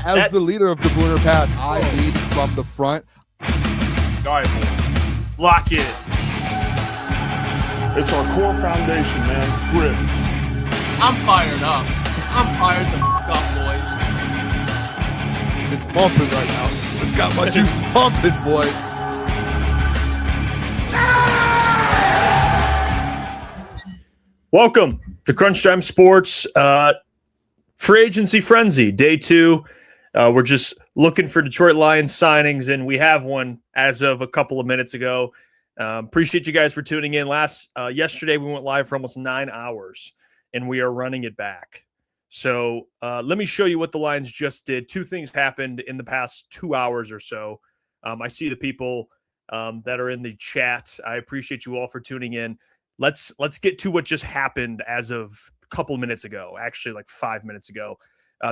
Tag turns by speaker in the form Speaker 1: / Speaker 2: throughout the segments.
Speaker 1: As the leader of the Booner Path, I lead from the front.
Speaker 2: All right, boys. Lock in.
Speaker 3: It's our core foundation, man. Grit.
Speaker 4: I'm fired up. I'm fired the f*** up, boys.
Speaker 1: It's bumping right now. It's got my juice pumping, boys.
Speaker 2: Welcome to Crunch Time Sports Free Agency Frenzy, Day 2. We're just looking for Detroit Lions signings, and we have one as of a couple of minutes ago. Appreciate you guys for tuning in. Yesterday, we went live for almost 9 hours, and we are running it back. So let me show you what the Lions just did. Two things happened in the past 2 hours or so. I see the people that are in the chat. I appreciate you all for tuning in. Let's get to what just happened as of a couple of minutes ago, actually like 5 minutes ago.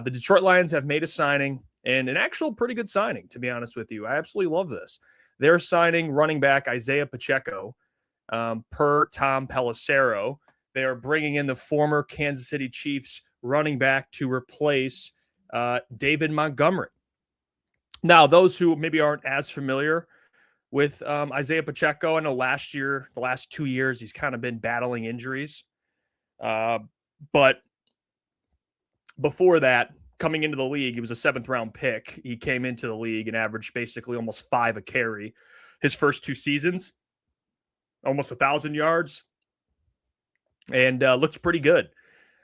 Speaker 2: The Detroit Lions have made a signing, and an actual pretty good signing, to be honest with you. I absolutely love this. They're signing running back Isaiah Pacheco per Tom Pelissero. They are bringing in the former Kansas City Chiefs running back to replace David Montgomery. Now, those who maybe aren't as familiar with Isaiah Pacheco, I know the last 2 years, he's kind of been battling injuries. But before that, coming into the league, he was a 7th-round pick. He came into the league and averaged basically almost 5 a carry his first 2 seasons, almost 1,000 yards, and looked pretty good.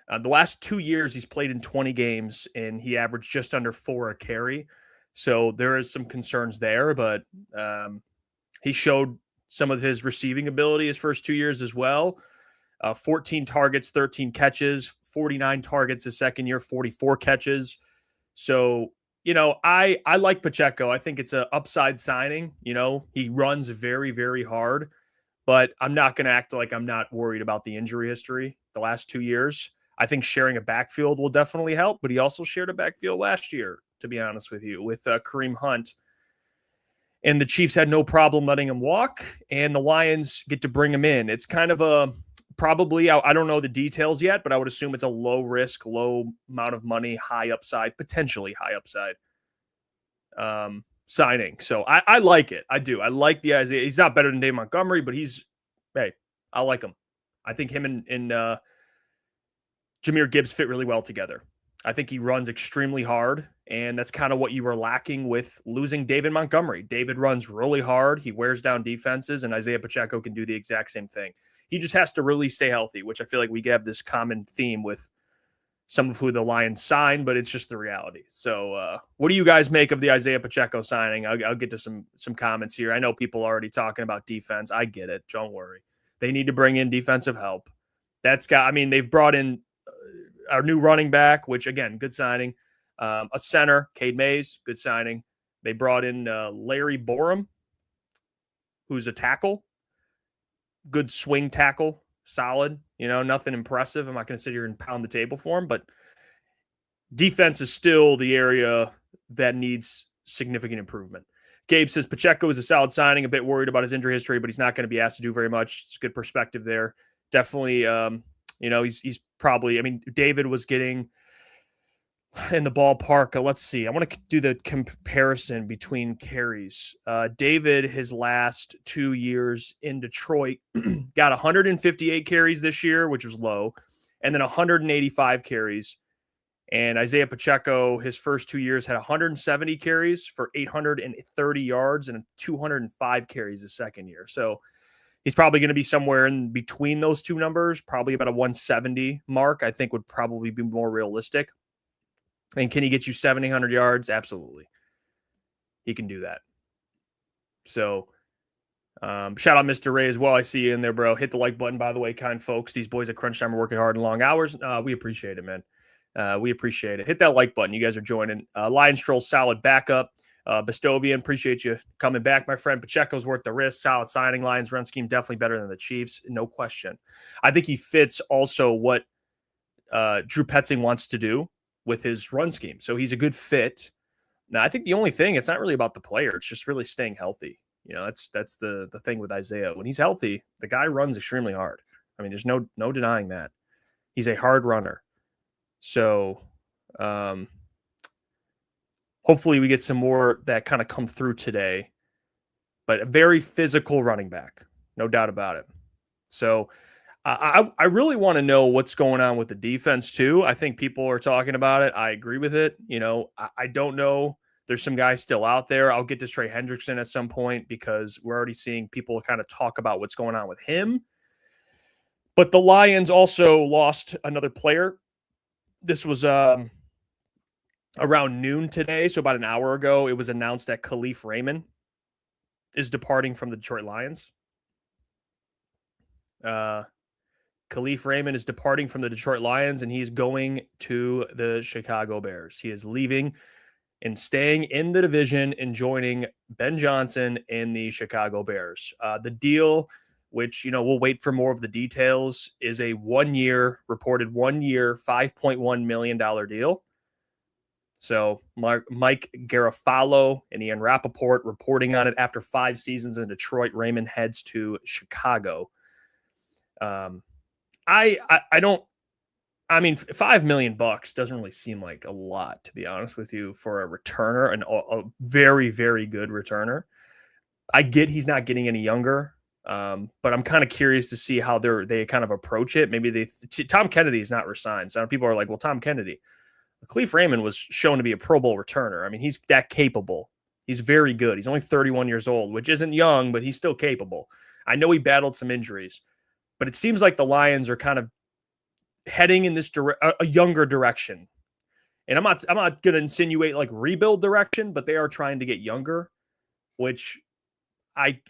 Speaker 2: The last 2 years, he's played in 20 games, and he averaged just under 4 a carry. So there is some concerns there, but he showed some of his receiving ability his first 2 years as well. 14 targets, 13 catches, 49 targets his second year, 44 catches. So, I like Pacheco. I think it's an upside signing. He runs very, very hard, but I'm not going to act like I'm not worried about the injury history the last 2 years. I think sharing a backfield will definitely help, but he also shared a backfield last year, to be honest with you, with Kareem Hunt. And the Chiefs had no problem letting him walk, and the Lions get to bring him in. It's kind of probably, I don't know the details yet, but I would assume it's a low risk, low amount of money, high upside, potentially high upside signing. So I like it. I do. I like the Isaiah. He's not better than Dave Montgomery, but I like him. I think him and Jahmyr Gibbs fit really well together. I think he runs extremely hard, and that's kind of what you were lacking with losing David Montgomery. David runs really hard. He wears down defenses, and Isaiah Pacheco can do the exact same thing. He just has to really stay healthy, which I feel like we have this common theme with some of who the Lions sign, but it's just the reality. So what do you guys make of the Isaiah Pacheco signing? I'll get to some comments here. I know people are already talking about defense. I get it. Don't worry. They need to bring in defensive help. They've brought in our new running back, which, again, good signing. A center, Cade Mays, good signing. They brought in Larry Borum, who's a tackle. Good swing tackle, solid, nothing impressive. I'm not going to sit here and pound the table for him, but defense is still the area that needs significant improvement. Gabe says Pacheco is a solid signing, a bit worried about his injury history, but he's not going to be asked to do very much. It's a good perspective there. Definitely, he's probably, David was getting in the ballpark. Let's see. I want to do the comparison between carries. David, his last 2 years in Detroit, got 158 carries this year, which was low, and then 185 carries. And Isaiah Pacheco, his first 2 years, had 170 carries for 830 yards and 205 carries the second year. So he's probably going to be somewhere in between those two numbers, probably about a 170 mark, I think would probably be more realistic. And can he get you 700 yards? Absolutely. He can do that. So shout out Mr. Ray as well. I see you in there, bro. Hit the like button, by the way, kind folks. These boys at Crunch Time are working hard and long hours. We appreciate it, man. We appreciate it. Hit that like button. You guys are joining. Lion Stroll, solid backup. Bestovian, appreciate you coming back, my friend. Pacheco's worth the risk. Solid signing. Lions run scheme definitely better than the Chiefs. No question. I think he fits also what Drew Petzing wants to do with his run scheme. So he's a good fit. Now, I think the only thing, it's not really about the player. It's just really staying healthy. That's the thing with Isaiah. When he's healthy, the guy runs extremely hard. There's no denying that. He's a hard runner. So hopefully we get some more that kind of come through today. But a very physical running back, no doubt about it. So I really want to know what's going on with the defense too. I think people are talking about it. I agree with it. I don't know. There's some guys still out there. I'll get to Trey Hendrickson at some point because we're already seeing people kind of talk about what's going on with him. But the Lions also lost another player. This was around noon today, so about an hour ago, it was announced that Kalif Raymond is departing from the Detroit Lions. Kalif Raymond is departing from the Detroit Lions, and he's going to the Chicago Bears. He is leaving and staying in the division and joining Ben Johnson in the Chicago Bears. The deal, which, we'll wait for more of the details, is a reported 1 year, $5.1 million deal. So Mike Garofalo and Ian Rappaport reporting on it after 5 seasons in Detroit. Raymond heads to Chicago. $5 million doesn't really seem like a lot, to be honest with you, for a returner, and a very, very good returner. I get he's not getting any younger, but I'm kind of curious to see how they kind of approach it. Maybe Tom Kennedy is not resigned. So people are like, well, Tom Kennedy. Kalif Raymond was shown to be a Pro Bowl returner. I mean, he's that capable. He's very good. He's only 31 years old, which isn't young, but he's still capable. I know he battled some injuries, but it seems like the Lions are kind of heading in this a younger direction. And I'm not going to insinuate like rebuild direction, but they are trying to get younger, which I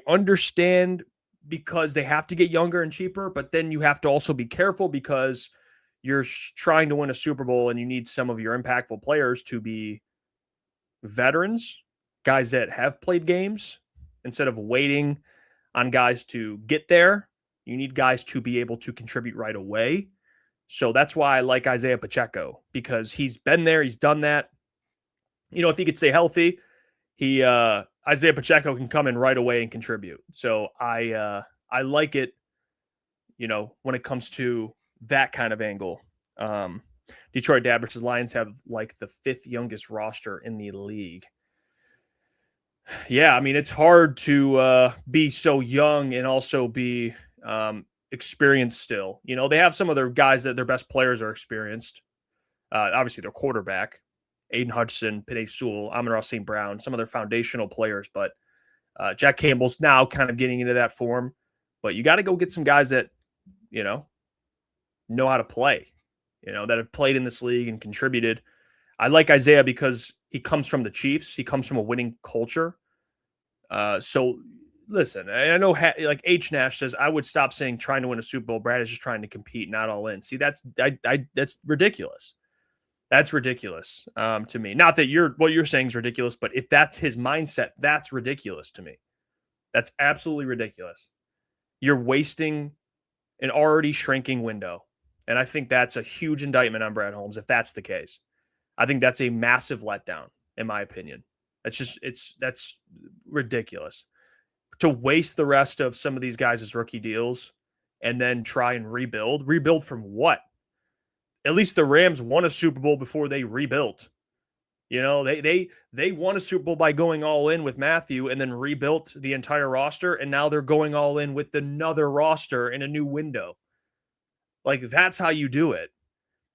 Speaker 2: understand because they have to get younger and cheaper, but then you have to also be careful because you're trying to win a Super Bowl and you need some of your impactful players to be veterans, guys that have played games, instead of waiting on guys to get there. You need guys to be able to contribute right away. So that's why I like Isaiah Pacheco, because he's been there. He's done that. If he could stay healthy, Isaiah Pacheco can come in right away and contribute. So I like it, when it comes to that kind of angle. Detroit Dad versus Lions have like the 5th youngest roster in the league. Yeah, I mean, it's hard to be so young and also be experienced still. They have some of their guys that their best players are experienced. Obviously, their quarterback, Aiden Hutchinson, Penei Sewell, Amon-Ra St. Brown, some of their foundational players. But Jack Campbell's now kind of getting into that form. But you got to go get some guys that, know how to play, that have played in this league and contributed. I like Isaiah because he comes from the Chiefs. He comes from a winning culture. So listen, I know like H Nash says, I would stop saying trying to win a Super Bowl. Brad is just trying to compete, not all in. See, that's ridiculous. That's ridiculous to me. Not that what you're saying is ridiculous, but if that's his mindset, that's ridiculous to me. That's absolutely ridiculous. You're wasting an already shrinking window. And I think that's a huge indictment on Brad Holmes if that's the case. I think that's a massive letdown, in my opinion. That's ridiculous. To waste the rest of some of these guys' rookie deals and then try and rebuild. Rebuild from what? At least the Rams won a Super Bowl before they rebuilt. They won a Super Bowl by going all in with Matthew and then rebuilt the entire roster, and now they're going all in with another roster in a new window. Like, that's how you do it.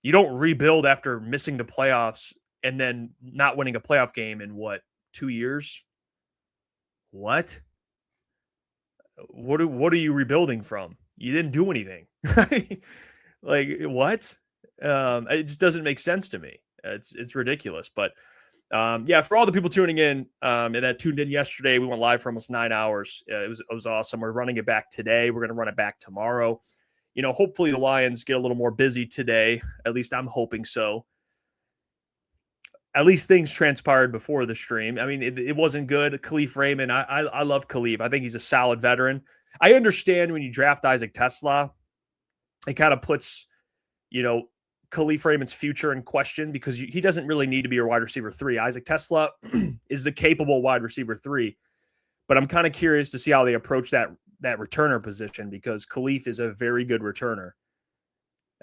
Speaker 2: You don't rebuild after missing the playoffs and then not winning a playoff game in 2 years? What? What are you rebuilding from? You didn't do anything. Like, what? It just doesn't make sense to me. It's ridiculous. But yeah, for all the people tuning in and that tuned in yesterday, we went live for almost 9 hours. It was awesome. We're running it back today. We're going to run it back tomorrow. Hopefully the Lions get a little more busy today. At least I'm hoping so. At least things transpired before the stream. I mean, it wasn't good. Kalif Raymond, I love Kalif. I think he's a solid veteran. I understand when you draft Isaac Tesla, it kind of puts, Kalif Raymond's future in question because he doesn't really need to be your wide receiver 3. Isaac Tesla is the capable wide receiver 3. But I'm kind of curious to see how they approach that returner position because Kalif is a very good returner.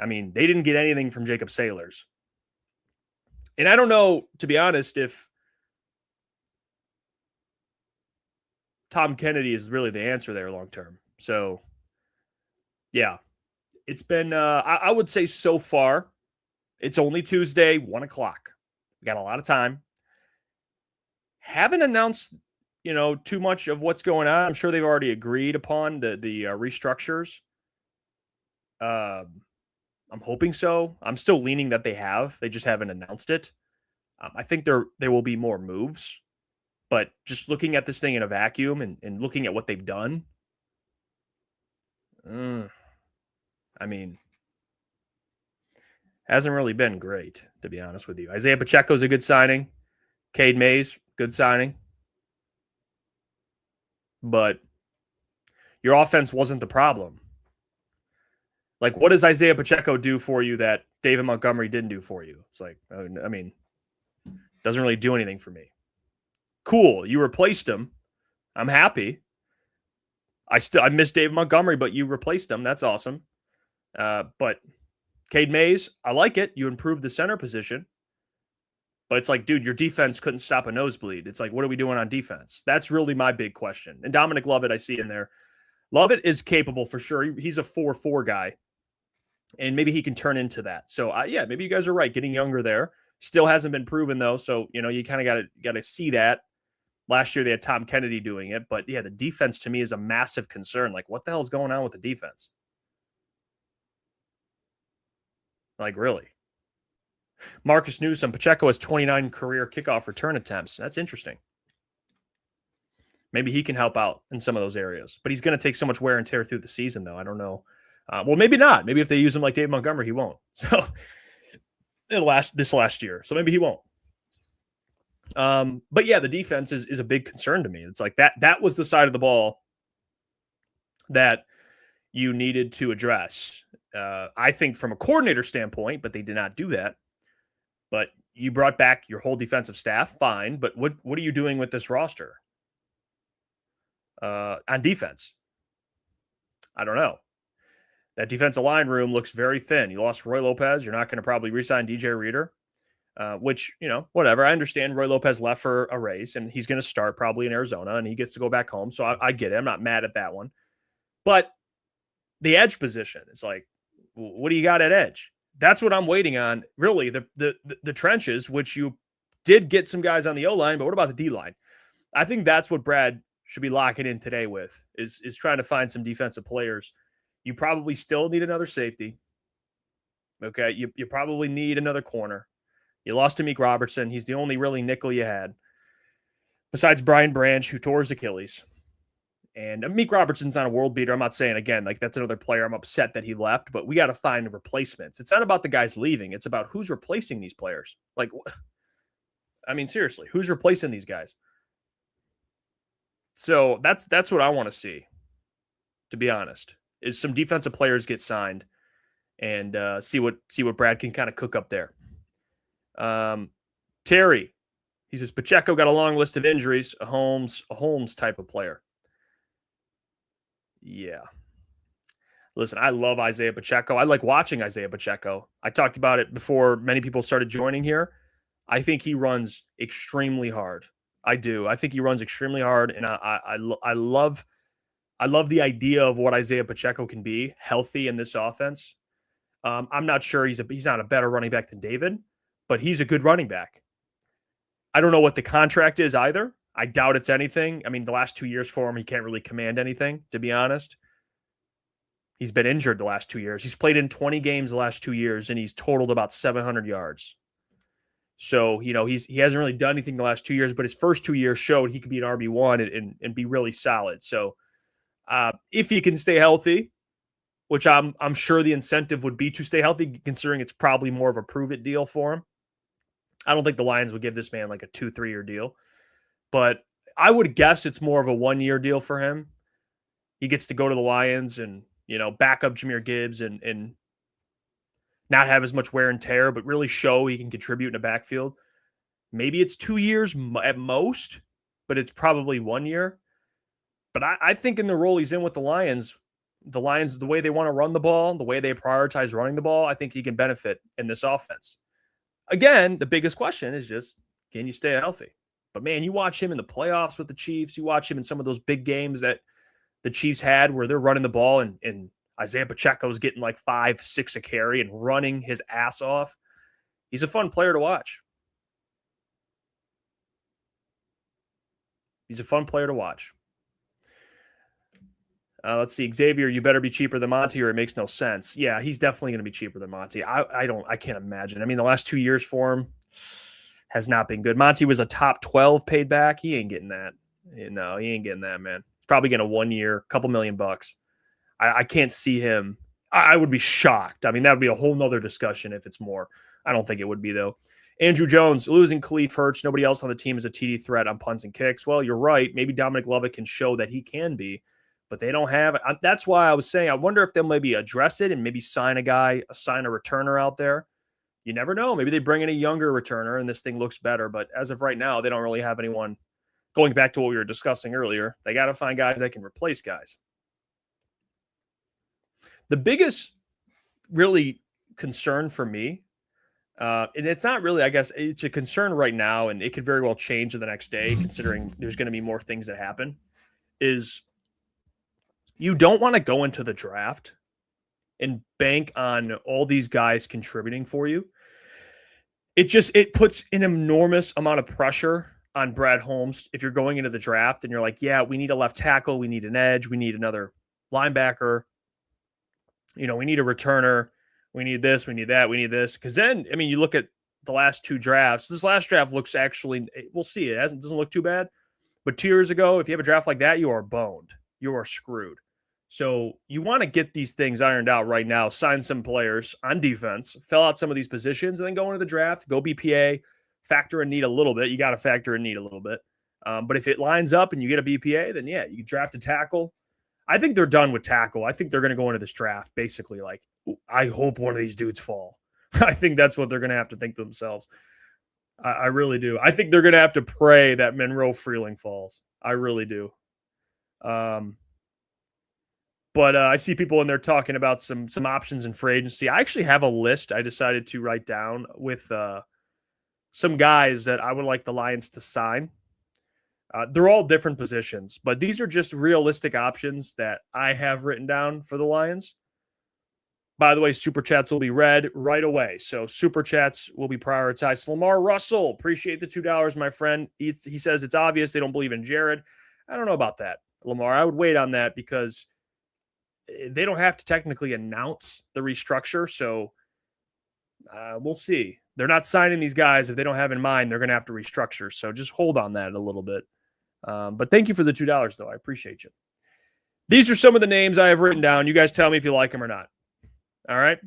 Speaker 2: I mean, they didn't get anything from Jacob Sailors. And I don't know, to be honest, if Tom Kennedy is really the answer there long term. So, yeah, it's been, I would say so far, it's only Tuesday, 1 o'clock. We got a lot of time. Haven't announced, too much of what's going on. I'm sure they've already agreed upon the restructures. I'm hoping so. I'm still leaning that they have. They just haven't announced it. I think there will be more moves. But just looking at this thing in a vacuum and looking at what they've done, I mean, hasn't really been great, to be honest with you. Isaiah Pacheco's a good signing. Cade Mays, good signing. But your offense wasn't the problem. Like, what does Isaiah Pacheco do for you that David Montgomery didn't do for you? It's like, I mean, doesn't really do anything for me. Cool, you replaced him. I'm happy. I miss David Montgomery, but you replaced him. That's awesome. But Cade Mays, I like it. You improved the center position. But it's like, dude, your defense couldn't stop a nosebleed. It's like, what are we doing on defense? That's really my big question. And Dominic Lovett, I see in there. Lovett is capable for sure. He's a 4-4 guy. And maybe he can turn into that. So, yeah, maybe you guys are right. Getting younger there. Still hasn't been proven, though. So, you kind of got to see that. Last year, they had Tom Kennedy doing it. But, yeah, the defense to me is a massive concern. Like, what the hell's going on with the defense? Like, really? Marcus Newsom, Pacheco has 29 career kickoff return attempts. That's interesting. Maybe he can help out in some of those areas. But he's going to take so much wear and tear through the season, though. I don't know. Well, maybe not. Maybe if they use him like Dave Montgomery, he won't. So, this last year. So maybe he won't. But, yeah, the defense is a big concern to me. It's like that was the side of the ball that you needed to address. I think from a coordinator standpoint, but they did not do that. But you brought back your whole defensive staff, fine. But what are you doing with this roster on defense? I don't know. That defensive line room looks very thin. You lost Roy Lopez. You're not going to probably re-sign DJ Reader, which, whatever. I understand Roy Lopez left for a race, and he's going to start probably in Arizona, and he gets to go back home. So I get it. I'm not mad at that one. But the edge position, it's like, what do you got at edge? That's what I'm waiting on. Really, the trenches, which you did get some guys on the O-line, but what about the D-line? I think that's what Brad should be locking in today with, is trying to find some defensive players. You probably still need another safety. Okay, you probably need another corner. You lost Amik Robertson. He's the only really nickel you had, besides Brian Branch, who tore his Achilles. And Amik Robertson's not a world beater. I'm not saying, again, like that's another player I'm upset that he left, but we got to find replacements. It's not about the guys leaving. It's about who's replacing these players. Like, I mean, seriously, who's replacing these guys? So that's what I want to see, to be honest, is some defensive players get signed and see what Brad can kind of cook up there. Terry, he says, Pacheco got a long list of injuries, a Holmes type of player. Yeah. Listen, I love Isaiah Pacheco. I like watching Isaiah Pacheco. I talked about it before many people started joining here. I think he runs extremely hard. I do. I think he runs extremely hard, and I love the idea of what Isaiah Pacheco can be, healthy in this offense. I'm not sure he's not a better running back than David, but he's a good running back. I don't know what the contract is either. I doubt it's anything. I mean, the last 2 years for him, he can't really command anything, to be honest. He's been injured the last 2 years. He's played in 20 games the last 2 years, and he's totaled about 700 yards. So, he hasn't really done anything the last 2 years, but his first 2 years showed he could be an RB1 and be really solid. So, if he can stay healthy, which I'm sure the incentive would be to stay healthy, considering it's probably more of a prove-it deal for him. I don't think the Lions would give this man like a 2-3 year deal. But I would guess it's more of a 1 year deal for him. He gets to go to the Lions and, back up Jahmyr Gibbs and not have as much wear and tear, but really show he can contribute in the backfield. Maybe it's 2 years at most, but it's probably 1 year. But I think in the role he's in with the Lions, the way they want to run the ball, the way they prioritize running the ball, I think he can benefit in this offense. Again, the biggest question is just, can you stay healthy? But, man, you watch him in the playoffs with the Chiefs. You watch him in some of those big games that the Chiefs had where they're running the ball and Isaiah Pacheco's getting like 5-6 a carry and running his ass off. He's a fun player to watch. He's a fun player to watch. Let's see. Xavier, you better be cheaper than Monty or it makes no sense. Yeah, he's definitely going to be cheaper than Monty. I can't imagine. I mean, the last 2 years for him has not been good. Monty was a top 12 paid back. He ain't getting that. No, he ain't getting that, man. He's probably getting a 1 year, couple $1 million. I can't see him. I would be shocked. I mean, that would be a whole nother discussion if it's more. I don't think it would be, though. Andrew Jones, losing Khalif hurts. Nobody else on the team is a TD threat on punts and kicks. Well, you're right. Maybe Dominic Lovett can show that he can be, but they don't have it. That's why I was saying, I wonder if they'll maybe address it and maybe sign a returner out there. You never know. Maybe they bring in a younger returner and this thing looks better. But as of right now, they don't really have anyone. Going back to what we were discussing earlier, they got to find guys that can replace guys. The biggest really concern for me, and it's not really, I guess, it's a concern right now, and it could very well change the next day, considering there's going to be more things that happen, is you don't want to go into the draft and bank on all these guys contributing for you. It puts an enormous amount of pressure on Brad Holmes if you're going into the draft and you're like, yeah, we need a left tackle, we need an edge, we need another linebacker, we need a returner, we need this, we need that, we need this. Because then, I mean, you look at the last two drafts. This last draft looks actually, we'll see, it doesn't look too bad. But 2 years ago, if you have a draft like that, you are boned. You are screwed. So you want to get these things ironed out right now, sign some players on defense, fill out some of these positions, and then go into the draft, go BPA, factor in need a little bit. You got to factor in need a little bit. But if it lines up and you get a BPA, then yeah, you draft a tackle. I think they're done with tackle. I think they're going to go into this draft basically like, I hope one of these dudes fall. I think that's what they're going to have to think to themselves. I really do. I think they're going to have to pray that Monroe Freeling falls. I really do. But I see people in there talking about some options in free agency. I actually have a list I decided to write down with some guys that I would like the Lions to sign. They're all different positions, but these are just realistic options that I have written down for the Lions. By the way, Super Chats will be read right away. So Super Chats will be prioritized. Lamar Russell, appreciate the $2, my friend. He says it's obvious they don't believe in Jared. I don't know about that, Lamar. I would wait on that because they don't have to technically announce the restructure. So we'll see. They're not signing these guys if they don't have in mind they're going to have to restructure. So just hold on that a little bit. But thank you for the $2, though. I appreciate you. These are some of the names I have written down. You guys tell me if you like them or not. All right.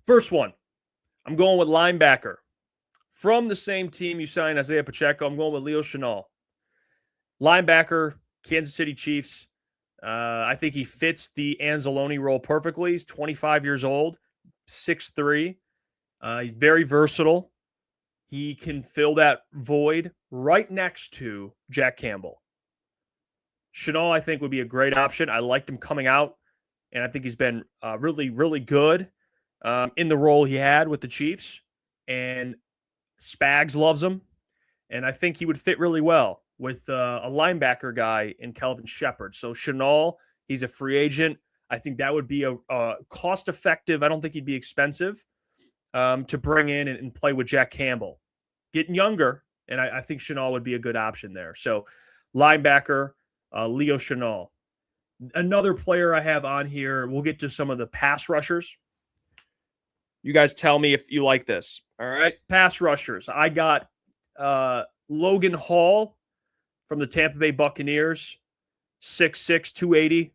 Speaker 2: First one, I'm going with linebacker. From the same team you signed Isaiah Pacheco, I'm going with Leo Chenal. Linebacker, Kansas City Chiefs. I think he fits the Anzalone role perfectly. He's 25 years old, 6'3". He's very versatile. He can fill that void right next to Jack Campbell. Chenal, I think, would be a great option. I liked him coming out, and I think he's been really, really good in the role he had with the Chiefs. And Spags loves him, and I think he would fit really well with a linebacker guy in Kelvin Shepard. So Chenal, he's a free agent. I think that would be a cost-effective. I don't think he'd be expensive to bring in and play with Jack Campbell. Getting younger, and I think Chenal would be a good option there. So linebacker, Leo Chenal. Another player I have on here, we'll get to some of the pass rushers. You guys tell me if you like this. All right, pass rushers. I got Logan Hall from the Tampa Bay Buccaneers, 6'6", 280.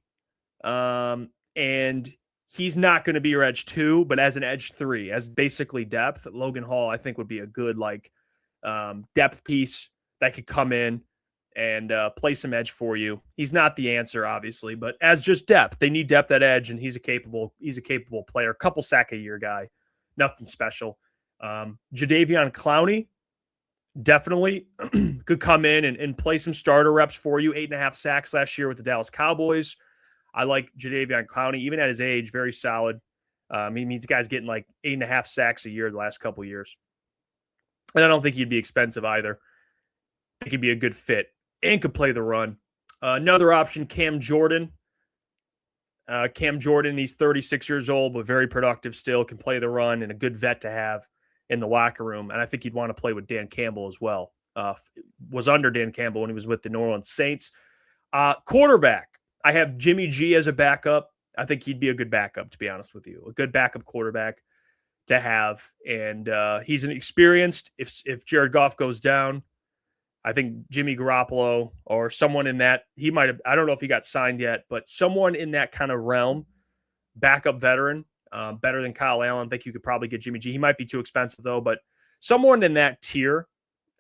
Speaker 2: And he's not going to be your edge 2, but as an edge 3, as basically depth, Logan Hall, I think, would be a good depth piece that could come in and play some edge for you. He's not the answer, obviously, but as just depth, they need depth at edge, and he's a capable player, couple sack a year guy, nothing special. Jadeveon Clowney definitely could come in and play some starter reps for you. 8.5 sacks last year with the Dallas Cowboys. I like Jadeveon Clowney, even at his age, very solid. He means the guy's getting 8.5 sacks a year the last couple of years. And I don't think he'd be expensive either. I think he'd be a good fit and could play the run. Another option, Cam Jordan. Cam Jordan, he's 36 years old, but very productive still, can play the run and a good vet to have in the locker room. And I think he'd want to play with Dan Campbell as well. Was under Dan Campbell when he was with the New Orleans Saints. Quarterback, I have Jimmy G as a backup. I think he'd be a good backup, to be honest with you. A good backup quarterback to have. And he's an experienced, if Jared Goff goes down, I think Jimmy Garoppolo or someone in that, he might have, I don't know if he got signed yet, but someone in that kind of realm, backup veteran, better than Kyle Allen. I think you could probably get Jimmy G. He might be too expensive though, but someone in that tier.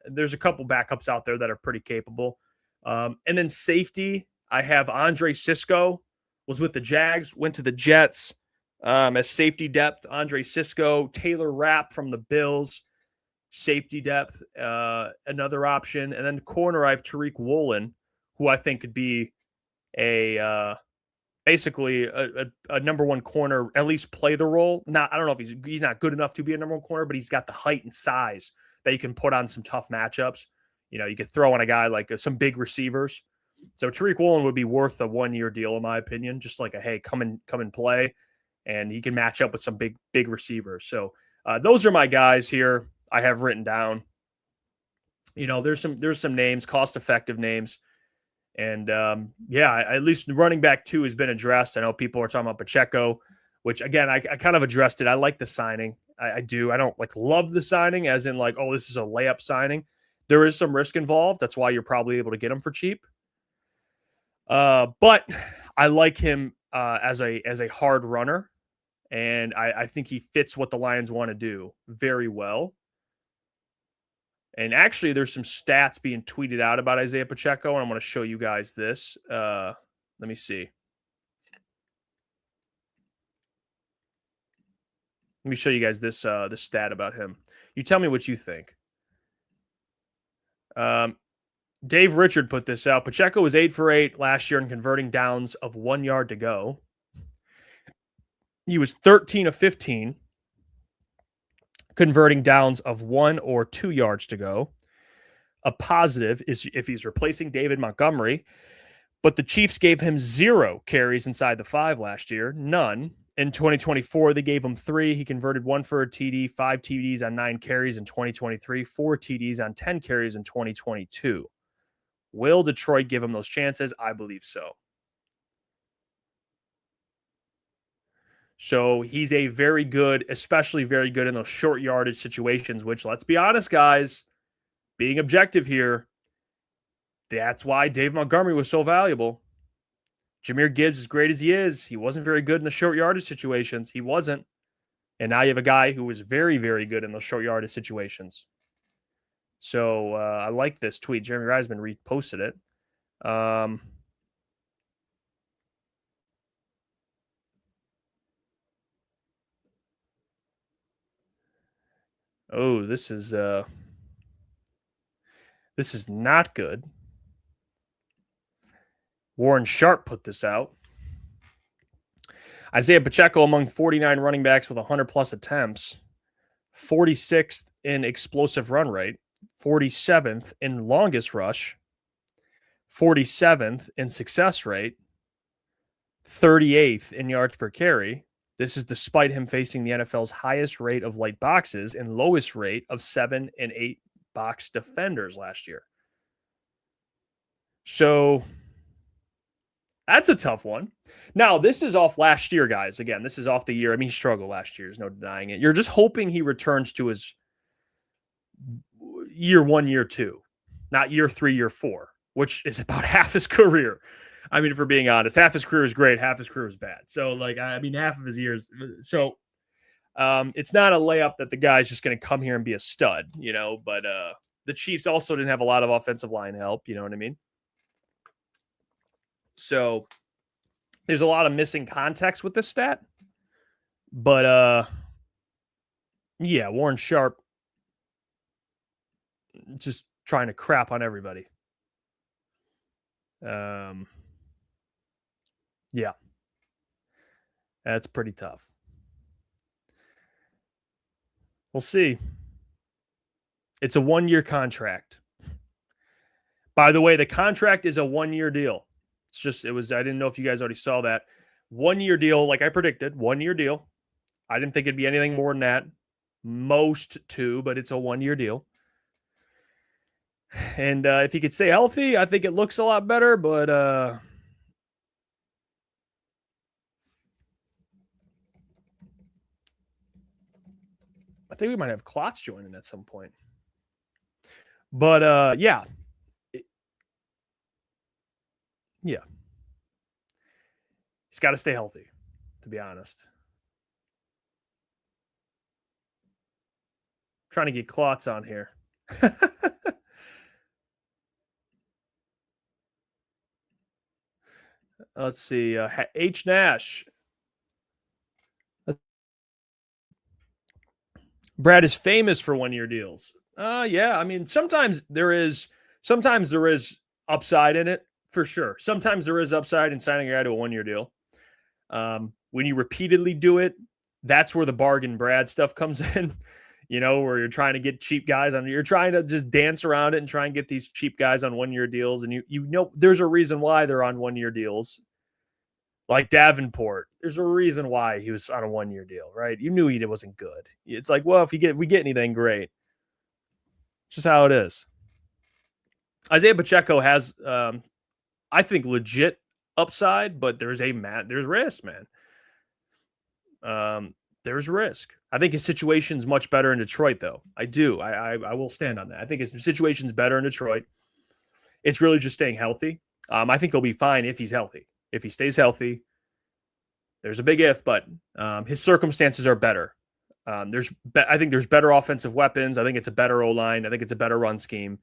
Speaker 2: There's a couple backups out there that are pretty capable. And then safety, I have Andre Cisco, was with the Jags, went to the Jets as safety depth. Andre Cisco, Taylor Rapp from the Bills, safety depth, another option. And then the corner, I have Tariq Woolen, who I think could be basically a number one corner, at least play the role. I don't know if he's not good enough to be a number one corner, but he's got the height and size that you can put on some tough matchups. You know, you could throw on a guy like some big receivers. So Tariq Woolen would be worth a 1-year deal, in my opinion. Just like hey, come and play, and he can match up with some big receivers. So those are my guys here. I have written down. You know, there's some names, cost-effective names. And, at least running back 2 has been addressed. I know people are talking about Pacheco, which, again, I kind of addressed it. I like the signing. I do. I don't, love the signing as in, this is a layup signing. There is some risk involved. That's why you're probably able to get him for cheap. But I like him as a hard runner, and I think he fits what the Lions want to do very well. And actually, there's some stats being tweeted out about Isaiah Pacheco, and I'm going to show you guys this. Let me see. Let me show you guys this stat about him. You tell me what you think. Dave Richard put this out. Pacheco was 8 for 8 last year in converting downs of 1 yard to go. He was 13 of 15. Converting downs of 1 or 2 yards to go. A positive is if he's replacing David Montgomery, but the Chiefs gave him 0 carries inside the 5 last year, none. In 2024, they gave him 3. He converted 1 for a TD, 5 TDs on 9 carries in 2023, 4 TDs on 10 carries in 2022. Will Detroit give him those chances? I believe so. So he's a very good, especially very good in those short yardage situations, which, let's be honest, guys, being objective here, that's why Dave Montgomery was so valuable. Jahmyr Gibbs, as great as he is, he wasn't very good in the short yardage situations. He wasn't. And now you have a guy who was very, very good in those short yardage situations. So I like this tweet. Jeremy Reisman reposted it. Oh, this is not good. Warren Sharp put this out. Isaiah Pacheco among 49 running backs with 100-plus attempts, 46th in explosive run rate, 47th in longest rush, 47th in success rate, 38th in yards per carry. This is despite him facing the NFL's highest rate of light boxes and lowest rate of 7 and 8 box defenders last year. So that's a tough one. Now, this is off last year, guys. Again, this is off the year. I mean, he struggled last year. There's no denying it. You're just hoping he returns to his year 1, year 2, not year 3, year 4, which is about half his career. I mean, if we're being honest, half his career is great, half his career is bad. So, half of his years. So, it's not a layup that the guy's just going to come here and be a stud, but the Chiefs also didn't have a lot of offensive line help, you know what I mean? So, there's a lot of missing context with this stat. But, Warren Sharp just trying to crap on everybody. Yeah, that's pretty tough. We'll see. It's a 1-year contract. By the way, the contract is a 1-year deal. I didn't know if you guys already saw that. 1-year deal, like I predicted, 1-year deal. I didn't think it'd be anything more than that. Most 2, but it's a 1-year deal. And if he could stay healthy, I think it looks a lot better, but I think we might have Clots joining at some point. But yeah. Yeah. He's got to stay healthy, to be honest. Trying to get Clots on here. Let's see. H. Nash. Brad is famous for 1-year deals. Yeah. I mean, sometimes there is upside in it, for sure. Sometimes there is upside in signing a guy to a 1-year deal. When you repeatedly do it, that's where the bargain Brad stuff comes in. Where you're trying to get cheap guys you're trying to just dance around it and try and get these cheap guys on 1-year deals. And there's a reason why they're on 1-year deals. Like Davenport, there's a reason why he was on a 1-year deal, right? You knew he wasn't good. It's like, well, if we get anything, great. It's just how it is. Isaiah Pacheco has, I think, legit upside, but there's risk, man. There's risk. I think his situation's much better in Detroit, though. I do. I will stand on that. I think his situation's better in Detroit. It's really just staying healthy. I think he'll be fine if he's healthy. If he stays healthy, there's a big if, but his circumstances are better. I think there's better offensive weapons. I think it's a better O-line. I think it's a better run scheme.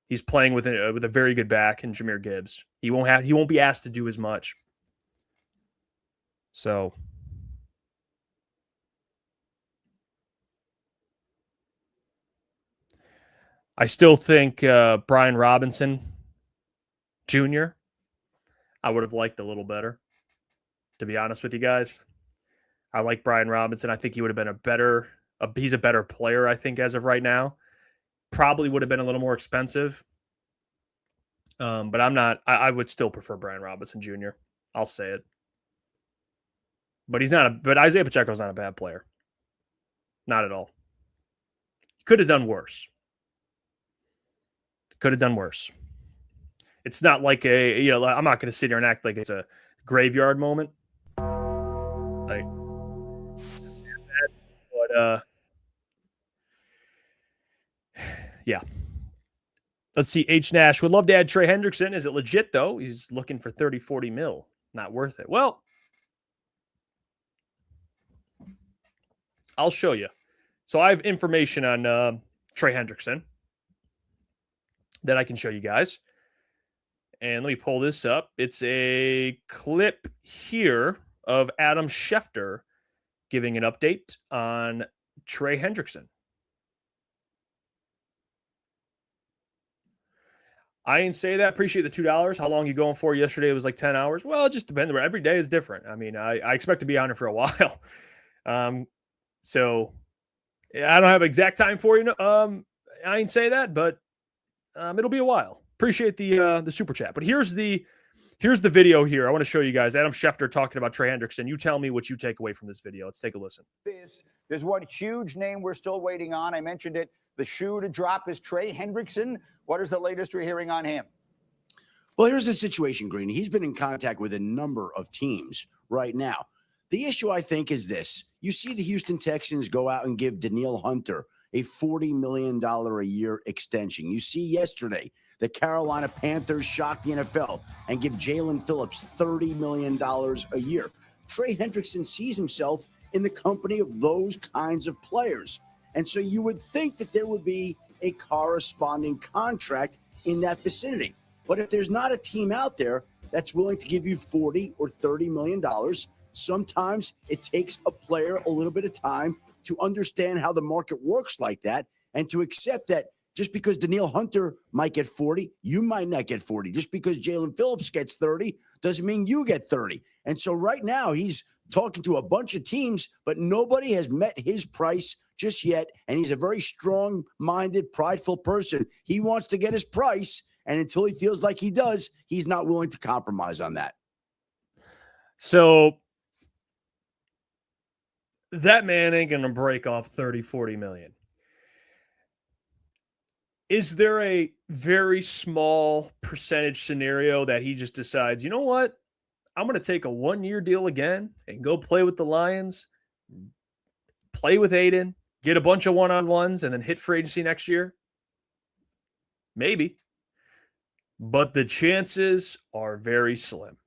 Speaker 2: He's playing with a very good back in Jahmyr Gibbs. He won't be asked to do as much. So I still think Brian Robinson Jr. I would have liked a little better, to be honest with you guys. I like Brian Robinson. I think he would have been he's a better player, I think, as of right now. Probably would have been a little more expensive. But I would still prefer Brian Robinson Jr. I'll say it. But but Isaiah Pacheco's not a bad player. Not at all. Could have done worse. It's not like I'm not going to sit here and act like it's a graveyard moment. But yeah. Let's see. H. Nash would love to add Trey Hendrickson. Is it legit, though? He's looking for 30, 40 mil. Not worth it. Well, I'll show you. So I have information on Trey Hendrickson that I can show you guys. And let me pull this up. It's a clip here of Adam Schefter giving an update on Trey Hendrickson. I didn't say that. Appreciate the $2. How long you going for? Yesterday it was like 10 hours. Well, it just depends. Every day is different. I mean, I expect to be on it for a while. So I don't have an exact time for you. I didn't say that, but it'll be a while. Appreciate the super chat. But here's the video here. I want to show you guys Adam Schefter talking about Trey Hendrickson. You tell me what you take away from this video. Let's take a listen.
Speaker 5: There's one huge name we're still waiting on. I mentioned it. The shoe to drop is Trey Hendrickson. What is the latest we're hearing on him?
Speaker 6: Well, here's the situation, Green. He's been in contact with a number of teams right now. The issue, I think, is this. You see the Houston Texans go out and give Danielle Hunter a $40 million a year extension. You see yesterday the Carolina Panthers shock the NFL and give Jalen Phillips $30 million a year. Trey Hendrickson sees himself in the company of those kinds of players. And so you would think that there would be a corresponding contract in that vicinity. But if there's not a team out there that's willing to give you $40 or $30 million, sometimes it takes a player a little bit of time to understand how the market works like that and to accept that just because Danielle Hunter might get 40, you might not get 40. Just because Jalen Phillips gets 30 doesn't mean you get 30. And so right now he's talking to a bunch of teams, but nobody has met his price just yet. And he's a very strong-minded, prideful person. He wants to get his price, and until he feels like he does, he's not willing to compromise on that.
Speaker 2: So that man ain't going to break off 30, 40 million. Is there a very small percentage scenario that he just decides, you know what? I'm going to take a 1-year deal again and go play with the Lions, play with Aiden, get a bunch of one-on-ones, and then hit free agency next year? Maybe. But the chances are very slim.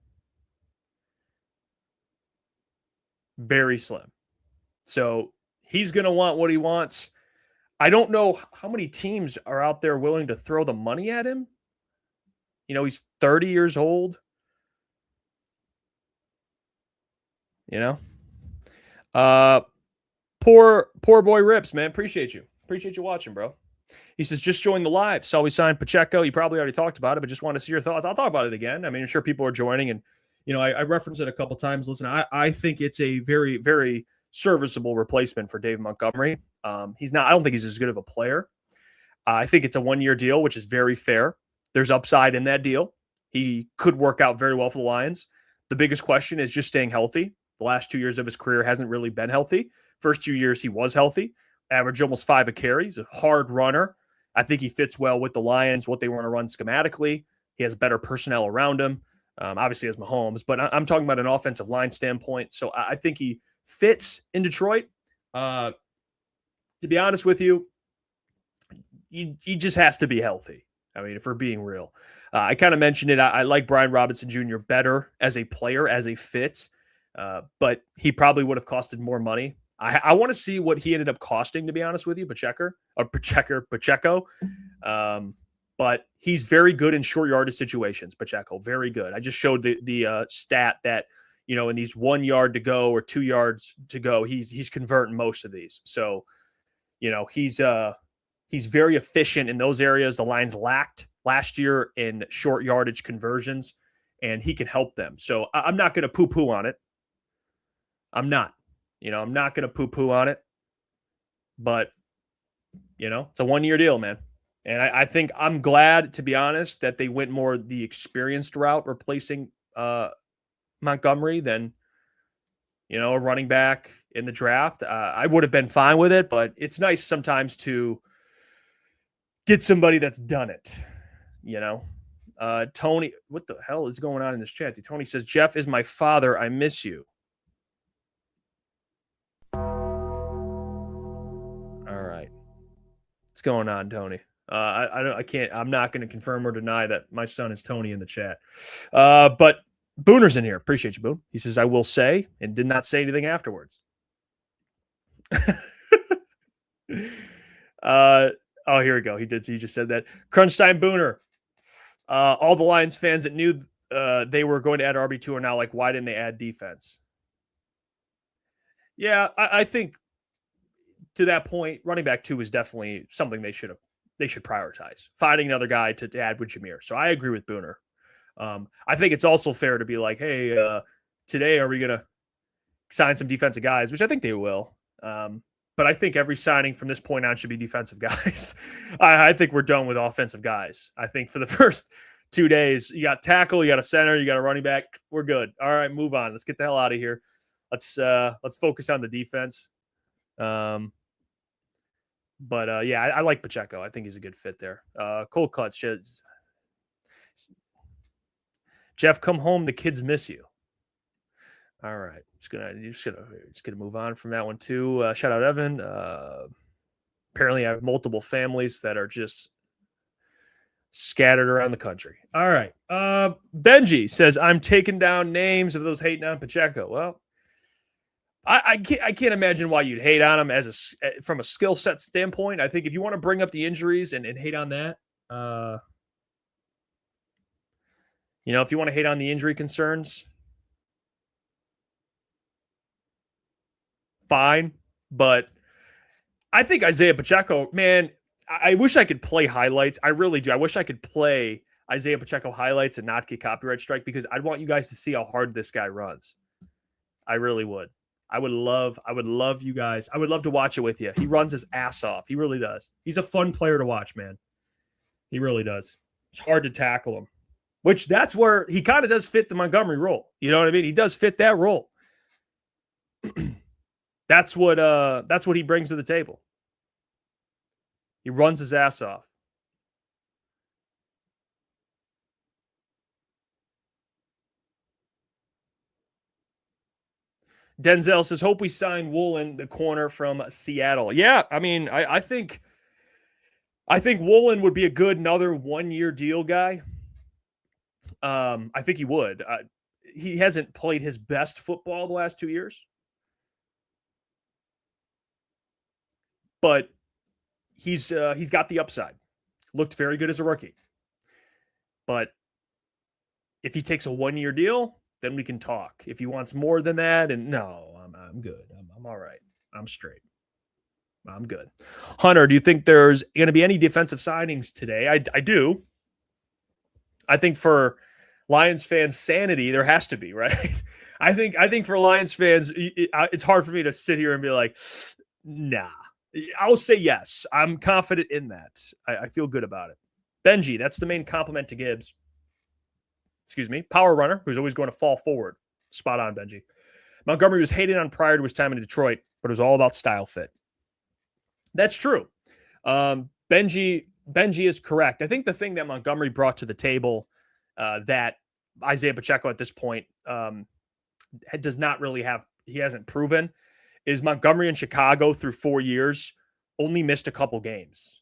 Speaker 2: Very slim. So he's going to want what he wants. I don't know how many teams are out there willing to throw the money at him. You know, he's 30 years old. You know? Poor boy Rips, man. Appreciate you. Appreciate you watching, bro. He says, just join the live. Saw we signed Pacheco. You probably already talked about it, but just want to see your thoughts. I'll talk about it again. I mean, I'm sure people are joining, and you know, I referenced it a couple times. Listen, I think it's a very, very serviceable replacement for Dave Montgomery. He's not. I don't think he's as good of a player. I think it's a 1-year deal, which is very fair. There's upside in that deal. He could work out very well for the Lions. The biggest question is just staying healthy. The last 2 years of his career hasn't really been healthy. First 2 years, he was healthy. Averaged almost 5 a carry. He's a hard runner. I think he fits well with the Lions, what they want to run schematically. He has better personnel around him. Obviously, as Mahomes, but I'm talking about an offensive line standpoint. So I think he fits in Detroit. To be honest with you, he just has to be healthy. I mean, if we're being real. I kind of mentioned it. I like Brian Robinson Jr. better as a player, as a fit, but he probably would have costed more money. I want to see what he ended up costing, to be honest with you, Pacheco. But he's very good in short yardage situations, Pacheco. Very good. I just showed the stat that, you know, in these 1 yard to go or 2 yards to go, he's converting most of these. So, you know, he's very efficient in those areas. The Lions lacked last year in short yardage conversions, and he can help them. So I'm not going to poo-poo on it. I'm not. You know, I'm not going to poo-poo on it. But, you know, it's a 1-year deal, man. And I think I'm glad, to be honest, that they went more the experienced route, replacing Montgomery than, you know, a running back in the draft. I would have been fine with it, but it's nice sometimes to get somebody that's done it, you know. Tony, what the hell is going on in this chat? Tony says, Jeff is my father. I miss you. All right. What's going on, Tony? I'm not going to confirm or deny that my son is Tony in the chat. But Booner's in here. Appreciate you, Boone. He says, I will say, and did not say anything afterwards. Oh, here we go. He just said that. Crunch time, Booner. All the Lions fans that knew they were going to add RB2 are now like, why didn't they add defense? Yeah, I think to that point, running back 2 is definitely something they should prioritize. Finding another guy to add with Jameer. So I agree with Booner. I think it's also fair to be like, hey, today are we going to sign some defensive guys, which I think they will. But I think every signing from this point on should be defensive guys. I think we're done with offensive guys. I think for the first 2 days, you got tackle, you got a center, you got a running back. We're good. All right, move on. Let's get the hell out of here. Let's focus on the defense. But yeah, I like Pacheco. I think he's a good fit there. Cold Clots. Jeff, come home. The kids miss you. All right. Just gonna move on from that one too. Shout out Evan. Apparently I have multiple families that are just scattered around the country. All right. Benji says, I'm taking down names of those hating on Pacheco. Well, I can't imagine why you'd hate on him from a skill set standpoint. I think if you want to bring up the injuries and hate on that, you know, if you want to hate on the injury concerns, fine. But I think Isaiah Pacheco, man, I wish I could play highlights. I really do. I wish I could play Isaiah Pacheco highlights and not get copyright strike, because I'd want you guys to see how hard this guy runs. I really would. I would love you guys. I would love to watch it with you. He runs his ass off. He really does. He's a fun player to watch, man. He really does. It's hard to tackle him, which that's where he kind of does fit the Montgomery role. You know what I mean? He does fit that role. That's what he brings to the table. He runs his ass off. Denzel says, hope we sign Woolen, the corner from Seattle. Yeah, I mean, I think Woolen would be a good another 1-year deal guy. I think he would. He hasn't played his best football the last 2 years. But he's got the upside. Looked very good as a rookie. But if he takes a 1-year deal, then we can talk. If he wants more than that, and no, I'm good. I'm all right. I'm straight. I'm good. Hunter, do you think there's going to be any defensive signings today? I do. I think for Lions fans' sanity, there has to be, right? I think for Lions fans, it's hard for me to sit here and be like, nah. I'll say yes. I'm confident in that. I feel good about it. Benji, that's the main compliment to Gibbs. Excuse me. Power runner, who's always going to fall forward. Spot on, Benji. Montgomery was hated on prior to his time in Detroit, but it was all about style fit. That's true. Benji is correct. I think the thing that Montgomery brought to the table that Isaiah Pacheco at this point does not really have, he hasn't proven, is Montgomery in Chicago through 4 years only missed a couple games.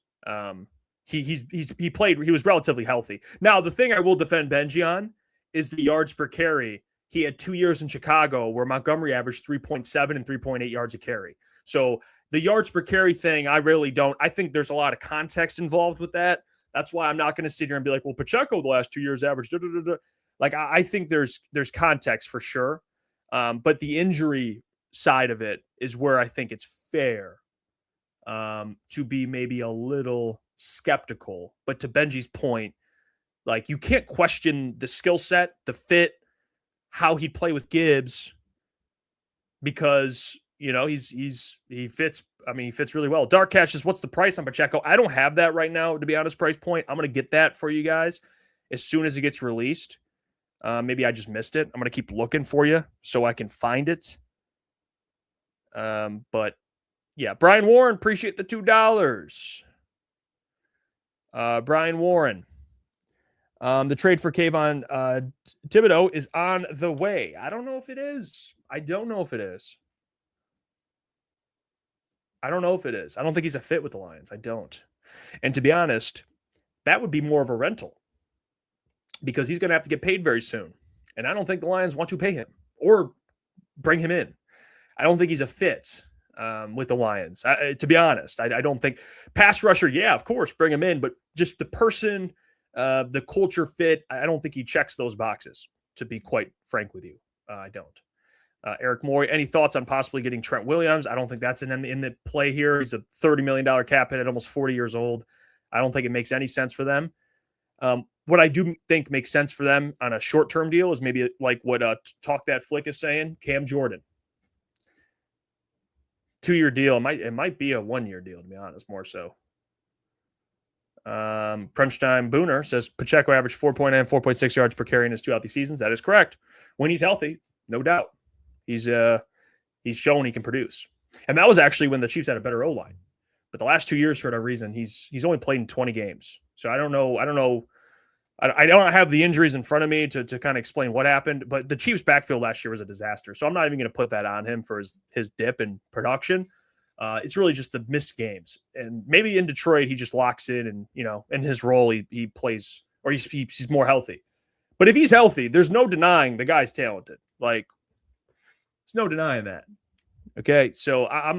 Speaker 2: He played, he was relatively healthy. Now, the thing I will defend Benji on is the yards per carry. He had 2 years in Chicago where Montgomery averaged 3.7 and 3.8 yards a carry. So the yards per carry thing, I really don't. I think there's a lot of context involved with that. That's why I'm not going to sit here and be like, well, Pacheco the last 2 years averaged. Like, I think there's context for sure. But the injury side of it is where I think it's fair to be maybe a little skeptical. But to Benji's point, like, you can't question the skill set, the fit, how he'd play with Gibbs, because, you know, he fits. I mean, he fits really well. Dark Cash says, what's the price on Pacheco? I don't have that right now, to be honest, price point. I'm going to get that for you guys as soon as it gets released. Maybe I just missed it. I'm going to keep looking for you so I can find it. But yeah, Brian Warren, appreciate the $2. Brian Warren. The trade for Kayvon Thibodeau is on the way. I don't know if it is. I don't know if it is. I don't think he's a fit with the Lions. I don't. And to be honest, that would be more of a rental because he's going to have to get paid very soon. And I don't think the Lions want to pay him or bring him in. I don't think he's a fit with the Lions. To be honest, I don't think pass rusher. Yeah, of course, bring him in, but just the person, the culture fit. I don't think he checks those boxes, to be quite frank with you. I don't. Eric Moore, any thoughts on possibly getting Trent Williams? I don't think that's in the play here. He's a $30 million cap hit at almost 40 years old. I don't think it makes any sense for them. What I do think makes sense for them on a short-term deal is maybe like what Talk That Flick is saying, Cam Jordan. 2-year deal. It might be a 1-year deal, to be honest, more so. Crunch Time Booner says Pacheco averaged 4.9, 4.6 yards per carry in his 2 healthy seasons. That is correct. When he's healthy, no doubt. He's shown he can produce. And that was actually when the Chiefs had a better O-line. But the last 2 years, for whatever reason, he's only played in 20 games. So I don't know. I don't have the injuries in front of me to kind of explain what happened. But the Chiefs' backfield last year was a disaster. So I'm not even going to put that on him for his dip in production. It's really just the missed games. And maybe in Detroit, he just locks in and, you know, in his role, he plays, or he's more healthy. But if he's healthy, there's no denying the guy's talented. Like, there's no denying that. Okay, so I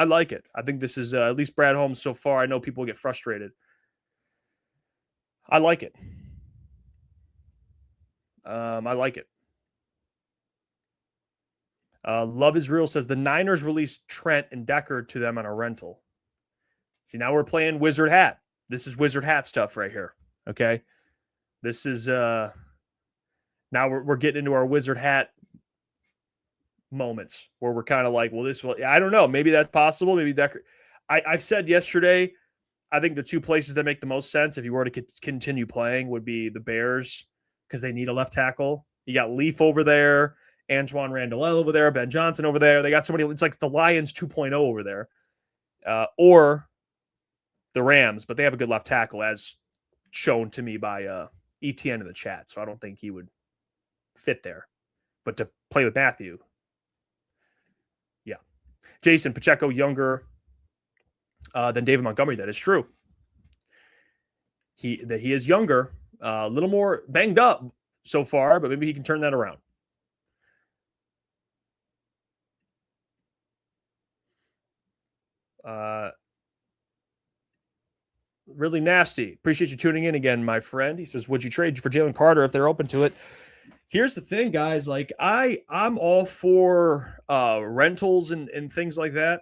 Speaker 2: like it. I think this is at least Brad Holmes so far. I know people get frustrated. I like it. I like it. Love is Real says the Niners released Trent and Decker to them on a rental. See, now we're playing Wizard Hat. This is Wizard Hat stuff right here. Okay, this is now we're getting into our Wizard Hat moments where we're kind of like, well, I don't know. Maybe that's possible. Maybe I've said yesterday, I think the two places that make the most sense if you were to continue playing would be the Bears because they need a left tackle. You got Leaf over there, Antoine Randall over there, Ben Johnson over there. They got somebody. It's like the Lions 2.0 over there, or the Rams, but they have a good left tackle as shown to me by ETN in the chat. So I don't think he would fit there. But to play with Matthew, yeah. Jason Pacheco younger than David Montgomery. That is true. He is younger, a little more banged up so far, but maybe he can turn that around. Really nasty. Appreciate you tuning in again, my friend. He says, would you trade for Jalen Carter if they're open to it? Here's the thing, guys. Like I'm all for rentals and things like that.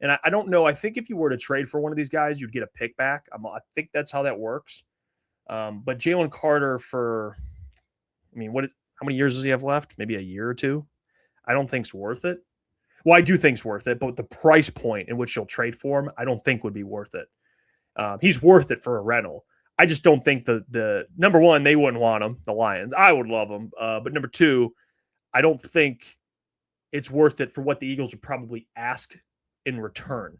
Speaker 2: And I don't know. I think if you were to trade for one of these guys, you'd get a pick back. I think that's how that works. But Jalen Carter how many years does he have left? Maybe a year or two. I don't think it's worth it. Well, I do think it's worth it, but the price point in which you'll trade for him, I don't think would be worth it. He's worth it for a rental. I just don't think the number one, they wouldn't want him, the Lions. I would love him. But number two, I don't think it's worth it for what the Eagles would probably ask in return.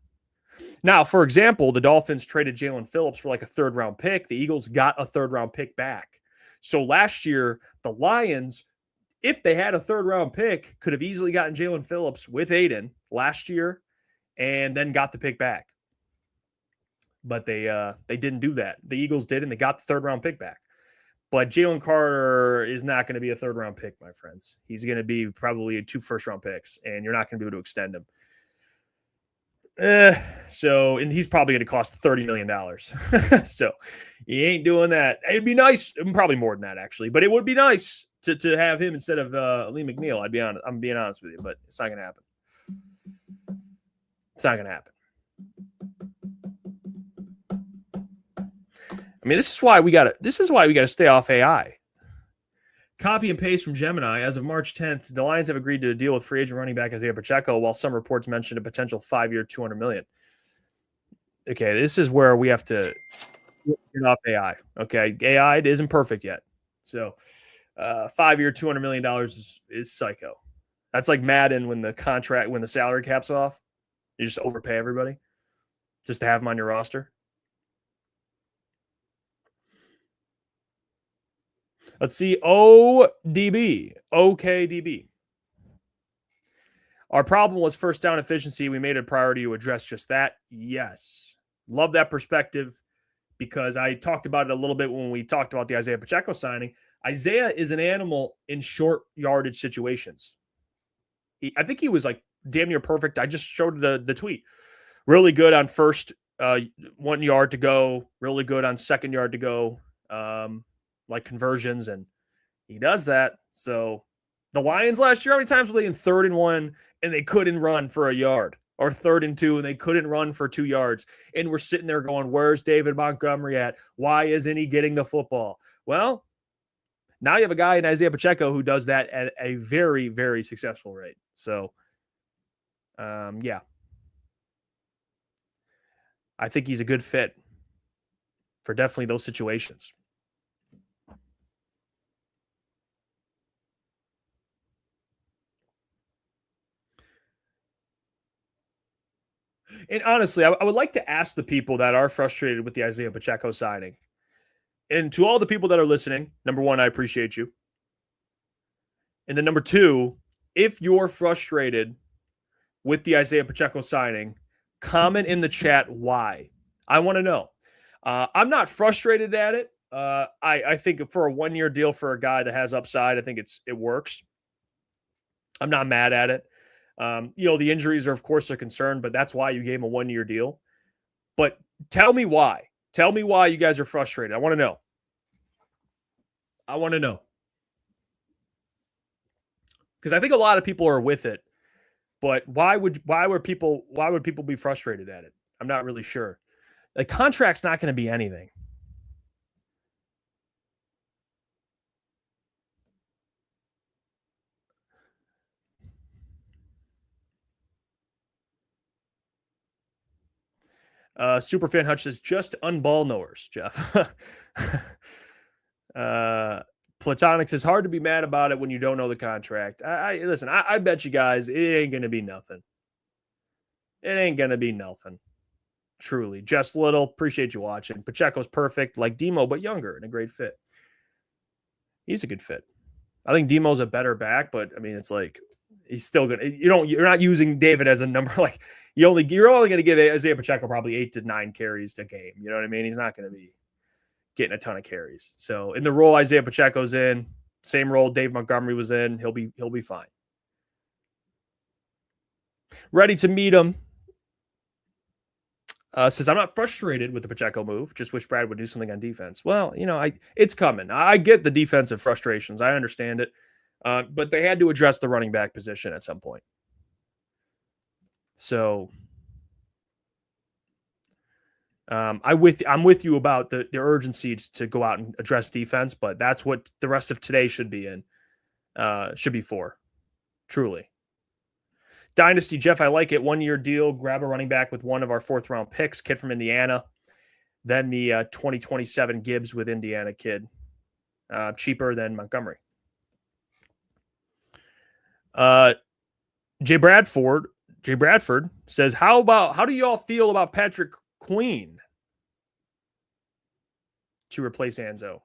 Speaker 2: Now, for example, the Dolphins traded Jalen Phillips for like a 3rd round pick. The Eagles got a 3rd round pick back. So last year, the Lions, if they had a 3rd round pick, could have easily gotten Jalen Phillips with Aiden last year and then got the pick back. But they didn't do that. The Eagles did, and they got the 3rd round pick back. But Jalen Carter is not going to be a 3rd round pick, my friends. He's going to be probably 2 first round picks, and you're not going to be able to extend him. And he's probably going to cost $30 million. So he ain't doing that. It'd be nice, probably more than that actually, but it would be nice to have him instead of Lee McNeil. I'm being honest with you, but it's not going to happen. It's not going to happen. I mean, this is why we got to stay off AI. Copy and paste from Gemini. As of March 10th, the Lions have agreed to a deal with free agent running back Isaiah Pacheco, while some reports mentioned a potential 5-year, $200 million. Okay, this is where we have to get off AI. Okay, AI isn't perfect yet. So 5-year, $200 million is psycho. That's like Madden when the salary cap's off. You just overpay everybody just to have them on your roster. Let's see. OKDB. Our problem was first down efficiency. We made it a priority to address just that. Yes. Love that perspective because I talked about it a little bit when we talked about the Isaiah Pacheco signing. Isaiah is an animal in short yardage situations. I think he was like damn near perfect. I just showed the tweet. Really good on first 1 yard to go. Really good on second yard to go. Like conversions, and he does that. So the Lions last year, how many times were they in 3rd and 1 and they couldn't run for a yard, or 3rd and 2 and they couldn't run for 2 yards? And we're sitting there going, where's David Montgomery at? Why isn't he getting the football? Well, now you have a guy in Isaiah Pacheco who does that at a very, very successful rate. So, yeah, I think he's a good fit for definitely those situations. And honestly, I would like to ask the people that are frustrated with the Isaiah Pacheco signing, and to all the people that are listening, number one, I appreciate you. And then number two, if you're frustrated with the Isaiah Pacheco signing, comment in the chat why. I want to know. I'm not frustrated at it. I think for a 1-year deal for a guy that has upside, I think it works. I'm not mad at it. The injuries are, of course, a concern, but that's why you gave him a 1-year deal. But tell me why. Tell me why you guys are frustrated. I want to know. Because I think a lot of people are with it. But why would people be frustrated at it? I'm not really sure. The contract's not going to be anything. Superfan Hutch says, just unball knowers, Jeff. Platonic says, hard to be mad about it when you don't know the contract. Listen, I bet you guys it ain't going to be nothing. It ain't going to be nothing. Truly. Just Little, appreciate you watching. Pacheco's perfect, like Demo, but younger and a great fit. He's a good fit. I think Demo's a better back, but I mean, it's like he's still good. You're not using David as a number. Like you're only going to give Isaiah Pacheco probably 8 to 9 carries a game. You know what I mean? He's not going to be getting a ton of carries. So in the role Isaiah Pacheco's in, same role Dave Montgomery was in, he'll be fine. Ready to meet him. Says, I'm not frustrated with the Pacheco move. Just wish Brad would do something on defense. Well, it's coming. I get the defensive frustrations. I understand it. But they had to address the running back position at some point. So I'm with you about the urgency to go out and address defense, but that's what the rest of today should be for. Truly. Dynasty, Jeff, I like it. 1-year deal. Grab a running back with one of our 4th-round picks, kid from Indiana. Then the 2027 Gibbs with Indiana kid. Cheaper than Montgomery. Jay Bradford says, how do y'all feel about Patrick Queen to replace Anzo?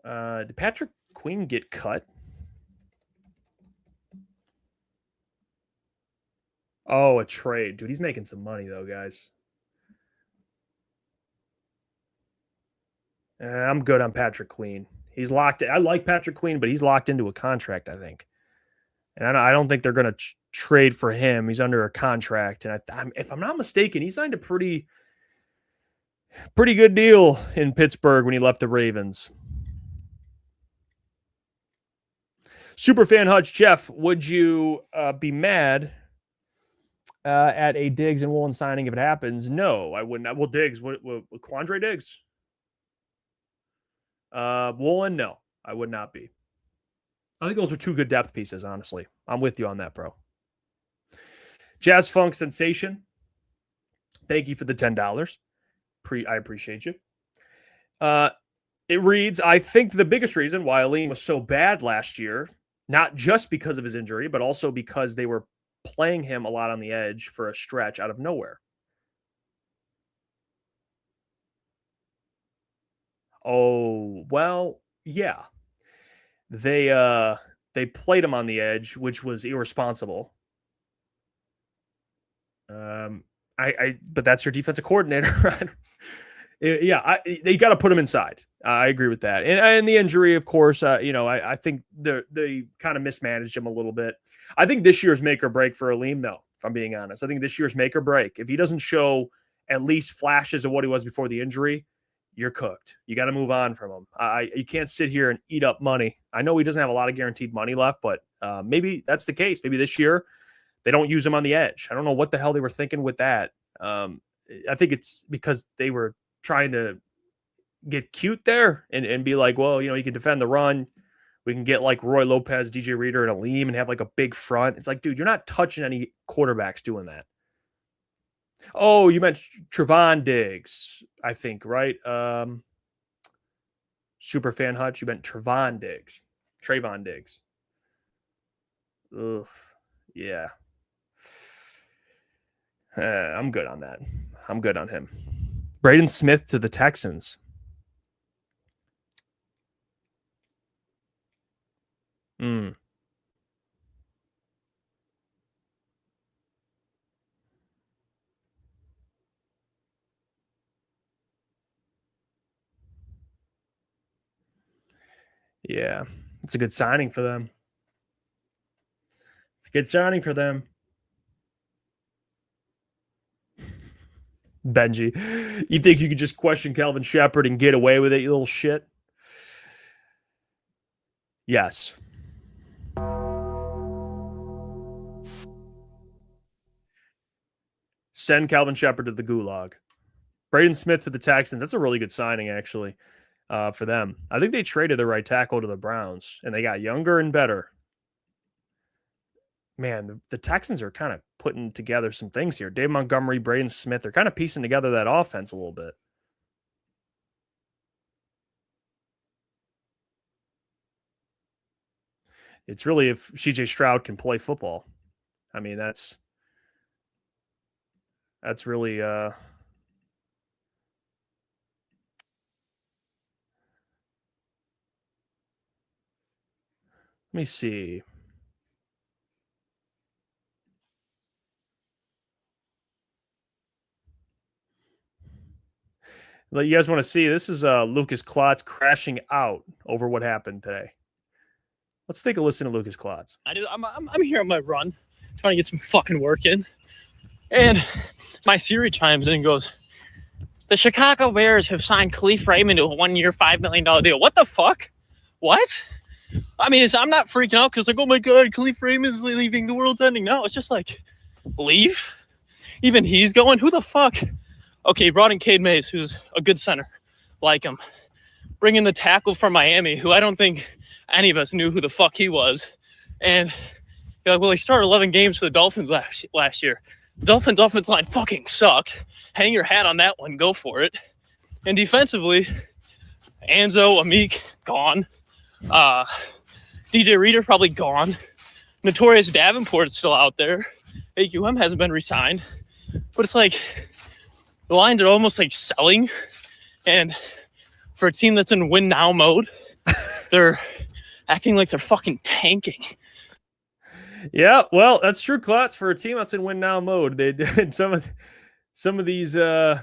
Speaker 2: Did Patrick Queen get cut? Oh, a trade. Dude, he's making some money, though, guys. I'm good on Patrick Queen. He's locked. I like Patrick Queen, but he's locked into a contract, I think. And I don't think they're going to trade for him. He's under a contract. And if I'm not mistaken, he signed a pretty good deal in Pittsburgh when he left the Ravens. Superfan Hutch, Jeff, would you be mad at a Diggs and Woolen signing if it happens? No, I wouldn't. Well, Diggs, what Quandre Diggs? Woolen, no, I would not be. I think those are 2 good depth pieces, honestly. I'm with you on that, bro. Jazz Funk Sensation, thank you for the $10. I appreciate you. It reads, I think the biggest reason why Aleem was so bad last year, not just because of his injury, but also because they were playing him a lot on the edge for a stretch out of nowhere. Oh, well, yeah. They played him on the edge, which was irresponsible. But that's your defensive coordinator, right? They got to put him inside. I agree with that. And the injury, of course, I think they kind of mismanaged him a little bit. I think this year's make or break for Aleem, though, if I'm being honest. I think this year's make or break. If he doesn't show at least flashes of what he was before the injury, you're cooked. You got to move on from him. You can't sit here and eat up money. I know he doesn't have a lot of guaranteed money left, but maybe that's the case. Maybe this year they don't use him on the edge. I don't know what the hell they were thinking with that. I think it's because they were trying to get cute there and be like, well, you can defend the run. We can get like Roy Lopez, DJ Reader, and Aleem and have like a big front. It's like, dude, you're not touching any quarterbacks doing that. Oh, you meant Trevon Diggs, I think, right? Superfan Hutch, you meant Trevon Diggs. Ugh, yeah. I'm good on that. I'm good on him. Braden Smith to the Texans. Yeah, it's a good signing for them. Benji, you think you could just question Kelvin Shepard and get away with it, you little shit? Yes. Send Calvin Shepard to the gulag. Braden Smith to the Texans. That's a really good signing, actually, for them. I think they traded the right tackle to the Browns, and they got younger and better. man, the Texans are kind of putting together some things here. Dave Montgomery, Braden Smith, they're kind of piecing together that offense a little bit. It's really if CJ Stroud can play football. I mean, that's really let me see. You guys want to see? This is Lukas Klotz crashing out over what happened today. Let's take a listen to Lukas Klotz.
Speaker 7: I'm here on my run, trying to get some fucking work in, and my Siri chimes in and goes, "The Chicago Bears have signed Khalif Raymond to a 1-year, $5 million deal." What the fuck? What? I mean, I'm not freaking out because like, oh my god, Khalif Raymond's leaving, the world's ending. No, it's just like, leave. Even he's going. Who the fuck? Okay, he brought in Cade Mays, who's a good center, like him. Bring in the tackle from Miami, who I don't think any of us knew who the fuck he was. And you're like, well, he started 11 games for the Dolphins last year. The Dolphins' offense line fucking sucked. Hang your hat on that one. Go for it. And defensively, Anzo, Amik, gone. DJ Reader, probably gone. Notorious Davenport's still out there. AQM hasn't been re-signed. But it's like, the Lions are almost like selling. And for a team that's in win now mode, they're acting like they're fucking tanking.
Speaker 2: Yeah, well, that's true, Clots. For a team that's in win now mode, they did some of these some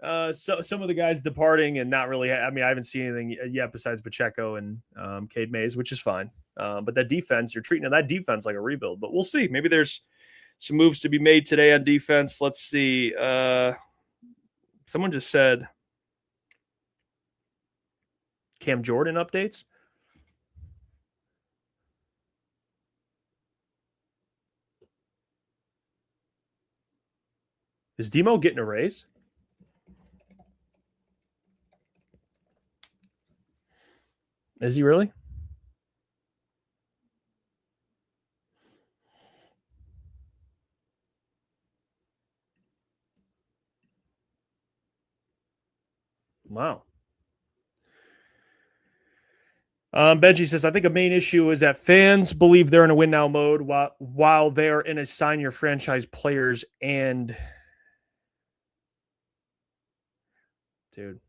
Speaker 2: of the guys departing and not really. I mean, I haven't seen anything yet besides Pacheco and Cade Mays, which is fine. But that defense, you're treating that defense like a rebuild. But we'll see. Maybe there's some moves to be made today on defense. Let's see. Someone just said Cam Jordan updates. Is Demo getting a raise? Is he really? Wow. Benji says, I think a main issue is that fans believe they're in a win now mode while they're in a sign your franchise players and dude.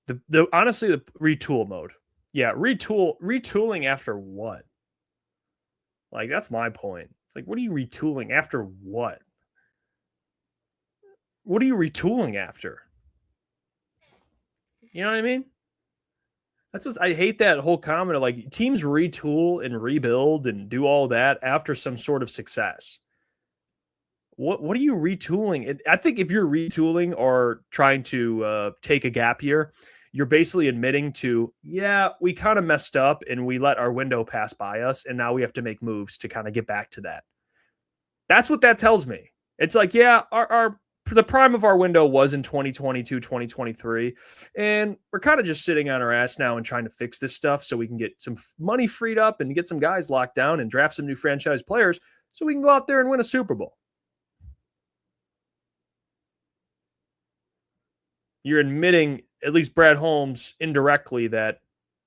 Speaker 2: The honestly, the retool mode. Yeah, retooling after what? Like, that's my point. It's like, what are you retooling after what? What are you retooling after? You know what I mean? That's what I hate, that whole comment of like teams retool and rebuild and do all that after some sort of success. What are you retooling? I think if you're retooling or trying to take a gap year, you're basically admitting to, yeah, we kind of messed up and we let our window pass by us, and now we have to make moves to kind of get back to that. That's what that tells me. It's like, yeah, the prime of our window was in 2022, 2023, and we're kind of just sitting on our ass now and trying to fix this stuff so we can get some money freed up and get some guys locked down and draft some new franchise players so we can go out there and win a Super Bowl. You're admitting, at least Brad Holmes, indirectly, that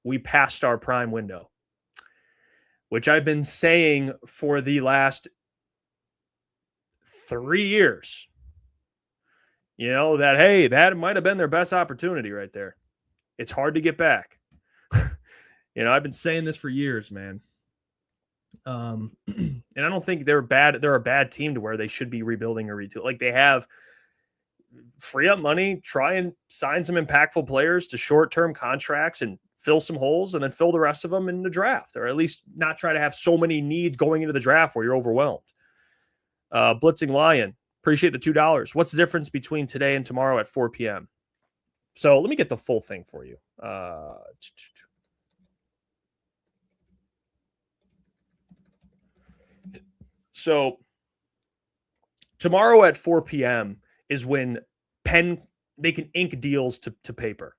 Speaker 2: we passed our prime window, which I've been saying for the last 3 years. You know, that, hey, that might have been their best opportunity right there. It's hard to get back. You know, I've been saying this for years, man. And I don't think they're bad. They're a bad team to where they should be rebuilding or retool. Like, they have free up money, try and sign some impactful players to short-term contracts and fill some holes, and then fill the rest of them in the draft, or at least not try to have so many needs going into the draft where you're overwhelmed. Blitzing Lion, appreciate the $2. What's the difference between today and tomorrow at 4 p.m.? So let me get the full thing for you. So tomorrow at 4 p.m. is when they can ink deals to paper.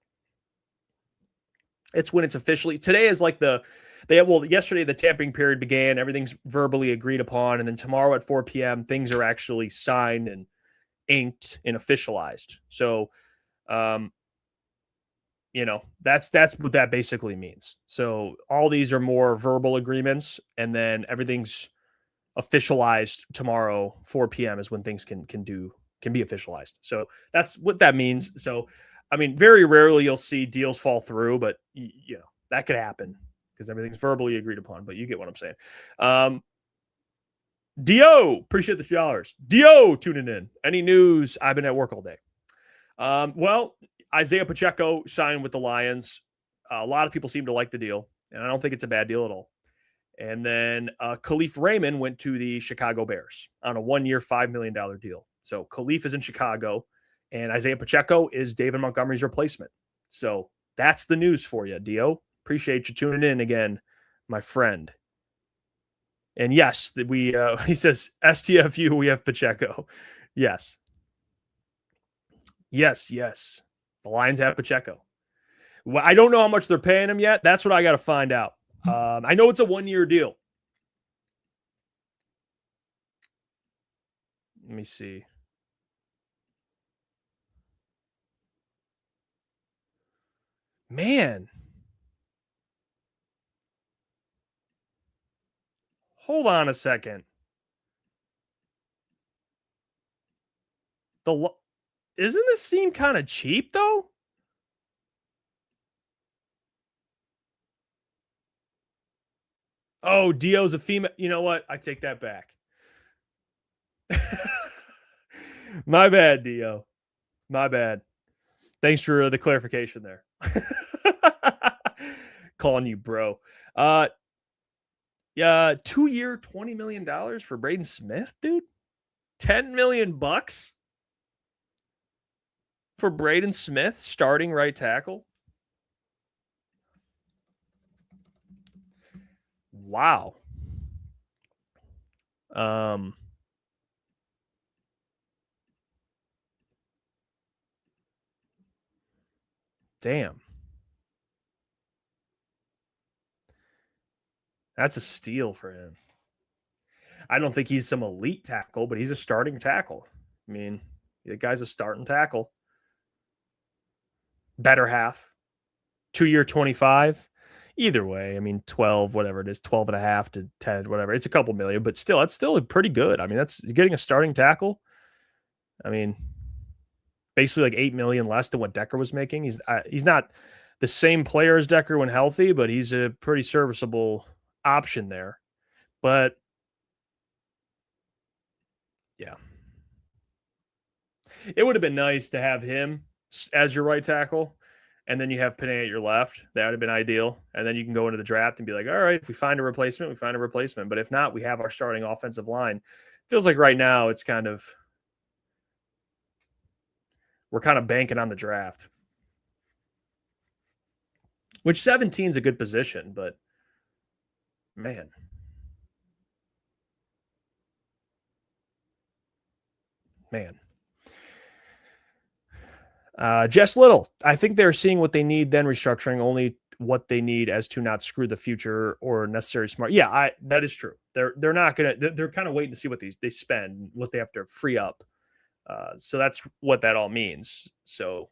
Speaker 2: It's when it's officially, today is like the yesterday the tampering period began. Everything's verbally agreed upon, and then tomorrow at 4 p.m. things are actually signed and inked and officialized. So, that's what that basically means. So all these are more verbal agreements, and then everything's officialized tomorrow. 4 p.m. is when things can be officialized. So that's what that means. So, I mean, very rarely you'll see deals fall through, but that could happen because everything's verbally agreed upon. But you get what I'm saying. Dio, appreciate the $2. Dio tuning in. Any news? I've been at work all day. Well, Isaiah Pacheco signed with the Lions. A lot of people seem to like the deal, and I don't think it's a bad deal at all. And then Khalif Raymond went to the Chicago Bears on a 1-year, $5 million deal. So Khalif is in Chicago, and Isaiah Pacheco is David Montgomery's replacement. So that's the news for you, Dio. Appreciate you tuning in again, my friend. And yes, he says, STFU, we have Pacheco. Yes. The Lions have Pacheco. Well, I don't know how much they're paying him yet. That's what I got to find out. I know it's a 1-year deal. Let me see. Man. Hold on a second. Isn't this seem kind of cheap, though? Oh, Dio's a female. You know what? I take that back. My bad, Dio. My bad. Thanks for the clarification there. Calling you bro. 2-year, $20 million for Braden Smith, dude. $10 million for Braden Smith, starting right tackle. Wow. Damn. That's a steal for him. I don't think he's some elite tackle, but he's a starting tackle. I mean, the guy's a starting tackle. Better half. 2-year, 25. Either way, I mean, 12, whatever it is, 12 and a half to 10, whatever. It's a couple million, but still, that's still pretty good. I mean, that's getting a starting tackle. I mean, basically like $8 million less than what Decker was making. He's not the same player as Decker when healthy, but he's a pretty serviceable option there. But yeah, it would have been nice to have him as your right tackle, and then you have Panay at your left. That would have been ideal. And then you can go into the draft and be like, all right, if we find a replacement, we find a replacement. But if not, we have our starting offensive line. Feels like right now it's kind of, we're kind of banking on the draft. Which 17 is a good position, but man. Jess Little, I think they're seeing what they need, then restructuring only what they need as to not screw the future or necessary smart. Yeah, that is true. They're not gonna. They're kind of waiting to see what they spend, what they have to free up. So that's what that all means. So,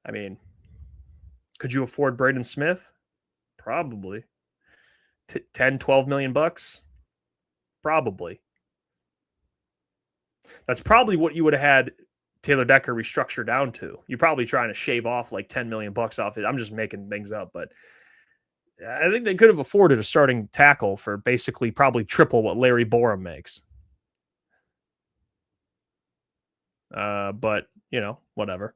Speaker 2: I mean, could you afford Braden Smith? Probably. 10, 12 million bucks? Probably. That's probably what you would have had Taylor Decker restructure down to. You're probably trying to shave off like 10 million bucks off it. I'm just making things up, but I think they could have afforded a starting tackle for basically probably triple what Larry Borum makes. But whatever.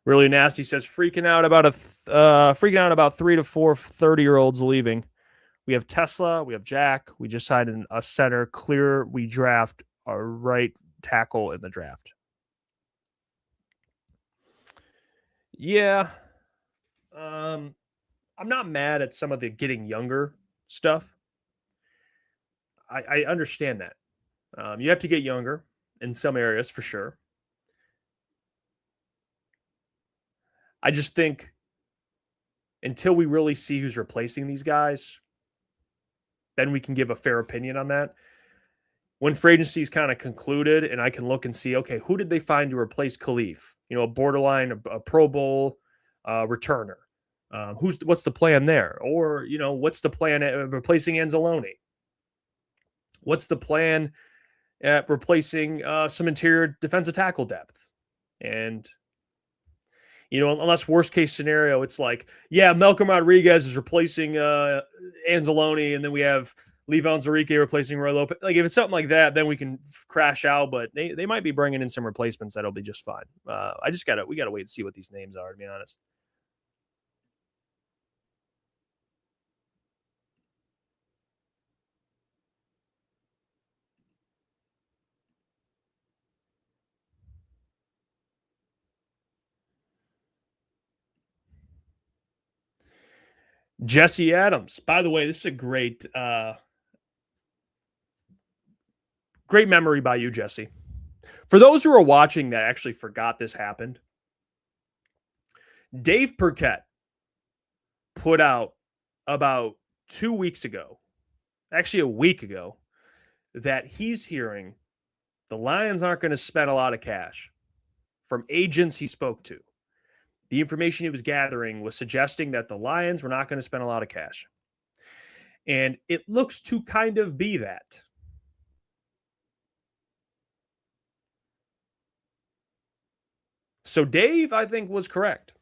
Speaker 2: Really nasty says freaking out about 3 to 4 30-year-olds leaving. We have Tesla, we have Jack, we just signed a center, clear, we draft a right tackle in the draft. Yeah. I'm not mad at some of the getting younger stuff. I understand that. You have to get younger in some areas for sure. I just think until we really see who's replacing these guys, then we can give a fair opinion on that. When free agency is kind of concluded and I can look and see, okay, who did they find to replace Khalif? A borderline, a Pro Bowl returner. What's the plan there? Or, what's the plan at replacing Anzalone? What's the plan at replacing some interior defensive tackle depth? And, unless worst case scenario, it's like, yeah, Malcolm Rodriguez is replacing Anzalone, and then we have Le'Veon Zarique replacing Roy Lopez. Like, if it's something like that, then we can crash out, but they might be bringing in some replacements that'll be just fine. We got to wait and see what these names are, to be honest. Jesse Adams. By the way, this is a great memory by you, Jesse. For those who are watching that actually forgot this happened, Dave Burkett put out about 2 weeks ago, actually a week ago, that he's hearing the Lions aren't going to spend a lot of cash from agents he spoke to. The information he was gathering was suggesting that the Lions were not going to spend a lot of cash. And it looks to kind of be that. So Dave, I think, was correct.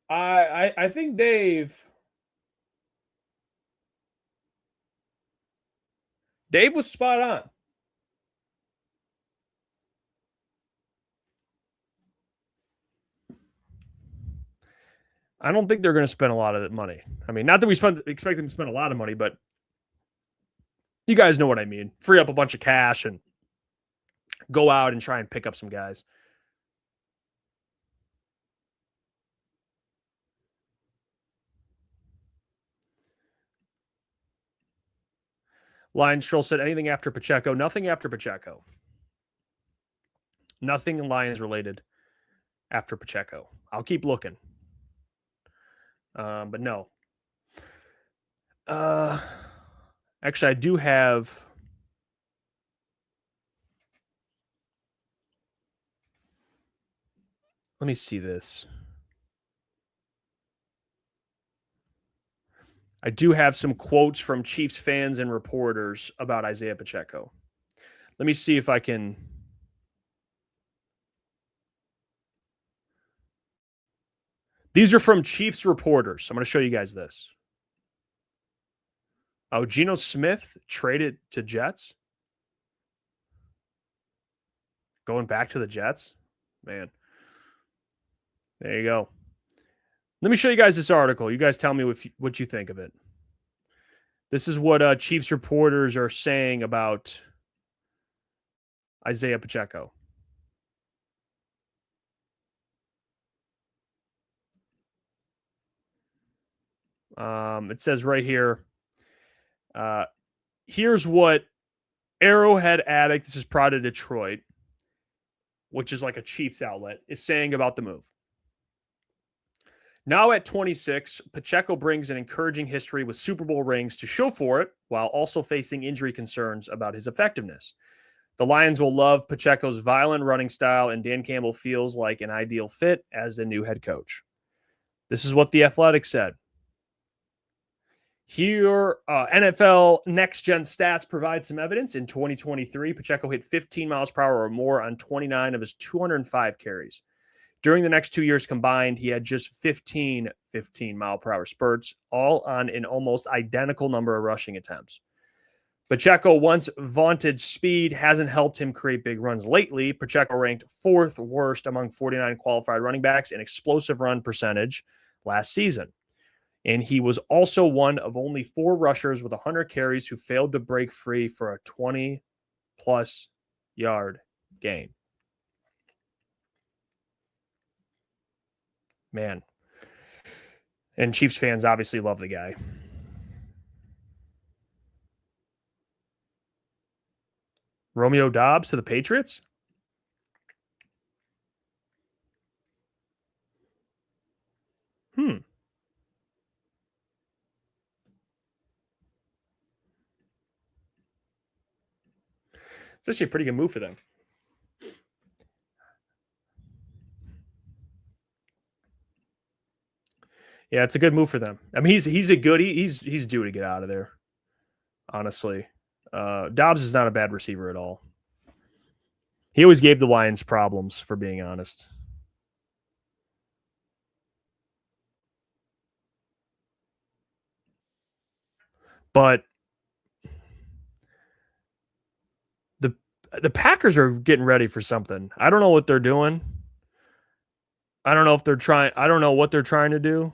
Speaker 2: I think Dave was spot on. I don't think they're going to spend a lot of money. I mean, not that we expect them to spend a lot of money, but you guys know what I mean. Free up a bunch of cash and go out and try and pick up some guys. Lions Troll said anything after Pacheco. Nothing after Pacheco. Nothing Lions related after Pacheco. I'll keep looking. But no. Actually, I do have. Let me see this. I do have some quotes from Chiefs fans and reporters about Isaiah Pacheco. Let me see if I can. These are from Chiefs reporters. I'm going to show you guys this. Oh, Geno Smith traded to Jets? Going back to the Jets? Man. There you go. Let me show you guys this article. You guys tell me what you think of it. This is what Chiefs reporters are saying about Isaiah Pacheco. It says right here, here's what Arrowhead Addict, this is Pride of Detroit, which is like a Chiefs outlet, is saying about the move. Now at 26, Pacheco brings an encouraging history with Super Bowl rings to show for it, while also facing injury concerns about his effectiveness. The Lions will love Pacheco's violent running style, and Dan Campbell feels like an ideal fit as the new head coach. This is what The Athletic said. Here, NFL Next Gen Stats provide some evidence. In 2023, Pacheco hit 15 miles per hour or more on 29 of his 205 carries. During the next 2 years combined, he had just 15 mile per hour spurts, all on an almost identical number of rushing attempts. Pacheco once vaunted speed hasn't helped him create big runs lately. Pacheco ranked 4th worst among 49 qualified running backs in explosive run percentage last season. And he was also one of only 4 rushers with 100 carries who failed to break free for a 20-plus yard gain. Man. And Chiefs fans obviously love the guy. Romeo Doubs to the Patriots? It's actually a pretty good move for them. Yeah, it's a good move for them. I mean, he's a good. He's due to get out of there. Honestly, Dobbs is not a bad receiver at all. He always gave the Lions problems, for being honest. But the Packers are getting ready for something. I don't know what they're doing. I don't know if they're trying. I don't know what they're trying to do.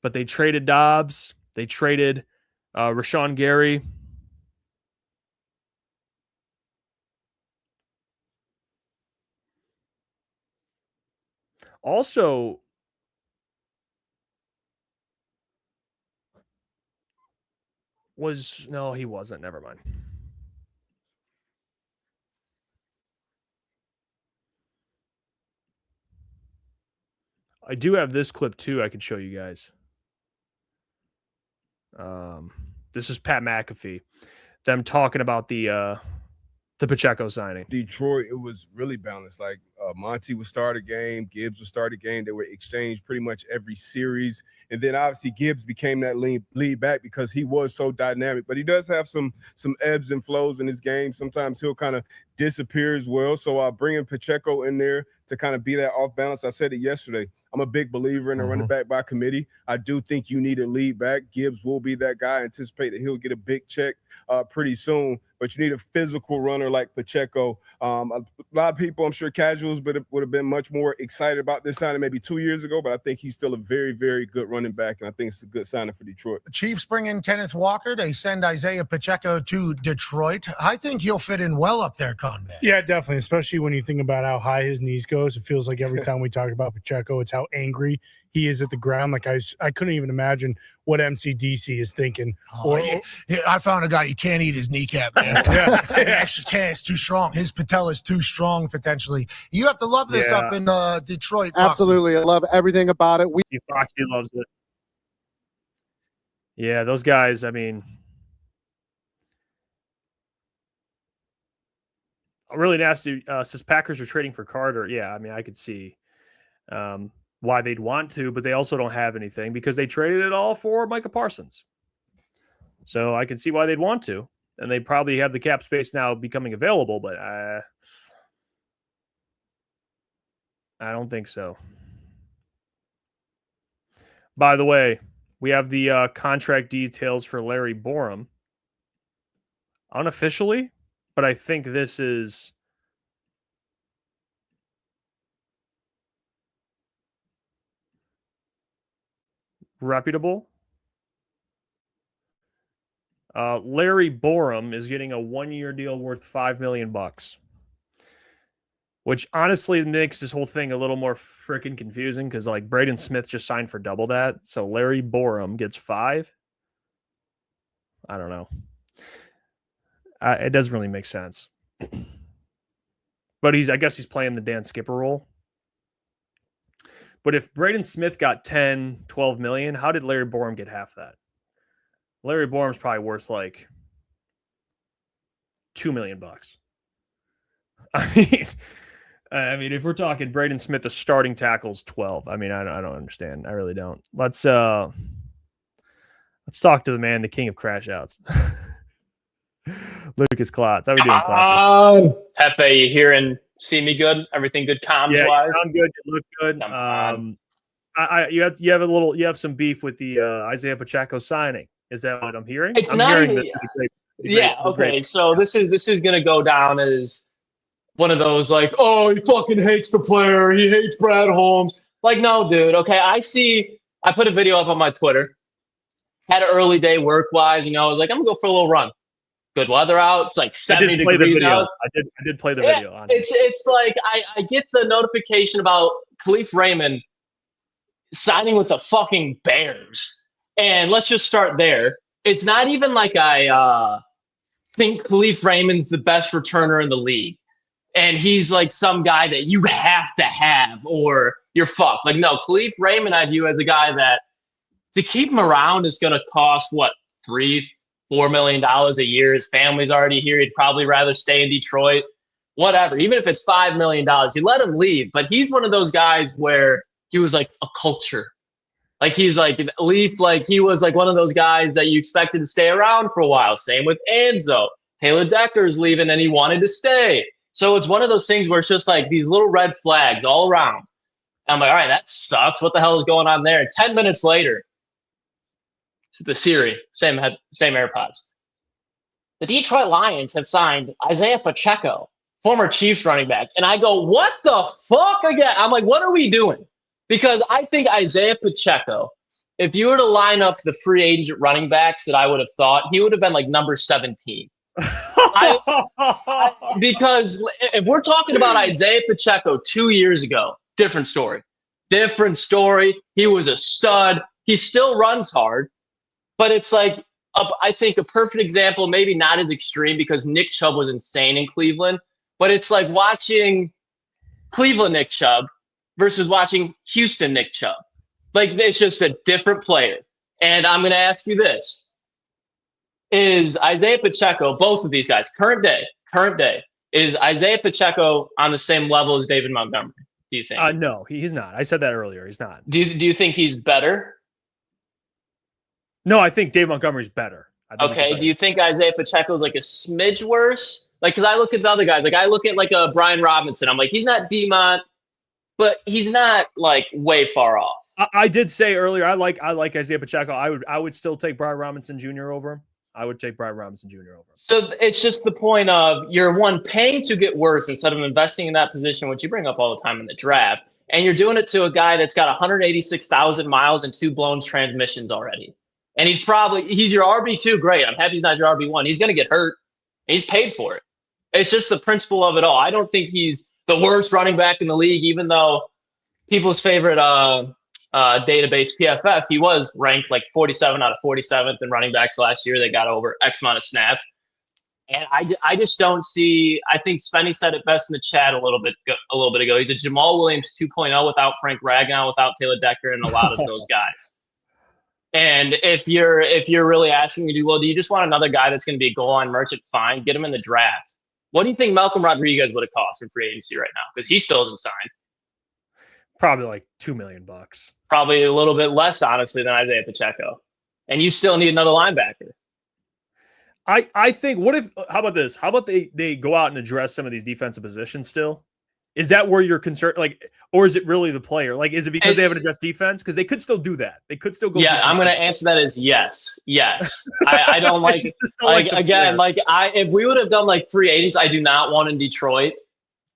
Speaker 2: But they traded Dobbs. They traded Rashawn Gary. Also, no, he wasn't. Never mind. I do have this clip too. I can show you guys. This is Pat McAfee. Them talking about the Pacheco signing.
Speaker 8: Detroit, it was really balanced. Like Monty would start a game, Gibbs would start a game. They were exchanged pretty much every series. And then obviously Gibbs became that lead back because he was so dynamic. But he does have some ebbs and flows in his game. Sometimes he'll kind of disappear as well. So bringing Pacheco in there to kind of be that off balance. I said it yesterday. I'm a big believer in a running back by committee. I do think you need a lead back. Gibbs will be that guy. I anticipate that he'll get a big check pretty soon. But you need a physical runner like Pacheco. A lot of people, I'm sure casuals, but would have been much more excited about this signing maybe 2 years ago. But I think he's still a very, very good running back, and I think it's a good signing for Detroit.
Speaker 9: The Chiefs bring in Kenneth Walker. They send Isaiah Pacheco to Detroit. I think he'll fit in well up there, Conman.
Speaker 10: Yeah, definitely, especially when you think about how high his knees goes. It feels like every time we talk about Pacheco, it's how angry he is at the ground. Like I couldn't even imagine what MCDC is thinking.
Speaker 9: I found a guy, you can't eat his kneecap, man.
Speaker 10: Yeah.
Speaker 9: He actually can't. It's too strong. His patella is too strong, potentially. You have to love this up in Detroit. Foxy.
Speaker 11: Absolutely. I love everything about it.
Speaker 2: Foxy loves it. Yeah, those guys, I mean, really nasty. Says Packers are trading for Carter. Yeah, I mean, I could see why they'd want to, but they also don't have anything because they traded it all for Micah Parsons. So I can see why they'd want to, and they probably have the cap space now becoming available, but I don't think so. By the way, we have the contract details for Larry Borum unofficially, but I think this is reputable. Larry Borum is getting a 1-year deal worth $5 million, which honestly makes this whole thing a little more freaking confusing because like Braden Smith just signed for double that. So Larry Borum gets 5. I don't know. It doesn't really make sense. But I guess he's playing the Dan Skipper role. But if Braden Smith got 10, 12 million, how did Larry Borum get half that? Larry Borum's probably worth like $2 million. I mean, if we're talking Braden Smith, the starting tackle's 12. I mean, I don't understand. I really don't. Let's talk to the man, the king of crash outs. Lukas Klotz. How we doing, Klotz?
Speaker 7: Pepe, you hear and see me good? Everything good comms wise?
Speaker 2: You sound good. You look good. You have some beef with the Isaiah Pacheco signing. Is that what I'm hearing?
Speaker 7: It's
Speaker 2: I'm
Speaker 7: not.
Speaker 2: Hearing that
Speaker 7: Okay. So this is gonna go down as one of those like, oh, he fucking hates the player. He hates Brad Holmes. Like, no, dude. Okay, I put a video up on my Twitter. Had an early day work wise. I was like, I'm gonna go for a little run. Good weather out. It's like 70 degrees out.
Speaker 2: I did play the video. On
Speaker 7: it's like I get the notification about Khalif Raymond signing with the fucking Bears. And let's just start there. It's not even like I think Khalif Raymond's the best returner in the league. And he's like some guy that you have to have or you're fucked. Like, no, Khalif Raymond I view as a guy that to keep him around is going to cost, what, $3 $4 million a year. His family's already here. He'd probably rather stay in Detroit. Whatever. Even if it's $5 million, you let him leave. But he's one of those guys where he was like a culture. Like he's like Leaf, like he was like one of those guys that you expected to stay around for a while. Same with Enzo. Taylor Decker's leaving and he wanted to stay. So it's one of those things where it's just like these little red flags all around. And I'm like, all right, that sucks. What the hell is going on there? And 10 minutes later, the Siri, same AirPods. The Detroit Lions have signed Isaiah Pacheco, former Chiefs running back. And I go, what the fuck again? I'm like, what are we doing? Because I think Isaiah Pacheco, if you were to line up the free agent running backs that I would have thought, he would have been like number 17. Because if we're talking about Isaiah Pacheco 2 years ago, different story. Different story. He was a stud. He still runs hard. But it's like, I think a perfect example, maybe not as extreme because Nick Chubb was insane in Cleveland. But it's like watching Cleveland Nick Chubb versus watching Houston Nick Chubb. Like, it's just a different player. And I'm going to ask you this. Is Isaiah Pacheco, both of these guys, current day, is Isaiah Pacheco on the same level as David Montgomery, do you think?
Speaker 2: No, he's not. I said that earlier. He's not.
Speaker 7: Do you think he's better?
Speaker 2: No, I think Dave Montgomery's better.
Speaker 7: Okay, do you think Isaiah Pacheco is like a smidge worse? Like, because I look at the other guys. Like, I look at like a Brian Robinson. I'm like, he's not D-Mont, but he's not like way far off.
Speaker 2: I did say earlier, I like Isaiah Pacheco. I would still take Brian Robinson Jr. over him. I would take Brian Robinson Jr. over him.
Speaker 7: So it's just the point of you're paying to get worse instead of investing in that position, which you bring up all the time in the draft. And you're doing it to a guy that's got 186,000 miles and 2 blown transmissions already. And he's your RB2. Great. I'm happy he's not your RB1. He's going to get hurt. And he's paid for it. It's just the principle of it all. I don't think he's the worst running back in the league, even though people's favorite database PFF, he was ranked like 47 out of 47th in running backs last year. They got over X amount of snaps. And I just don't see, I think Spenny said it best in the chat a little bit ago. He's a Jamal Williams 2.0 without Frank Ragnow, without Taylor Decker, and a lot of those guys. And if you're really asking me, do you just want another guy that's going to be a goal line merchant? Fine, get him in the draft. What do you think Malcolm Rodriguez would have cost in free agency right now? Because he still isn't signed.
Speaker 2: Probably like $2 million.
Speaker 7: Probably a little bit less, honestly, than Isaiah Pacheco. And you still need another linebacker.
Speaker 2: I think, how about this? How about they go out and address some of these defensive positions still? Is that where you're concerned? Like, or is it really the player? Like, is it because they haven't addressed defense? Because they could still do that. They could still go.
Speaker 7: Yeah, I'm going to answer that as yes. I don't like, if we would have done like free agents, I do not want in Detroit.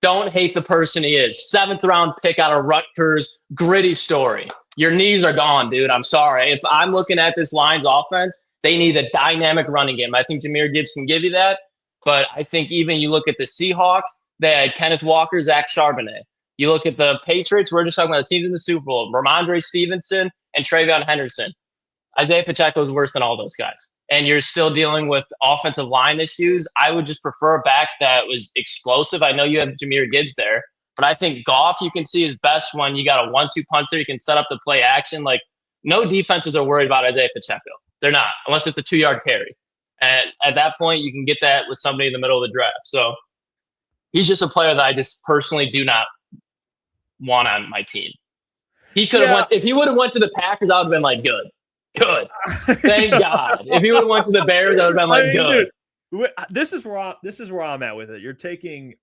Speaker 7: Don't hate the person he is. 7th round pick out of Rutgers, gritty story. Your knees are gone, dude. I'm sorry. If I'm looking at this Lions offense, they need a dynamic running game. I think Jahmyr Gibbs can give you that. But I think even you look at the Seahawks, they had Kenneth Walker, Zach Charbonnet. You look at the Patriots, we're just talking about the teams in the Super Bowl, Ramondre Stevenson and Travion Henderson. Isaiah Pacheco is worse than all those guys. And you're still dealing with offensive line issues. I would just prefer a back that was explosive. I know you have Jahmyr Gibbs there, but I think Goff you can see is best when you got a 1-2 punch there. You can set up the play action. Like, no defenses are worried about Isaiah Pacheco. They're not, unless it's a 2-yard carry. And at that point, you can get that with somebody in the middle of the draft. So he's just a player that I just personally do not want on my team. He could have went, if he would have went to the Packers, I would have been like, good. Thank God. If he would have went to the Bears, I would have been like, good.
Speaker 2: Dude, this is where I'm at with it. You're taking,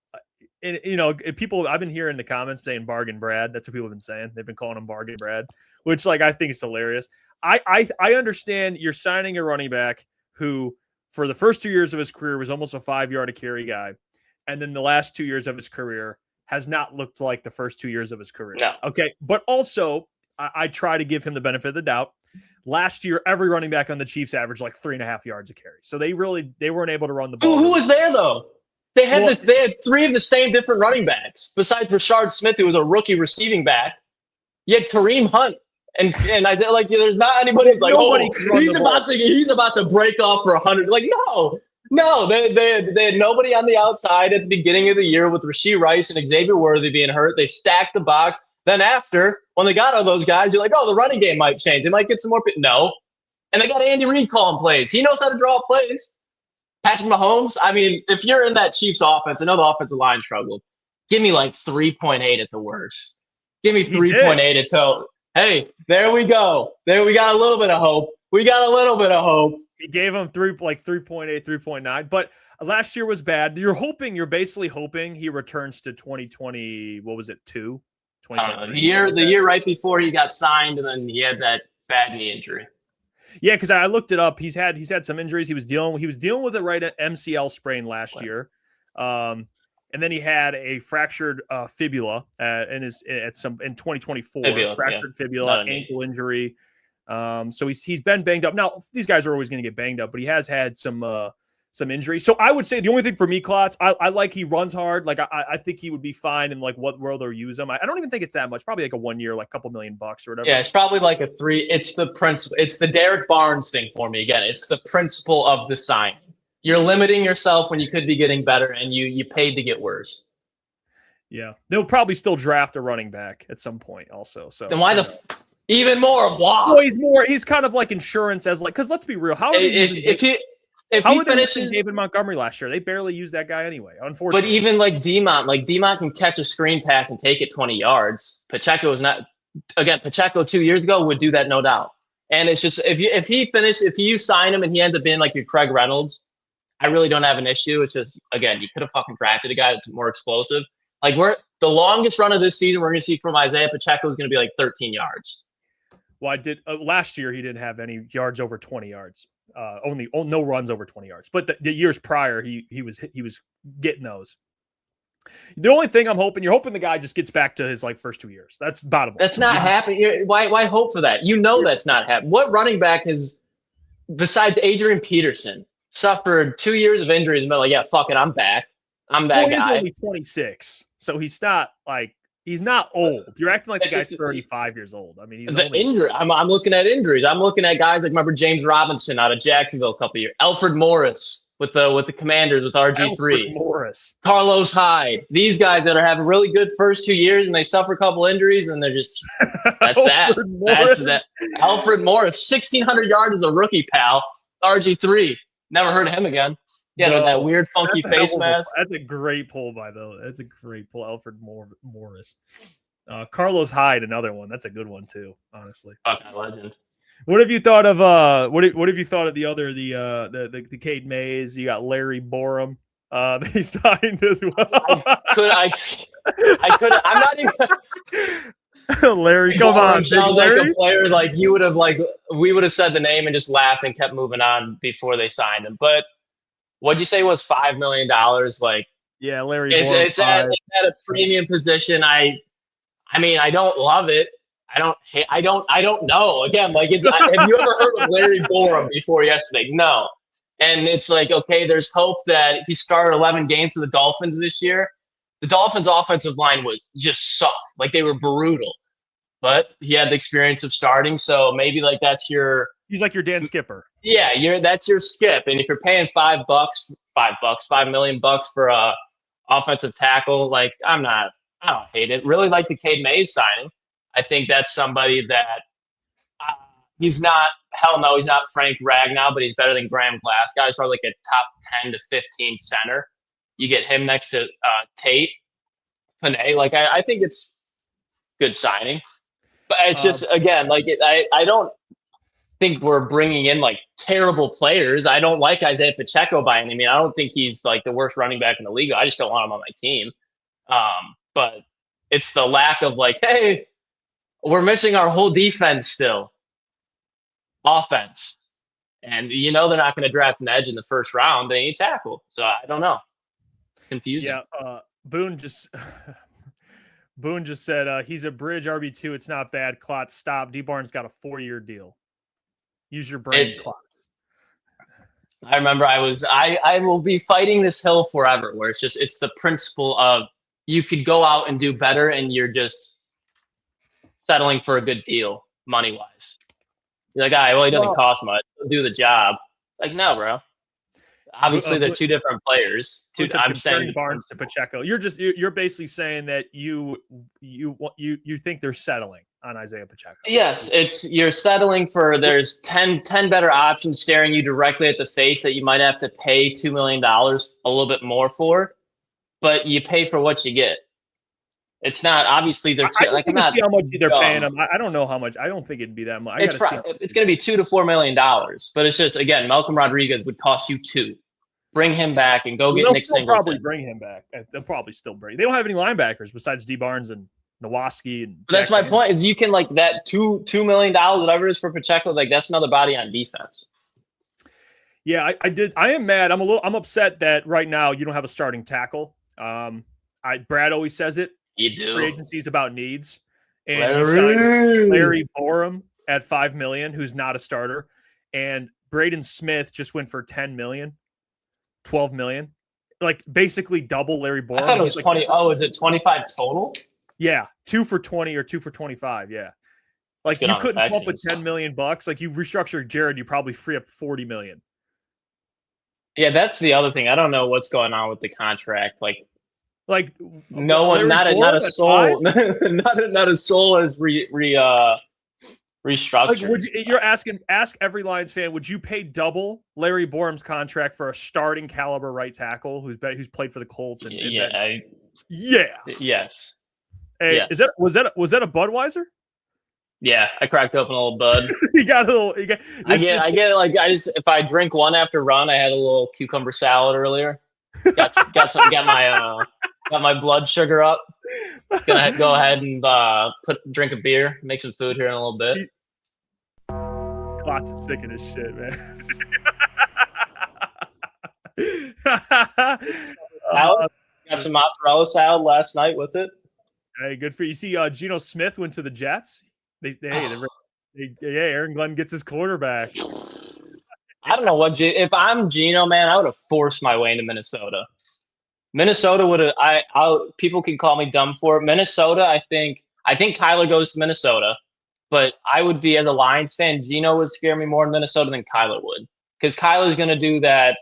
Speaker 2: people. I've been hearing in the comments saying Bargain Brad. That's what people have been saying. They've been calling him Bargain Brad, which I think is hilarious. I understand you're signing a running back who, for the first 2 years of his career, was almost a 5-yard a carry guy, and then the last 2 years of his career has not looked like the first 2 years of his career.
Speaker 7: No.
Speaker 2: Okay, but also I try to give him the benefit of the doubt. Last year, every running back on the Chiefs averaged like 3.5 yards a carry. So they weren't able to run the ball.
Speaker 7: Who was there though? They had they had 3 of the same different running backs. Besides Rashard Smith, who was a rookie receiving back, you had Kareem Hunt, and I like there's not anybody who's like, he's about to break off for 100. Like no, they had nobody on the outside at the beginning of the year with Rashee Rice and Xavier Worthy being hurt. They stacked the box. Then after, when they got all those guys, you're like, oh, the running game might change. They might get some more. No, And they got Andy Reid calling plays. He knows how to draw plays. Patrick Mahomes, I mean, if you're in that Chiefs offense, I know the offensive line struggled. Give me like 3.8 at the worst. Give me 3.8 at total. Hey, there we go. There we got a little bit of hope. We got a little bit of hope.
Speaker 2: He gave him 3.8, 3.9. But last year was bad. You're basically hoping he returns to 2020. What was it? 2?
Speaker 7: The year right before he got signed, and then he had that bad knee injury.
Speaker 2: Yeah, because I looked it up. He's had some injuries. He was dealing with a right MCL sprain last year, and then he had a fractured fibula in 2024. Fractured fibula, ankle injury. So he's been banged up. Now these guys are always going to get banged up, but he has had some injuries. So I would say the only thing for me, Clots, I like he runs hard. Like I think he would be fine in like what world they'll use him. I don't even think it's that much. Probably like a 1 year, like $2 million or whatever.
Speaker 7: Yeah, it's probably like a 3. It's the principle. It's the Derek Barnes thing for me again. It's the principle of the signing. You're limiting yourself when you could be getting better, and you paid to get worse.
Speaker 2: Yeah, they'll probably still draft a running back at some point, also. So
Speaker 7: then why even more? Wow.
Speaker 2: Well, he's kind of like insurance as like, because let's be real, how
Speaker 7: if he finishes
Speaker 2: David Montgomery last year, they barely used that guy anyway, unfortunately.
Speaker 7: But even like Demont can catch a screen pass and take it 20 yards. Pacheco is not. Again, Pacheco 2 years ago would do that, no doubt. And it's just if you sign him and he ends up being like your Craig Reynolds, I really don't have an issue. It's just, again, you could have fucking drafted a guy that's more explosive. Like the longest run of this season we're going to see from Isaiah Pacheco is going to be like 13 yards.
Speaker 2: Well, last year he didn't have any yards over 20 yards. No runs over 20 yards. But the years prior, he was getting those. The only thing you're hoping the guy just gets back to his like first 2 years. That's bottom line.
Speaker 7: That's not happening. Why hope for that? You know that's not happening. What running back has, besides Adrian Peterson, suffered 2 years of injuries and been like, yeah, fuck it, I'm back. I'm that guy.
Speaker 2: He's only 26, so he's not old. You're acting like the guy's 35 years old. I mean,
Speaker 7: injury. I'm looking at injuries. I'm looking at guys like, remember James Robinson out of Jacksonville a couple of years. Alfred Morris with the Commanders with RG3.
Speaker 2: Alfred Morris.
Speaker 7: Carlos Hyde. These guys that are having really good first 2 years and they suffer a couple injuries and they're just that's that. That's that. Alfred Morris, 1,600 yards as a rookie, pal. RG3. Never heard of him again. Yeah, with that weird, funky face mask.
Speaker 2: That's a great pull That's a great pull, Alfred Morris. Carlos Hyde, another one. That's a good one too, honestly.
Speaker 7: Fucking legend.
Speaker 2: What have you thought of what have you thought of the Cade Mays? You got Larry Borum. They signed as well.
Speaker 7: I could. I'm not even.
Speaker 2: Larry, come on.
Speaker 7: Sounds like a player like you would have we would have said the name and just laughed and kept moving on before they signed him. But what'd you say was $5 million? Like,
Speaker 2: yeah, Larry.
Speaker 7: It's at a premium position. I mean, I don't love it. I don't know. Again, like have you ever heard of Larry Borum before yesterday? No. And it's like, okay, there's hope that he started 11 games for the Dolphins this year. The Dolphins' offensive line was just soft. Like, they were brutal. But he had the experience of starting, so maybe like that's your.
Speaker 2: He's like your Dan Skipper.
Speaker 7: Yeah, that's your skip. And if you're paying $5 million for a offensive tackle, like I don't hate it. Really like the Cade Mays signing. I think that's somebody that he's not. Hell no, he's not Frank Ragnow, but he's better than Graham Glasgow. He's probably like a top 10 to 15 center. You get him next to Tate, Panay. Like I think it's good signing. But it's just, again, like I don't think we're bringing in like terrible players. I don't like Isaiah Pacheco by any means. I don't think he's like the worst running back in the league. I just don't want him on my team. But it's the lack of like, hey, we're missing our whole defense still. Offense. And they're not going to draft an edge in the first round. They need tackle. So I don't know. Confusing.
Speaker 2: Yeah. Boone just said he's a bridge RB2. It's not bad. Clots, stop. D Barnes got a 4-year deal. Use your brain, Clots.
Speaker 7: I remember I will be fighting this hill forever, where it's the principle of you could go out and do better and you're just settling for a good deal money wise. You're like, well, he doesn't cost much. He'll do the job. Like, no, bro. Obviously, they're two different players. I'm saying
Speaker 2: Barnes to Pacheco. You're basically saying that you think they're settling. on Isaiah Pacheco.
Speaker 7: Yes, you're settling for there's 10 better options staring you directly at the face that you might have to pay $2 million a little bit more for, but you pay for what you get. It's not obviously they're
Speaker 2: I'm not see how much they're paying him. I don't know how much. I don't think it'd be that much.
Speaker 7: It's going to be $2 to $4 million, but it's just again, Malcolm Rodriguez would cost you $2 million. Bring him back and go get Nick Singleton.
Speaker 2: They'll probably bring him back. They'll probably still bring. They don't have any linebackers besides D Barnes and Nowoski. And
Speaker 7: that's my point. If you can like that $2 million, whatever it is for Pacheco, like that's another body on defense.
Speaker 2: Yeah, I am mad. I'm upset that right now you don't have a starting tackle. Brad always says it.
Speaker 7: You do.
Speaker 2: Free agency is about needs. And Larry Borum at $5 million, who's not a starter, and Braden Smith just went for $10 million. 12 million, like basically double Larry Borum.
Speaker 7: I thought it was 20. Oh, is it 25 total?
Speaker 2: Yeah, 2 for 20 or 2 for 25. Yeah, like you couldn't come up with $10 million. Like you restructure Jared, you probably free up $40 million.
Speaker 7: Yeah, that's the other thing. I don't know what's going on with the contract. Like no one, not a soul, not a soul has restructured.
Speaker 2: Like, ask every Lions fan, would you pay double Larry Borum's contract for a starting caliber right tackle who's played for the Colts?
Speaker 7: Yes.
Speaker 2: Hey,
Speaker 7: yes.
Speaker 2: Was that a Budweiser?
Speaker 7: Yeah, I cracked open a little bud.
Speaker 2: You got a little.
Speaker 7: I get like if I drink one after run, I had a little cucumber salad earlier. Got my blood sugar up. Gonna go ahead and drink a beer, make some food here in a little bit.
Speaker 2: Clots is sick of this shit, man.
Speaker 7: Got some mozzarella salad last night with it.
Speaker 2: Hey, good for you. See, Geno Smith went to the Jets. Aaron Glenn gets his quarterback.
Speaker 7: I don't know what if I'm Geno, man, I would have forced my way into Minnesota. Minnesota would have. People can call me dumb for it. Minnesota, I think Kyler goes to Minnesota, but I would be as a Lions fan. Geno would scare me more in Minnesota than Kyler would, because Kyler's going to do that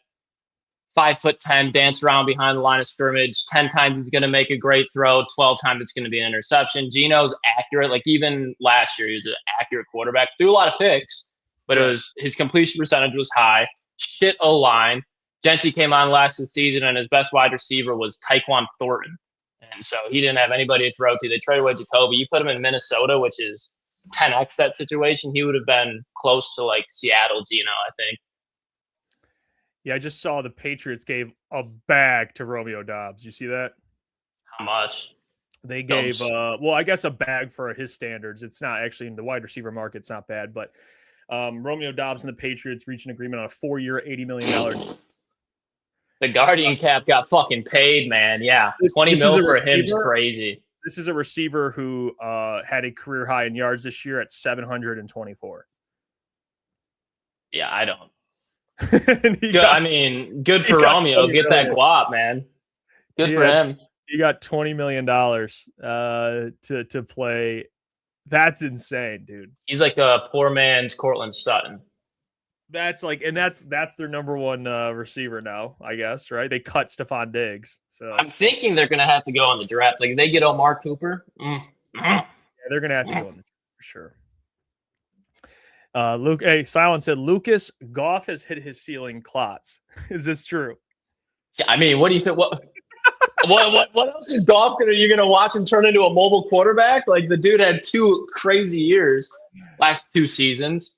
Speaker 7: 5'10" dance around behind the line of scrimmage. 10 times he's going to make a great throw. 12 times it's going to be an interception. Geno's accurate. Like even last year, he was an accurate quarterback. Threw a lot of picks, but his completion percentage was high. Shit O-line. Gentry came on last season, and his best wide receiver was Tyquan Thornton. And so he didn't have anybody to throw to. They traded away Jacoby. You put him in Minnesota, which is 10x that situation, he would have been close to like Seattle Geno, I think.
Speaker 2: Yeah, I just saw the Patriots gave a bag to Romeo Doubs. You see that?
Speaker 7: How much?
Speaker 2: They gave, I guess a bag for his standards. It's not actually in the wide receiver market. It's not bad, but Romeo Doubs and the Patriots reached an agreement on a 4-year, $80 million.
Speaker 7: The Guardian cap got fucking paid, man. Yeah, 20 mil for him is crazy.
Speaker 2: This is a receiver who had a career high in yards this year at 724.
Speaker 7: Yeah, I don't. Good for Romeo. Get that guap, man. Good for him.
Speaker 2: He got $20 million to play. That's insane, dude.
Speaker 7: He's like a poor man's Cortland Sutton.
Speaker 2: That's their number one receiver now, I guess, right? They cut Stephon Diggs. So
Speaker 7: I'm thinking they're gonna have to go on the draft. Like if they get Omar Cooper.
Speaker 2: Yeah, they're gonna have to go on the draft for sure. Silent said Lukas Goff has hit his ceiling. Clots. Is this true?
Speaker 7: I mean, what do you think? What else is Goff you're gonna watch him turn into a mobile quarterback? Like the dude had 2 crazy years last 2 seasons.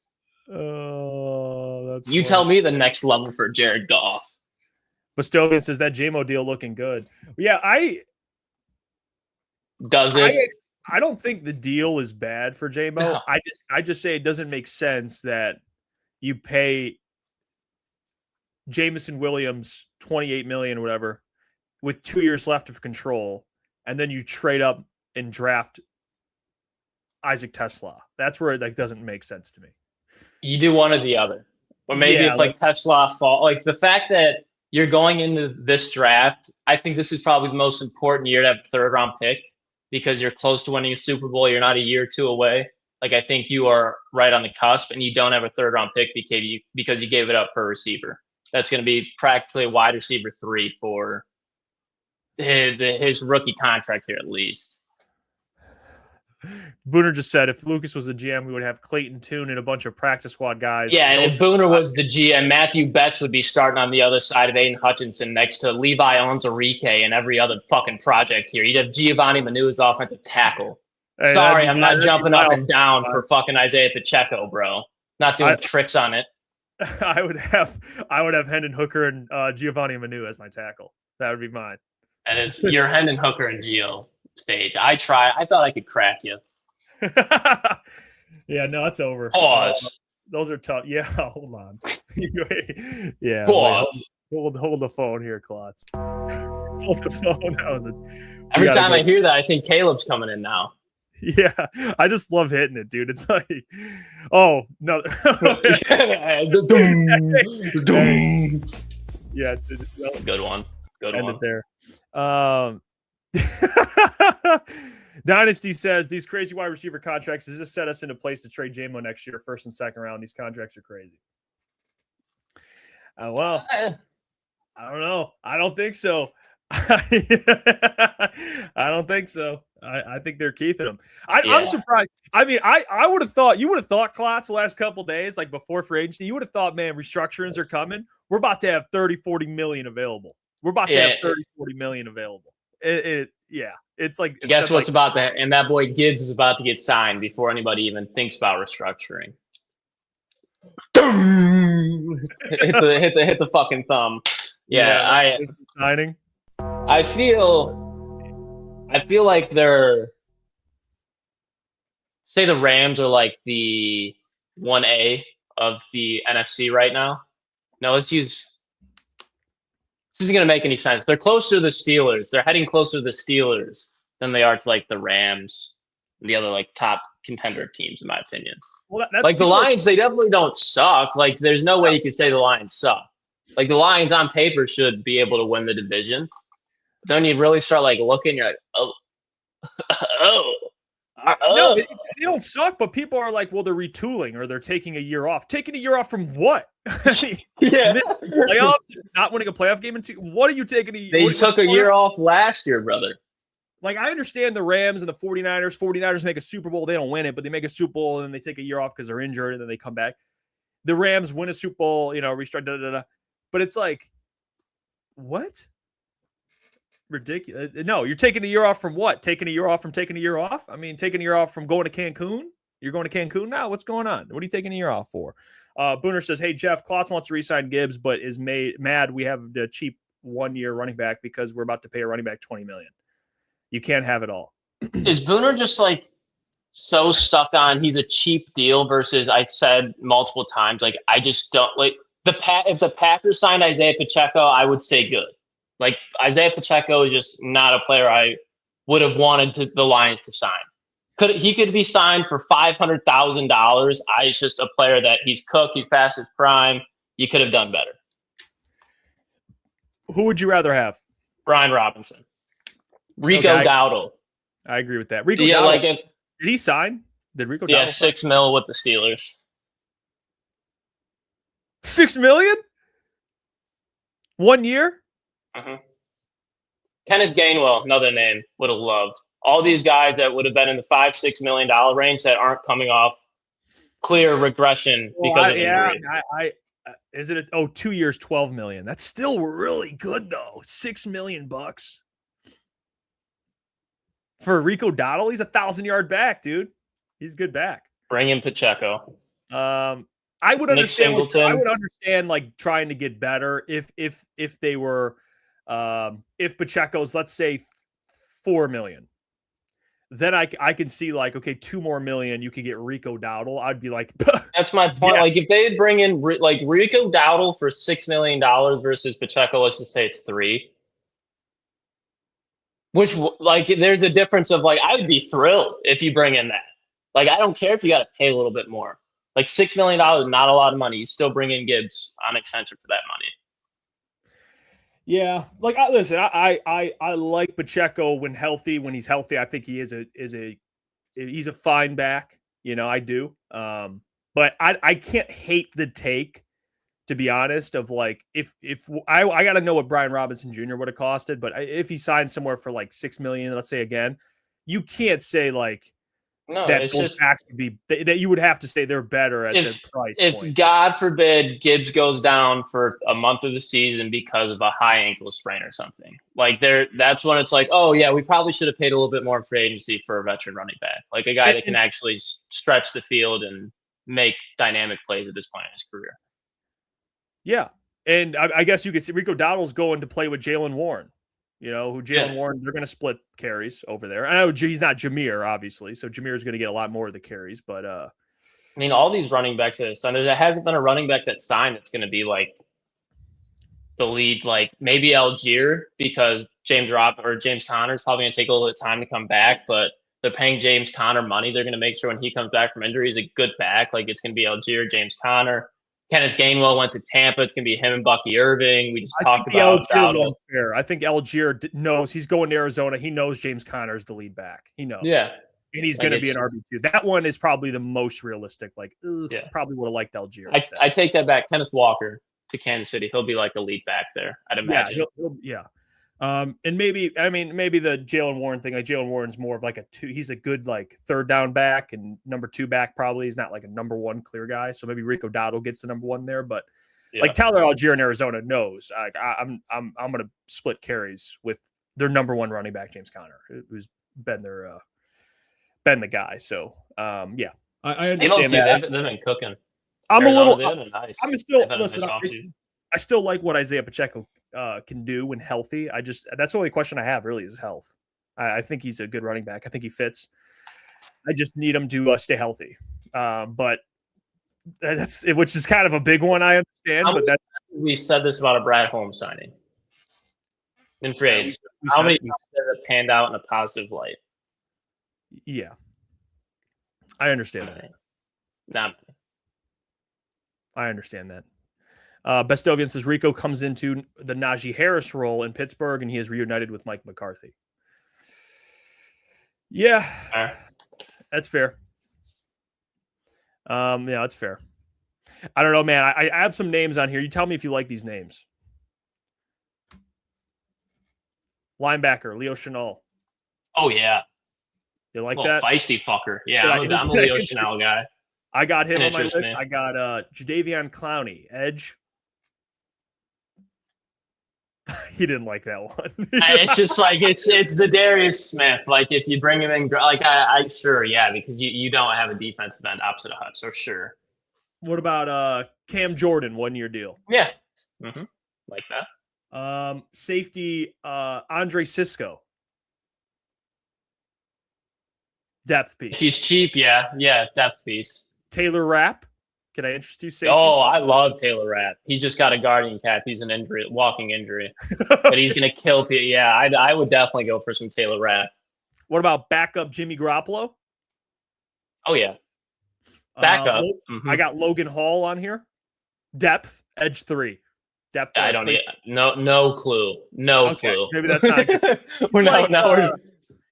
Speaker 2: Oh, that's
Speaker 7: you funny. Tell me the next level for Jared Goff.
Speaker 2: Bostonian says that JMO deal looking good. Yeah, I don't think the deal is bad for JMO. No. I just say it doesn't make sense that you pay Jamison Williams $28 million or whatever with 2 years left of control, and then you trade up and draft Isaac Tesla. That's where it doesn't make sense to me.
Speaker 7: You do one or the other. Or maybe if Tesla fall, like the fact that you're going into this draft, I think this is probably the most important year to have a 3rd round pick because you're close to winning a Super Bowl. You're not a year or 2 away. Like I think you are right on the cusp, and you don't have a 3rd round pick because you gave it up for a receiver. That's going to be practically a wide receiver 3 for his rookie contract here at least.
Speaker 2: Booner just said if Lukas was the GM, we would have Clayton Tune and a bunch of practice squad guys.
Speaker 7: Yeah, and if Booner was the GM, Matthew Betts would be starting on the other side of Aiden Hutchinson next to Levi Onwuzurike and every other fucking project here. You'd have Giovanni Manu as offensive tackle.
Speaker 2: Hey,
Speaker 7: Sorry, I'm not jumping up and down
Speaker 2: wild.
Speaker 7: for fucking Isaiah Pacheco, bro. Not doing tricks on it.
Speaker 2: I would have Hendon Hooker and Giovanni Manu as my tackle. That would be mine.
Speaker 7: And it's your Hendon Hooker and Gio stage. I thought I could crack you.
Speaker 2: Yeah, no, it's over.
Speaker 7: Pause.
Speaker 2: Those are tough. Yeah, hold on. Yeah.
Speaker 7: Pause.
Speaker 2: Wait, hold the phone here, Clots. Hold the phone. That was
Speaker 7: Every time I hear that, I think Caleb's coming in now.
Speaker 2: Yeah, I just love hitting it, dude. It's like, oh no. Yeah,
Speaker 7: good one. Good
Speaker 2: end
Speaker 7: one.
Speaker 2: it there. Dynasty says these crazy wide receiver contracts does this set us into place to trade J-Mo next year, first and second round. These contracts are crazy. Well, I don't know. I don't think so. I don't think so. I think they're keeping them. I'm surprised. I mean, I would have thought, you would have thought, Clots, the last couple of days, like before free agency, you would have thought, man, restructurings are coming. We're about to have 30-40 million available. We're about to have 30-40 million available. It's like,
Speaker 7: guess what's about that? And that boy Gibbs is about to get signed before anybody even thinks about restructuring. hit the fucking thumb. Yeah,
Speaker 2: signing.
Speaker 7: I feel like they're, say the Rams are like the 1A of the NFC right now. No, this isn't going to make any sense. They're closer to the Steelers. They're heading closer to the Steelers than they are to like the Rams and the other like top contender teams, in my opinion.
Speaker 2: Well, that's
Speaker 7: like the Lions, they definitely don't suck. Like there's no way you could say the Lions suck. Like the Lions on paper should be able to win the division. Then you really start like looking, you're like,
Speaker 2: No, they don't suck, but people are like, well, they're retooling or they're taking a year off. Taking a year off from what? Playoffs, not winning a playoff game. What are you taking?
Speaker 7: They took a year off last year, brother.
Speaker 2: Like, I understand the Rams and the 49ers. 49ers make a Super Bowl. They don't win it, but they make a Super Bowl and then they take a year off because they're injured and then they come back. The Rams win a Super Bowl, restart, But it's like, what? Ridiculous. No, you're taking a year off from what? Taking a year off from taking a year off? I mean, taking a year off from going to Cancun? You're going to Cancun now? What's going on? What are you taking a year off for? Booner says, hey, Jeff, Clots wants to re-sign Gibbs, but is mad we have the cheap 1-year running back because we're about to pay a running back $20 million. You can't have it all.
Speaker 7: Is Booner just like so stuck on he's a cheap deal versus I said multiple times, like I just don't like if the Packers signed Isaiah Pacheco, I would say good. Like Isaiah Pacheco is just not a player I would have wanted the Lions to sign. He could be signed for $500,000. It's just a player that he's cooked, he's past his prime. You could have done better.
Speaker 2: Who would you rather have?
Speaker 7: Brian Robinson. Rico Dowdle.
Speaker 2: I agree with that. Rico Dowdle.
Speaker 7: Did
Speaker 2: he sign? Did Rico Dowdle?
Speaker 7: Yeah, $6 million with the Steelers.
Speaker 2: $6 million? 1 year?
Speaker 7: Mm-hmm. Kenneth Gainwell, another name, would have loved. All these guys that would have been in the $5-6 million range that aren't coming off clear regression because of injury.
Speaker 2: Is it 2 years, $12 million? That's still really good though. $6 million for Rico Dowdle. He's 1,000-yard back, dude. He's a good back.
Speaker 7: Bring in Pacheco.
Speaker 2: I would understand. I would understand like trying to get better if they were if Pacheco's, let's say, $4 million. Then I can see like, okay, $2 more million, you could get Rico Dowdle. I'd be like,
Speaker 7: that's my point. Yeah. Like if they'd bring in like Rico Dowdle for $6 million versus Pacheco, let's just say it's $3 million. Which like there's a difference of like I would be thrilled if you bring in that. Like I don't care if you got to pay a little bit more. Like $6 million, not a lot of money. You still bring in Gibbs on extension for that money.
Speaker 2: Yeah, like listen, I like Pacheco when healthy. When he's healthy, I think he he's a fine back. I do. But I can't hate the take, to be honest. Of like if I got to know what Brian Robinson Jr. would have costed, but if he signed somewhere for like $6 million, let's say again, you can't say like,
Speaker 7: No,
Speaker 2: that
Speaker 7: it's
Speaker 2: both
Speaker 7: just
Speaker 2: backs would be that you would have to say they're better at
Speaker 7: if
Speaker 2: the price
Speaker 7: if
Speaker 2: point.
Speaker 7: God forbid Gibbs goes down for a month of the season because of a high ankle sprain or something, like that's when it's like, oh yeah, we probably should have paid a little bit more in free agency for a veteran running back, like a guy that can actually stretch the field and make dynamic plays at this point in his career.
Speaker 2: Yeah, and I guess you could see Rico Dowdle's going to play with Jalen Warren. Who Jalen Warren, they're going to split carries over there. I know he's not Jameer, obviously, so Jameer's going to get a lot more of the carries. But I
Speaker 7: mean, all these running backs that have signed, there hasn't been a running back that's signed that's going to be like the lead, like maybe Algier, because James Conner is probably going to take a little bit of time to come back, but they're paying James Conner money. They're going to make sure when he comes back from injury, he's a good back. Like, it's going to be Algier, James Conner. Kenneth Gainwell went to Tampa. It's going to be him and Bucky Irving. We just talked about Dowdle.
Speaker 2: I think Algier knows he's going to Arizona. He knows James Conner is the lead back. He knows.
Speaker 7: Yeah.
Speaker 2: And he's going to be an RB2. That one is probably the most realistic. Like, probably would have liked Algier.
Speaker 7: I take that back. Kenneth Walker to Kansas City. He'll be like the lead back there, I'd imagine.
Speaker 2: Yeah. And maybe the Jalen Warren thing, like Jalen Warren's more of like a two. He's a good like third down back and number 2 back. Probably he's not like a number 1 clear guy. So maybe Rico Dowdle gets the number 1 there. But like Tyler Algier in Arizona knows, like I'm going to split carries with their number 1 running back, James Conner, who's been the guy. So I understand that.
Speaker 7: They've been cooking.
Speaker 2: I'm
Speaker 7: Arizona,
Speaker 2: a little.
Speaker 7: nice.
Speaker 2: I'm still listen. I still like what Isaiah Pacheco can do when healthy. That's the only question I have really is health. I think he's a good running back. I think he fits. I just need him to stay healthy. But which is kind of a big one. I understand, but
Speaker 7: we said this about a Brad Holmes signing in free agency. How many times has it panned out in a positive light?
Speaker 2: Yeah, I understand that.
Speaker 7: Not.
Speaker 2: I understand that. Bestovian says Rico comes into the Najee Harris role in Pittsburgh, and he is reunited with Mike McCarthy. Yeah, that's fair. That's fair. I don't know, man. I have some names on here. You tell me if you like these names. Linebacker, Leo Chenal.
Speaker 7: Oh, yeah.
Speaker 2: You like that?
Speaker 7: Feisty fucker. Yeah, I'm a Leo Chenal guy.
Speaker 2: I got him on my list. I got Jadeveon Clowney, edge. He didn't like that one.
Speaker 7: It's just like it's Zadarius Smith. Like, if you bring him in, like I sure, yeah, because you don't have a defensive end opposite of Hutch, so sure.
Speaker 2: What about Cam Jordan, 1-year deal?
Speaker 7: Yeah, like that.
Speaker 2: Safety Andre Cisco, depth piece.
Speaker 7: If he's cheap, yeah, depth piece.
Speaker 2: Taylor Rapp. Can I interest you? Safety?
Speaker 7: Oh, I love Taylor Rapp. He just got a guardian cap. He's an walking injury, but he's gonna kill people. Yeah, I would definitely go for some Taylor Rapp.
Speaker 2: What about backup Jimmy Garoppolo?
Speaker 7: Oh yeah, backup.
Speaker 2: I got Logan Hall on here. Depth edge 3. Depth.
Speaker 7: I don't need no clue. No clue.
Speaker 2: Maybe that's not good.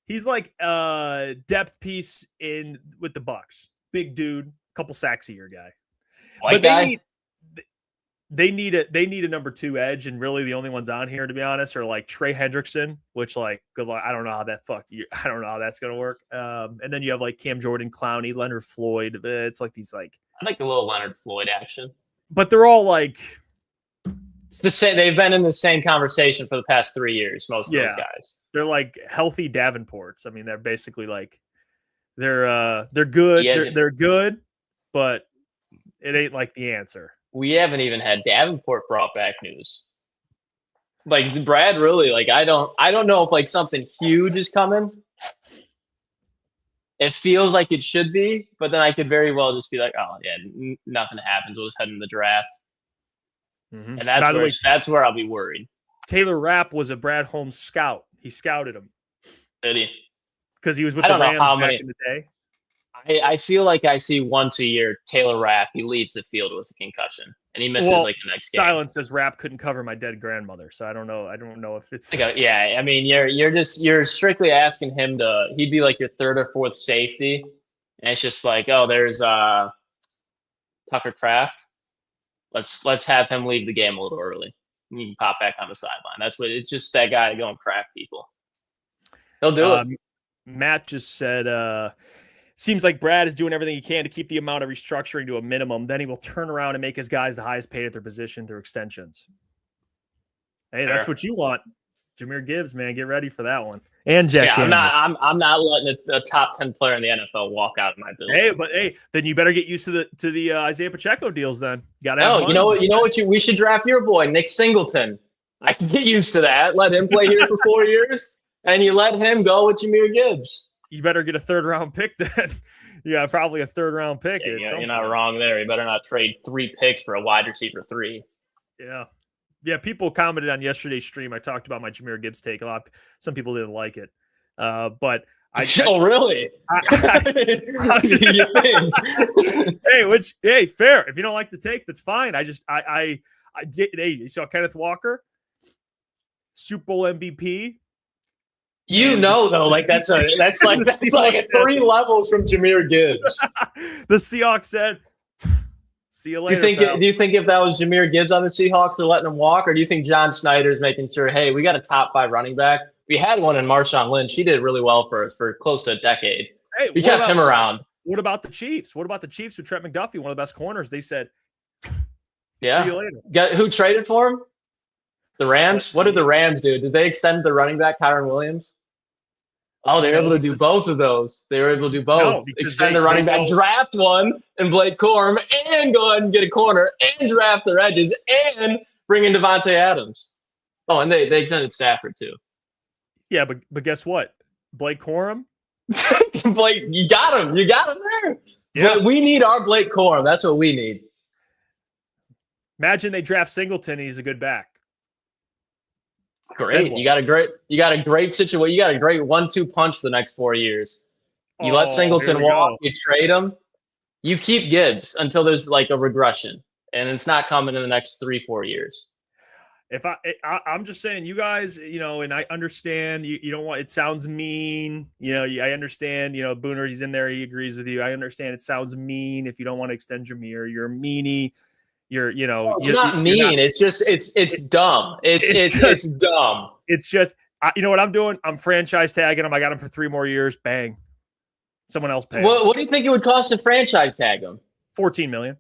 Speaker 2: He's like depth piece in with the Bucks. Big dude, couple sacks a year guy.
Speaker 7: White
Speaker 2: but
Speaker 7: guy?
Speaker 2: they need a number 2 edge, and really the only ones on here, to be honest, are like Trey Hendrickson, which like good luck. I don't know how that's gonna work. And then you have like Cam Jordan, Clowney, Leonard Floyd. It's like these like
Speaker 7: I like the little Leonard Floyd action.
Speaker 2: But they're all like
Speaker 7: the same. They've been in the same conversation for the past 3 years. Most of those guys.
Speaker 2: They're like healthy Davenports. I mean, they're basically like they're good. They're good, but it ain't like the answer.
Speaker 7: We haven't even had Davenport brought back news. Like Brad, really, like I don't know if like something huge is coming. It feels like it should be, but then I could very well just be like, oh yeah, nothing happens. We'll just head in the draft, and that's where I'll be worried.
Speaker 2: Taylor Rapp was a Brad Holmes scout. He scouted him.
Speaker 7: Did he?
Speaker 2: Because he was with the Rams back in the day.
Speaker 7: I feel like I see once a year Taylor Rapp. He leaves the field with a concussion, and he misses like the next game.
Speaker 2: Silence says Rapp couldn't cover my dead grandmother, so I don't know. I don't know if it's.
Speaker 7: Yeah, I mean, you're strictly asking him to. He'd be like your 3rd or 4th safety, and it's just like, oh, there's Tucker Kraft. Let's have him leave the game a little early. You can pop back on the sideline. That's what it's just that guy going crack people. He'll do it.
Speaker 2: Matt just said. seems like Brad is doing everything he can to keep the amount of restructuring to a minimum. Then he will turn around and make his guys the highest paid at their position through extensions. Hey, that's what you want. Jahmyr Gibbs, man, get ready for that one. And Jack Campbell.
Speaker 7: I'm not letting a top 10 player in the NFL walk out of my building.
Speaker 2: Then you better get used to the Isaiah Pacheco deals. Then you got
Speaker 7: to. You know what? We should draft your boy Nick Singleton. I can get used to that. Let him play here for 4 years, and you let him go with Jahmyr Gibbs.
Speaker 2: You better get a 3rd round pick then. Yeah, probably a 3rd round pick.
Speaker 7: Yeah, you're not wrong there. You better not trade 3 picks for a wide receiver 3.
Speaker 2: Yeah. Yeah, people commented on yesterday's stream. I talked about my Jahmyr Gibbs take. Some people didn't like it, but
Speaker 7: really?
Speaker 2: Hey, fair. If you don't like the take, that's fine. I did. Hey, you saw Kenneth Walker, Super Bowl MVP.
Speaker 7: Though, like that's like 3 levels from Jahmyr Gibbs.
Speaker 2: The Seahawks said, "See you later."
Speaker 7: Do you think if that was Jahmyr Gibbs on the Seahawks, they're letting him walk, or do you think John Schneider's making sure, hey, we got a top 5 running back? We had one in Marshawn Lynch. He did really well for us for close to a decade.
Speaker 2: Hey,
Speaker 7: we kept him around.
Speaker 2: What about the Chiefs? What about the Chiefs with Trent McDuffie, one of the best corners? They said,
Speaker 7: "Yeah,
Speaker 2: see you later."
Speaker 7: Who traded for him? The Rams. What did the Rams do? Did they extend the running back Kyron Williams? Oh, they were able to do both of those. They were able to do both.
Speaker 2: No,
Speaker 7: extend the running back, draft one, and Blake Corum, and go ahead and get a corner, and draft their edges, and bring in Devontae Adams. Oh, and they extended Stafford too.
Speaker 2: Yeah, but guess what? Blake Corum?
Speaker 7: Blake, you got him. You got him there.
Speaker 2: Yeah.
Speaker 7: But we need our Blake Corum. That's what we need.
Speaker 2: Imagine they draft Singleton and he's a good back.
Speaker 7: Great. You got a great situation. You got a great 1-2 punch for the next 4 years. You let Singleton walk, you trade him, you keep Gibbs until there's like a regression, and it's not coming in the next 3-4 years.
Speaker 2: If I'm just saying, you guys, and I understand you don't want, it sounds mean, I understand, Booner, he's in there, he agrees with you. I understand it sounds mean if you don't want to extend Jahmyr, you're a meanie.
Speaker 7: It's not mean. It's just it's dumb. It's dumb.
Speaker 2: It's just you know what I'm doing? I'm franchise tagging him. I got him for 3 more years. Bang. Someone else pay.
Speaker 7: What do you think it would cost to franchise tag him?
Speaker 2: $14 million.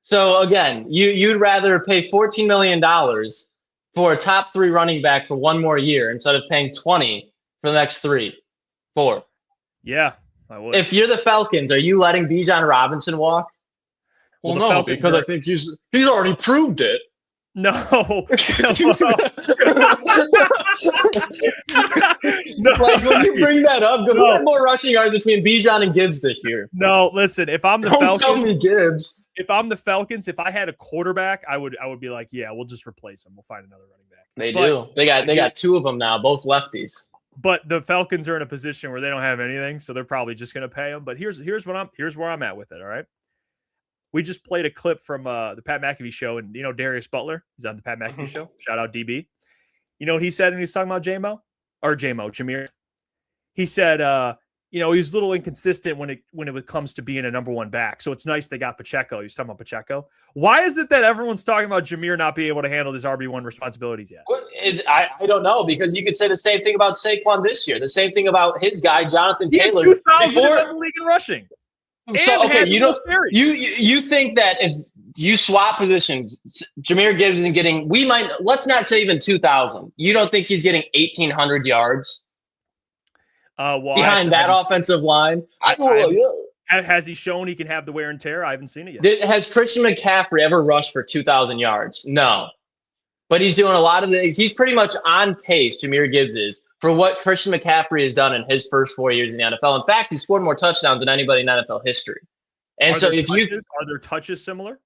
Speaker 7: So again, you'd rather pay $14 million for a top 3 running back for 1 more year instead of paying $20 for the next 3, 4.
Speaker 2: Yeah, I would.
Speaker 7: If you're the Falcons, are you letting Bijan Robinson walk? Well, no, because I think he's already proved it.
Speaker 2: No.
Speaker 7: Like when you bring that up, who had more rushing yards between Bijan and Gibbs this year?
Speaker 2: No, listen. If I'm the
Speaker 7: Falcons,
Speaker 2: tell
Speaker 7: me Gibbs.
Speaker 2: If I'm the Falcons, if I had a quarterback, I would be like, yeah, we'll just replace him. We'll find another running back.
Speaker 7: They do. They got 2 of them now, both lefties.
Speaker 2: But the Falcons are in a position where they don't have anything, so they're probably just going to pay him. But here's where I'm at with it. All right. We just played a clip from the Pat McAfee show, and Darius Butler, he's on the Pat McAfee show. Shout out DB. You know what he said when he was talking about Jahmyr? He said, he was a little inconsistent when it comes to being a number 1 back. So it's nice they got Pacheco. He was talking about Pacheco. Why is it that everyone's talking about Jahmyr not being able to handle his RB1 responsibilities yet?
Speaker 7: I don't know, because you could say the same thing about Saquon this year. The same thing about his guy, Jonathan Taylor.
Speaker 2: 2,000 in the league in rushing.
Speaker 7: So okay, you think that if you swap positions, Jahmyr Gibbs isn't getting, let's not say even 2,000. You don't think he's getting 1,800 yards behind that offensive line?
Speaker 2: Has he shown he can have the wear and tear? I haven't seen it yet.
Speaker 7: Has Christian McCaffrey ever rushed for 2,000 yards? No. But he's doing a lot of he's pretty much on pace, Jahmyr Gibbs is, for what Christian McCaffrey has done in his first 4 years in the NFL. In fact, he scored more touchdowns than anybody in NFL history. And
Speaker 2: are their touches similar?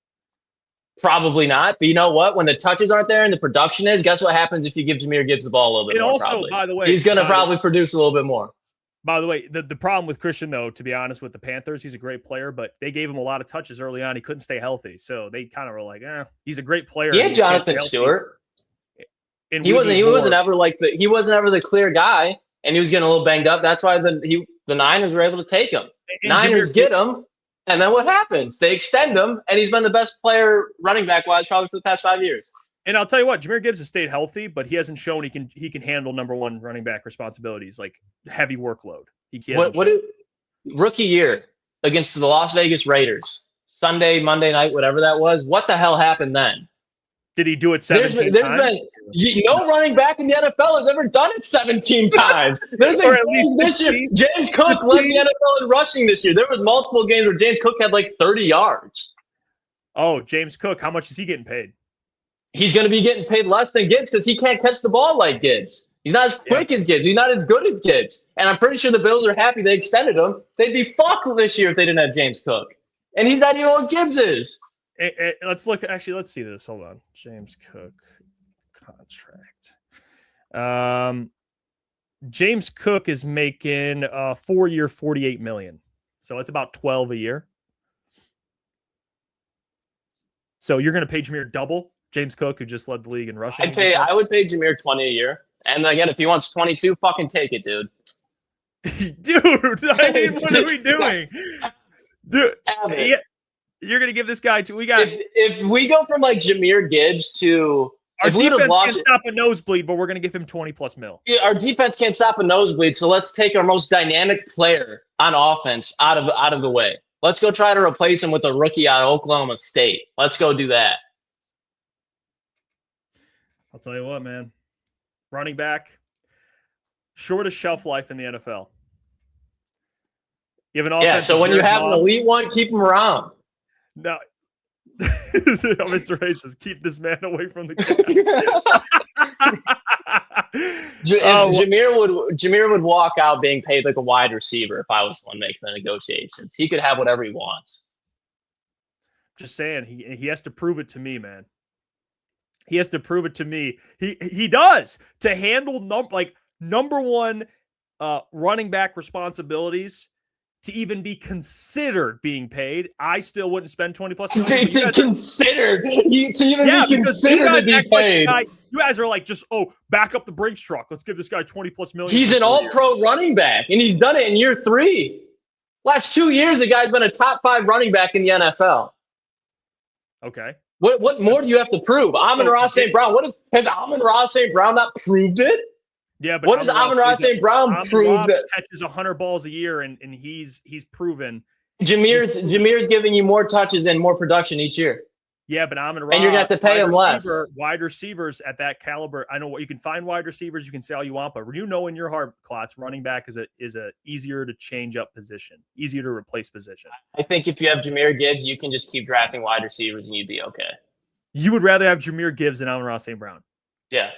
Speaker 7: Probably not. But you know what? When the touches aren't there and the production is, guess what happens if you give Jahmyr Gibbs the ball a little bit more?
Speaker 2: Also, by the way,
Speaker 7: he's going to probably produce a little bit more.
Speaker 2: By the way, the problem with Christian, though, to be honest, with the Panthers, he's a great player, but they gave him a lot of touches early on. He couldn't stay healthy. So they kind of were like, he's a great player.
Speaker 7: Yeah, Jonathan Stewart. And he wasn't ever the clear guy, and he was getting a little banged up. That's why the Niners were able to take him. Niners get him, and then what happens? They extend him, and he's been the best player running back wise probably for the past 5 years.
Speaker 2: And I'll tell you what, Jahmyr Gibbs has stayed healthy, but he hasn't shown he can handle number 1 running back responsibilities, like heavy workload.
Speaker 7: rookie year against the Las Vegas Raiders, Sunday, Monday night, whatever that was. What the hell happened then?
Speaker 2: Did he do it 17
Speaker 7: There's
Speaker 2: times?
Speaker 7: No running back in the NFL has ever done it 17 times. There's been
Speaker 2: Or at least
Speaker 7: games this year.
Speaker 2: 16?
Speaker 7: James Cook led the NFL in rushing this year. There was multiple games where James Cook had like 30 yards.
Speaker 2: Oh, James Cook. How much is he getting paid?
Speaker 7: He's going to be getting paid less than Gibbs because he can't catch the ball like Gibbs. He's not as quick as Gibbs. He's not as good as Gibbs. And I'm pretty sure the Bills are happy they extended him. They'd be fucked this year if they didn't have James Cook. And he's not even what Gibbs is.
Speaker 2: Let's look. Actually, let's see this. Hold on. James Cook contract. James Cook is making a 4-year, $48 million. So it's about 12 a year. So you're going to pay Jameer double James Cook, who just led the league in rushing.
Speaker 7: I would pay Jameer 20 a year. And again, if he wants 22, fucking take it, dude.
Speaker 2: Dude, I mean, what are we doing? Dude, yeah, you're going to give this guy to,
Speaker 7: if we go from like Jameer Gibbs to,
Speaker 2: our defense can't stop a nosebleed, but we're going to give him 20+ mil.
Speaker 7: Yeah, our defense can't stop a nosebleed. So let's take our most dynamic player on offense out of the way. Let's go try to replace him with a rookie out of Oklahoma State. Let's go do that.
Speaker 2: I'll tell you what, man. Running back, shortest shelf life in the NFL. You have an offense.
Speaker 7: Yeah, so when you have an elite one, keep him around.
Speaker 2: No. Mr. Racist, keep this man away from the guy.
Speaker 7: Jameer would walk out being paid like a wide receiver if I was the one making the negotiations. He could have whatever he wants.
Speaker 2: Just saying, he has to prove it to me, man. He has to prove it to me. He does to handle number one running back responsibilities. To even be considered being paid, I still wouldn't spend 20+ million.
Speaker 7: To be considered to be paid.
Speaker 2: You guys are like, just back up the Brinks truck. Let's give this guy 20+ million.
Speaker 7: He's an all-pro running back, and he's done it in year 3. Last 2 years, the guy's been a top 5 running back in the NFL.
Speaker 2: Okay.
Speaker 7: What more do you have to prove? Amon-Ra St. Brown. Has Amon-Ra St. Brown not proved it?
Speaker 2: Yeah, but
Speaker 7: what does Amon-Ra St. Brown prove that
Speaker 2: catches 100 balls a year and he's proven
Speaker 7: Jameer's giving you more touches and more production each year.
Speaker 2: Yeah, but Amon-Ra,
Speaker 7: and you're gonna have to pay him less.
Speaker 2: Wide receivers at that caliber. I know what you can find wide receivers. You can say all you want, but you know in your heart, Clots, running back is a easier to change up position, easier to replace position.
Speaker 7: I think if you have Jameer Gibbs, you can just keep drafting wide receivers and you'd be okay.
Speaker 2: You would rather have Jameer Gibbs than Amon-Ra St. Brown.
Speaker 7: Yeah.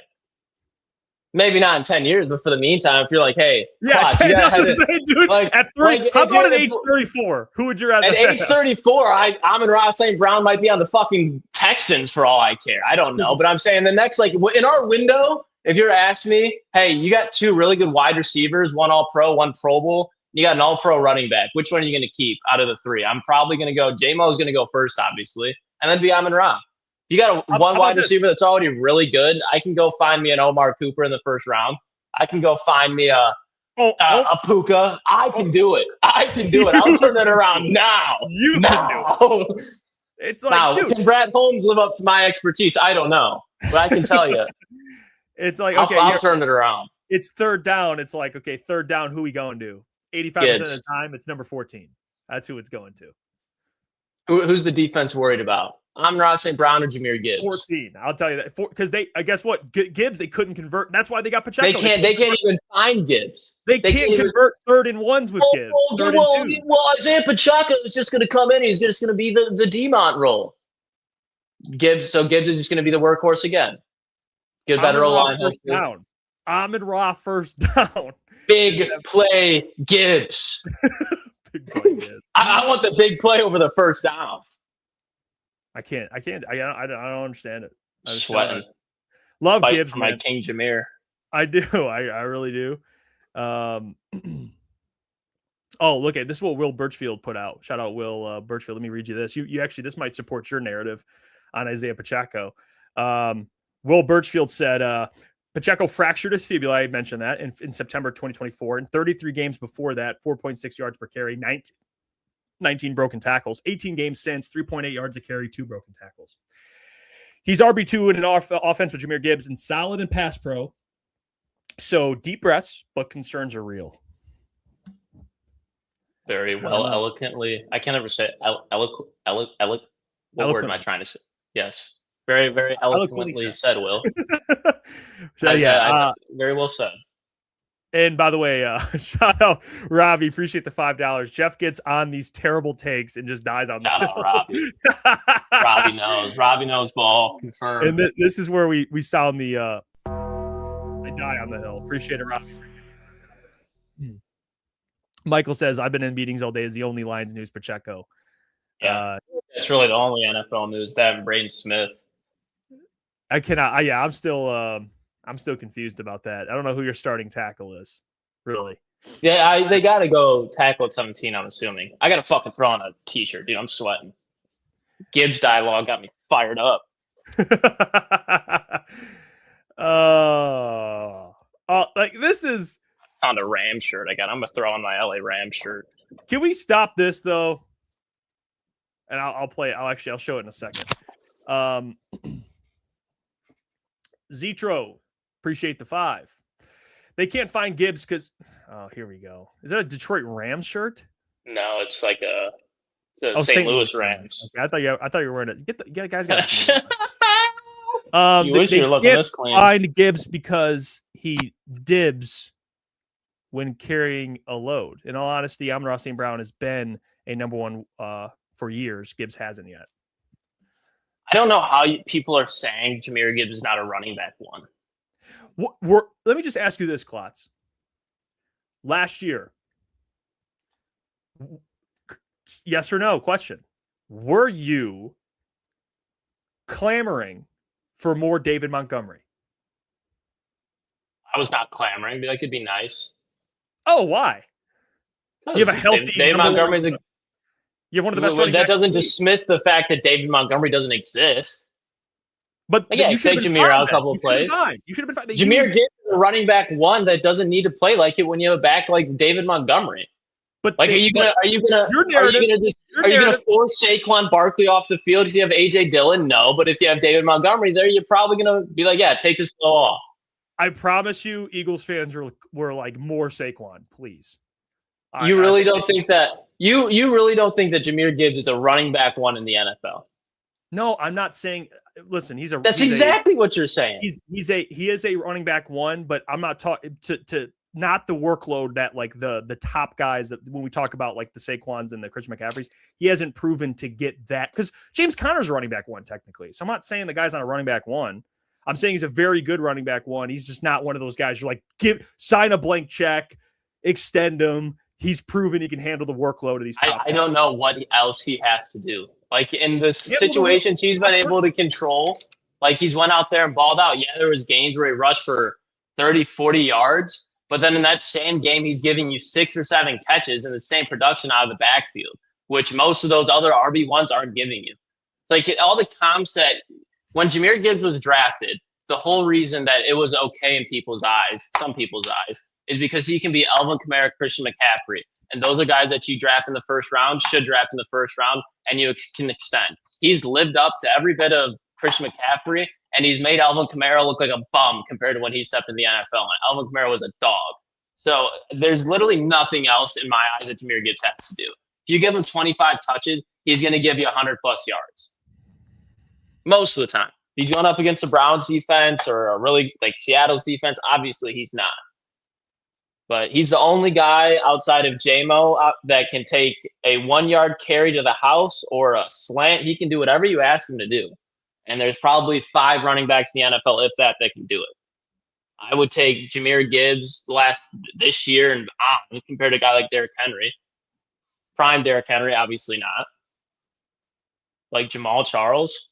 Speaker 7: Maybe not in 10 years, but for the meantime, if you're like, hey,
Speaker 2: yeah, dude, at 30, how about at age 34? Who would you rather?
Speaker 7: At age 34, Amon-Ra St. Brown might be on the fucking Texans for all I care. I don't know, but I'm saying the next, like in our window, if you're asking me, hey, you got 2 really good wide receivers, one All-Pro, one Pro Bowl. You got an All-Pro running back. Which one are you going to keep out of the 3? I'm probably going to go. J-Mo is going to go first, obviously, and then be Amon-Ra. You got one wide receiver that's already really good. I can go find me an Omar Cooper in the first round. I can go find me a Puka. I can do it. I'll turn that around now.
Speaker 2: Can do it. It's like,
Speaker 7: now,
Speaker 2: dude,
Speaker 7: can Brad Holmes live up to my expertise? I don't know, but I can tell you.
Speaker 2: It's like,
Speaker 7: okay, I'll turn it around.
Speaker 2: It's third down. It's like, okay, third down. Who we going to? 85% of the time, it's number 14. That's who it's going to.
Speaker 7: Who's the defense worried about? Amon-Ra St. Brown or Jameer Gibbs?
Speaker 2: 14. I'll tell you that because guess what? Gibbs they couldn't convert. That's why they got Pacheco.
Speaker 7: They can't even find Gibbs.
Speaker 2: They can't convert 3rd and 1s with Gibbs.
Speaker 7: Well, Isaiah Pacheco is just going to come in. He's just going to be the Demont role. Gibbs is just going to be the workhorse again. Get better O-line.
Speaker 2: First down. Amon-Ra first down.
Speaker 7: Big play Gibbs.
Speaker 2: Big play Gibbs.
Speaker 7: I want the big play over the first down.
Speaker 2: I don't understand it.
Speaker 7: Sweating.
Speaker 2: Love
Speaker 7: Fight
Speaker 2: Gibbs,
Speaker 7: for my King Jameer.
Speaker 2: I do. I really do. Oh, look at this is what Will Birchfield put out. Shout out Will Birchfield. Let me read you this. You actually, this might support your narrative on Isaiah Pacheco. Will Birchfield said Pacheco fractured his fibula. I mentioned that in September 2024. In 33 games before that, 4.6 yards per carry, 19 broken tackles, 18 games since, 3.8 yards a carry, 2 broken tackles. He's RB2 in an offense with Jameer Gibbs and solid in pass pro. So deep breaths, but concerns are real.
Speaker 7: Very well, eloquently. I can't ever say what word am I trying to say? Yes. Very, very eloquently said, Will. Very well said.
Speaker 2: And by the way, shout out Robbie. Appreciate the $5. Jeff gets on these terrible takes and just dies on the
Speaker 7: Shout out Robbie. Robbie knows. Robbie knows ball. Confirmed.
Speaker 2: And this is where we sound the I die on the hill. Appreciate it, Robbie. Michael says, I've been in meetings all day as the only Lions news Pacheco.
Speaker 7: Yeah. It's really the only NFL news. That and Braden Smith.
Speaker 2: I cannot. I'm still confused about that. I don't know who your starting tackle is, really.
Speaker 7: Yeah, they got to go tackle at 17, I'm assuming. I got to fucking throw on a T-shirt, dude. I'm sweating. Gibbs dialogue got me fired up.
Speaker 2: Like this is
Speaker 7: on the Rams shirt I got. I'm going to throw on my LA Rams shirt.
Speaker 2: Can we stop this, though? And I'll play it. I'll show it in a second. Zetro, appreciate the 5. They can't find Gibbs because here we go. Is that a Detroit Rams shirt?
Speaker 7: No, it's like the St. Louis Rams.
Speaker 2: Okay, I thought you were wearing it. Get the guys got
Speaker 7: you wish you were looking this clean.
Speaker 2: Find Gibbs because he dibs when carrying a load. In all honesty, Amon-Ra St. Brown has been a number one for years. Gibbs hasn't yet.
Speaker 7: I don't know how people are saying Jahmyr Gibbs is not a running back one.
Speaker 2: Let me just ask you this, Clots. Last year, yes or no question. Were you clamoring for more David Montgomery?
Speaker 7: I was not clamoring, but that could be nice.
Speaker 2: Oh, why? You have a healthy
Speaker 7: David Montgomery's a
Speaker 2: You have one of the best.
Speaker 7: That doesn't dismiss the fact that David Montgomery doesn't exist.
Speaker 2: But
Speaker 7: you take Jahmyr out a couple of plays.
Speaker 2: You should have been fine.
Speaker 7: Jahmyr Gibbs is a running back one that doesn't need to play like it when you have a back like David Montgomery.
Speaker 2: But
Speaker 7: like, are you gonna force Saquon Barkley off the field because you have AJ Dillon? No, but if you have David Montgomery there, you're probably gonna be like, yeah, take this blow off.
Speaker 2: I promise you, Eagles fans were like more Saquon, please.
Speaker 7: You really don't think that Jahmyr Gibbs is a running back one in the NFL?
Speaker 2: No, I'm not saying. Listen,
Speaker 7: That's exactly what you're saying.
Speaker 2: He is a running back one, but I'm not talking to not the workload that like the top guys that when we talk about like the Saquons and the Christian McCaffreys, he hasn't proven to get that because James Conner's a running back one technically. So I'm not saying the guy's not a running back one. I'm saying he's a very good running back one. He's just not one of those guys you're like sign a blank check, extend him. He's proven he can handle the workload of these top
Speaker 7: I don't know what else he has to do. Like in the situations he's been able to control, like he's went out there and balled out. Yeah, there was games where he rushed for 30, 40 yards. But then in that same game, he's giving you 6 or 7 catches and the same production out of the backfield, which most of those other RB1s aren't giving you. It's like all the comps that when Jahmyr Gibbs was drafted, the whole reason that it was okay in people's eyes, some people's eyes, is because he can be Alvin Kamara, Christian McCaffrey. And those are guys that you draft in the first round, should draft in the first round, and you can extend. He's lived up to every bit of Christian McCaffrey, and he's made Alvin Kamara look like a bum compared to when he stepped in the NFL. And Alvin Kamara was a dog. So there's literally nothing else in my eyes that Jahmyr Gibbs has to do. If you give him 25 touches, he's going to give you 100+ yards. Most of the time. If he's going up against the Browns defense or a really like Seattle's defense, obviously he's not. But he's the only guy outside of J-Mo that can take a 1-yard carry to the house or a slant. He can do whatever you ask him to do. And there's probably 5 running backs in the NFL, if that can do it. I would take Jahmyr Gibbs this year and compared to a guy like Derrick Henry. Prime Derrick Henry, obviously not. Like Jamal Charles.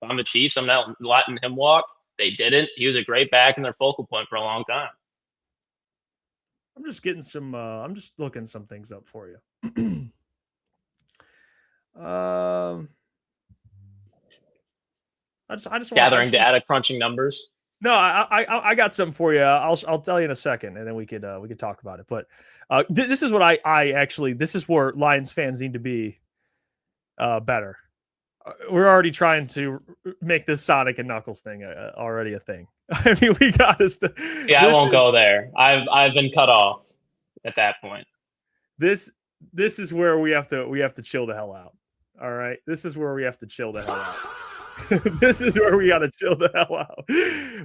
Speaker 7: If I'm the Chiefs, I'm not letting him walk. They didn't. He was a great back and their focal point for a long time.
Speaker 2: I'm just getting some. I'm just looking some things up for you. I just
Speaker 7: gathering data, crunching numbers.
Speaker 2: No, I got something for you. I'll tell you in a second, and then we could talk about it. But this is what I actually. This is where Lions fans need to be better. We're already trying to make this Sonic and Knuckles thing already a thing. I mean, we got us.
Speaker 7: Yeah, I won't go there. I've been cut off at that point.
Speaker 2: This this is where we have to chill the hell out. All right, this is where we have to chill the hell out. This is where we got to chill the hell out.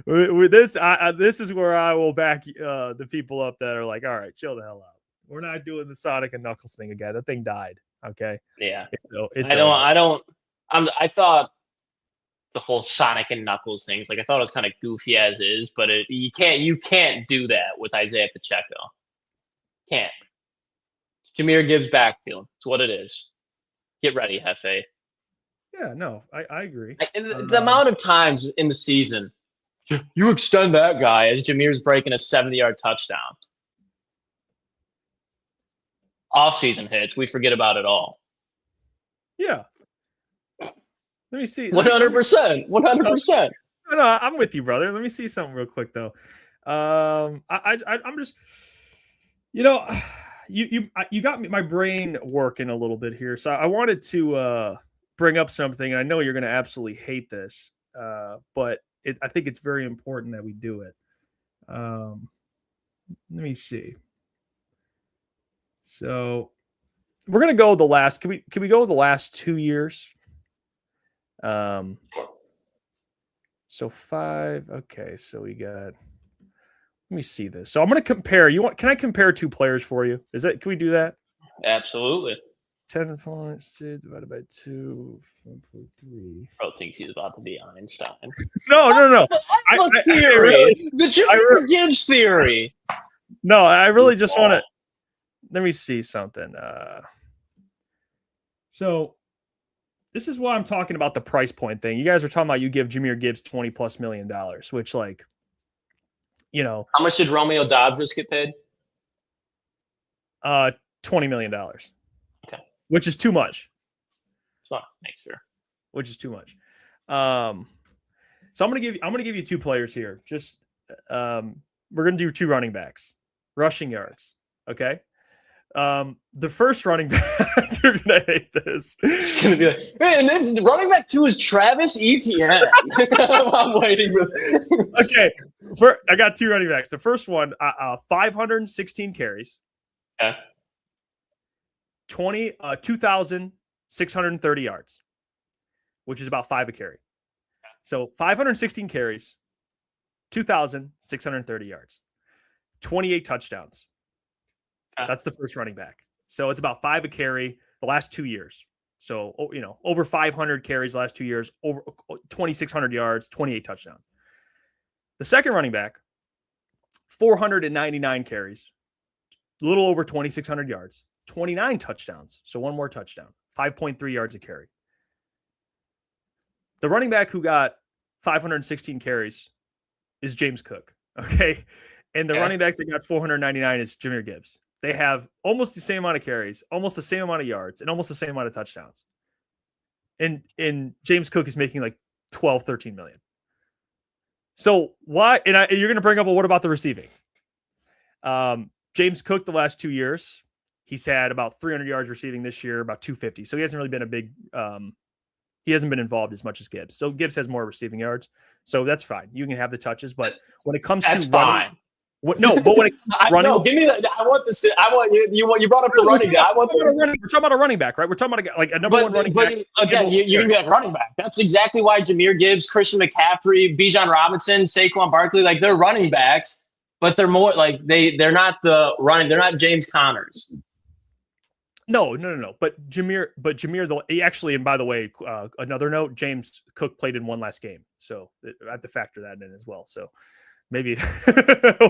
Speaker 2: With this, this is where I will back the people up that are like, all right, chill the hell out. We're not doing the Sonic and Knuckles thing again. That thing died. Okay.
Speaker 7: Yeah.
Speaker 2: I
Speaker 7: thought the whole Sonic and Knuckles things, like I thought it was kind of goofy as is, but you can't do that with Isaiah Pacheco. Can't. Jahmyr Gibbs backfield. It's what it is. Get ready, Hefe.
Speaker 2: Yeah, no, I agree.
Speaker 7: The amount of times in the season you extend that guy as Jahmyr's breaking a 70-yard touchdown. Off-season hits, we forget about it all.
Speaker 2: Yeah. Let me see.
Speaker 7: 100%. 100%.
Speaker 2: No, I'm with you, brother. Let me see something real quick though. I'm just, you got my brain working a little bit here. So I wanted to bring up something. I know you're going to absolutely hate this, but I think it's very important that we do it. Let me see. So we're going to go the last. Can we go the last 2 years? So 5. Okay, so we got. Let me see this. So I'm going to compare. Can I compare two players for you? Can we do that?
Speaker 7: Absolutely.
Speaker 2: 10.6 divided by 2, 4.3.
Speaker 7: Bro thinks he's about to be Einstein.
Speaker 2: No.
Speaker 7: The Jahmyr Gibbs theory.
Speaker 2: No, I really just want to. Let me see something. So this is why I'm talking about the price point thing. You guys are talking about you give Jahmyr Gibbs $20+ million, which like, how
Speaker 7: much did Romeo Dobbs just get paid?
Speaker 2: $20 million.
Speaker 7: Okay.
Speaker 2: Which is too much.
Speaker 7: Just want to make sure.
Speaker 2: Which is too much. So I'm gonna give you two players here. Just we're gonna do 2 running backs, rushing yards. Okay. The first running back, you're gonna hate this.
Speaker 7: It's gonna be like, hey, and then the running back 2 is Travis Etienne. I'm waiting for.
Speaker 2: Okay, I got 2 running backs. The first one, 516 carries.
Speaker 7: Okay.
Speaker 2: 2,630 yards, which is about 5 a carry. So 516 carries, 2,630 yards, 28 touchdowns. That's the first running back. So it's about 5 a carry the last 2 years. So, over 500 carries the last 2 years, over 2,600 yards, 28 touchdowns. The second running back, 499 carries, a little over 2,600 yards, 29 touchdowns. So 1 more touchdown, 5.3 yards a carry. The running back who got 516 carries is James Cook. Okay. And the running back that got 499 is Jahmyr Gibbs. They have almost the same amount of carries, almost the same amount of yards, and almost the same amount of touchdowns. And James Cook is making like 12, 13 million. So why? And you're going to bring up, well, what about the receiving? James Cook, the last 2 years, he's had about 300 yards receiving this year, about 250. So he hasn't really been a big, he hasn't been involved as much as Gibbs. So Gibbs has more receiving yards. So that's fine. You can have the touches, but when it comes
Speaker 7: that's
Speaker 2: to
Speaker 7: fine.
Speaker 2: But when it running,
Speaker 7: give me that. I want this. I want you. You brought up the running guy. We're
Speaker 2: talking about a running back, right? We're talking about a number one running back.
Speaker 7: Again, you're gonna be like running back. That's exactly why Jahmyr Gibbs, Christian McCaffrey, Bijan Robinson, Saquon Barkley, like they're running backs, but they're more like they're not the running. They're not James Connors.
Speaker 2: No. But Jahmyr, he actually, and by the way, another note, James Cook played in one last game, so I have to factor that in as well. So. Maybe. But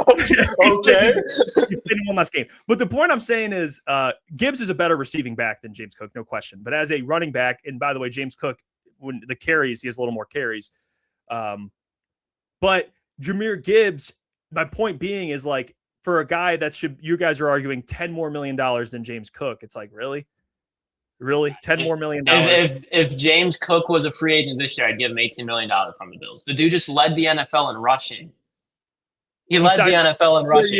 Speaker 7: okay.
Speaker 2: He's played one last game. But the point I'm saying is Gibbs is a better receiving back than James Cook, no question. But as a running back, and by the way, James Cook, when the carries, he has a little more carries. But Jahmyr Gibbs, my point being is like for a guy that you guys are arguing $10 more million than James Cook. It's like, really? Really? $10 more million?
Speaker 7: If James Cook was a free agent this year, I'd give him $18 million from the Bills. The dude just led the NFL in rushing. He led the NFL in rushing.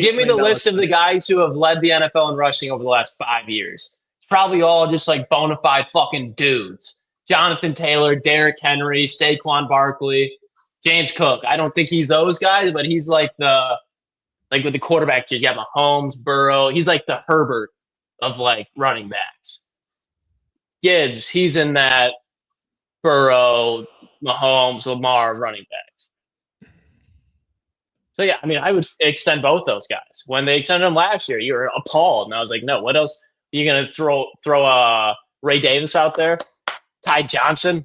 Speaker 7: Give me the list of the guys who have led the NFL in rushing over the last 5 years. It's probably all just like bona fide fucking dudes. Jonathan Taylor, Derrick Henry, Saquon Barkley, James Cook. I don't think he's those guys, but he's like the Like with the quarterback tiers, you got Mahomes, Burrow. He's like the Herbert of like running backs. Gibbs, he's in that Burrow, Mahomes, Lamar running backs. So yeah, I mean, I would extend both those guys. When they extended them last year, you were appalled, and I was like, no, what else? Are you gonna throw Ray Davis out there? Ty Johnson?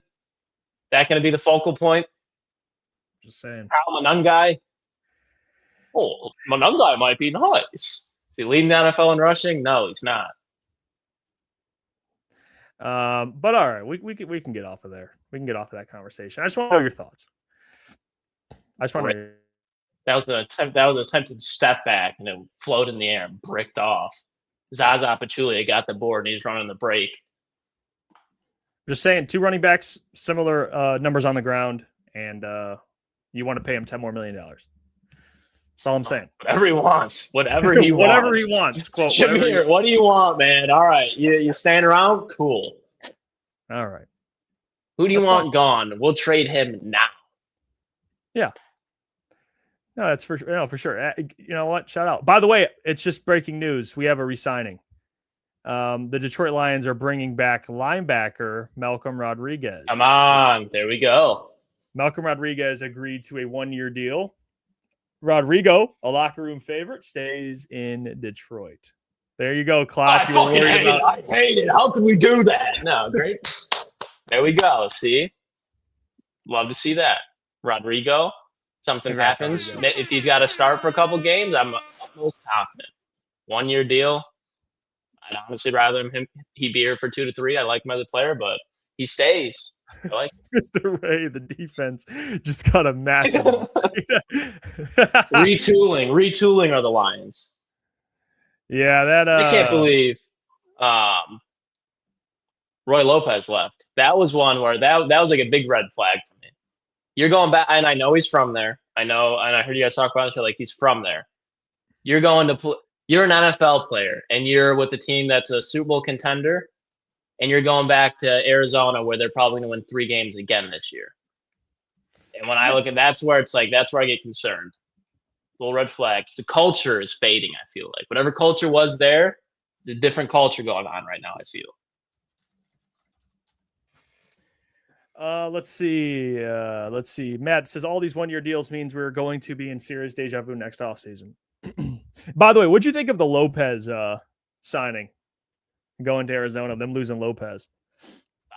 Speaker 7: That gonna be the focal point?
Speaker 2: Just saying.
Speaker 7: Kyle Monangai? Oh, Monangai might be nice. Is he leading the NFL in rushing? No, he's not.
Speaker 2: But all right, we can get off of there. We can get off of that conversation. I just want to know your thoughts. I just want to.
Speaker 7: That was an attempted step back, and it floated in the air and bricked off. Zaza Pachulia got the board, and he's running the break.
Speaker 2: Just saying, 2 running backs, similar numbers on the ground, and you want to pay him $10 more million. That's all I'm saying.
Speaker 7: Whatever he wants. Whatever he wants.
Speaker 2: Whatever he wants. Quote,
Speaker 7: Jameer, what do you want, man? All right. You staying around? Cool.
Speaker 2: All right.
Speaker 7: Who do you want gone? We'll trade him now.
Speaker 2: Yeah. No, that's for sure. No, for sure. You know what? Shout out. By the way, it's just breaking news. We have a re-signing. The Detroit Lions are bringing back linebacker Malcolm Rodriguez.
Speaker 7: Come on. There we go.
Speaker 2: Malcolm Rodriguez agreed to a 1-year deal. Rodrigo, a locker room favorite, stays in Detroit. There you go, Clots.
Speaker 7: I hate it. How can we do that? No, great. There we go. See? Love to see that. Rodrigo, something happens. If he's got to start for a couple games, I'm most confident. 1-year deal. I'd honestly rather he be here for 2 to 3. I like him as a player, but he stays. I like
Speaker 2: Mr. Ray, the defense just got a massive
Speaker 7: retooling are the Lions.
Speaker 2: Yeah, that
Speaker 7: I can't believe Roy Lopez left. That was one where that was like a big red flag to me. You're going back, and I know he's from there. I know, and I heard you guys talk about it. Like he's from there. You're going to you're an NFL player, and you're with a team that's a Super Bowl contender. And you're going back to Arizona where they're probably going to win 3 games again this year. And when I look at that's where I get concerned. Little red flags. The culture is fading, I feel like. Whatever culture was there, the different culture going on right now, I feel.
Speaker 2: Let's see. Matt says all these 1-year deals means we're going to be in serious deja vu next offseason. By the way, what'd you think of the Lopez signing? Going to Arizona, them losing Lopez.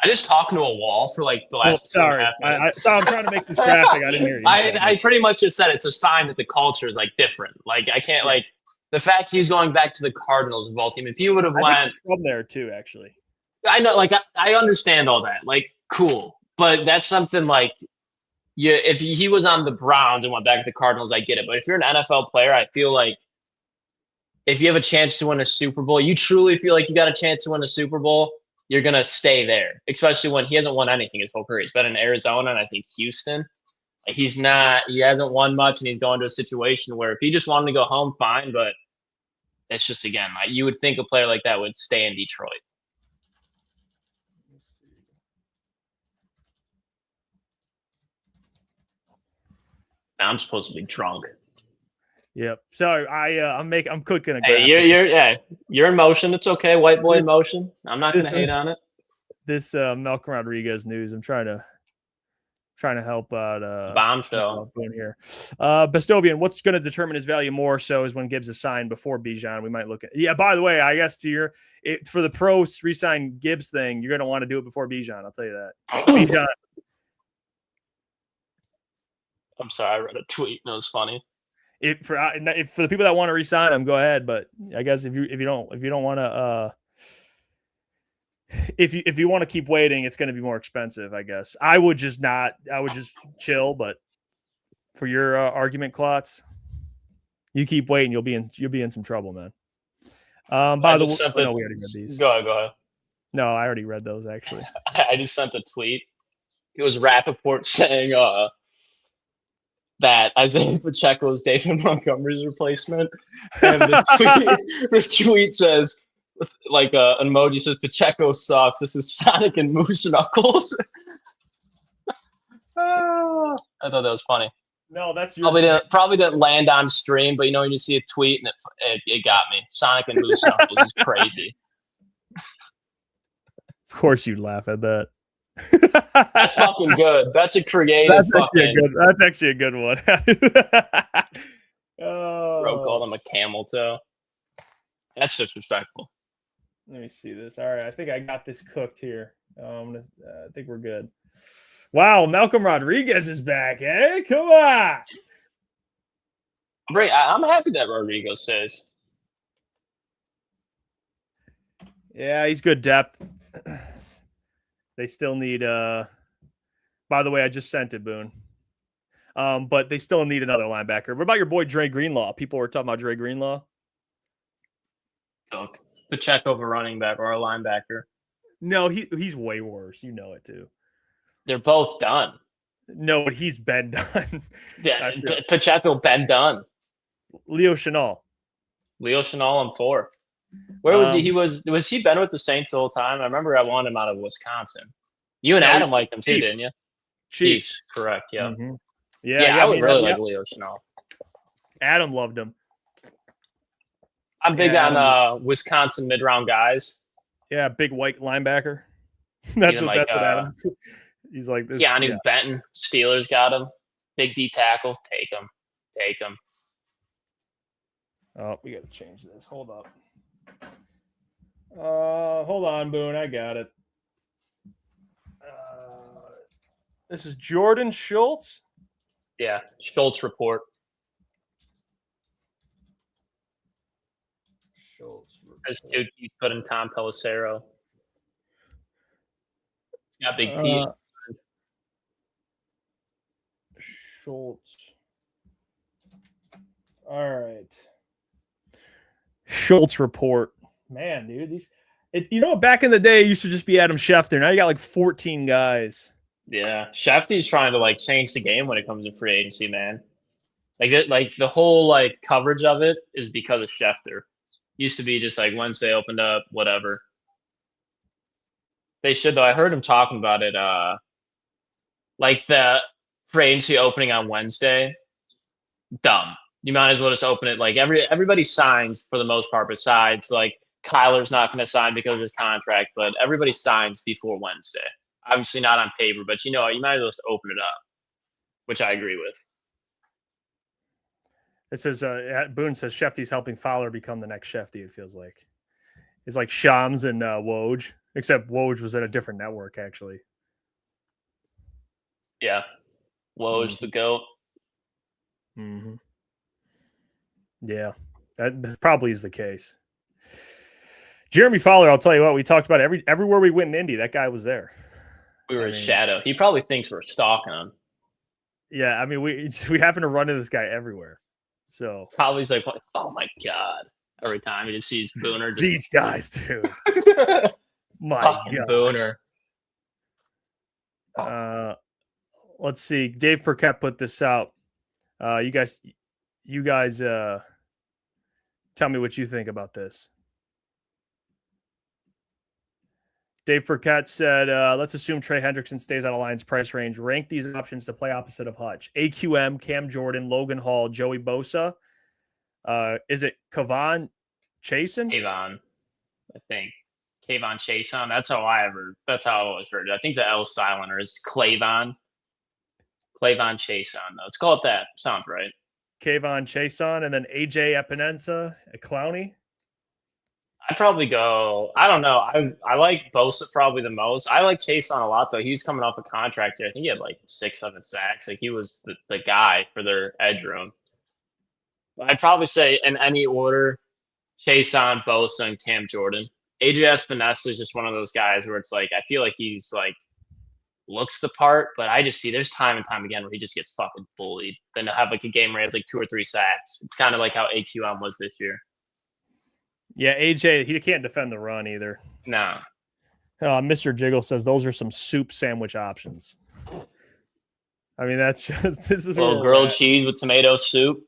Speaker 7: I just talking to a wall for like the last.
Speaker 2: Sorry, I'm trying to make this graphic. I didn't hear you.
Speaker 7: I pretty much just said it's a sign that the culture is like different. Like I can't like the fact he's going back to the Cardinals of all team. If he would have went
Speaker 2: from there too, actually.
Speaker 7: I know, like I understand all that. Like cool, but that's something like if he was on the Browns and went back to the Cardinals, I get it. But if you're an NFL player, I feel like. If you have a chance to win a Super Bowl, you truly feel like you got a chance to win a Super Bowl, you're going to stay there, especially when he hasn't won anything his whole career. He's been in Arizona and I think Houston. He hasn't won much, and he's going to a situation where if he just wanted to go home, fine, but it's just, again, like you would think a player like that would stay in Detroit. Now I'm supposed to be drunk.
Speaker 2: Yep. Sorry, I'm cooking a
Speaker 7: graphic. Hey, you're in motion. It's okay. White boy in motion. I'm not going to hate on it.
Speaker 2: This Malcolm Rodriguez news. I'm trying to help out.
Speaker 7: Bombshell
Speaker 2: here. Bastovian, what's going to determine his value more so is when Gibbs is signed before Bijan. We might look at. Yeah. By the way, I guess for the pro re-sign Gibbs thing, you're going to want to do it before Bijan. I'll tell you that. Bijan.
Speaker 7: I'm sorry. I read a tweet and it was funny.
Speaker 2: If for the people that want to re-sign him, go ahead. But I guess if you don't want to, if you want to keep waiting, it's going to be more expensive. I guess I would just chill. But for your argument, Clots, you keep waiting, you'll be in some trouble, man. By the way, we already read these.
Speaker 7: Go ahead.
Speaker 2: No, I already read those actually.
Speaker 7: I just sent a tweet. It was Rappaport saying that Isaiah Pacheco is David Montgomery's replacement. And the tweet says, like an emoji says, Pacheco sucks. This is Sonic and Moose Knuckles. I thought that was funny.
Speaker 2: No, that's your
Speaker 7: Probably didn't land on stream, but when you see a tweet and it got me. Sonic and Moose Knuckles is crazy.
Speaker 2: Of course you'd laugh at that.
Speaker 7: That's fucking good. That's a creative
Speaker 2: That's actually a good one.
Speaker 7: Bro called him a camel toe. That's disrespectful.
Speaker 2: Let me see this. All right, I think I got this cooked here. I think we're good. Wow, Malcolm Rodriguez is back, eh? Come on.
Speaker 7: I'm happy that Rodrigo says.
Speaker 2: Yeah, he's good depth. They still need by the way, I just sent it, Boone. But they still need another linebacker. What about your boy Dre Greenlaw? People were talking about Dre Greenlaw.
Speaker 7: Pacheco over running back or a linebacker.
Speaker 2: No, he's way worse. You know it too.
Speaker 7: They're both done.
Speaker 2: No, but he's been done.
Speaker 7: Yeah, Pacheco been done.
Speaker 2: Leo Chenal
Speaker 7: on 4. Where was he? Was he been with the Saints the whole time? I remember I wanted him out of Wisconsin. You and Adam liked him too, didn't you?
Speaker 2: Chiefs.
Speaker 7: Correct. Yeah.
Speaker 2: Mm-hmm.
Speaker 7: Yeah, I would really like Leo Chenal.
Speaker 2: Adam loved him.
Speaker 7: I'm big on Wisconsin mid-round guys.
Speaker 2: Yeah, big white linebacker. That's what Adam. He's like this.
Speaker 7: Keanu Benton, Steelers got him. Big D tackle, take him.
Speaker 2: Oh, we got to change this. Hold up. Hold on, Boone. I got it. This is Jordan Schultz.
Speaker 7: Yeah, Schultz report. This dude keeps putting Tom Pelissero. He's got big teeth.
Speaker 2: Schultz. All right. Schultz report. Man, dude, back in the day, it used to just be Adam Schefter. Now you got like 14 guys.
Speaker 7: Yeah, Shefty's trying to change the game when it comes to free agency, man. Like the whole coverage of it is because of Schefter. Used to be just Wednesday opened up, whatever. They should though. I heard him talking about it. The free agency opening on Wednesday. Dumb. You might as well just open it. Everybody signs for the most part, besides Kyler's not going to sign because of his contract, but everybody signs before Wednesday. Obviously not on paper, but you might as well just open it up, which I agree with.
Speaker 2: It says Boone says Shefty's helping Fowler become the next Shefty. It feels like it's like Shams and Woj, except Woj was at a different network actually.
Speaker 7: Yeah, Woj the GOAT.
Speaker 2: Mm-hmm. Yeah, that probably is the case. Jeremy Fowler, I'll tell you what, we talked about everywhere we went in Indy, that guy was there.
Speaker 7: We were his shadow. He probably thinks we're stalking him.
Speaker 2: Yeah, I mean, we happen to run into this guy everywhere. So
Speaker 7: probably he's like, oh my God. Every time he just sees Booner.
Speaker 2: These guys, dude. My God.
Speaker 7: Booner.
Speaker 2: Let's see. Dave Burkett put this out. You guys tell me what you think about this. Dave Burkett said, let's assume Trey Hendrickson stays out of Lions price range. Rank these options to play opposite of Hutch. AQM, Cam Jordan, Logan Hall, Joey Bosa. Is it Kavon Chasen?
Speaker 7: Kayvon, I think. Kayvon Chasen. That's how I've always heard it. I think the L silent is Clayvon. Clayvon Chasen. Let's call it that. Sounds right.
Speaker 2: Kayvon Chasen, and then AJ Epinesa, Clowney.
Speaker 7: I'd probably go. I don't know. I like Bosa probably the most. I like Chasen a lot though. He was coming off a contract here. I think he had 6-7 sacks. He was the guy for their edge room. I'd probably say in any order, Chasen, Bosa, and Cam Jordan. AJ Epinesa is just one of those guys where it's I feel like he's looks the part, but I just see there's time and time again where he just gets fucking bullied. Then to have a game where he has 2 or 3 sacks. It's kind of like how AQM was this year.
Speaker 2: Yeah, AJ, he can't defend the run either.
Speaker 7: No.
Speaker 2: Mr. Jiggle says those are some soup sandwich options. I mean, that's just this is a
Speaker 7: little grilled cheese with tomato soup.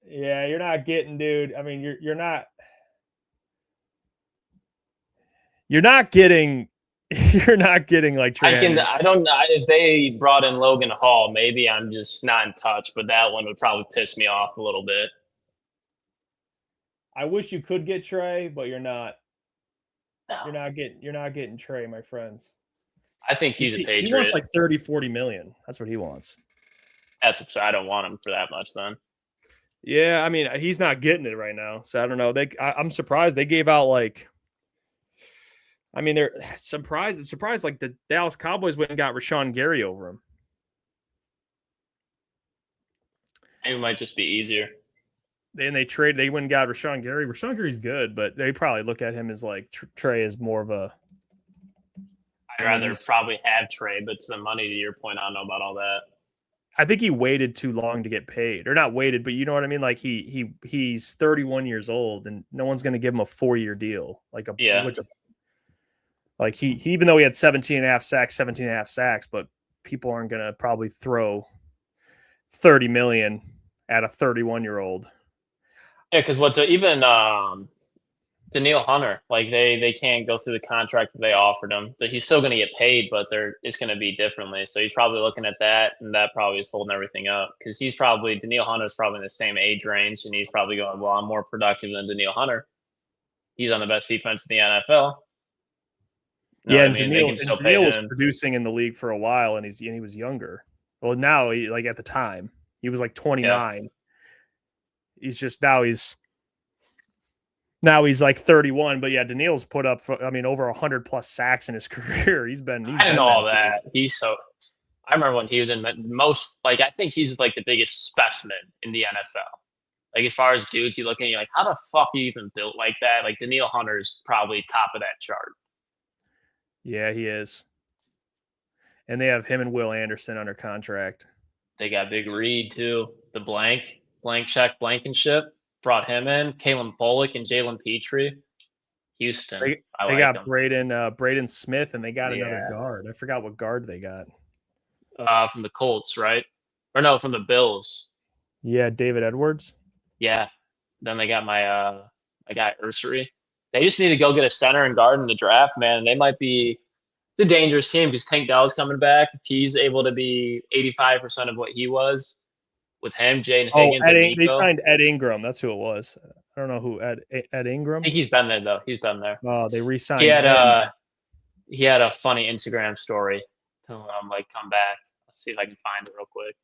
Speaker 2: Yeah, you're not getting, dude. I mean, you're not getting You're not getting like Trey Hendrickson.
Speaker 7: I don't know if they brought in Logan Hall. Maybe I'm just not in touch, but that one would probably piss me off a little bit.
Speaker 2: I wish you could get Trey, but you're not.
Speaker 7: No.
Speaker 2: You're not getting Trey, my friends.
Speaker 7: I think he's a Patriot.
Speaker 2: He wants like 30, 40 million. That's what he wants.
Speaker 7: So I don't want him for that much then.
Speaker 2: Yeah, I mean, he's not getting it right now. So I don't know. I'm surprised they gave out like. I mean, they're surprised. Like the Dallas Cowboys went and got Rashawn Gary over him.
Speaker 7: It might just be easier.
Speaker 2: They went and got Rashawn Gary. Rashawn Gary's good, but they probably look at him as like Trey is more of a.
Speaker 7: I'd rather probably have Trey, but to the money, to your point, I don't know about all that.
Speaker 2: I think he waited too long to get paid, or not waited, but you know what I mean. Like he's 31 years old, and no one's going to give him a 4-year deal. Like he even though he had 17 and a half sacks, but people aren't going to probably throw 30 million at a 31-year-old.
Speaker 7: Yeah, because even Daniil Hunter, like they can't go through the contract that they offered him. He's still going to get paid, but it's going to be differently. So he's probably looking at that, and that probably is holding everything up because Daniil Hunter is probably in the same age range, and he's probably going, well, I'm more productive than Daniil Hunter. He's on the best defense in the NFL.
Speaker 2: And Daniil was producing in the league for a while, and he was younger. Well, now at the time he was like 29. Yeah. Now he's like 31, but yeah, Daniil's put up, over 100 plus sacks in his career. I
Speaker 7: didn't know all that. I remember when he was in most, I think he's like the biggest specimen in the NFL. Like as far as dudes, you look at, you're like, how the fuck are you even built like that? Like Daniil Hunter's probably top of that chart.
Speaker 2: Yeah, he is. And they have him and Will Anderson under contract.
Speaker 7: They got Big Reed too. The blank check Blankenship. Brought him in. Kalen Bullock and Jalen Petrie. Houston.
Speaker 2: They got Braden Smith, and they got another guard. I forgot what guard they got.
Speaker 7: From the Colts, right? Or no, from the Bills.
Speaker 2: Yeah, David Edwards.
Speaker 7: Yeah. Then they got my guy Ursery. They just need to go get a center and guard in the draft, man. They might be – it's a dangerous team because Tank Dell's coming back. If he's able to be 85% of what he was with him, Jaden Higgins, and Nico.
Speaker 2: They signed Ed Ingram. That's who it was. I don't know who Ed Ingram.
Speaker 7: I think he's been there, though. He's been there.
Speaker 2: Oh, they re-signed
Speaker 7: he had a funny Instagram story to come back. Let's see if I can find it real quick.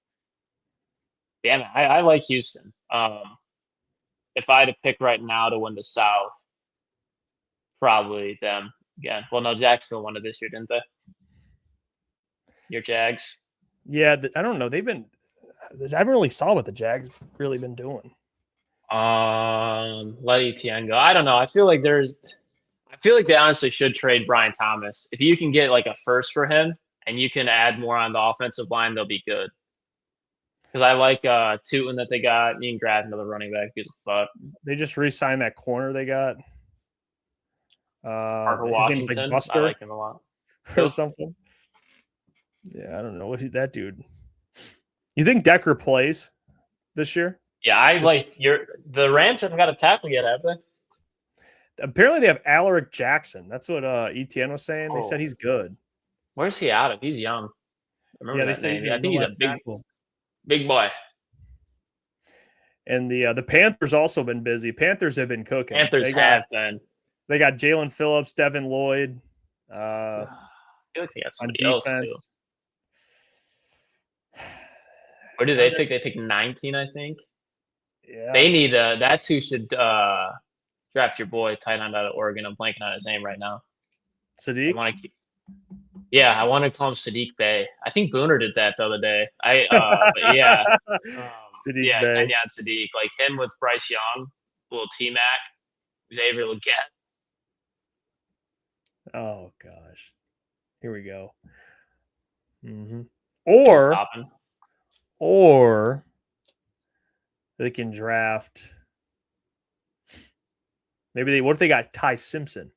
Speaker 7: Yeah, man, I like Houston. If I had to pick right now to win the South, probably them again. Well, no, Jacksonville won it this year, didn't they? Your Jags?
Speaker 2: Yeah, I don't know. I haven't really saw what the Jags really been doing.
Speaker 7: Let Etienne go. I don't know. I feel like they honestly should trade Brian Thomas. If you can get like a first for him and you can add more on the offensive line, they'll be good. Because I like Tootin that they got. You can grab another running back. Gives a fuck.
Speaker 2: They just re-signed that corner they got.
Speaker 7: Parker
Speaker 2: his
Speaker 7: Washington.
Speaker 2: name's like Buster,
Speaker 7: I like him a lot.
Speaker 2: or something. Yeah, I don't know. That dude? You think Decker plays this year?
Speaker 7: Yeah, the Rams haven't got a tackle yet, have they?
Speaker 2: Apparently they have Alaric Jackson. That's what Etienne was saying. They said he's good.
Speaker 7: Where's he out of? He's young. I remember that name. I think he's a big boy.
Speaker 2: And the Panthers also been busy. Panthers have been cooking.
Speaker 7: Have been.
Speaker 2: They got Jalen Phillips, Devin Lloyd.
Speaker 7: I feel like they got somebody else too. Where did they pick? They picked 19, I think.
Speaker 2: Yeah.
Speaker 7: They need that's who should draft your boy tight end out of Oregon. I'm blanking on his name right now.
Speaker 2: Sadiq?
Speaker 7: I want to call him Sadiq Bey. I think Booner did that the other day. Sadiq Bey. Kenyon Sadiq. Like him with Bryce Young, little T-Mac, Xavier Legette.
Speaker 2: Oh, gosh. Here we go. Mm-hmm. Or they can draft. What if they got Ty Simpson?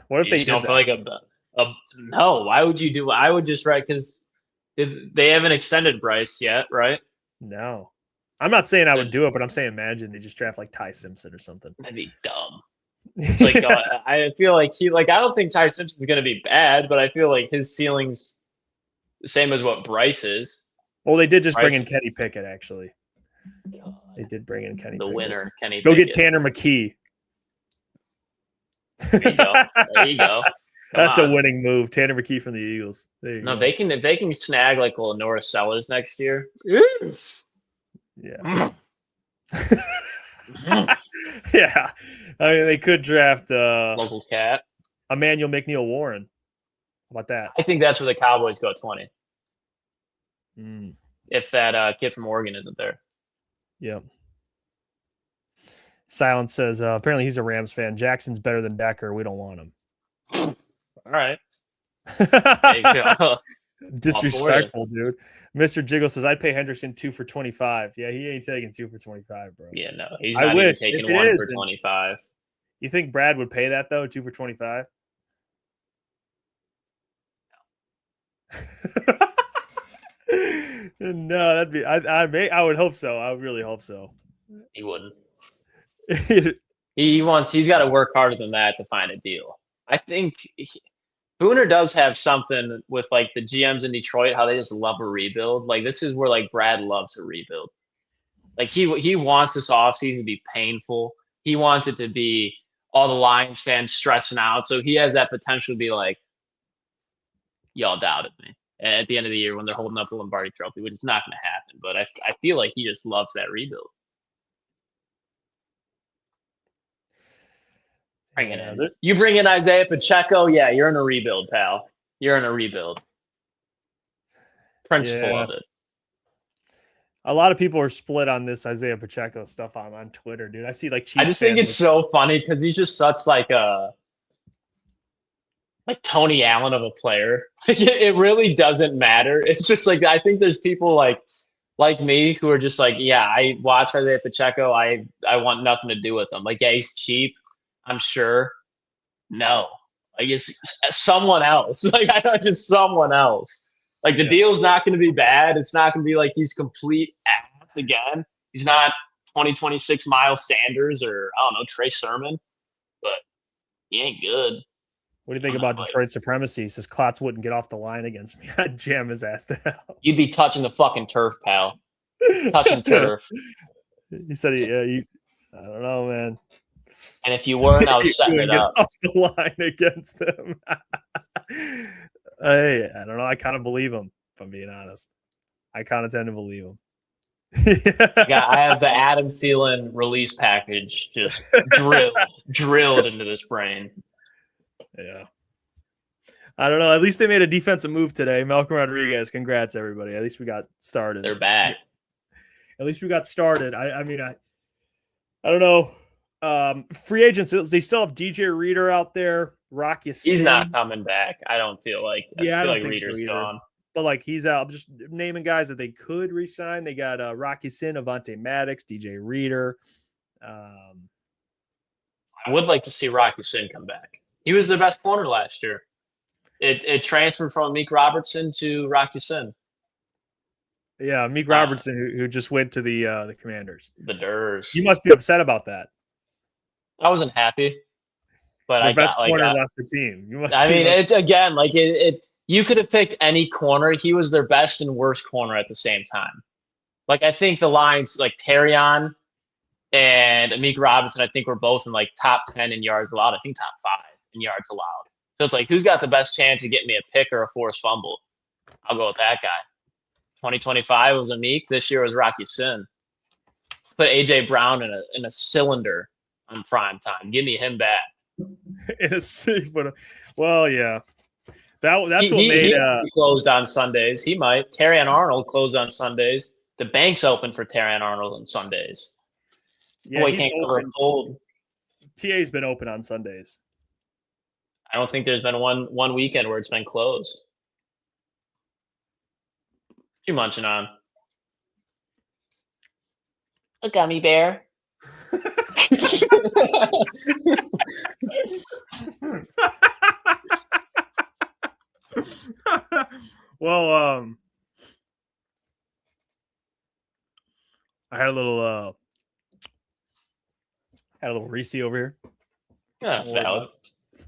Speaker 2: What if they
Speaker 7: don't feel like no? Why would you do? I would just write because they haven't extended Bryce yet, right?
Speaker 2: No, I'm not saying I would do it, but I'm saying imagine they just draft like Ty Simpson or something.
Speaker 7: That'd be dumb. It's like I feel like I don't think Ty Simpson's going to be bad, but I feel like his ceiling's the same as what Bryce is.
Speaker 2: Well, they did just
Speaker 7: Bryce,
Speaker 2: bring in Kenny Pickett, actually. They did bring in Kenny Pickett.
Speaker 7: The winner, Kenny
Speaker 2: Go
Speaker 7: Pickett.
Speaker 2: get Tanner McKee.
Speaker 7: There you go. There you go.
Speaker 2: That's a winning move. Tanner McKee from the Eagles. There you go.
Speaker 7: If they can snag like Lenora Sellers next year.
Speaker 2: Yeah. Yeah. I mean, they could draft
Speaker 7: Local cat.
Speaker 2: Emmanuel McNeil Warren. How about that?
Speaker 7: I think that's where the Cowboys go at 20.
Speaker 2: Mm.
Speaker 7: If that kid from Oregon isn't there.
Speaker 2: Yep. Silence says, apparently he's a Rams fan. Jackson's better than Decker. We don't want him.
Speaker 7: All right. There you go.
Speaker 2: Disrespectful, dude. Mr. Jiggle says, I'd pay Hendrickson 2 for 25. Yeah, he ain't taking 2 for 25, bro.
Speaker 7: Yeah, no. He's not even taking 1 for 25.
Speaker 2: You think Brad would pay that, though? 2 for 25? No, that'd be. I would hope so. I would really hope so.
Speaker 7: He wouldn't. He's got to work harder than that to find a deal. I think Booner does have something with like the GMs in Detroit, how they just love a rebuild. Like this is where like Brad loves a rebuild. Like he wants this offseason to be painful. He wants it to be all the Lions fans stressing out. So he has that potential to be like, y'all doubted me at the end of the year when they're holding up the Lombardi Trophy, which is not going to happen. But I feel like he just loves that rebuild. Bring it in. You bring in Isaiah Pacheco, yeah, you're in a rebuild, pal. You're in a rebuild. Principle of it.
Speaker 2: A lot of people are split on this Isaiah Pacheco stuff on Twitter, dude. I see like Chiefs
Speaker 7: I just think it's so funny because he's just such like Tony Allen of a player. It really doesn't matter. It's just like I think there's people like me who are just like, yeah, I watch Isaiah Pacheco. I want nothing to do with him. Like, yeah, he's cheap. I'm sure. No, like it's someone else. Like I don't just someone else. Like the deal's not going to be bad. It's not going to be like he's complete ass again. He's not 2026 Miles Sanders or I don't know Trey Sermon, but he ain't good.
Speaker 2: What do you think about Detroit supremacy? He says Clots wouldn't get off the line against me. I'd jam his ass to hell.
Speaker 7: You'd be touching the fucking turf, pal. Touching turf.
Speaker 2: He said, I don't know, man.
Speaker 7: And if you weren't, I was setting it up.
Speaker 2: Off the line against him. I don't know. I kind of believe him, if I'm being honest. I kind of tend to believe him.
Speaker 7: Yeah, I have the Adam Thielen release package just drilled into this brain.
Speaker 2: Yeah. I don't know. At least they made a defensive move today. Malcolm Rodriguez. Congrats, everybody. At least we got started.
Speaker 7: They're back.
Speaker 2: At least we got started. I mean, I don't know. Free agents, they still have DJ Reader out there. Rocky Sin.
Speaker 7: He's not coming back. I don't feel like.
Speaker 2: I feel
Speaker 7: like Reader's gone.
Speaker 2: But like he's out. I'm just naming guys that they could re-sign. They got Rocky Sin, Avonte Maddox, DJ Reader.
Speaker 7: I would like to see Rocky Sin come back. He was the best corner last year. It transferred from Meek Robertson to Rocky Sin.
Speaker 2: Yeah, Meek Robertson, who just went to the Commanders.
Speaker 7: The Durs.
Speaker 2: You must be upset about that.
Speaker 7: I wasn't happy, but
Speaker 2: the best corner left the team.
Speaker 7: It's again like it. You could have picked any corner. He was their best and worst corner at the same time. Like I think the Lions, like Terrion and Amik Robinson, I think were both in like top 10 in yards allowed. I think top 5 in yards allowed. So it's like, who's got the best chance of getting me a pick or a forced fumble? I'll go with that guy. 2025 was Amik. This year was Rocky Sin. Put AJ Brown in a cylinder on prime time. Give me him back.
Speaker 2: Well, yeah. That's what made
Speaker 7: he closed on Sundays. He might. Terrion Arnold closed on Sundays. The bank's open for Terrion Arnold on Sundays.
Speaker 2: Yeah,
Speaker 7: Boy can't cover a cold.
Speaker 2: TA's been open on Sundays.
Speaker 7: I don't think there's been one weekend where it's been closed. What you munching on? A gummy bear.
Speaker 2: Well, I had a little Reese over here.
Speaker 7: Yeah, that's valid.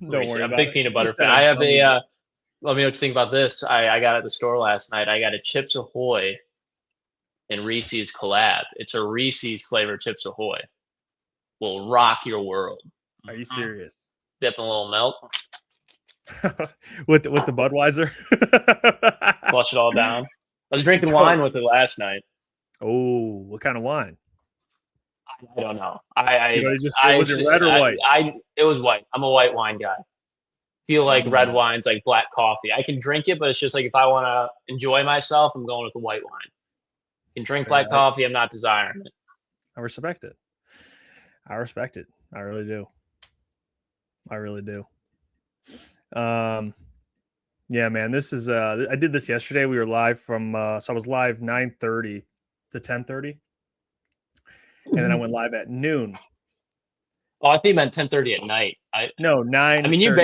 Speaker 2: Don't worry
Speaker 7: I'm a
Speaker 2: about
Speaker 7: big
Speaker 2: it.
Speaker 7: peanut
Speaker 2: He
Speaker 7: butter
Speaker 2: said
Speaker 7: fan. I have
Speaker 2: I'm
Speaker 7: a. Let me know what you think about this. I got at the store last night. I got a Chips Ahoy and Reese's collab. It's a Reese's flavored Chips Ahoy. Will rock your world.
Speaker 2: Are you serious?
Speaker 7: Dip in a little milk,
Speaker 2: with the Budweiser?
Speaker 7: flush it all down. I was drinking wine with it last night.
Speaker 2: Oh, what kind of wine?
Speaker 7: I don't know.
Speaker 2: Was it red or white?
Speaker 7: It was white. I'm a white wine guy. Feel like red wine's like black coffee. I can drink it, but it's just like if I want to enjoy myself, I'm going with a white wine. I can drink black coffee. I'm not desiring it.
Speaker 2: I respect it. I respect it. I really do. I really do. Yeah, man, this is I did this yesterday. We were live from so I was live 9:30 to 10:30. And then I went live at noon.
Speaker 7: Oh, I think you meant 10:30 at night.
Speaker 2: No, 9.
Speaker 7: I mean, you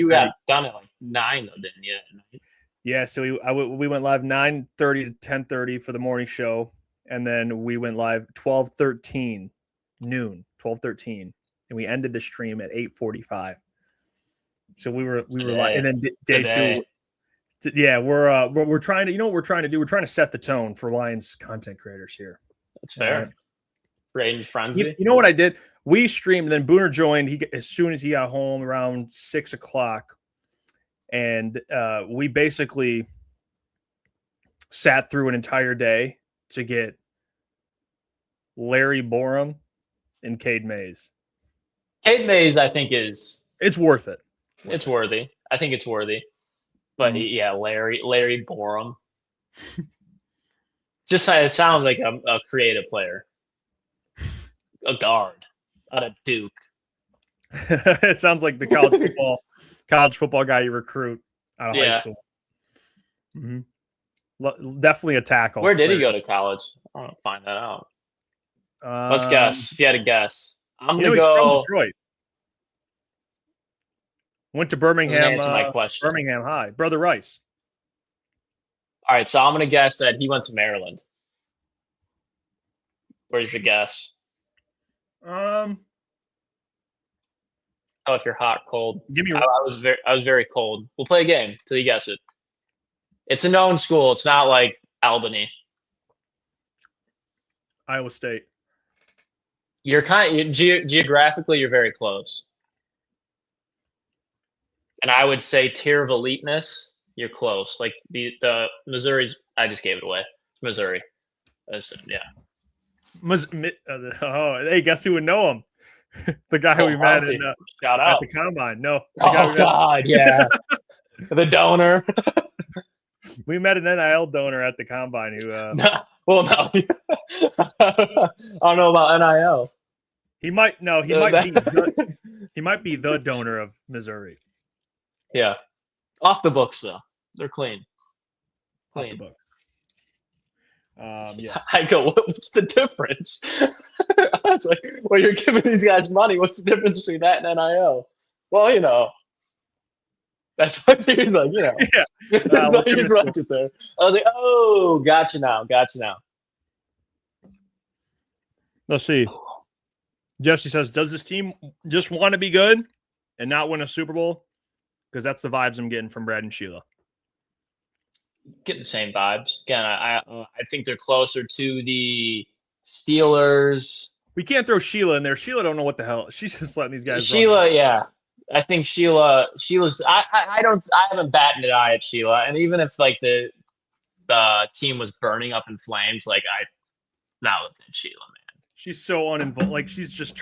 Speaker 7: got done at like 9 though, didn't you?
Speaker 2: Yeah, so we went live 9:30 to 10:30 for the morning show, and then we went live 12:13 noon, 12:13, and we ended the stream at 8:45. So we were live, and then day 2. Yeah, we're trying to, you know what we're trying to do? We're trying to set the tone for Lions content creators here.
Speaker 7: That's fair. Range frenzy.
Speaker 2: You know what I did? We streamed, and then Booner joined. As soon as he got home around 6 o'clock, and we basically sat through an entire day to get Larry Borum and Cade Mays.
Speaker 7: Cade Mays, I think
Speaker 2: it's worth it.
Speaker 7: It's worthy. I think it's worthy. But yeah, Larry Borum. Just it sounds like a creative player, a guard, not a Duke.
Speaker 2: It sounds like the college football guy you recruit out of high school. Mm-hmm. Definitely a tackle.
Speaker 7: Where did he go to college? I want to find that out. Let's guess. If you had to guess, I'm gonna go.
Speaker 2: He's from Detroit. Went to Birmingham.
Speaker 7: Answer my question.
Speaker 2: Birmingham High. Brother Rice.
Speaker 7: All right, so I'm gonna guess that he went to Maryland. Where's your guess? Oh, if you're hot, cold.
Speaker 2: Give me.
Speaker 7: I was very cold. We'll play a game till you guess it. It's a known school. It's not like Albany.
Speaker 2: Iowa State.
Speaker 7: You're geographically, you're very close. And I would say tier of eliteness, you're close. Like the Missouri's, I just gave it away. It's Missouri. Yeah.
Speaker 2: Hey, guess who would know him? The guy we met at the combine. No.
Speaker 7: God, yeah. The donor.
Speaker 2: We met an NIL donor at the combine who.
Speaker 7: No. I don't know about NIL.
Speaker 2: He might be the donor of Missouri.
Speaker 7: Yeah. Off the books though. They're clean.
Speaker 2: Off the book. Yeah.
Speaker 7: I go, what's the difference? I was like, well, you're giving these guys money. What's the difference between that and NIL? Well, you know. That's what he's like, you know.
Speaker 2: Yeah.
Speaker 7: He's right there. I was like, oh, gotcha now.
Speaker 2: Let's see. Jesse says, does this team just want to be good and not win a Super Bowl? Because that's the vibes I'm getting from Brad and Sheila.
Speaker 7: Getting the same vibes. Again, I think they're closer to the Steelers.
Speaker 2: We can't throw Sheila in there. Sheila don't know what the hell. She's just letting these guys
Speaker 7: run. Yeah. I think Sheila's I haven't batted an eye at Sheila. And even if like the team was burning up in flames, like not looking at Sheila, man.
Speaker 2: She's so uninvolved. Like she's just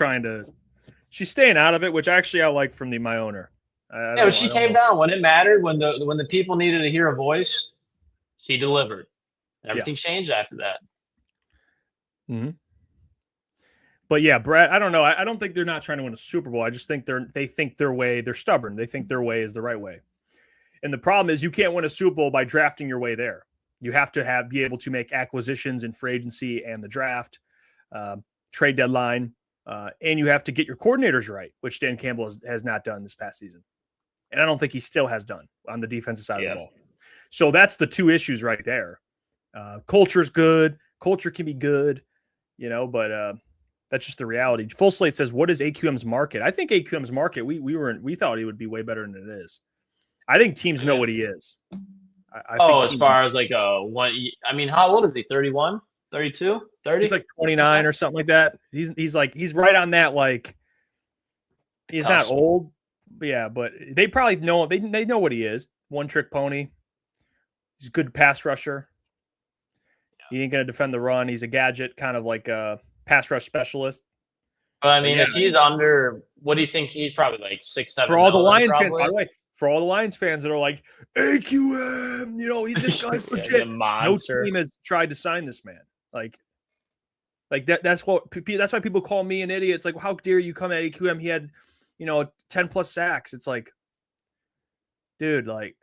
Speaker 2: she's staying out of it, which actually I like from my owner.
Speaker 7: But she came down when it mattered, when the people needed to hear a voice, she delivered. Everything changed after that.
Speaker 2: Mm-hmm. But yeah, Brad, I don't know. I don't think they're not trying to win a Super Bowl. I just think they think their way, they're stubborn. They think their way is the right way. And the problem is you can't win a Super Bowl by drafting your way there. You have to be able to make acquisitions in free agency and the draft, trade deadline, and you have to get your coordinators right, which Dan Campbell has not done this past season. And I don't think he still has done on the defensive side of the ball. So that's the two issues right there. Culture's good. Culture can be good, but That's just the reality. Full Slate says, "What is AQM's market?" I think AQM's market. We thought he would be way better than it is. I think teams know what he is. I think
Speaker 7: as far as like one, I mean, how old is he? 31, 32, 30?
Speaker 2: he's like 29 or something like that. He's right on that. Like, he's not old, but yeah. But they probably know they know what he is. One trick pony. He's a good pass rusher. He ain't gonna defend the run. He's a gadget, kind of like a pass rush specialist.
Speaker 7: But I mean, if he's under, what do you think? He's probably like 6'7".
Speaker 2: For all the Lions fans, by the way, for all the Lions fans that are like, AQM, this guy's legit. No team has tried to sign this man. Like that's why people call me an idiot. It's like, well, how dare you come at AQM? He had, 10 plus sacks. It's like, dude, like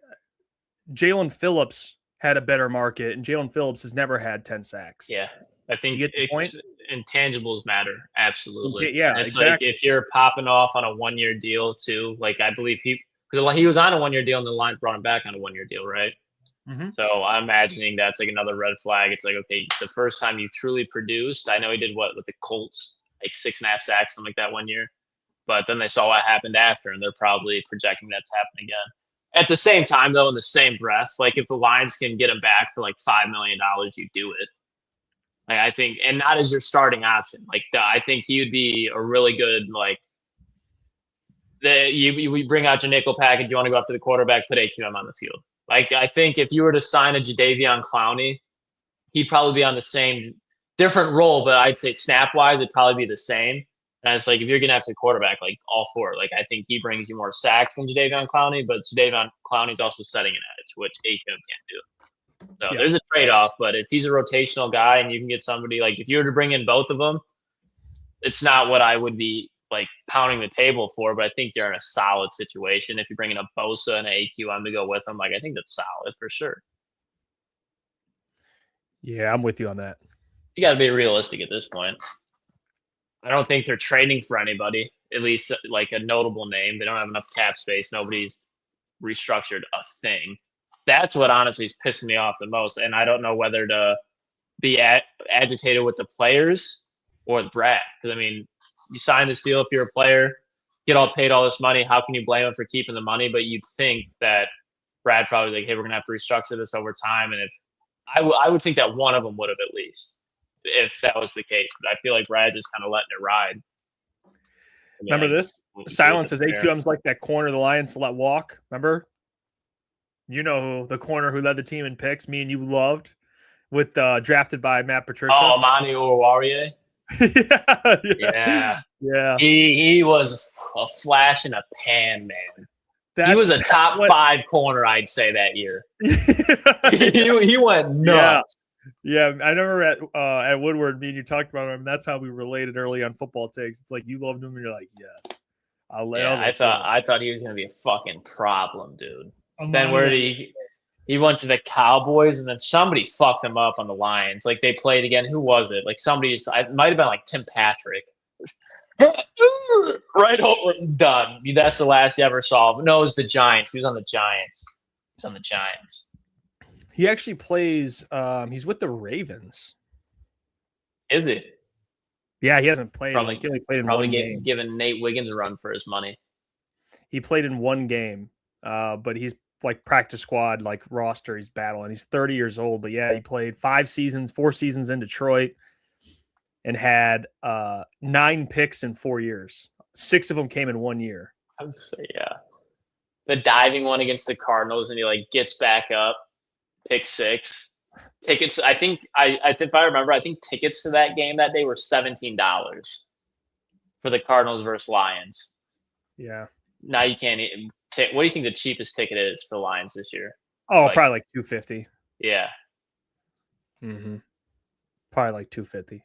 Speaker 2: Jalen Phillips had a better market, and Jalen Phillips has never had 10 sacks.
Speaker 7: Yeah, I think
Speaker 2: you get the point.
Speaker 7: Intangibles matter, absolutely.
Speaker 2: Yeah,
Speaker 7: it's
Speaker 2: exactly.
Speaker 7: like if you're popping off on a 1-year deal too. Like I believe because he was on a 1-year deal, and the Lions brought him back on a 1-year deal, right?
Speaker 2: Mm-hmm.
Speaker 7: So I'm imagining that's like another red flag. It's like, okay, the first time you truly produced, I know he did what with the Colts, like 6.5 sacks, something like that 1 year. But then they saw what happened after, and they're probably projecting that to happen again. At the same time, though, in the same breath, like if the Lions can get him back for like $5 million, you do it. Like I think, and not as your starting option. Like I think he would be a really good we bring out your nickel package. You want to go after the quarterback, put AQM on the field. Like I think if you were to sign a Jadeveon Clowney, he'd probably be on the same different role, but I'd say snap wise, it'd probably be the same. And it's like if you're gonna have to quarterback, like all four, like I think he brings you more sacks than Jadeveon Clowney, but Jadeveon Clowney's also setting an edge, which AQM can't do. So there's a trade-off, but if he's a rotational guy and you can get somebody like if you were to bring in both of them, it's not what I would be like pounding the table for, but I think you're in a solid situation. If you bring in a Bosa and an AQM to go with them, like I think that's solid for sure.
Speaker 2: Yeah, I'm with you on that.
Speaker 7: You got to be realistic at this point. I don't think they're trading for anybody, at least like a notable name. They don't have enough cap space. Nobody's restructured a thing. That's what honestly is pissing me off the most. And I don't know whether to be agitated with the players or with Brad. Because, I mean, you sign this deal if you're a player, get paid all this money. How can you blame him for keeping the money? But you'd think that Brad probably like, hey, we're going to have to restructure this over time. And if I would think that one of them would have at least, if that was the case. But I feel like Brad just kind of letting it ride.
Speaker 2: Remember this? Silence says AQM's like that corner the Lions to let walk. Remember? You know who the corner who led the team in picks, me and you loved, with drafted by Matt Patricia.
Speaker 7: Oh, Mani Oruwariye. Yeah. He was a flash in a pan, man. He was a top 5 corner, I'd say, that year. he went nuts.
Speaker 2: Yeah, I remember at Woodward, me and you talked about him. That's how we related early on football takes. It's like you loved him, and you're like, yes.
Speaker 7: I thought he was gonna be a fucking problem, dude. Then where did he went to the Cowboys, and then somebody fucked him up on the Lions. Like they played again. Who was it? Like it might have been like Tim Patrick. Right over, done. That's the last you ever saw. No, it was the Giants. He was on the Giants.
Speaker 2: He actually plays. He's with the Ravens.
Speaker 7: Is it?
Speaker 2: Yeah, he hasn't played.
Speaker 7: Probably,
Speaker 2: he only played in one game.
Speaker 7: Giving Nate Wiggins a run for his money.
Speaker 2: He played in one game, but he's like practice squad, like roster. He's battling. He's 30 years old, but yeah, he played 4 seasons in Detroit, and had 9 picks in 4 years. 6 of them came in 1 year.
Speaker 7: I would say, yeah. The diving one against the Cardinals, and he like gets back up, pick 6. Tickets, I think if I remember, I think tickets to that game that day were $17 for the Cardinals versus Lions.
Speaker 2: Yeah.
Speaker 7: Now you can't. What do you think the cheapest ticket is for the Lions this year?
Speaker 2: Oh, probably like $250.
Speaker 7: Yeah.
Speaker 2: Mm-hmm. Probably like $250.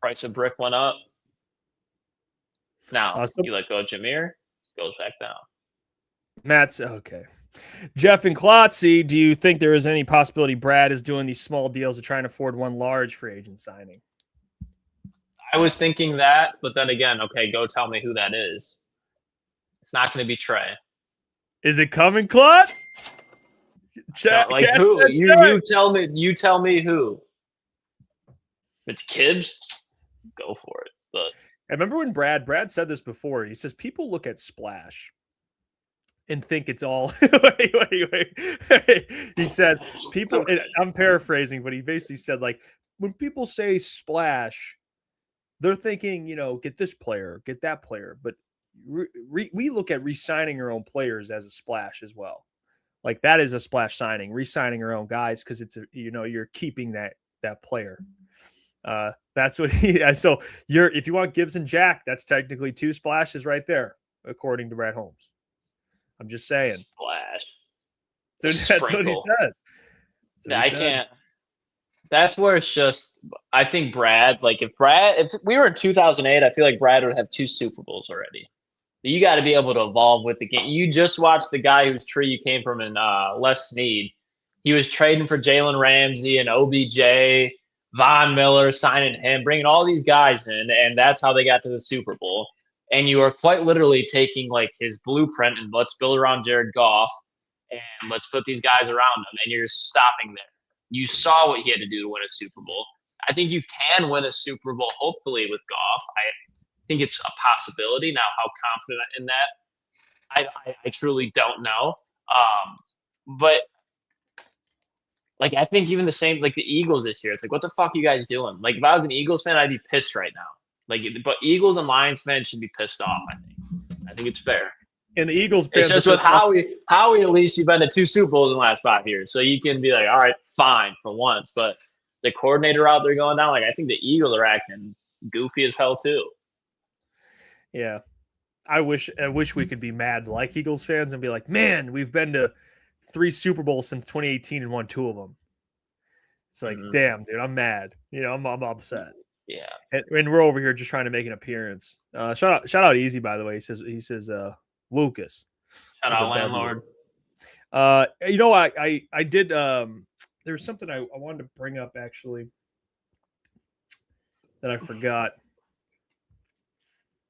Speaker 7: Price of brick went up. Now you let go of Jameer, goes back down.
Speaker 2: Matt's okay. Jeff and Clotsy, do you think there is any possibility Brad is doing these small deals to try and afford one large free agent signing?
Speaker 7: I was thinking that, but then again, okay, go tell me who that is. It's not going to be Trey.
Speaker 2: Is it coming, Clots?
Speaker 7: Like who? You tell me who. It's Kibbs. go for it. But
Speaker 2: I remember when Brad said this before. He says people look at Splash and think it's all wait. He said people, and I'm paraphrasing, but he basically said, like, when people say Splash, they're thinking, get this player, get that player. But we look at re-signing your own players as a splash as well. Like, that is a splash signing, re-signing your own guys, because it's you're keeping that player. That's what so if you want Gibbs and Jack, that's technically 2 splashes right there, according to Brad Holmes. I'm just saying.
Speaker 7: Splash.
Speaker 2: So that's what he says.
Speaker 7: I can't. That's where it's just, I think Brad, like if we were in 2008, I feel like Brad would have 2 Super Bowls already. You got to be able to evolve with the game. You just watched the guy whose tree you came from in Les Snead. He was trading for Jalen Ramsey and OBJ, Von Miller, signing him, bringing all these guys in, and that's how they got to the Super Bowl. And you are quite literally taking like his blueprint and let's build around Jared Goff and let's put these guys around him, and you're stopping there. You saw what he had to do to win a Super Bowl. I think you can win a Super Bowl, hopefully, with Goff. I think it's a possibility. Now, how confident in that, I truly don't know. But, like, I think even the same, like the Eagles this year, it's like, what the fuck are you guys doing? Like, if I was an Eagles fan, I'd be pissed right now. Like, but Eagles and Lions fans should be pissed off, I think it's fair.
Speaker 2: And the Eagles fans,
Speaker 7: it's just with Howie, at least you've been to 2 Super Bowls in the last 5 years. So you can be like, all right, fine for once. But the coordinator out there going down, like, I think the Eagles are acting goofy as hell too.
Speaker 2: Yeah. I wish we could be mad like Eagles fans and be like, man, we've been to 3 Super Bowls since 2018 and won 2 of them. It's like, damn, dude, I'm mad. I'm upset.
Speaker 7: Yeah.
Speaker 2: And we're over here just trying to make an appearance. Shout out Easy, by the way. He says Lucas.
Speaker 7: Shout out landlord.
Speaker 2: I did there was something I wanted to bring up actually that I forgot.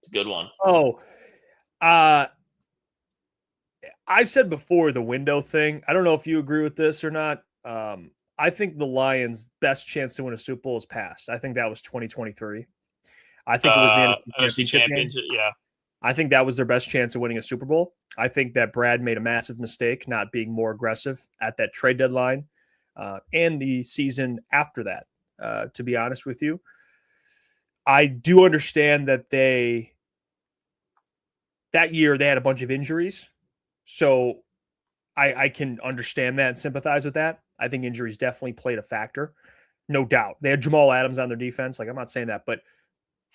Speaker 7: It's a good one.
Speaker 2: Oh, I've said before the window thing. I don't know if you agree with this or not. I think the Lions' best chance to win a Super Bowl is past. I think that was 2023. I think it was the NFC Championship.
Speaker 7: Yeah.
Speaker 2: I think that was their best chance of winning a Super Bowl. I think that Brad made a massive mistake not being more aggressive at that trade deadline and the season after that, to be honest with you. I do understand that that year they had a bunch of injuries. So I can understand that and sympathize with that. I think injuries definitely played a factor. No doubt. They had Jamal Adams on their defense. Like, I'm not saying that. But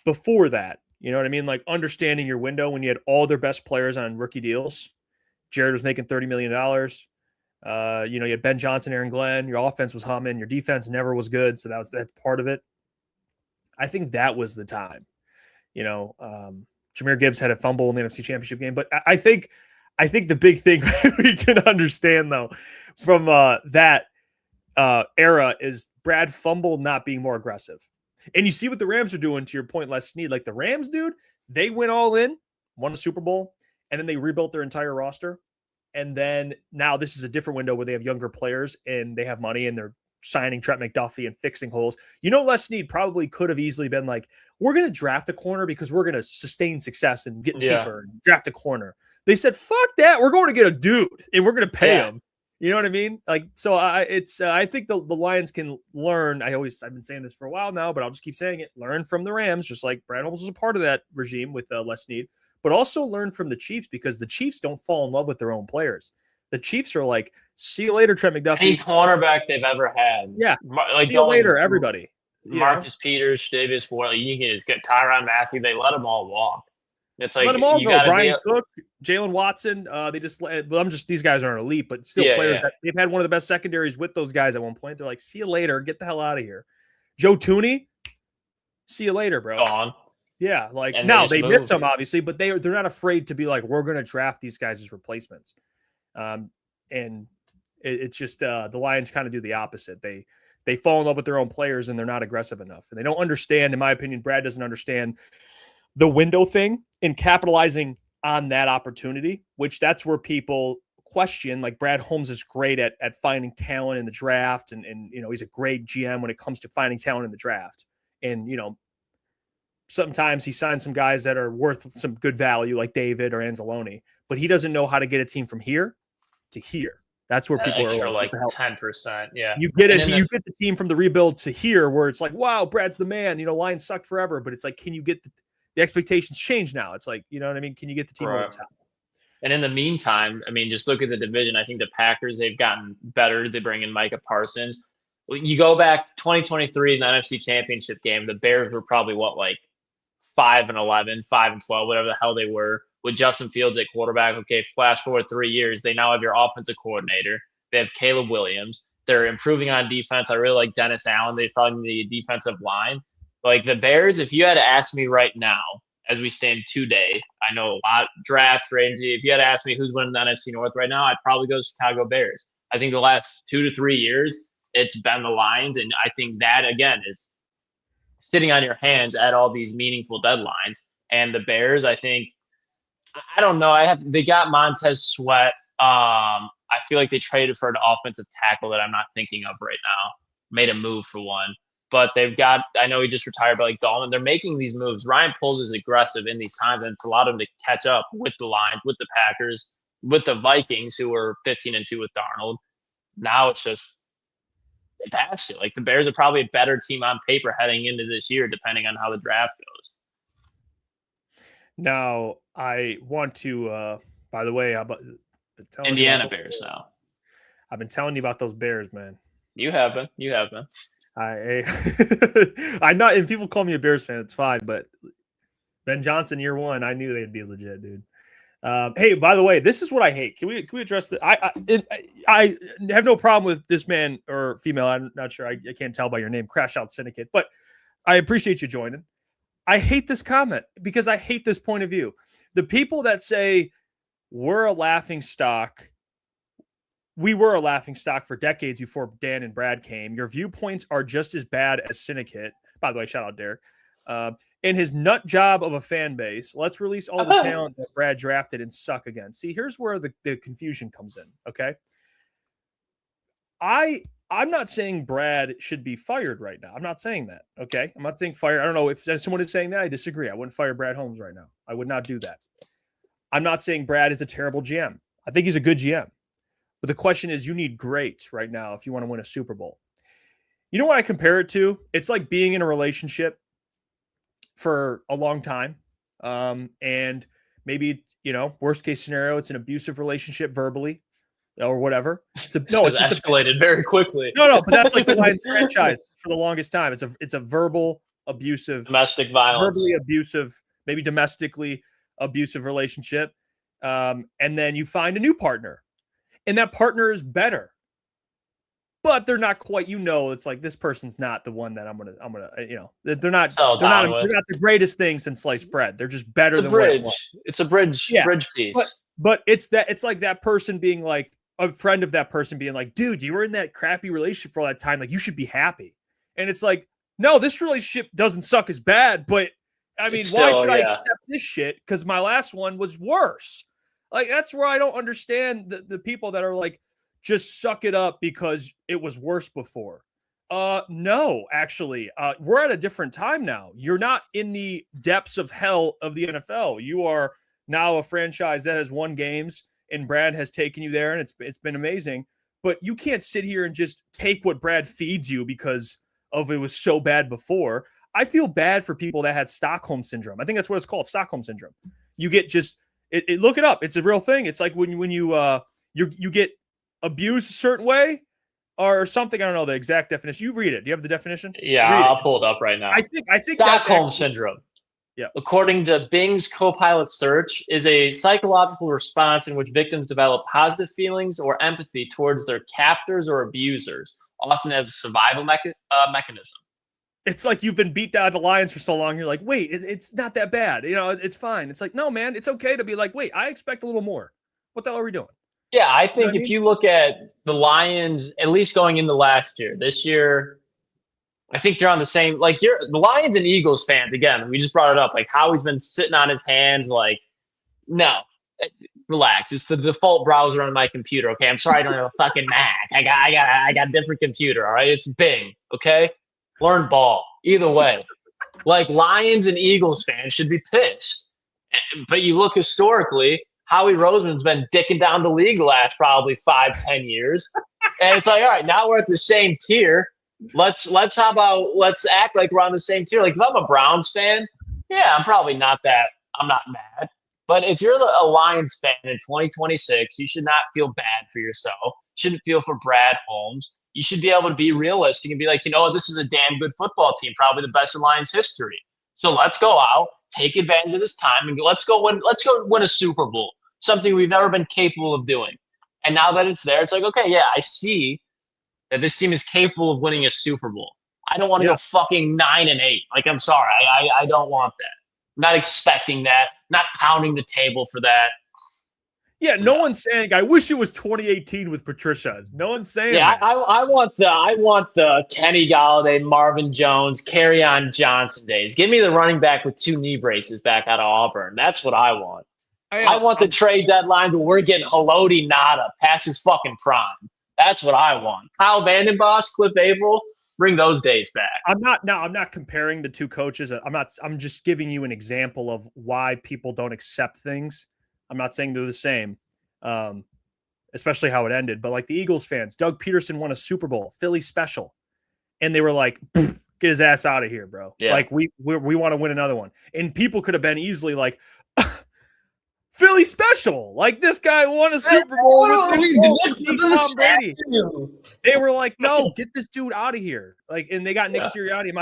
Speaker 2: before that, you know what I mean? Like, understanding your window when you had all their best players on rookie deals. Jared was making $30 million. You had Ben Johnson, Aaron Glenn. Your offense was humming. Your defense never was good. So that's part of it. I think that was the time. Jahmyr Gibbs had a fumble in the NFC Championship game. But I think the big thing we can understand, though, from that era is Brad fumbled not being more aggressive. And you see what the Rams are doing, to your point, Les Snead. Like, the Rams, dude, they went all in, won a Super Bowl, and then they rebuilt their entire roster. And then now this is a different window where they have younger players and they have money and they're signing Trent McDuffie and fixing holes. Les Snead probably could have easily been like, we're going to draft a corner because we're going to sustain success and get cheaper and draft a corner. They said, fuck that. We're going to get a dude and we're going to pay him. You know what I mean? Like, so I think the Lions can learn. I've been saying this for a while now, but I'll just keep saying it. Learn from the Rams, just like Brad Holmes was a part of that regime with Les Snead, but also learn from the Chiefs, because the Chiefs don't fall in love with their own players. The Chiefs are like, see you later, Trent McDuffie.
Speaker 7: Any cornerback they've ever had.
Speaker 2: Yeah. Like, see you later, everybody.
Speaker 7: Marcus Peters, Davis Ward, you can just get Tyrann Mathieu. They let them all walk. It's like,
Speaker 2: let them all go. Brian Cook, Jalen Watson. These guys aren't elite, but still players. That they've had one of the best secondaries with those guys at one point. They're like, see you later. Get the hell out of here. Joe Tooney, see you later, bro.
Speaker 7: Gone.
Speaker 2: Yeah, like,
Speaker 7: and
Speaker 2: now they missed some, obviously, but they're not afraid to be like, we're going to draft these guys as replacements. And it's just the Lions kind of do the opposite. They fall in love with their own players and they're not aggressive enough. And they don't understand, in my opinion, Brad doesn't understand the window thing and capitalizing on that opportunity, which that's where people question, like, Brad Holmes is great at finding talent in the draft. And he's a great GM when it comes to finding talent in the draft. And, sometimes he signs some guys that are worth some good value, like David or Anzalone, but he doesn't know how to get a team from here to here. That's where people
Speaker 7: extra
Speaker 2: are
Speaker 7: like 10%. Yeah,
Speaker 2: you get it. You get the team from the rebuild to here, where it's like, wow, Brad's the man. Lions sucked forever, but it's like, can you get the expectations change now? It's like, you know what I mean? Can you get the team over the top?
Speaker 7: And in the meantime, I mean, just look at the division. I think the Packers, they've gotten better. They bring in Micah Parsons. You go back 2023 in the NFC Championship game, the Bears were probably 5-11, 5-12, whatever the hell they were, with Justin Fields at quarterback. Okay, flash forward 3 years. They now have your offensive coordinator. They have Caleb Williams. They're improving on defense. I really like Dennis Allen. They probably need a defensive line. Like the Bears, if you had to ask me right now, as we stand today, I know a lot draft range. If you had to ask me who's winning the NFC North right now, I'd probably go Chicago Bears. I think the last 2 to 3 years, it's been the Lions, and I think that again is sitting on your hands at all these meaningful deadlines. And the Bears, I think, I don't know. They got Montez Sweat. I feel like they traded for an offensive tackle that I'm not thinking of right now. Made a move for one. But they've got, I know he just retired, but like Dalton, they're making these moves. Ryan Poles is aggressive in these times, and it's allowed him to catch up with the Lions, with the Packers, with the Vikings, who were 15-2 with Darnold. Now it's just, they passed it. Like the Bears are probably a better team on paper heading into this year, depending on how the draft goes.
Speaker 2: Now, I want to, by the way,
Speaker 7: Indiana Bears now.
Speaker 2: I've been telling you about those Bears, man.
Speaker 7: You have been.
Speaker 2: I'm not, and people call me a Bears fan, it's fine, but Ben Johnson year one, I knew they'd be legit, dude. Hey, by the way, this is what I hate. Can we address that? I have no problem with this man or female. I'm not sure. I can't tell by your name, Crash Out Syndicate, but I appreciate you joining. I hate this comment because I hate this point of view. The people that say we're a laughing stock. We were a laughing stock for decades before Dan and Brad came. Your viewpoints are just as bad as Syndicate. By the way, shout out Derek. In his nut job of a fan base, let's release all the talent that Brad drafted and suck again. See, here's where the confusion comes in, okay? I'm not saying Brad should be fired right now. I'm not saying that, okay? I'm not saying fire. I don't know if someone is saying that. I disagree. I wouldn't fire Brad Holmes right now. I would not do that. I'm not saying Brad is a terrible GM. I think he's a good GM. But the question is, you need great right now if you want to win a Super Bowl. You know what I compare it to? It's like being in a relationship for a long time. And maybe, worst case scenario, it's an abusive relationship verbally or whatever. It's
Speaker 7: escalated very quickly.
Speaker 2: No, but that's like the Lions franchise for the longest time. It's a verbal abusive,
Speaker 7: domestic violence,
Speaker 2: verbally abusive, maybe domestically abusive relationship. And then you find a new partner. And that partner is better, but they're not quite. It's like this person's not the one that I'm gonna. They're not the greatest thing since sliced bread. They're just better than
Speaker 7: bridge. It's a bridge.
Speaker 2: Yeah.
Speaker 7: Bridge piece.
Speaker 2: But it's like that person being like a friend of that person being like, dude, you were in that crappy relationship for all that time. Like you should be happy. And it's like, no, this relationship doesn't suck as bad. But I mean, why should I accept this shit? Because my last one was worse. Like, that's where I don't understand the people that are like, just suck it up because it was worse before. No, actually, we're at a different time now. You're not in the depths of hell of the NFL. You are now a franchise that has won games, and Brad has taken you there, and it's been amazing. But you can't sit here and just take what Brad feeds you because of it was so bad before. I feel bad for people that had Stockholm syndrome. I think that's what it's called, Stockholm syndrome. You get just... look it up. It's a real thing. It's like when you get abused a certain way or something. I don't know the exact definition. You read it. Do you have the definition?
Speaker 7: Yeah, I'll pull it up right now.
Speaker 2: I think
Speaker 7: Stockholm syndrome.
Speaker 2: Yeah.
Speaker 7: According to Bing's Copilot search, is a psychological response in which victims develop positive feelings or empathy towards their captors or abusers, often as a survival mechanism.
Speaker 2: It's like you've been beat down the Lions for so long. You're like, wait, it's not that bad. It's fine. It's like, no, man, it's okay to be like, wait, I expect a little more. What the hell are we doing?
Speaker 7: Yeah, I think if you look at the Lions, at least going into last year, this year, I think you're on the same, like the Lions and Eagles fans, again, we just brought it up, like how he's been sitting on his hands, like, no, relax. It's the default browser on my computer. Okay. I'm sorry. I don't have a fucking Mac. I got a different computer. All right. It's Bing. Okay. Learn ball. Either way, Like Lions and Eagles fans should be pissed. But you look historically, Howie Roseman's been dicking down the league the last probably 5-10 years. And it's like, all right, now we're at the same tier. Let's act like we're on the same tier. Like if I'm a Browns fan, yeah, I'm not mad. But if you're a Lions fan in 2026, you should not feel bad for yourself. You shouldn't feel for Brad Holmes. You should be able to be realistic and be like, this is a damn good football team, probably the best in Lions history. So let's go out, take advantage of this time, and let's go win a Super Bowl, something we've never been capable of doing. And now that it's there, it's like, okay, yeah, I see that this team is capable of winning a Super Bowl. I don't want to go fucking 9-8. Like, I'm sorry, I don't want that. I'm not expecting that. Not pounding the table for that.
Speaker 2: Yeah, no one's saying I wish it was 2018 with Patricia. No one's saying that.
Speaker 7: I want the Kenny Galladay, Marvin Jones, Kerryon Johnson days. Give me the running back with 2 knee braces back out of Auburn. That's what I want. I want the trade deadline where we're getting Haloti Nada past his fucking prime. That's what I want. Kyle Vandenbosch, Cliff Averill, bring those days back.
Speaker 2: I'm not comparing the two coaches. I'm just giving you an example of why people don't accept things. I'm not saying they're the same, especially how it ended. But like the Eagles fans, Doug Peterson won a Super Bowl, Philly special. And they were like, get his ass out of here, bro.
Speaker 7: Yeah.
Speaker 2: Like we want to win another one. And people could have been easily like, Philly special. Like this guy won a Super Bowl with Tom Brady. They were like, no, get this dude out of here. Like, and they got Nick Sirianni. I'm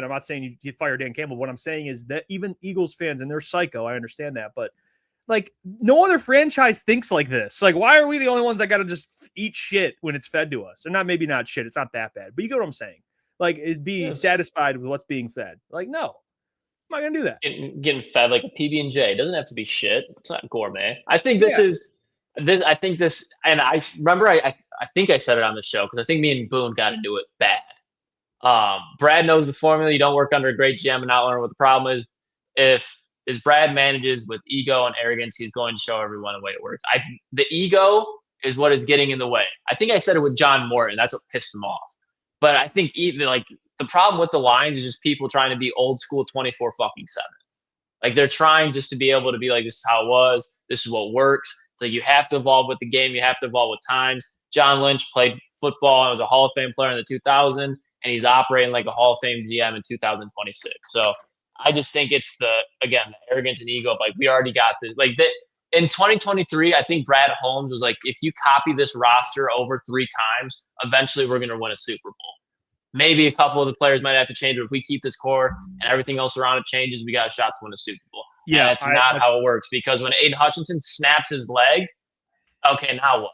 Speaker 2: not saying you fire Dan Campbell. What I'm saying is that even Eagles fans, and they're psycho, I understand that, but like no other franchise thinks like this. Like, why are we the only ones that got to just eat shit when it's fed to us? Or maybe not shit. It's not that bad, but you get what I'm saying. Like, be satisfied with what's being fed. Like, no. I'm not gonna do that.
Speaker 7: Getting fed like a PB&J. It doesn't have to be shit. It's not gourmet. I think this is this. I think this, and I remember I think I said it on the show because I think me and Boone got to do it bad. Brad knows the formula. You don't work under a great GM and not learn what the problem is. If Brad manages with ego and arrogance, he's going to show everyone the way it works. The ego is what is getting in the way. I think I said it with John Morton. That's what pissed him off. But I think even like. The problem with the Lions is just people trying to be old school 24-7. Like they're trying just to be able to be like, this is how it was. This is what works. It's like you have to evolve with the game. You have to evolve with times. John Lynch played football and was a Hall of Fame player in the 2000s, and he's operating like a Hall of Fame GM in 2026. So I just think it's the arrogance and ego of like, we already got this. Like in 2023, I think Brad Holmes was like, if you copy this roster over 3 times, eventually we're going to win a Super Bowl. Maybe a couple of the players might have to change, but if we keep this core and everything else around it changes, we got a shot to win a Super Bowl. Yeah, and that's not how it works, because when Aiden Hutchinson snaps his leg, okay, now what?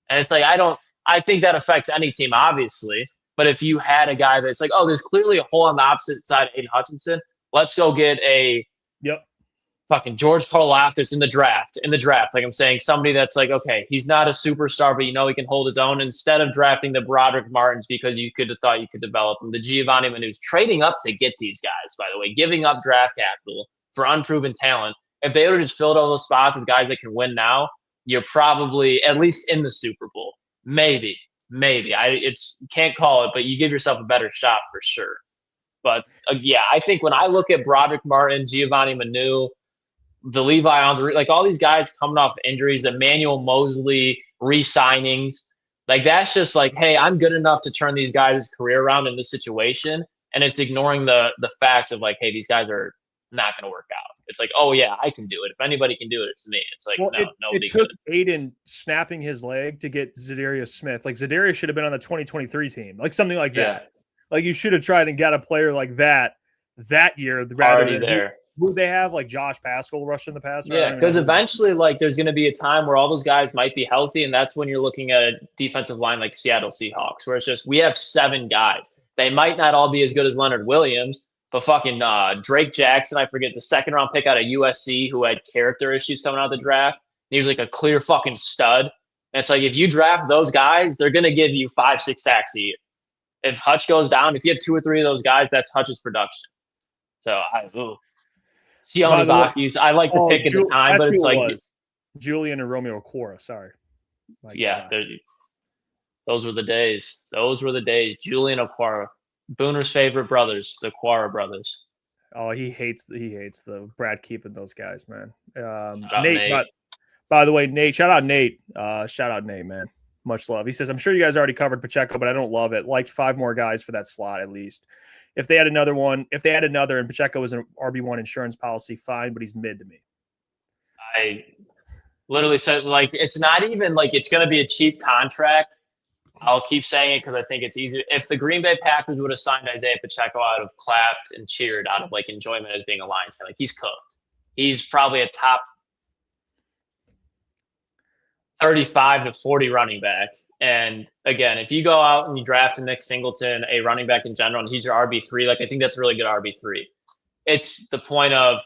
Speaker 7: And it's like, I think that affects any team, obviously. But if you had a guy that's like, oh, there's clearly a hole on the opposite side of Aiden Hutchinson, let's go get a fucking George Karlaftis in the draft. Like I'm saying, somebody that's like, okay, he's not a superstar, but he can hold his own, instead of drafting the Broderick Martins because you could have thought you could develop them. The Giovanni Manus, trading up to get these guys, by the way, giving up draft capital for unproven talent. If they would have just filled all those spots with guys that can win now, you're probably at least in the Super Bowl. Maybe. Can't call it, but you give yourself a better shot for sure. But I think when I look at Broderick Martin, Giovanni Manu, the Levi Arms, like all these guys coming off injuries, the Emmanuel Mosley re-signings, like that's just like, hey, I'm good enough to turn these guys' career around in this situation, and it's ignoring the facts of like, hey, these guys are not going to work out. It's like, oh yeah, I can do it. If anybody can do it, it's me. It's like, nobody.
Speaker 2: It took Aiden snapping his leg to get Zadarius Smith. Like Zadarius should have been on the 2023 team, like something like that. Like you should have tried and got a player like that year.
Speaker 7: Already there.
Speaker 2: Would they have like Josh Pascal rushing the passer?
Speaker 7: Yeah, because eventually, like, there's going to be a time where all those guys might be healthy, and that's when you're looking at a defensive line like Seattle Seahawks, where it's just we have 7 guys. They might not all be as good as Leonard Williams, but fucking Drake Jackson, I forget, the 2nd-round pick out of USC who had character issues coming out of the draft. He was like a clear fucking stud. And it's like if you draft those guys, they're going to give you 5-6 sacks a year. If Hutch goes down, if you have 2 or 3 of those guys, that's Hutch's production. So Sione Bakis, I like the pick at the time, but it's like
Speaker 2: Julian and Romeo Okwara. Sorry.
Speaker 7: Those were the days. Julian Okwara, Booner's favorite brothers, the Okwara brothers.
Speaker 2: Oh, he hates the Brad keeping those guys, man.
Speaker 7: out,
Speaker 2: Nate,
Speaker 7: Nate.
Speaker 2: by the way, Nate, shout out Nate, man. Much love. He says, I'm sure you guys already covered Pacheco, but I don't love it. Liked 5 more guys for that slot at least. If they had another and Pacheco was an RB1 insurance policy, fine, but he's mid to me.
Speaker 7: I literally said, like, it's not even like it's going to be a cheap contract. I'll keep saying it because I think it's easier. If the Green Bay Packers would have signed Isaiah Pacheco out of clapped and cheered out of like enjoyment as being a Lions fan, like he's cooked. He's probably a top 35 to 40 running back. And again, if you go out and you draft a Nick Singleton, a running back in general, and he's your RB3, like I think that's a really good RB3. It's the point of,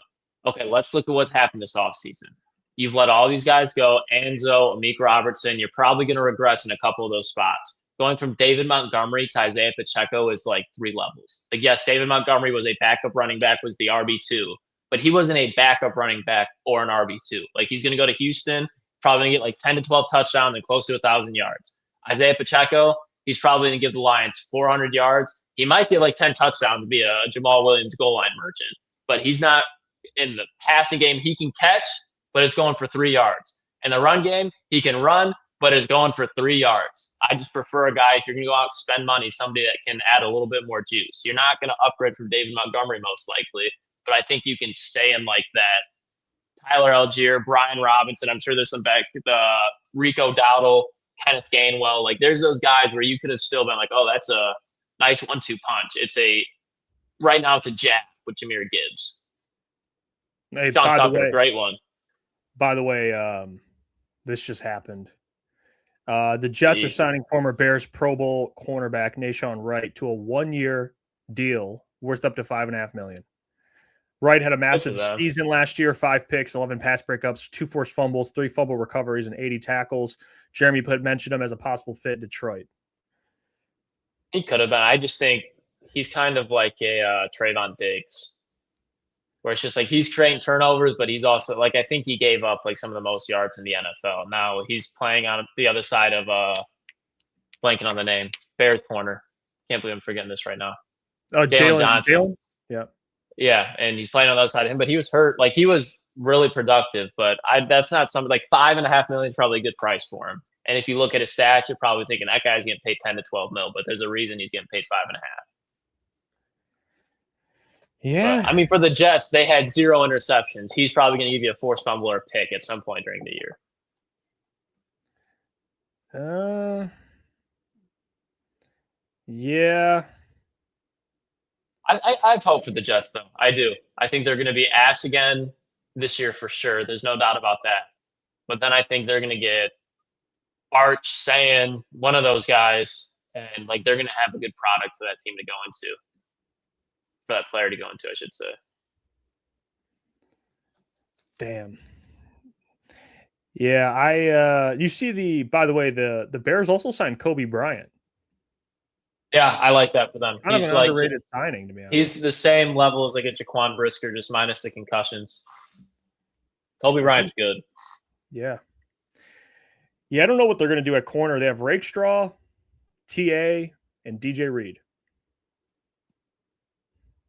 Speaker 7: okay, let's look at what's happened this offseason. You've let all these guys go, Enzo, Amik Robertson. You're probably going to regress in a couple of those spots. Going from David Montgomery to Isaiah Pacheco is like 3 levels. Like, yes, David Montgomery was a backup running back, was the RB2, but he wasn't a backup running back or an RB2. Like, he's going to go to Houston, probably going to get like 10 to 12 touchdowns and close to 1,000 yards. Isaiah Pacheco, he's probably going to give the Lions 400 yards. He might get like 10 touchdowns to be a Jamal Williams goal line merchant, but he's not in the passing game. He can catch, but it's going for 3 yards. In the run game, he can run, but it's going for 3 yards. I just prefer a guy, if you're going to go out and spend money, somebody that can add a little bit more juice. You're not going to upgrade from David Montgomery most likely, but I think you can stay in like that. Tyler Algier, Brian Robinson, I'm sure there's some back, Rico Dowdle, Kenneth Gainwell. Like there's those guys where you could have still been like, oh, that's a nice 1-2 punch. Right now it's a jab with Jahmyr Gibbs.
Speaker 2: Hey,
Speaker 7: Sean Tucker, great one.
Speaker 2: By the way, this just happened. The Jets are signing former Bears Pro Bowl cornerback Nashawn Wright to a 1-year deal worth up to $5.5 million. Wright had a massive season last year: 5 picks, 11 pass breakups, 2 forced fumbles, 3 fumble recoveries, and 80 tackles. Jeremy mentioned him as a possible fit in Detroit.
Speaker 7: He could have been. I just think he's kind of like a Trayvon Diggs, where it's just like he's creating turnovers, but he's also like, I think he gave up like some of the most yards in the NFL. Now he's playing on the other side of blanking on the name, Bears corner. Can't believe I'm forgetting this right now.
Speaker 2: Oh,
Speaker 7: Jalen Johnson.
Speaker 2: Yeah.
Speaker 7: Yeah, and he's playing on the other side of him, but he was hurt. Like he was really productive, but that's not something like $5.5 million is probably a good price for him. And if you look at his stats, you're probably thinking that guy's getting paid 10 to 12 mil, but there's a reason he's getting paid 5.5.
Speaker 2: Yeah.
Speaker 7: But, I mean, for the Jets, they had 0 interceptions. He's probably going to give you a forced fumble or a pick at some point during the year.
Speaker 2: Yeah.
Speaker 7: I have hope for the Jets, though. I do. I think they're going to be ass again this year for sure. There's no doubt about that. But then I think they're going to get Arch, Sayan, one of those guys, and like they're going to have a good product for that team to go into. For that player to go into, I should say.
Speaker 2: Damn. Yeah, you see by the way, the Bears also signed Kobe Bryant.
Speaker 7: Yeah, I like that for them.
Speaker 2: Kind of an underrated signing to me.
Speaker 7: He's the same level as like a Jaquan Brisker, just minus the concussions. Kobe Bryant's good.
Speaker 2: Yeah. Yeah, I don't know what they're going to do at corner. They have Rakestraw, TA, and DJ Reed.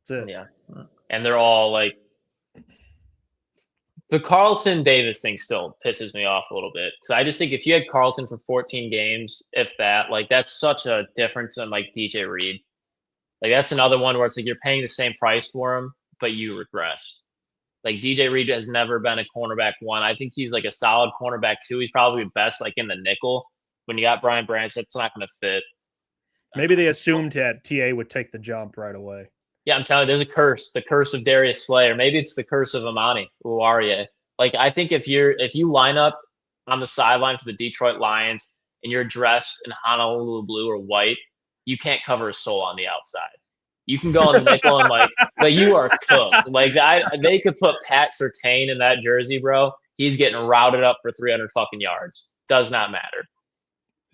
Speaker 2: That's it.
Speaker 7: Yeah. And they're all like the Carlton Davis thing still pisses me off a little bit. Because I just think if you had Carlton for 14 games, if that, like that's such a difference than like DJ Reed. Like that's another one where it's like you're paying the same price for him, but you regressed. Like DJ Reed has never been a cornerback 1. I think he's like a solid cornerback 2. He's probably best like in the nickel. When you got Brian Branch, that's not going to fit.
Speaker 2: Maybe they assumed that TA would take the jump right away.
Speaker 7: Yeah, I'm telling you, there's a curse. The curse of Darius Slay, or maybe it's the curse of Amani Uwarie. Like I think if you line up on the sideline for the Detroit Lions and you're dressed in Honolulu blue or white, you can't cover a soul on the outside. You can go on the nickel and but you are cooked. Like they could put Pat Surtain in that jersey, bro. He's getting routed up for 300 fucking yards. Does not matter.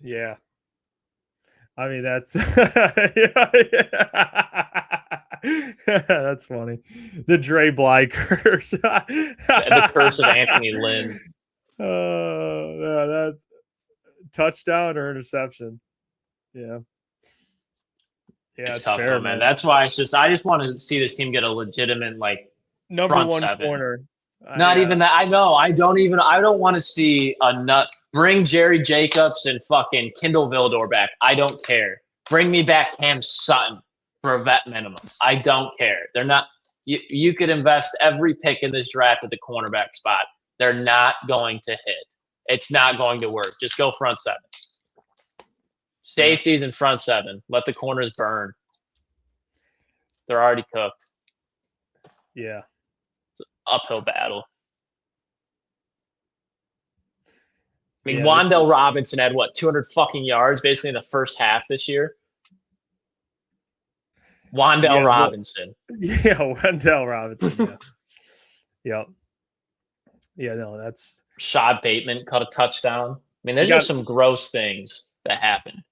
Speaker 2: Yeah. I mean, that's that's funny. The Dre Bly curse.
Speaker 7: The curse of Anthony Lynn.
Speaker 2: Yeah, that's touchdown or interception. Yeah. Yeah,
Speaker 7: it's
Speaker 2: it's
Speaker 7: tough,
Speaker 2: fair,
Speaker 7: though, man. That's why I just want to see this team get a legitimate
Speaker 2: number
Speaker 7: front
Speaker 2: one
Speaker 7: seven.
Speaker 2: corner.
Speaker 7: Not even that. I know. I don't want to see a nut. Bring Jerry Jacobs and fucking Kindle Vildor back. I don't care. Bring me back Cam Sutton for a vet minimum. I don't care. They're not. You could invest every pick in this draft at the cornerback spot. They're not going to hit. It's not going to work. Just go front seven. Safeties and front seven. Let the corners burn. They're already cooked.
Speaker 2: Yeah.
Speaker 7: Uphill battle. I mean,
Speaker 2: Yeah,
Speaker 7: Wan'Dale Robinson had 200 fucking yards basically in the first half this year. Wan'Dale Robinson.
Speaker 2: Yeah, Wan'Dale Robinson. Yeah. Yeah, no, that's
Speaker 7: Rashad Bateman caught a touchdown. I mean, there's just some gross things that happen.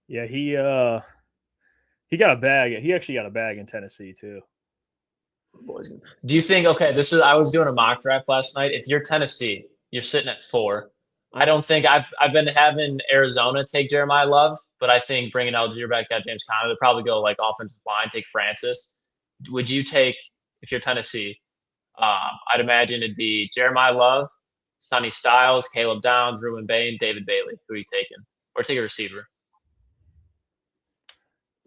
Speaker 2: Yeah, he got a bag. He actually got a bag in Tennessee too.
Speaker 7: Do you think? Okay, I was doing a mock draft last night. If you're Tennessee, you're sitting at 4. I don't think I've been having Arizona take Jeremiah Love, but I think bringing Algier back at James Conner, they'll probably go offensive line, take Francis. Would you take, if you're Tennessee? I'd imagine it'd be Jeremiah Love, Sonny Styles, Caleb Downs, Ruben Bain, David Bailey. Who are you taking? Or take a receiver?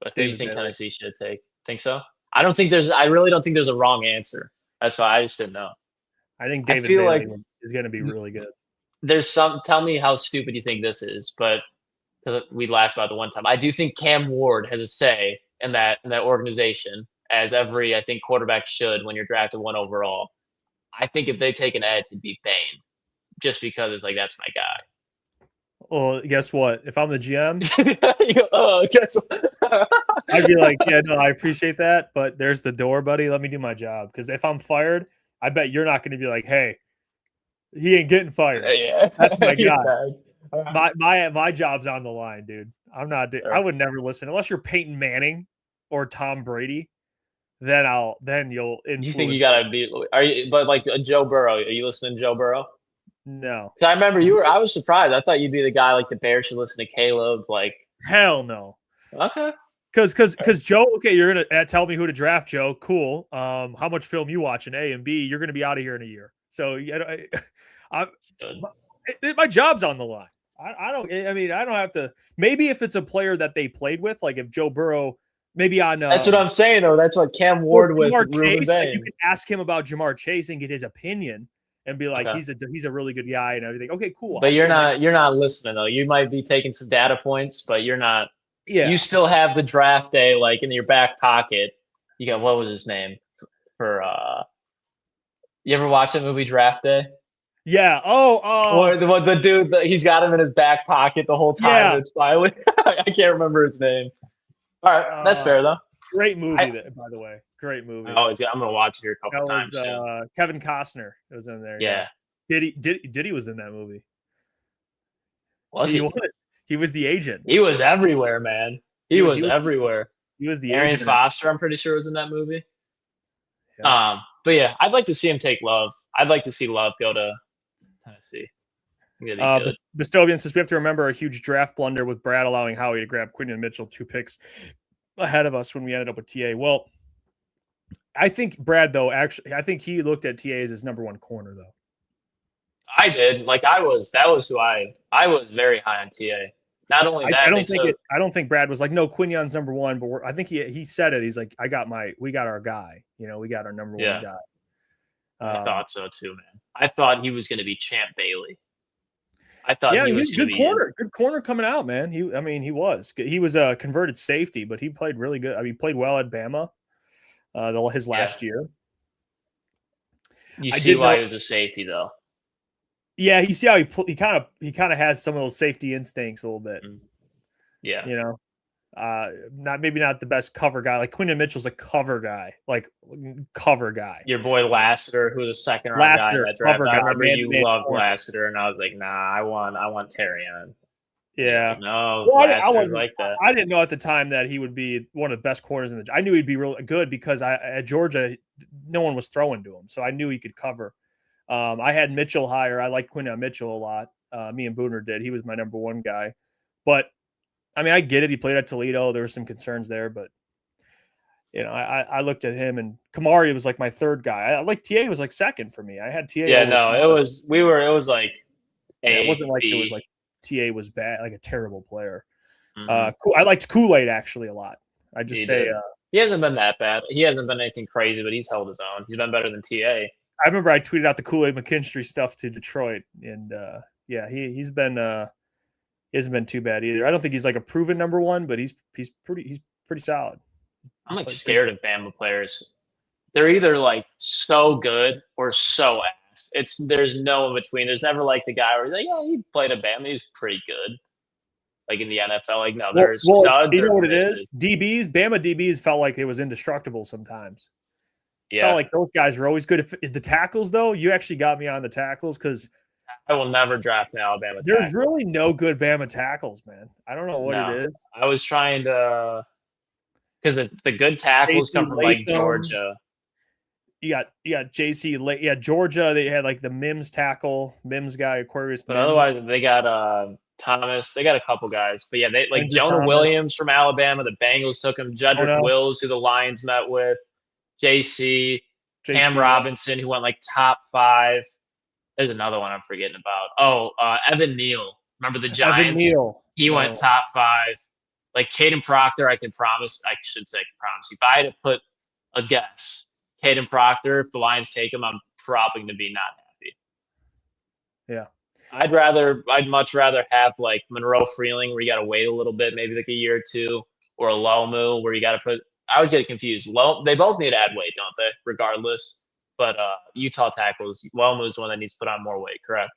Speaker 7: But who do you think Tennessee should take? Think so? I really don't think there's a wrong answer. That's why I just didn't know.
Speaker 2: I think David Bailey is going to be really good.
Speaker 7: There's tell me how stupid you think this is, but because we laughed about the one time. I do think Cam Ward has a say in that organization, as every, I think, quarterback should when you're drafted 1 overall. I think if they take an edge, it'd be Bain, just because it's that's my guy.
Speaker 2: Well, guess what? If I'm the GM,
Speaker 7: guess what?
Speaker 2: I'd be like, yeah, no, I appreciate that, but there's the door, buddy. Let me do my job. Because if I'm fired, I bet you're not going to be like, hey, he ain't getting fired.
Speaker 7: Yeah.
Speaker 2: That's my guy. My job's on the line, dude. I'm not. I would never listen unless you're Peyton Manning or Tom Brady. Then you'll.
Speaker 7: You think you gotta be? Are you? But Joe Burrow, are you listening to Joe Burrow?
Speaker 2: No.
Speaker 7: I remember I was surprised. I thought you'd be the guy the Bears should listen to Caleb.
Speaker 2: Hell no.
Speaker 7: Okay.
Speaker 2: Because Joe, okay, you're gonna tell me who to draft, Joe. Cool. How much film you watching? A and B. You're gonna be out of here in a year. So my job's on the line. I don't have to. Maybe if it's a player that they played with, like if Joe Burrow, maybe on.
Speaker 7: That's what I'm saying, though. That's what Cam Ward with Ruben Bain.
Speaker 2: You can ask him about Jamar Chase and get his opinion, and be like, he's a really good guy and everything. Okay, cool.
Speaker 7: But you're not listening though. You might be taking some data points, but you're not. Yeah. You still have the draft day in your back pocket. You got, what was his name for? You ever watch that movie Draft Day?
Speaker 2: Yeah.
Speaker 7: Or the dude he's got him in his back pocket the whole time. Yeah. It's finally I can't remember his name. All right, that's fair though.
Speaker 2: Great movie, by the way. Great movie.
Speaker 7: I'm gonna watch it here a couple times.
Speaker 2: Kevin Costner was in there.
Speaker 7: Yeah.
Speaker 2: Diddy was in that movie.
Speaker 7: Was he?
Speaker 2: He was the agent.
Speaker 7: He was everywhere, man. He was everywhere.
Speaker 2: He was the
Speaker 7: Arian
Speaker 2: agent.
Speaker 7: Foster, I'm pretty sure, was in that movie. Yeah. But yeah, I'd like to see him take Love. I'd like to see Love go to Tennessee.
Speaker 2: Bestovian says we have to remember a huge draft blunder with Brad allowing Howie to grab Quinn and Mitchell 2 picks ahead of us when we ended up with TA. Well, I think Brad, though, I think he looked at TA as his number 1 corner, though.
Speaker 7: I did. That was who I was very high on TA. Not only that,
Speaker 2: I don't think Brad was like, no, Quignon's number 1, but I think he said it. He's like, we got our guy. We got our number 1 guy.
Speaker 7: I thought so too, man. I thought he was going to be Champ Bailey. I thought he was
Speaker 2: good corner. Good corner coming out, man. He was. He was a converted safety, but he played really good. He played well at Bama his last year.
Speaker 7: You see why he was a safety, though.
Speaker 2: Yeah, you see how he kind of has some of those safety instincts a little bit.
Speaker 7: Yeah,
Speaker 2: not the best cover guy. Like Quinton Mitchell's a cover guy, Your
Speaker 7: boy Lassiter, who's a second round guy in that draft. I remember you loved Lassiter, and I was like, nah, I want Terry on.
Speaker 2: Yeah,
Speaker 7: no, I like that.
Speaker 2: I didn't know at the time that he would be one of the best corners in the. I knew he'd be really good because at Georgia, no one was throwing to him, so I knew he could cover. I had Mitchell higher. I liked Quinton Mitchell a lot. Me and Booner did. He was my number 1 guy. But I mean, I get it. He played at Toledo. There were some concerns there, but I looked at him, and Kamari was like my third guy. I like TA was like second for me. I had TA.
Speaker 7: Yeah, no, it was like
Speaker 2: it wasn't like
Speaker 7: B.
Speaker 2: it was like TA was bad, like a terrible player.
Speaker 7: Mhm.
Speaker 2: I liked Kool-Aid actually a lot. I just
Speaker 7: he hasn't been that bad. He hasn't been anything crazy, but he's held his own. He's been better than TA.
Speaker 2: I remember I tweeted out the Kool-Aid McKinstry stuff to Detroit, and he hasn't been too bad either. I don't think he's like a proven number one, but he's pretty solid.
Speaker 7: I'm like scared of Bama players. They're either like so good or so ass. There's no in between. There's never like the guy where he's like, yeah, he played at Bama. He's pretty good. Like in the NFL, like no, there's studs.
Speaker 2: You know what it is? Bama DBs felt like it was indestructible sometimes.
Speaker 7: Yeah,
Speaker 2: felt like those guys were always good. If the tackles, though, you actually got me on the tackles because
Speaker 7: I will never draft an Alabama.
Speaker 2: There's really no good Bama tackles, man. I don't know what it is.
Speaker 7: I was trying to because the good tackles come from like Georgia.
Speaker 2: You got JC late. Yeah, Georgia. They had like the Mims guy, Aquarius.
Speaker 7: But otherwise, they got Thomas. They got a couple guys. But yeah, they like Jonah Williams from Alabama. The Bengals took him. Jedrick Wills, who the Lions met with. JC. Cam Robinson, who went like top 5. There's another one I'm forgetting about. Evan Neal. Remember the Giants?
Speaker 2: Evan Neal.
Speaker 7: He went top 5. Like Caden Proctor, I should say promise. If I had to put a guess, Caden Proctor, if the Lions take him, I'm probably going to be not happy.
Speaker 2: Yeah.
Speaker 7: I'd much rather have like Monroe Freeling, where you got to wait a little bit, maybe like a year or two, or a Lomu, where you got to put. I always get confused. They both need to add weight, don't they? Regardless, but Utah tackles, Lomu is the one that needs to put on more weight, correct?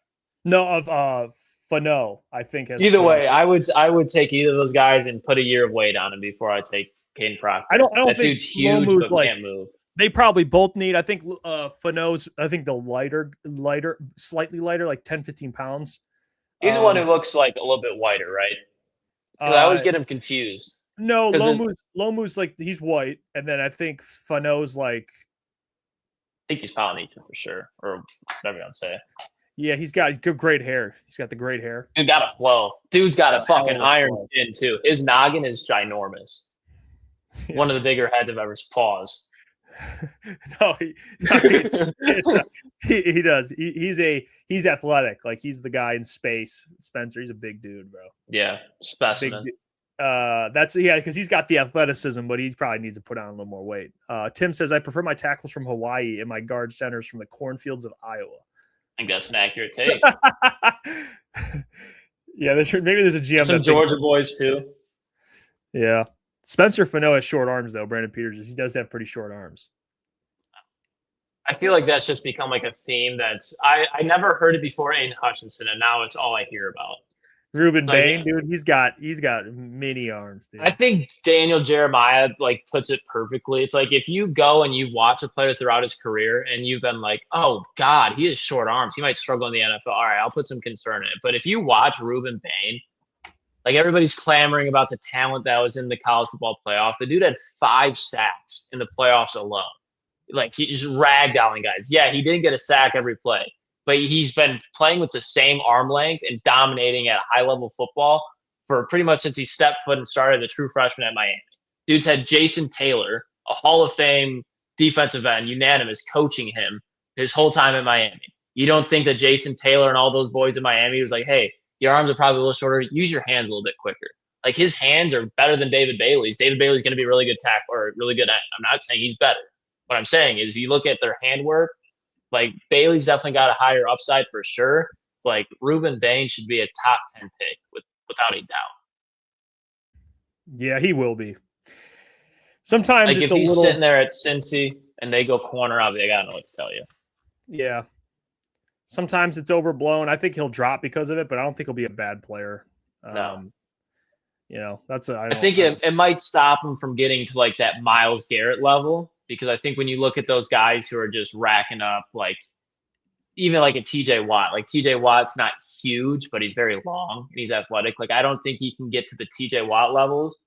Speaker 2: No, of Fano, I think.
Speaker 7: Either way, I would take either of those guys and put a year of weight on him before I take Caden Proctor.
Speaker 2: I don't
Speaker 7: that
Speaker 2: think
Speaker 7: dude's huge,
Speaker 2: Lomu's
Speaker 7: but can't move.
Speaker 2: They probably both need. I think Fano's. I think the slightly lighter, like 10, 15 pounds.
Speaker 7: He's the one who looks like a little bit whiter, right? Because I always get him confused.
Speaker 2: No, Lomu's like he's white, and then I think Fano's like.
Speaker 7: I think he's Polynesian for sure, or whatever you want to say.
Speaker 2: Yeah, he's got great hair. He's got the great hair.
Speaker 7: Dude got a flow. Dude's got a fucking iron chin too. His noggin is ginormous. Yeah. One of the bigger heads I've ever paused.
Speaker 2: No, he does. He's athletic. Like he's the guy in space. Spencer, he's a big dude, bro.
Speaker 7: Yeah, specimen.
Speaker 2: Because he's got the athleticism, but he probably needs to put on a little more weight. Tim says, I prefer my tackles from Hawaii and my guard centers from the cornfields of Iowa.
Speaker 7: I think that's an accurate take.
Speaker 2: Yeah, maybe there's a GM.
Speaker 7: Some Georgia boys too.
Speaker 2: Yeah. Spencer Fano has short arms, though. Brandon Peters, he does have pretty short arms.
Speaker 7: I feel like that's just become like a theme that's I never heard it before in Hutchinson, and now it's all I hear about.
Speaker 2: Ruben Bain, dude, he's got mini arms, dude.
Speaker 7: I think Daniel Jeremiah like puts it perfectly. It's like if you go and you watch a player throughout his career and you've been like, oh God, he has short arms. He might struggle in the NFL. All right, I'll put some concern in it. But if you watch Ruben Bain, like everybody's clamoring about the talent that was in the college football playoff. The dude had 5 sacks in the playoffs alone. Like he just ragdolling guys. Yeah, he didn't get a sack every play, but he's been playing with the same arm length and dominating at high-level football for pretty much since he stepped foot and started as a true freshman at Miami. Dude's had Jason Taylor, a Hall of Fame defensive end, unanimous, coaching him his whole time at Miami. You don't think that Jason Taylor and all those boys in Miami was like, hey, your arms are probably a little shorter. Use your hands a little bit quicker. Like his hands are better than David Bailey's. David Bailey's going to be a really good tackle or a really good end. I'm not saying he's better. What I'm saying is if you look at their handwork, like Bailey's definitely got a higher upside for sure. Like Ruben Bain should be a top 10 pick without a doubt.
Speaker 2: Yeah, he will be. Sometimes
Speaker 7: like
Speaker 2: it's
Speaker 7: if he's
Speaker 2: little
Speaker 7: sitting there at Cincy and they go corner, I gotta know what to tell you.
Speaker 2: Yeah. Sometimes it's overblown. I think he'll drop because of it, but I don't think he'll be a bad player.
Speaker 7: No.
Speaker 2: That's
Speaker 7: I think it might stop him from getting to like that Myles Garrett level, because I think when you look at those guys who are just racking up, like even like a TJ Watt, like TJ Watt's not huge, but he's very long and he's athletic. Like I don't think he can get to the TJ Watt levels,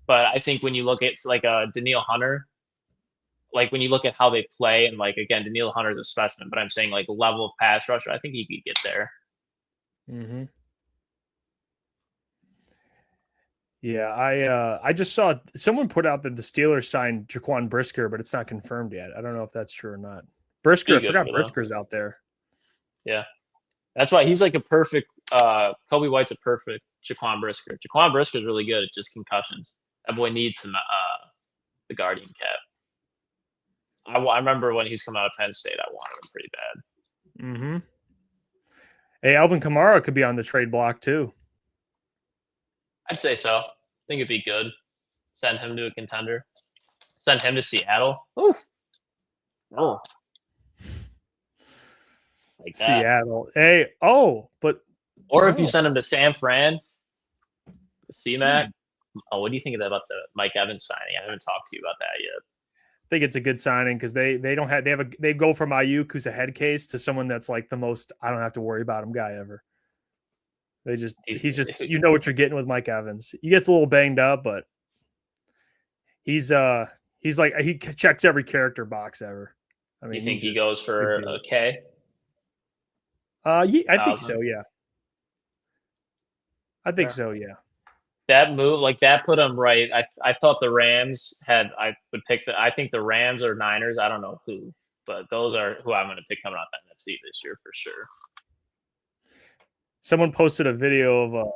Speaker 7: but I think when you look at like a Danielle Hunter, like when you look at how they play, and like again, Danielle Hunter's a specimen, but I'm saying like level of pass rusher, I think he could get there.
Speaker 2: Mm-hmm. Yeah, I just saw someone put out that the Steelers signed Jaquan Brisker, but it's not confirmed yet. I don't know if that's true or not. Brisker, I forgot Brisker's out there.
Speaker 7: Yeah. That's why he's like a perfect Kobe White's a perfect Jaquan Brisker. Jaquan Brisker is really good at just concussions. That boy needs some the Guardian cap. I remember when he was coming out of Penn State, I wanted him pretty bad.
Speaker 2: Mm-hmm. Hey, Alvin Kamara could be on the trade block too.
Speaker 7: I'd say so. I think it'd be good. Send him to a contender. Send him to Seattle. Oof. Oh. Like that.
Speaker 2: Seattle. Hey, but
Speaker 7: or if you send him to San Fran, C-Mac. Oh, what do you think about the Mike Evans signing? I haven't talked to you about that yet.
Speaker 2: I think it's a good signing because they go from Ayuk, who's a head case, to someone that's like the most I don't have to worry about him guy ever. He's just you know what you're getting with Mike Evans. He gets a little banged up, but he's like he checks every character box ever. I mean,
Speaker 7: you think he goes for a K?
Speaker 2: I think so. Yeah, I think so. Yeah.
Speaker 7: That move, like that, put him right. I thought the Rams had. I would pick I think the Rams or Niners. I don't know who, but those are who I'm going to pick coming out the NFC this year for sure.
Speaker 2: Someone posted a video of.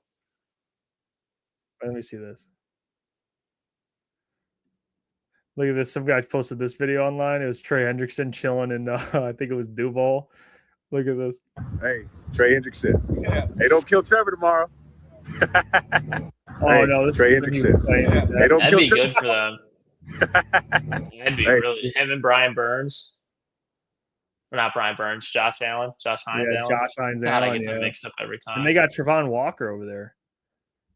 Speaker 2: Let me see this. Look at this. Some guy posted this video online. It was Trey Hendrickson chilling in, I think it was Duval. Look at this.
Speaker 3: Hey, Trey Hendrickson. Yeah. Hey, don't kill Trevor tomorrow.
Speaker 2: Oh, no. This
Speaker 3: Trey Hendrickson. Hey, don't
Speaker 7: That'd
Speaker 3: kill
Speaker 7: be
Speaker 3: Trevor.
Speaker 7: good for them. That'd be really him and Brian Burns. Or not Brian Burns, Josh Allen. Josh Hines Allen.
Speaker 2: Josh Hines
Speaker 7: God,
Speaker 2: Allen.
Speaker 7: I get them mixed up every time.
Speaker 2: And they got Trevon Walker over there.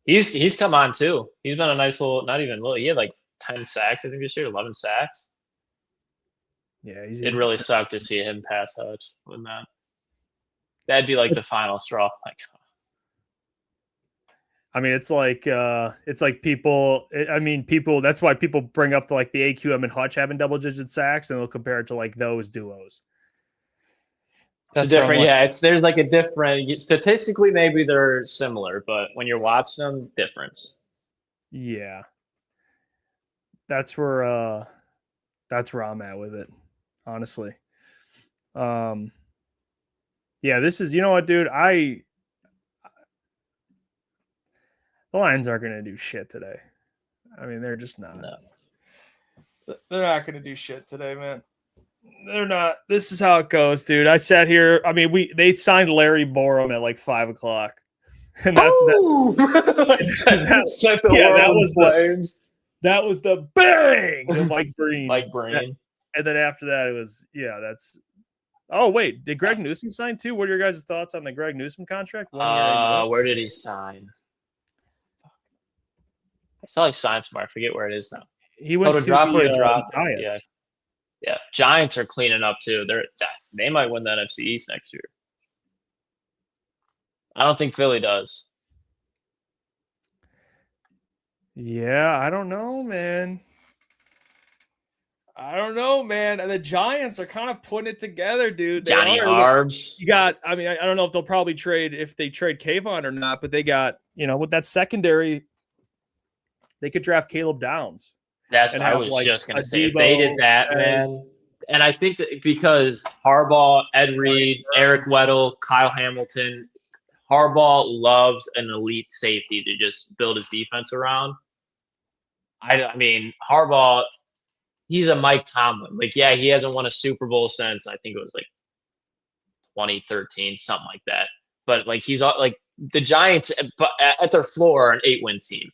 Speaker 7: He's come on too. He's been a nice little, not even little. He had like 10 sacks, I think, this year, 11 sacks.
Speaker 2: Yeah,
Speaker 7: it really sucked to see him pass touch with that. That'd be like the final straw. Like,
Speaker 2: I mean, it's like people. I mean, people. That's why people bring up like the AQM and Hutch having double-digit sacks, and they'll compare it to like those duos.
Speaker 7: It's different, yeah. There's like a different. Statistically, maybe they're similar, but when you're watching them, difference.
Speaker 2: Yeah, that's where I'm at with it, honestly. Yeah, this is. You know what, dude? The Lions aren't going to do shit today. I mean, they're just not.
Speaker 7: No.
Speaker 2: They're not going to do shit today, man. They're not. This is how it goes, dude. I sat here. I mean, they signed Larry Borum at like 5:00, and that's
Speaker 7: set the world in flames.
Speaker 2: That was the bang of Mike Breen.
Speaker 7: Mike Breen.
Speaker 2: And then after that, it was that's. Oh wait, did Greg Newsome sign too? What are your guys' thoughts on the Greg Newsome contract?
Speaker 7: Where did he sign? I saw he signed somewhere. I forget where it is now.
Speaker 2: He went to
Speaker 7: drop.
Speaker 2: Giants.
Speaker 7: Yeah. Giants are cleaning up too. They might win the NFC East next year. I don't think Philly does.
Speaker 2: Yeah, I don't know, man. And the Giants are kind of putting it together, dude.
Speaker 7: Johnny Arbs.
Speaker 2: You got. I mean, I don't know if they'll probably trade Kayvon or not, but they got with that secondary. They could draft Caleb Downs.
Speaker 7: That's what I was just going to say. If they did that, man. And I think that because Harbaugh, Ed Reed, Eric Weddle, Kyle Hamilton, Harbaugh loves an elite safety to just build his defense around. I mean, Harbaugh, he's a Mike Tomlin. Like, yeah, he hasn't won a Super Bowl since, I think it was like 2013, something like that. But, like, he's like the Giants at their floor are an 8-win team.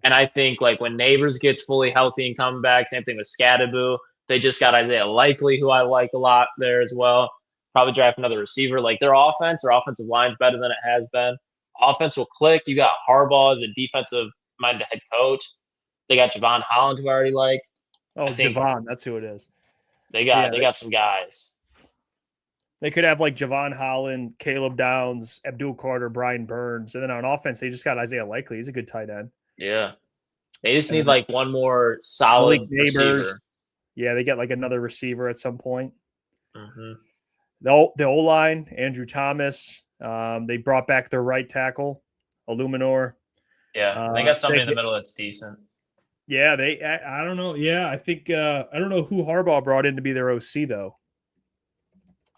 Speaker 7: And I think, like, when Neighbors gets fully healthy and come back, same thing with Scadaboo. They just got Isaiah Likely, who I like a lot there as well. Probably draft another receiver. Like, their offensive line's better than it has been. Offense will click. You got Harbaugh as a defensive-minded head coach. They got Javon Holland, who I already like.
Speaker 2: Oh, Javon, that's who it is.
Speaker 7: They got some guys.
Speaker 2: They could have like Javon Holland, Caleb Downs, Abdul Carter, Brian Burns. And then on offense, they just got Isaiah Likely. He's a good tight end.
Speaker 7: Yeah. They just need like one more solid receiver.
Speaker 2: Yeah, they get like another receiver at some point.
Speaker 7: Mm-hmm.
Speaker 2: The O-line, Andrew Thomas. They brought back their right tackle, Illuminor.
Speaker 7: Yeah, they got somebody in the middle that's decent.
Speaker 2: Yeah, I don't know. Yeah, I think I don't know who Harbaugh brought in to be their OC though.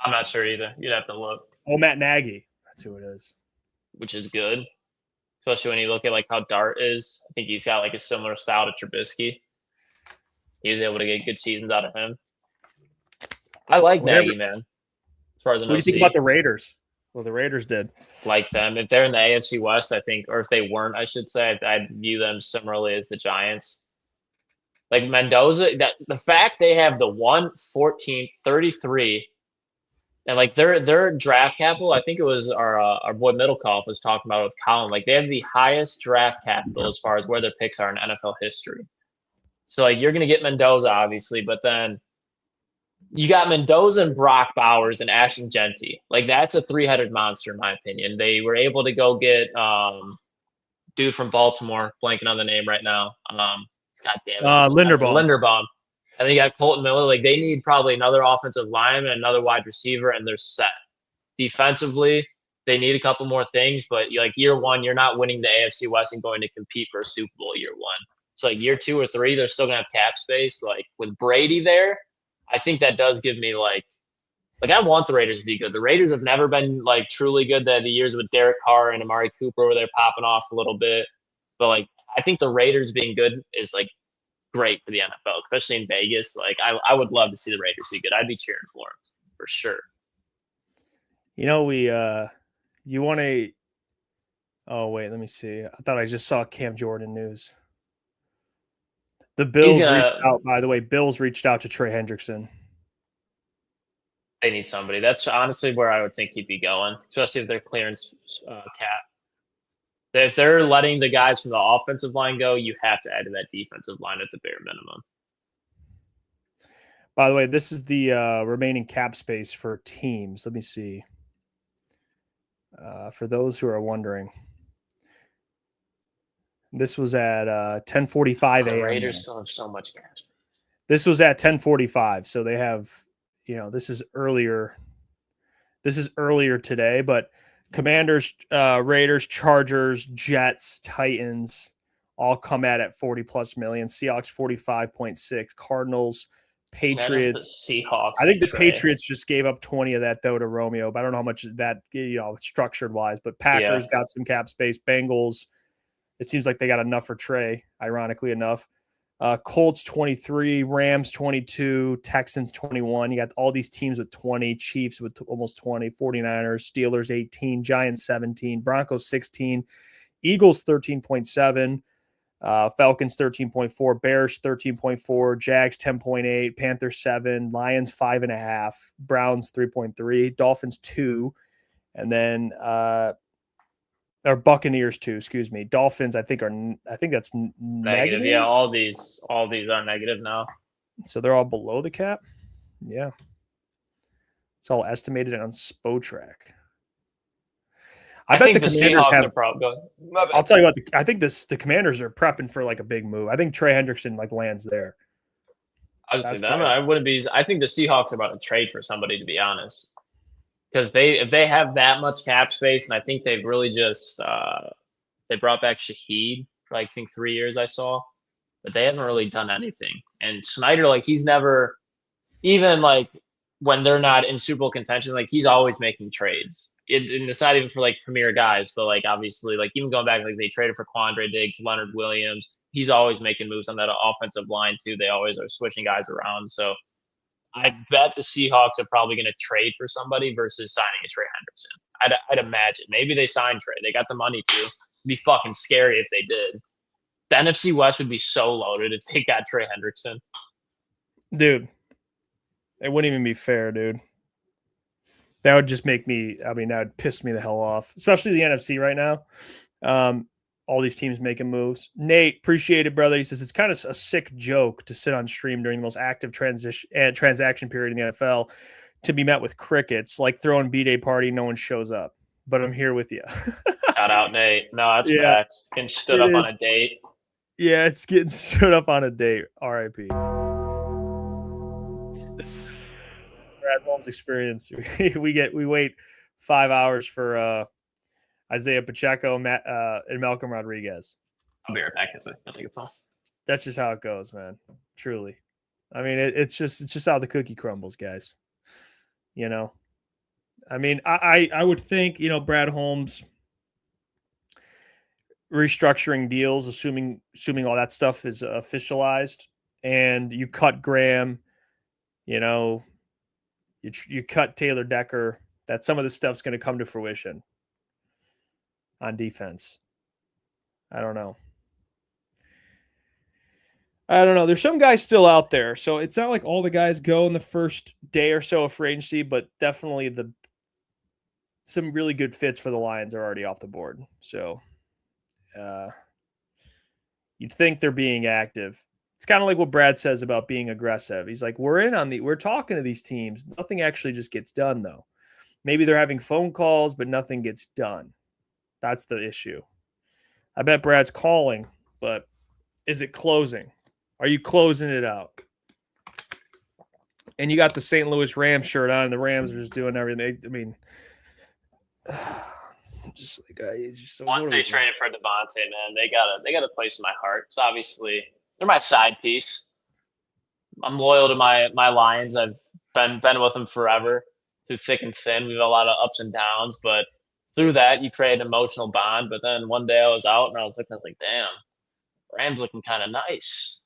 Speaker 7: I'm not sure either. You'd have to look.
Speaker 2: Oh, Matt Nagy. That's who it is.
Speaker 7: Which is good, especially when you look at like how Dart is. I think he's got like a similar style to Trubisky. He was able to get good seasons out of him. I like Nagy, man. As far as an
Speaker 2: What do you think
Speaker 7: OC.
Speaker 2: about the Raiders? Well, the Raiders did.
Speaker 7: Like them. If they're in the AFC West, I think, or if they weren't, I should say, I'd view them similarly as the Giants. Like Mendoza, that the fact they have the 114, 33, and like their draft capital, I think it was our boy Middlecoff was talking about it with Colin. Like they have the highest draft capital as far as where their picks are in NFL history. So like you're gonna get Mendoza, obviously, but then you got Mendoza and Brock Bowers and Ashton Gentry. Like that's a three-headed monster, in my opinion. They were able to go get dude from Baltimore, blanking on the name right now. God damn it. Linderbaum. And then you got Colton Miller. Like they need probably another offensive lineman, another wide receiver, and they're set. Defensively, they need a couple more things, but like year one, you're not winning the AFC West and going to compete for a Super Bowl year one. So like year 2 or 3, they're still gonna have cap space. Like with Brady there, I think that does give me like I want the Raiders to be good. The Raiders have never been like truly good. The years with Derek Carr and Amari Cooper where they're popping off a little bit. But like I think the Raiders being good is like great for the NFL, especially in Vegas. Like I would love to see the Raiders be good. I'd be cheering for them for sure.
Speaker 2: You know, you want to oh wait, let me see. I thought I just saw Cam Jordan news. The Bills reached out, by the way. Bills reached out to Trey Hendrickson.
Speaker 7: They need somebody. That's honestly where I would think he'd be going, especially if they're clearance cap. If they're letting the guys from the offensive line go, you have to add to that defensive line at the bare minimum.
Speaker 2: By the way, this is the remaining cap space for teams. Let me see. For those who are wondering. This was at 10:45 a.m.
Speaker 7: The Raiders still have so much cap space.
Speaker 2: This was at 10:45, so they have, this is earlier. This is earlier today, but Commanders, Raiders, Chargers, Jets, Titans all come at 40+ million. Seahawks 45.6. Cardinals, Patriots.
Speaker 7: The Seahawks.
Speaker 2: I think the Patriots just gave up 20 of that though to Romeo, but I don't know how much that structured wise. But Packers got some cap space. Bengals. It seems like they got enough for Trey, ironically enough. Colts 23, Rams 22, Texans 21. You got all these teams with 20, Chiefs with almost 20, 49ers, Steelers 18, Giants 17, Broncos 16, Eagles 13.7, Falcons 13.4, Bears 13.4, Jags 10.8, Panthers 7, Lions 5.5, Browns 3.3, Dolphins 2, and then or Buccaneers 2, excuse me. Dolphins, I think that's negative.
Speaker 7: Yeah, all these are negative now.
Speaker 2: So they're all below the cap. Yeah, it's all estimated on Spotrac. I bet the Commanders have a problem. I'll tell you what. I think the Commanders are prepping for like a big move. I think Trey Hendrickson like lands there.
Speaker 7: I wouldn't be. I think the Seahawks are about to trade for somebody, to be honest. Because if they have that much cap space, and I think they've really just they brought back Shaheed for I think 3 years I saw, but they haven't really done anything. And Snyder, like he's never, even like when they're not in Super Bowl contention, like he's always making trades. And it's not even for like premier guys, but like obviously like even going back, like they traded for Quandre Diggs, Leonard Williams. He's always making moves on that offensive line too. They always are switching guys around. So I bet the Seahawks are probably going to trade for somebody versus signing a Trey Hendrickson. I'd imagine. Maybe they sign Trey. They got the money to. It'd be fucking scary if they did. The NFC West would be so loaded if they got Trey Hendrickson.
Speaker 2: Dude, it wouldn't even be fair, dude. That would just make me, that would piss me the hell off, especially the NFC right now. All these teams making moves. Nate, appreciate it, brother. He says it's kind of a sick joke to sit on stream during the most active transaction period in the NFL to be met with crickets, like throwing B-Day party, no one shows up. But I'm here with you.
Speaker 7: Shout out, Nate. No, that's facts. Getting stood up on a date.
Speaker 2: Yeah, it's getting stood up on a date. R.I.P. Brad Holmes experience. We wait 5 hours for Isaiah Pacheco, and Malcolm Rodriguez.
Speaker 7: I'll be right back. I think it's off.
Speaker 2: That's just how it goes, man. Truly. I mean, it's just how the cookie crumbles, guys. You know, I mean, I would think, Brad Holmes restructuring deals, assuming all that stuff is officialized, and you cut Graham, you cut Taylor Decker, that some of this stuff's going to come to fruition on defense. I don't know. There's some guys still out there. So it's not like all the guys go in the first day or so of free agency, but definitely some really good fits for the Lions are already off the board. So you'd think they're being active. It's kind of like what Brad says about being aggressive. He's like, we're talking to these teams. Nothing actually just gets done, though. Maybe they're having phone calls, but nothing gets done. That's the issue. I bet Brad's calling, but is it closing? Are you closing it out? And you got the St. Louis Rams shirt on, and the Rams are just doing everything. I mean, just like it's just so.
Speaker 7: Once they traded for Devontae, man, they got a place in my heart. It's obviously they're my side piece. I'm loyal to my Lions. I've been with them forever, through thick and thin. We've had a lot of ups and downs, but through that, you create an emotional bond. But then one day I was out and I was like, damn, Rams looking kind of nice.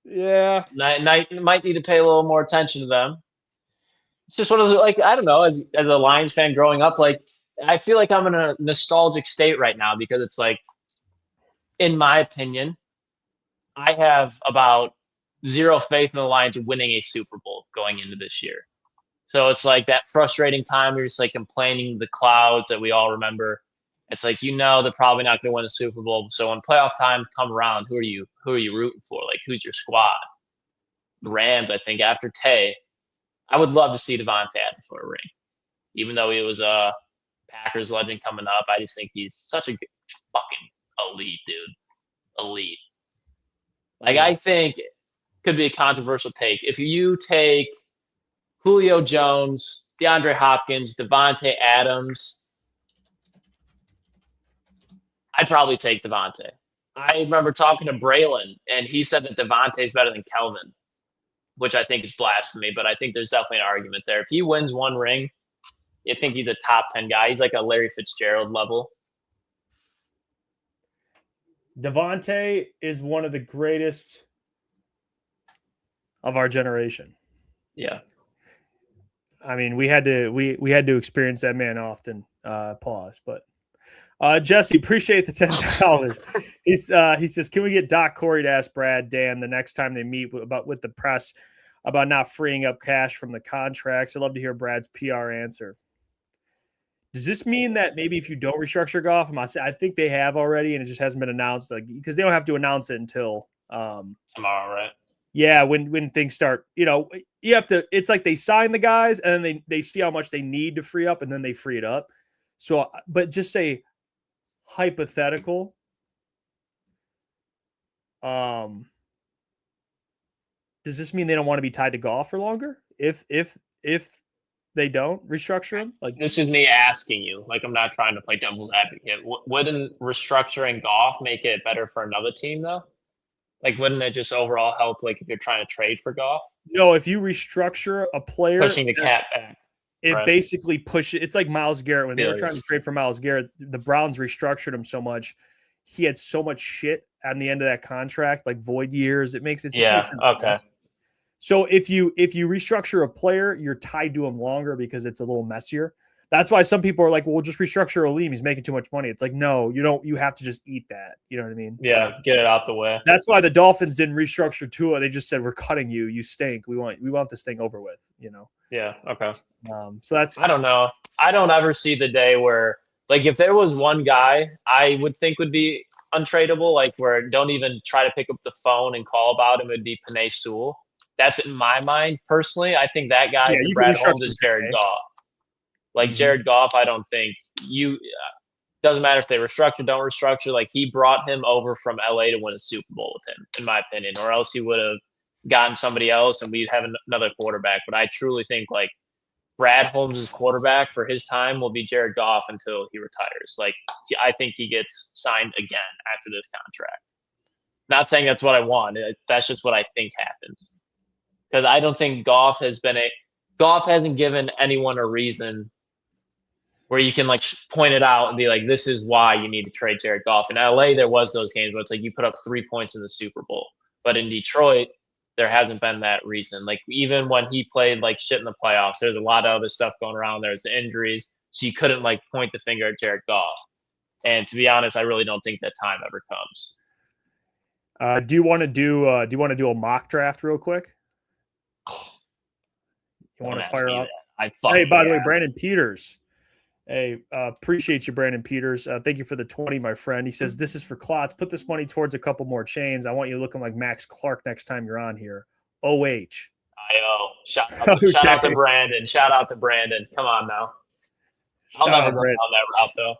Speaker 2: Yeah.
Speaker 7: Might need to pay a little more attention to them. It's just one of the, I don't know, as a Lions fan growing up, I feel like I'm in a nostalgic state right now because it's like, in my opinion, I have about zero faith in the Lions winning a Super Bowl going into this year. So it's like that frustrating time where you're just complaining the clouds that we all remember. It's like, they're probably not going to win a Super Bowl. So when playoff time come around, who are you rooting for? Who's your squad? The Rams, I think, after Tay, I would love to see Devontae Adams for a ring. Even though he was a Packers legend coming up, I just think he's such a good, fucking elite dude. Elite. I think it could be a controversial take. If you take Julio Jones, DeAndre Hopkins, Devontae Adams, I'd probably take Devontae. I remember talking to Braylon, and he said that Devontae's better than Kelvin, which I think is blasphemy, but I think there's definitely an argument there. If he wins one ring, I think he's a top 10 guy. He's like a Larry Fitzgerald level.
Speaker 2: Devontae is one of the greatest of our generation.
Speaker 7: Yeah.
Speaker 2: I mean, we had to experience that man often. Pause, but Jesse, appreciate the $10. He says, can we get Doc Corey to ask Brad Dan the next time they meet with the press about not freeing up cash from the contracts? I'd love to hear Brad's PR answer. Does this mean that maybe if you don't restructure Goff, I think they have already, and it just hasn't been announced, because they don't have to announce it until
Speaker 7: tomorrow, right?
Speaker 2: Yeah, when things start, you have to. It's like they sign the guys, and then they see how much they need to free up, and then they free it up. So, but just say hypothetical. Does this mean they don't want to be tied to Goff for longer? If they don't restructure him?
Speaker 7: This is me asking you. I'm not trying to play devil's advocate. Wouldn't restructuring Goff make it better for another team, though? Wouldn't it just overall help, if you're trying to trade for Goff?
Speaker 2: No, if you restructure a player,
Speaker 7: pushing the cap back,
Speaker 2: it basically pushes. It's like Myles Garrett when they were trying to trade for Myles Garrett. The Browns restructured him so much. He had so much shit on the end of that contract, void years. It makes it. Just makes
Speaker 7: okay.
Speaker 2: So if you restructure a player, you're tied to him longer because it's a little messier. That's why some people are like, well, we'll just restructure Aleem. He's making too much money. It's like, no, you don't. You have to just eat that. You know what I mean?
Speaker 7: Yeah, get it out the way.
Speaker 2: That's why the Dolphins didn't restructure Tua. They just said, we're cutting you. You stink. We want this thing over with,
Speaker 7: Yeah, okay.
Speaker 2: So that's –
Speaker 7: I don't know. I don't ever see the day where, if there was one guy I would think would be untradeable, where don't even try to pick up the phone and call about him, it would be Penei Sewell. That's in my mind, personally. I think that guy, Brad Holmes, is Jared Goff. Jared Goff, I don't think doesn't matter if they restructure, don't restructure. He brought him over from LA to win a Super Bowl with him, in my opinion, or else he would have gotten somebody else and we'd have another quarterback. But I truly think Brad Holmes' quarterback for his time will be Jared Goff until he retires. Like, I think he gets signed again after this contract. Not saying that's what I want. That's just what I think happens. Because I don't think Goff hasn't given anyone a reason where you can like point it out and be like, this is why you need to trade Jared Goff. In LA, there was those games where it's like you put up 3 points in the Super Bowl. But in Detroit, there hasn't been that reason. Like even when he played like shit in the playoffs, there's a lot of other stuff going around. There's the injuries. So you couldn't like point the finger at Jared Goff. And to be honest, I really don't think that time ever comes.
Speaker 2: Do you want to do a mock draft real quick? You want to fire up? Hey, by the way, Brandon Peters. Hey, appreciate you, Brandon Peters. Thank you for the 20, my friend. He says, this is for Clots. Put this money towards a couple more chains. I want you looking like Max Clark next time you're on here. OH.
Speaker 7: I know. Shout out to Brandon. Shout out to Brandon. Come on now. I'll never go down that route, though.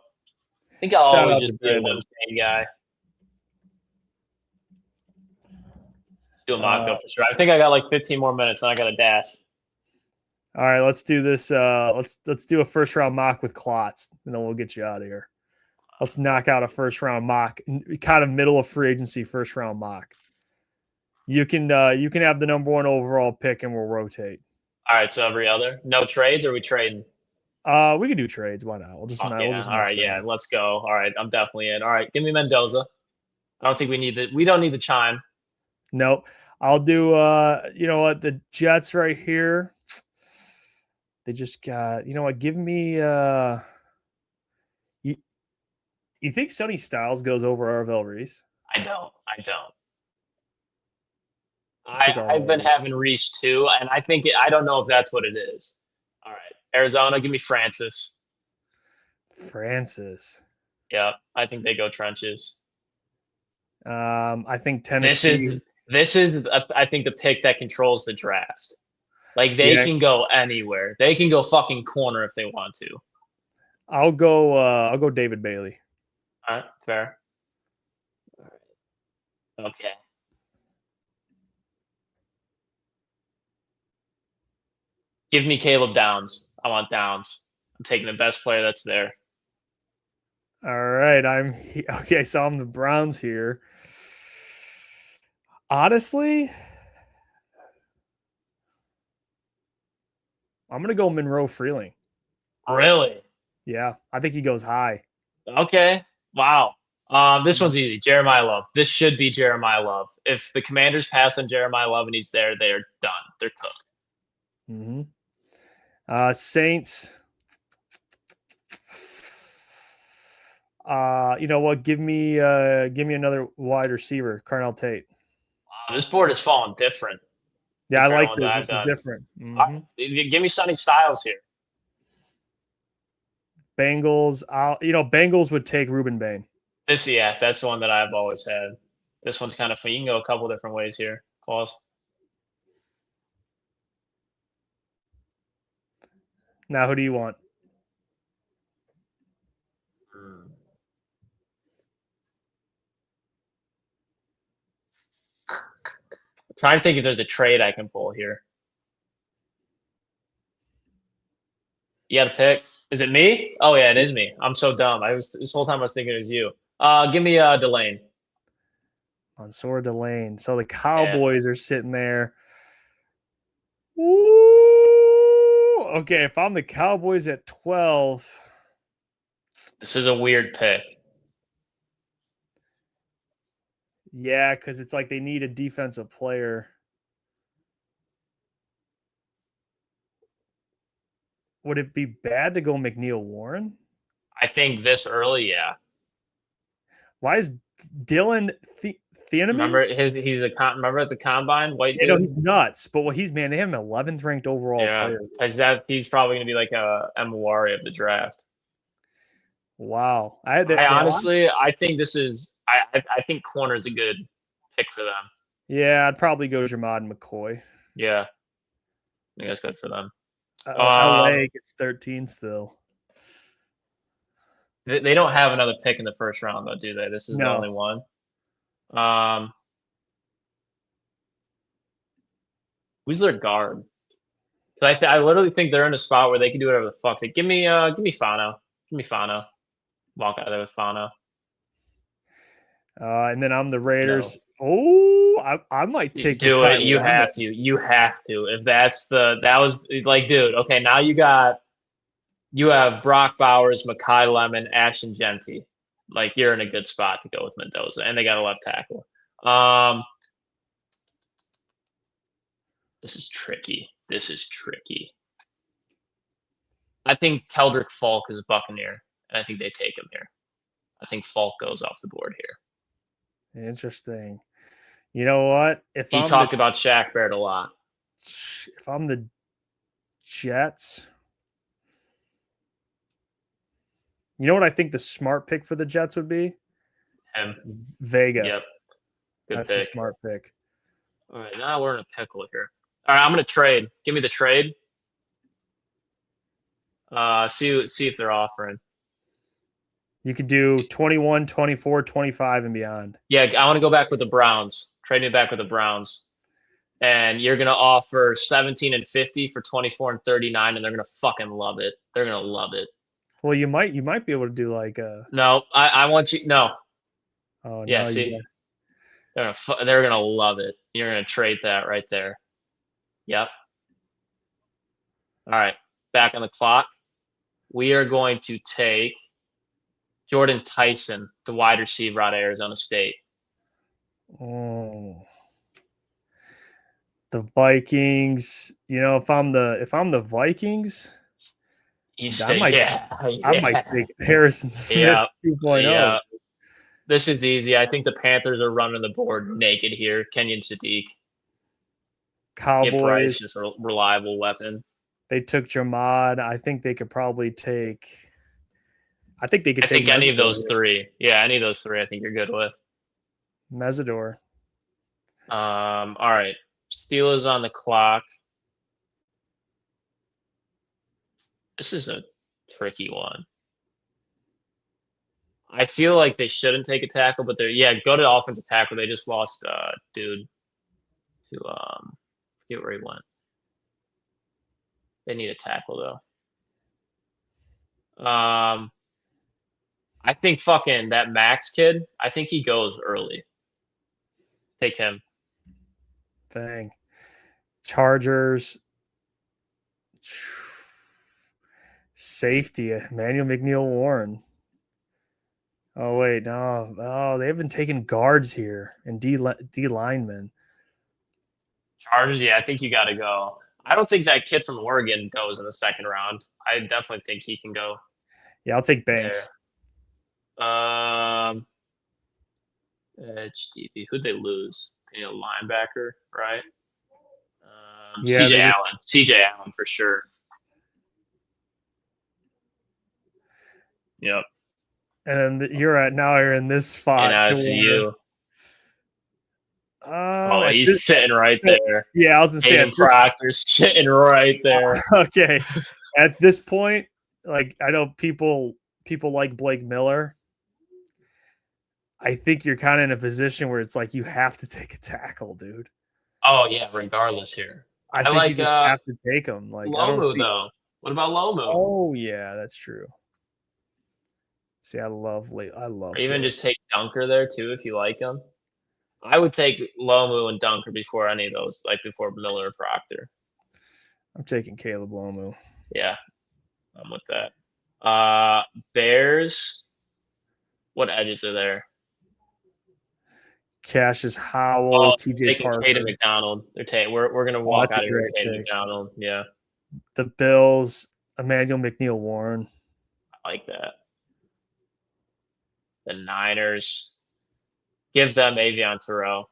Speaker 7: I think I'll always just be a one chain guy. Do a mock up for sure. I think I got like 15 more minutes and I got a dash.
Speaker 2: All right, let's do this. Let's do a first round mock with Clots, and then we'll get you out of here. Let's knock out a first round mock, kind of middle of free agency first round mock. You can have the number 1 overall pick, and we'll rotate.
Speaker 7: All right, so every other, no trades, or we trading?
Speaker 2: We can do trades. Why not? We'll just
Speaker 7: all right, yeah, let's go. All right, I'm definitely in. All right, give me Mendoza. I don't think we need we don't need the chime.
Speaker 2: No, I'll do. You know what? The Jets right here. They just got, you know what, give me you think Sonny Styles goes over Arvell Reese?
Speaker 7: I don't. I've been having Reese too, and I think I don't know if that's what it is. All right. Arizona, give me Francis. Yeah, I think they go trenches.
Speaker 2: I think Tennessee.
Speaker 7: This is I think the pick that controls the draft. Like they can go anywhere. They can go fucking corner if they want to.
Speaker 2: I'll go David Bailey.
Speaker 7: All right, fair. All right. Okay. Give me Caleb Downs. I want Downs. I'm taking the best player that's there.
Speaker 2: All right, okay. So I'm the Browns here. Honestly, I'm going to go Monroe Freeling.
Speaker 7: Really?
Speaker 2: Yeah, I think he goes high.
Speaker 7: Okay. Wow. This one's easy. Jeremiah Love. This should be Jeremiah Love. If the Commanders pass on Jeremiah Love and he's there, they're done. They're cooked.
Speaker 2: Mm-hmm. Saints. You know what? Give me another wide receiver, Carnell Tate.
Speaker 7: Wow, this board has fallen different.
Speaker 2: Yeah, I like this. This is different. Mm-hmm.
Speaker 7: Give me Sonny Styles here.
Speaker 2: Bengals. Bengals would take Ruben Bain.
Speaker 7: That's the one that I've always had. This one's kind of fun. You can go a couple different ways here. Pause.
Speaker 2: Now, who do you want?
Speaker 7: Trying to think if there's a trade I can pull here. You got to pick. Is it me? Oh yeah, it is me. I'm so dumb. This whole time I was thinking it was you. Give me Delane.
Speaker 2: Mansour Delane. So the Cowboys are sitting there. Ooh. Okay, if I'm the Cowboys at 12.
Speaker 7: This is a weird pick.
Speaker 2: Yeah, because it's like they need a defensive player. Would it be bad to go McNeil Warren?
Speaker 7: I think this early, yeah.
Speaker 2: Why is Dylan Thieneman?
Speaker 7: Remember remember at the combine, white dude?
Speaker 2: He's nuts. But they have him 11th ranked overall player.
Speaker 7: Because he's probably going to be like a Emuwari of the draft.
Speaker 2: Wow.
Speaker 7: I think this is. I think corner is a good pick for them.
Speaker 2: Yeah, I'd probably go Jamad McCoy.
Speaker 7: Yeah, I think that's good for them.
Speaker 2: LA gets 13 still.
Speaker 7: They don't have another pick in the first round, though, do they? This is the only one. Who's their guard? I literally think they're in a spot where they can do whatever the fuck. Give me Fano. Give me Fano. Walk out of there with Fano.
Speaker 2: And then I'm the Raiders. Oh, I might take
Speaker 7: do it. You have to. You have to. If that was like, dude. Okay, now you have Brock Bowers, Mekhi Lemon, Ashton Genty. Like, you're in a good spot to go with Mendoza, and they got a left tackle. This is tricky. I think Keldrick Falk is a Buccaneer, and I think they take him here. I think Falk goes off the board here.
Speaker 2: Interesting. You know what?
Speaker 7: He talked about Shaq Barrett a lot.
Speaker 2: If I'm the Jets, you know what I think the smart pick for the Jets would be? Vega.
Speaker 7: Yep. Good
Speaker 2: That's
Speaker 7: pick.
Speaker 2: the smart pick.
Speaker 7: All right, now we're in a pickle here. All right, I'm going to trade. Give me the trade. See if they're offering.
Speaker 2: You could do 21, 24, 25, and beyond.
Speaker 7: Yeah, I want to go back with the Browns. Trade me back with the Browns. And you're going to offer 17 and 50 for 24 and 39, and they're going to fucking love it. They're going to love it.
Speaker 2: Well, you might be able to do like a...
Speaker 7: No, I want you... No.
Speaker 2: Oh,
Speaker 7: yeah,
Speaker 2: no,
Speaker 7: see? They're gonna love it. You're going to trade that right there. Yep. All right, back on the clock. We are going to take Jordan Tyson, the wide receiver out of Arizona State.
Speaker 2: Oh, the Vikings. You know, if I'm the Vikings, I might take Harrison Smith 2.0.
Speaker 7: Yeah. This is easy. I think the Panthers are running the board naked here. Kenyon Sadiq.
Speaker 2: Cowboys,
Speaker 7: just a reliable weapon.
Speaker 2: They took Jamad. I think they could probably take. I think
Speaker 7: any of those three. Yeah, any of those three. I think you're good with.
Speaker 2: Mesidor.
Speaker 7: All right. Steelers on the clock. This is a tricky one. I feel like they shouldn't take a tackle, but go to offensive tackle. They just lost dude to forget where he went. They need a tackle though. I think fucking that Max kid, I think he goes early. Take him.
Speaker 2: Dang. Chargers. Safety, Emmanuel McNeil-Warren. Oh, wait, no. Oh, they haven't taken guards here and D linemen.
Speaker 7: Chargers, yeah, I think you got to go. I don't think that kid from Oregon goes in the second round. I definitely think he can go.
Speaker 2: Yeah, I'll take Banks.
Speaker 7: Edge DB. Who'd they lose? They need a linebacker, right?
Speaker 2: Yeah,
Speaker 7: CJ Allen. CJ Allen for sure. Yep.
Speaker 2: And you're in this spot.
Speaker 7: And it's you. He's sitting right there.
Speaker 2: Yeah, I was gonna say
Speaker 7: Proctor's sitting right there.
Speaker 2: Okay. At this point, like I know people like Blake Miller. I think you're kind of in a position where it's like you have to take a tackle, dude.
Speaker 7: Oh yeah, regardless here.
Speaker 2: I think like, you just have to take him. Like
Speaker 7: Lomu though. What about Lomu?
Speaker 2: Oh yeah, that's true. See, I love.
Speaker 7: Or even just take Dunker there too if you like him. I would take Lomu and Dunker before any of those, like before Miller or Proctor.
Speaker 2: I'm taking Caleb Lomu.
Speaker 7: Yeah, I'm with that. Bears. What edges are there?
Speaker 2: Cassius Howell, TJ Parker,
Speaker 7: Tatum McDonald. We're gonna walk out of here with Tatum McDonald. Yeah.
Speaker 2: The Bills, Emmanuel McNeil-Warren.
Speaker 7: I like that. The Niners, give them Avion Terrell.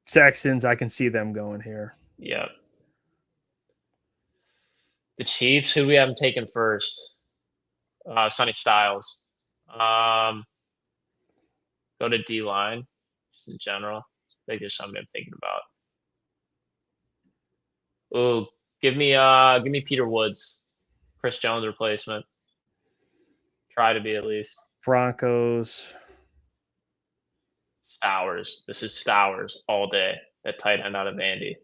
Speaker 2: Texans, I can see them going here.
Speaker 7: Yep. The Chiefs, who we haven't taken first? Sonny Styles. Go to D-line, just in general. I think there's something I'm thinking about. Ooh, give me Peter Woods, Chris Jones replacement. Try to be at least.
Speaker 2: Broncos.
Speaker 7: Stowers. This is Stowers all day. that tight end out of Vandy.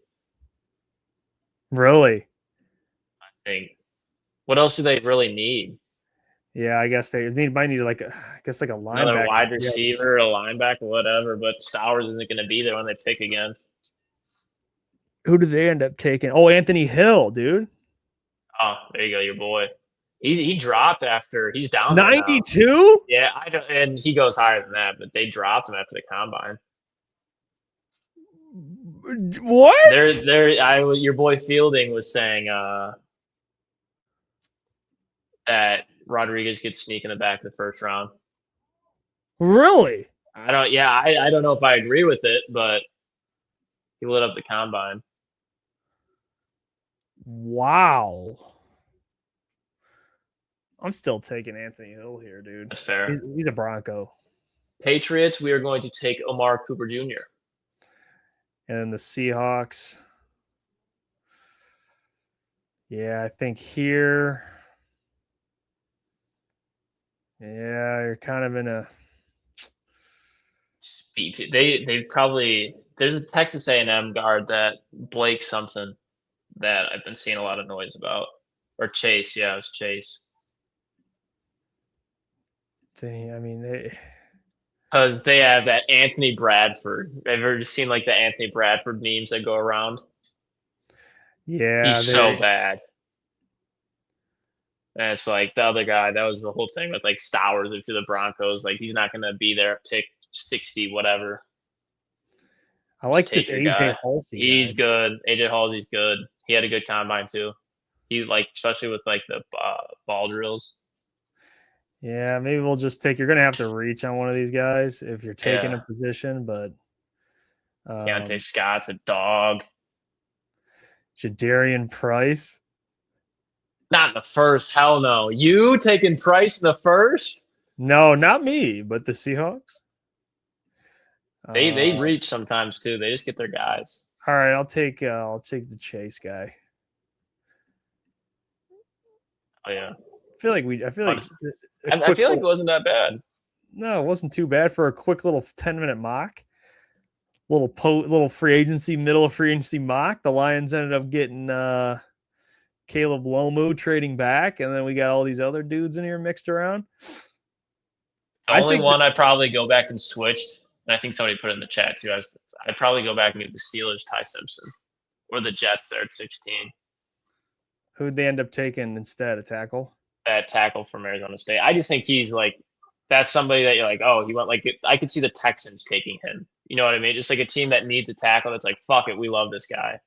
Speaker 2: Really?
Speaker 7: I think. What else do they really need?
Speaker 2: Yeah, I guess they might need like a linebacker.
Speaker 7: Another wide
Speaker 2: Yeah.
Speaker 7: receiver, a linebacker, whatever. But Stowers isn't going to be there when they pick again.
Speaker 2: Who did they end up taking? Oh, Anthony Hill, dude.
Speaker 7: Oh, there you go, your boy. He dropped after he's down there now.
Speaker 2: 92?
Speaker 7: Yeah, I don't, and he goes higher than that, but they dropped him after the combine.
Speaker 2: What?
Speaker 7: Your boy Fielding was saying that Rodriguez could sneak in the back of the first round.
Speaker 2: Really?
Speaker 7: I don't know if I agree with it, but he lit up the combine.
Speaker 2: Wow. I'm still taking Anthony Hill here, dude.
Speaker 7: That's fair.
Speaker 2: He's a Bronco.
Speaker 7: Patriots, we are going to take Omar Cooper Jr.
Speaker 2: And the Seahawks. Yeah, I think here. Yeah, you're kind of in a.
Speaker 7: They probably there's a Texas A&M guard that Blake something that I've been seeing a lot of noise about, or Chase. Yeah, it was Chase. Because they have that Anthony Bradford. Have you ever seen like the Anthony Bradford memes that go around?
Speaker 2: Yeah,
Speaker 7: he's so bad. And it's like the other guy. That was the whole thing with like Stowers. If you're the Broncos, like he's not going to be there at pick 60, whatever.
Speaker 2: I like this AJ Halsey.
Speaker 7: He's good. AJ Halsey's good. He had a good combine too. He especially with like the ball drills.
Speaker 2: Yeah, maybe we'll just take. You're going to have to reach on one of these guys if you're taking a position, but
Speaker 7: Keontae Scott's a dog.
Speaker 2: Jadarian Price.
Speaker 7: Not in the first. Hell no. You taking Price in the first?
Speaker 2: No, not me, but the Seahawks.
Speaker 7: They reach sometimes too. They just get their guys.
Speaker 2: All right, I'll take the Chase guy.
Speaker 7: Oh yeah.
Speaker 2: I feel like
Speaker 7: it wasn't that bad.
Speaker 2: No, it wasn't too bad for a quick little 10-minute mock. Little free agency, middle of free agency mock. The Lions ended up getting Caleb Lomu trading back, and then we got all these other dudes in here mixed around.
Speaker 7: The only one I'd probably go back and switch, and I think somebody put it in the chat too. I'd probably go back and get the Steelers, Ty Simpson, or the Jets there at 16.
Speaker 2: Who'd they end up taking instead? A tackle?
Speaker 7: That tackle from Arizona State. I just think he's like, that's somebody that you're like, oh, he went like it. I could see the Texans taking him. You know what I mean? Just like a team that needs a tackle that's like, fuck it, we love this guy.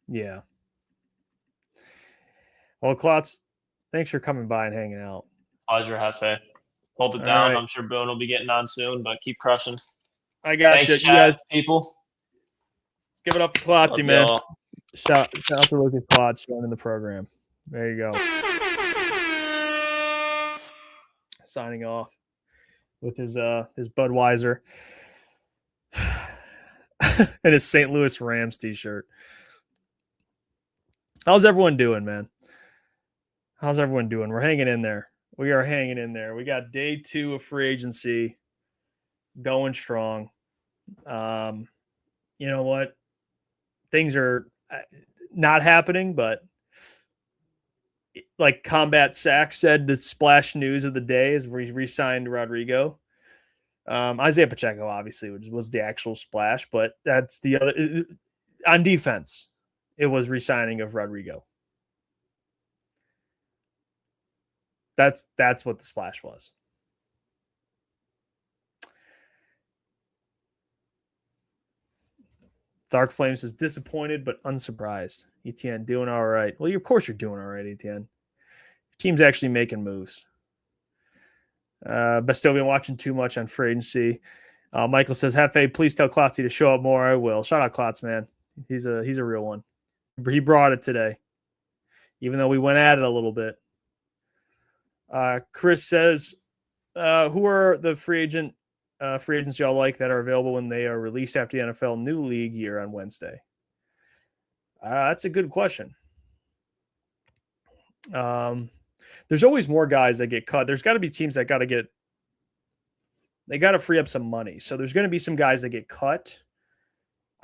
Speaker 2: Yeah. Well, Clots, thanks for coming by and hanging out.
Speaker 7: Pleasure, Hefe. Hold it down.
Speaker 2: Right.
Speaker 7: I'm sure Boone will be getting on soon, but keep crushing.
Speaker 2: I got
Speaker 7: Thanks,
Speaker 2: you.
Speaker 7: chat,
Speaker 2: You guys,
Speaker 7: people.
Speaker 2: let's give it up for Clotsy,
Speaker 7: Love
Speaker 2: man.
Speaker 7: y'all.
Speaker 2: Shout out to Lukas Klotz joining the program. There you go. Signing off with his Budweiser and his St. Louis Rams t-shirt. How's everyone doing, man? How's everyone doing? We're hanging in there. We are hanging in there. We got day 2 of free agency going strong. You know what? Things are not happening, but like Combat Sack said, the splash news of the day is we re-signed Rodrigo. Isaiah Pacheco, obviously, was the actual splash, but that's the other on defense. It was re-signing of Rodrigo. That's what the splash was. Dark Flames is disappointed but unsurprised. Etienne doing all right. Well, of course you're doing all right, Etienne. Your team's actually making moves. Still been watching too much on free agency. Michael says, Hefe, please tell Clotsy to show up more. I will. Shout out Clots, man. He's a real one. He brought it today, even though we went at it a little bit. Chris says, who are the free agents y'all like that are available when they are released after the NFL new league year on Wednesday? That's a good question. There's always more guys that get cut. There's got to be teams that got to free up some money. So there's going to be some guys that get cut.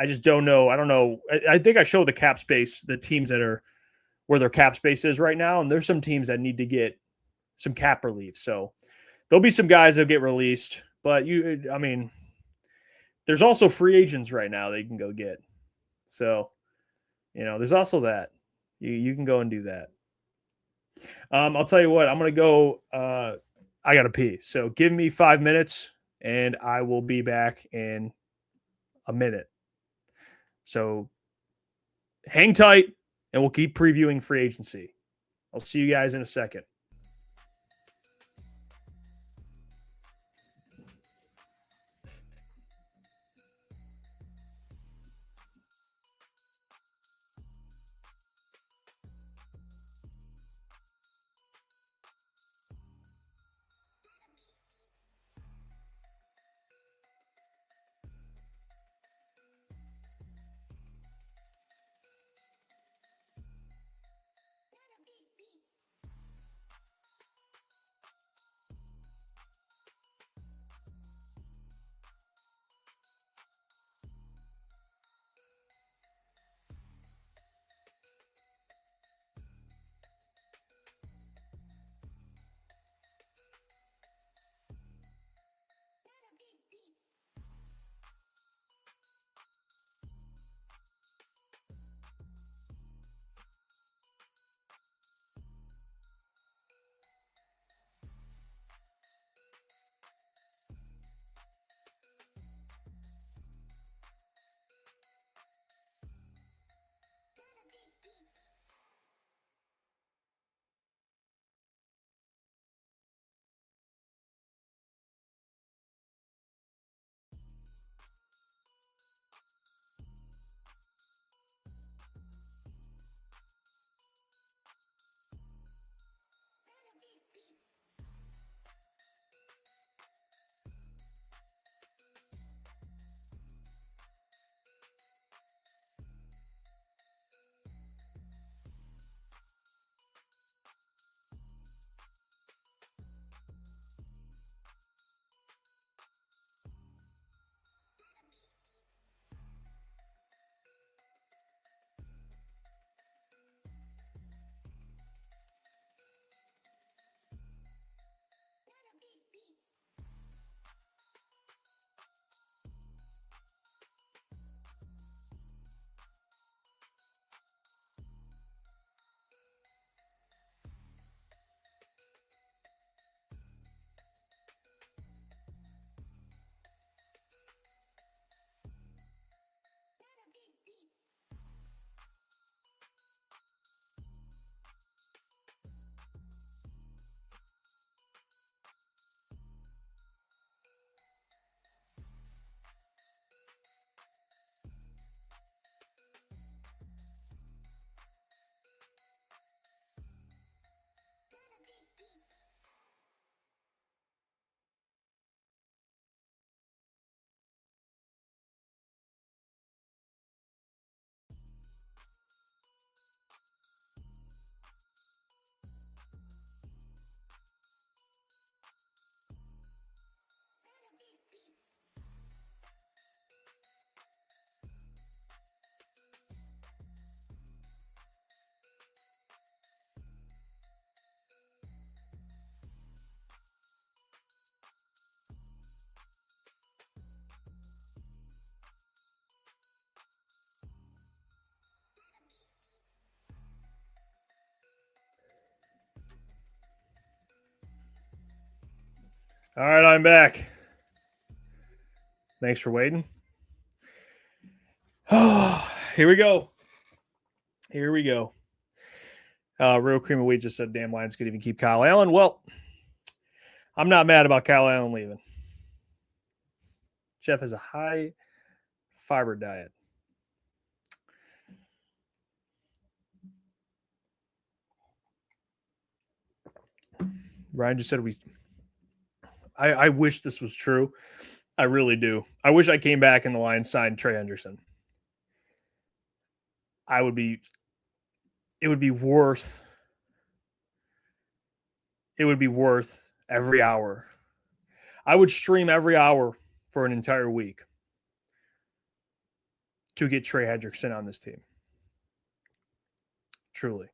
Speaker 2: I just don't know. I don't know. I think I showed the cap space, the teams that are where their cap space is right now, and there's some teams that need to get some cap relief. So there'll be some guys that get released, but there's also free agents right now that you can go get. So, there's also that. You can go and do that. I'll tell you what, I'm going to go. I got to pee. So give me 5 minutes and I will be back in a minute. So hang tight and we'll keep previewing free agency. I'll see you guys in a second. All right, I'm back. Thanks for waiting. Oh, here we go. Real Cream of Wheat just said, damn, Lions could even keep Kyle Allen. Well, I'm not mad about Kyle Allen leaving. Jeff has a high fiber diet. Ryan just said I wish this was true. I really do. I wish I came back and the Lions signed Trey Hendrickson. It would be worth every hour. I would stream every hour for an entire week to get Trey Hendrickson on this team. Truly.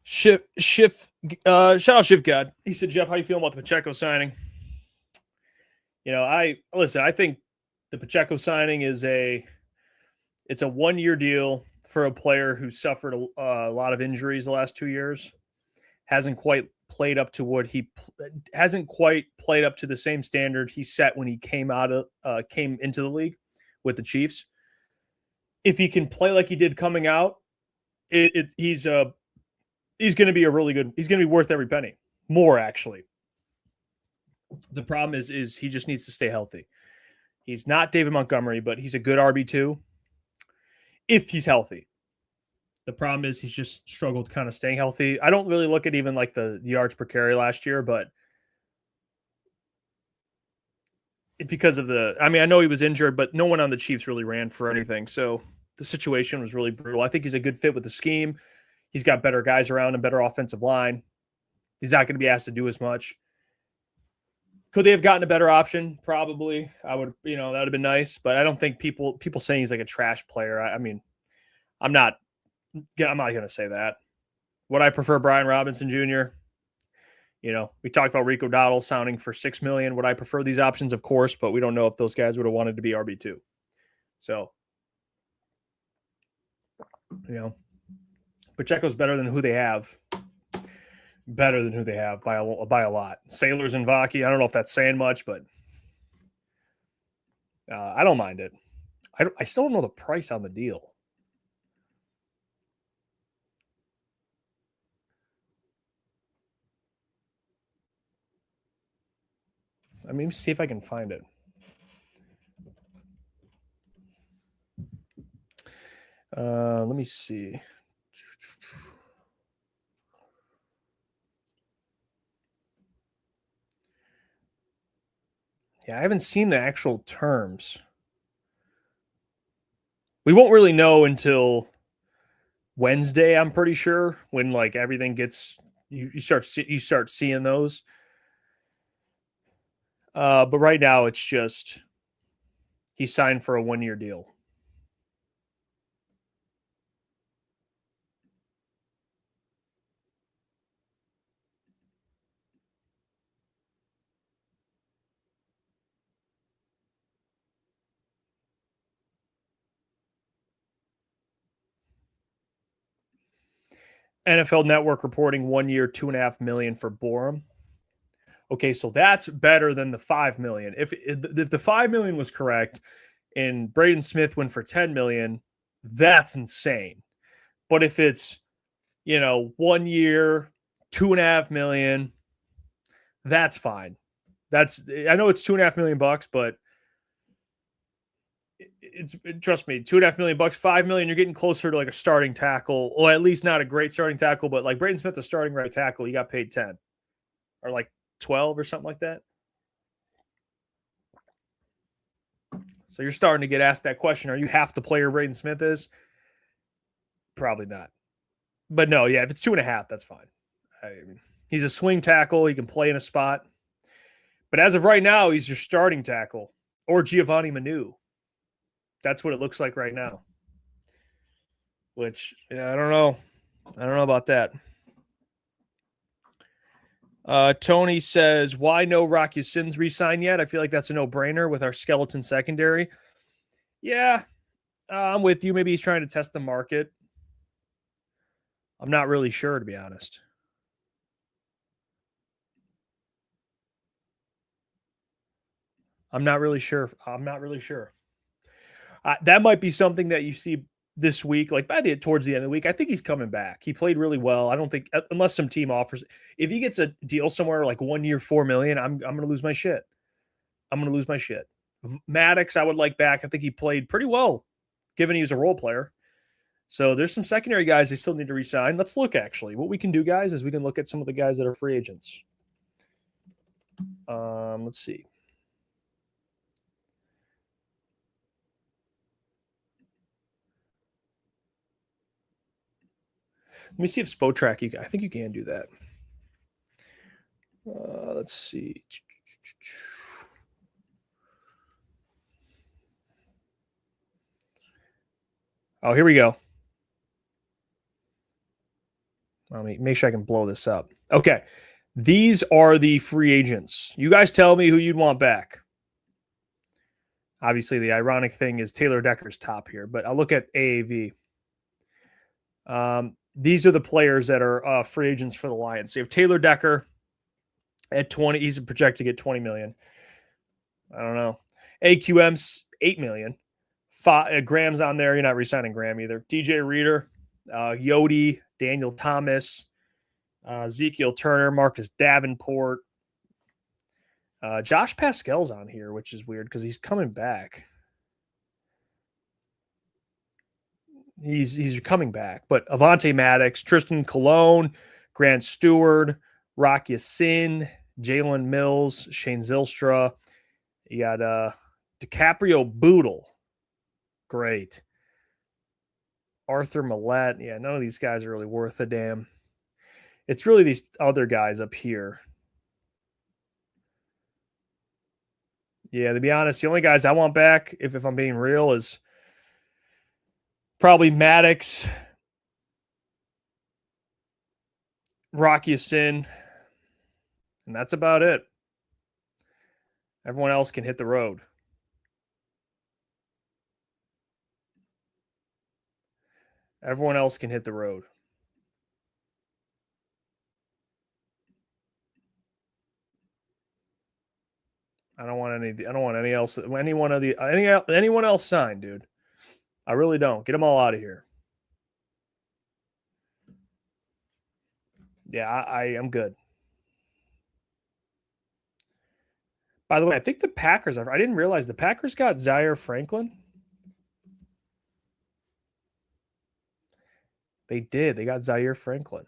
Speaker 2: Shout out Shift God. He said, Jeff, how you feeling about the Pacheco signing? I think the Pacheco signing it's a 1-year deal for a player who suffered a lot of injuries the last 2 years. Hasn't quite played up to the same standard he set when he came into the league with the Chiefs. If he can play like he did coming out, he's going to be he's going to be worth every penny. More, actually. The problem is he just needs to stay healthy. He's not David Montgomery, but he's a good RB2 if he's healthy. The problem is he's just struggled kind of staying healthy. I don't really look at even like the yards per carry last year, but because of I know he was injured, but no one on the Chiefs really ran for anything. So the situation was really brutal. I think he's a good fit with the scheme. He's got better guys around him, better offensive line. He's not going to be asked to do as much. Could they have gotten a better option? Probably. I would, that would have been nice, but I don't think people saying he's like a trash player. I'm not going to say that. Would I prefer Brian Robinson Jr.? We talked about Rico Dowdle sounding for $6 million. Would I prefer these options? Of course, but we don't know if those guys would have wanted to be RB2. So, Pacheco's better than who they have. Better than who they have by a lot. Sailors and Vaki, I don't know if that's saying much, but I don't mind it. I still don't know the price on the deal. Let me see if I can find it. Let me see. Yeah, I haven't seen the actual terms. We won't really know until Wednesday, I'm pretty sure, when like everything gets you start seeing those. But right now it's just he signed for a 1-year deal. NFL Network reporting 1 year, $2.5 million for Borum. Okay, so that's better than the $5 million. If the $5 million was correct and Braden Smith went for $10 million, that's insane. But if it's 1 year, $2.5 million, that's fine. I know it's $2.5 million, but trust me, $2.5 million, $5 million, you're getting closer to like a starting tackle, or at least not a great starting tackle, but like Braden Smith, the starting right tackle, you got paid 10 or like 12 or something like that. So you're starting to get asked that question. Are you half the player Braden Smith is? Probably not. But no, yeah, if it's 2.5, that's fine. He's a swing tackle. He can play in a spot. But as of right now, he's your starting tackle or Giovanni Manu. That's what it looks like right now. Which, yeah, I don't know. I don't know about that. Tony says, why no Rock Ya-Sin's re-sign yet? I feel like that's a no-brainer with our skeleton secondary. Yeah, I'm with you. Maybe he's trying to test the market. I'm not really sure, to be honest. I'm not really sure. That might be something that you see this week, like towards the end of the week. I think he's coming back. He played really well. I don't think, unless some team offers, if he gets a deal somewhere like 1 year, $4 million, I'm going to lose my shit. Maddox, I would like back. I think he played pretty well, given he was a role player. So there's some secondary guys they still need to re-sign. Let's look, actually. What we can do, guys, is we can look at some of the guys that are free agents. Let's see. Let me see if Spotrac, I think you can do that. Let's see. Oh, here we go. Let me make sure I can blow this up. Okay. These are the free agents. You guys tell me who you'd want back. Obviously, the ironic thing is Taylor Decker's top here, but I'll look at AAV. These are the players that are free agents for the Lions. So you have Taylor Decker at 20. He's projected to get 20 million. I don't know. AQM's 8 million. Graham's on there. You're not re-signing Graham either. DJ Reader, Yodi, Daniel Thomas, Ezekiel Turner, Marcus Davenport. Josh Pascal's on here, which is weird because he's coming back. He's coming back. But Avante Maddox, Tristan Colon, Grant Stewart, Rock Yassin, Jalen Mills, Shane Zylstra. You got DiCaprio Boodle. Great. Arthur Millette. Yeah, none of these guys are really worth a damn. It's really these other guys up here. Yeah, to be honest, the only guys I want back, if I'm being real, is probably Maddox, Rock Yassin, and that's about it. Everyone else can hit the road. Everyone else can hit the road. I don't want anyone else signed, dude. I really don't. Get them all out of here. Yeah, I am good. By the way, I think the Packers I didn't realize the Packers got Zaire Franklin. They did. They got Zaire Franklin.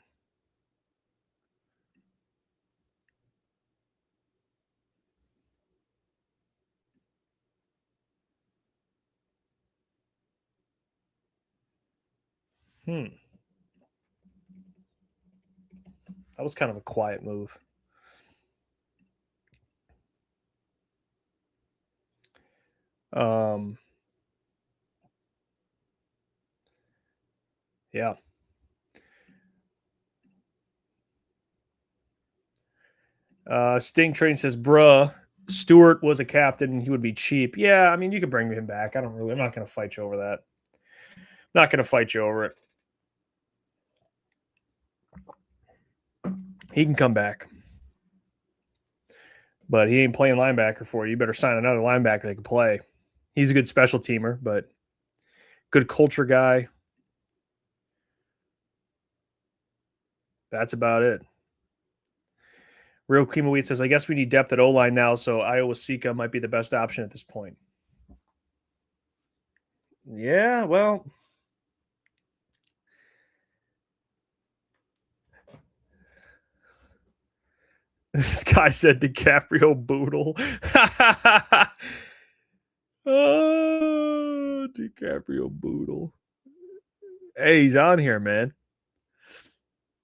Speaker 2: That was kind of a quiet move. Yeah. Sting Train says, bruh, Stewart was a captain and he would be cheap. Yeah, I mean, you could bring him back. I'm not going to fight you over that. I'm not going to fight you over it. He can come back. But he ain't playing linebacker for you. You better sign another linebacker that can play. He's a good special teamer, but good culture guy. That's about it. Real Kima says, I guess we need depth at O-line now, so Iowa Sika might be the best option at this point. Yeah, well. This guy said DiCaprio Boodle. Oh, DiCaprio Boodle. Hey, he's on here, man.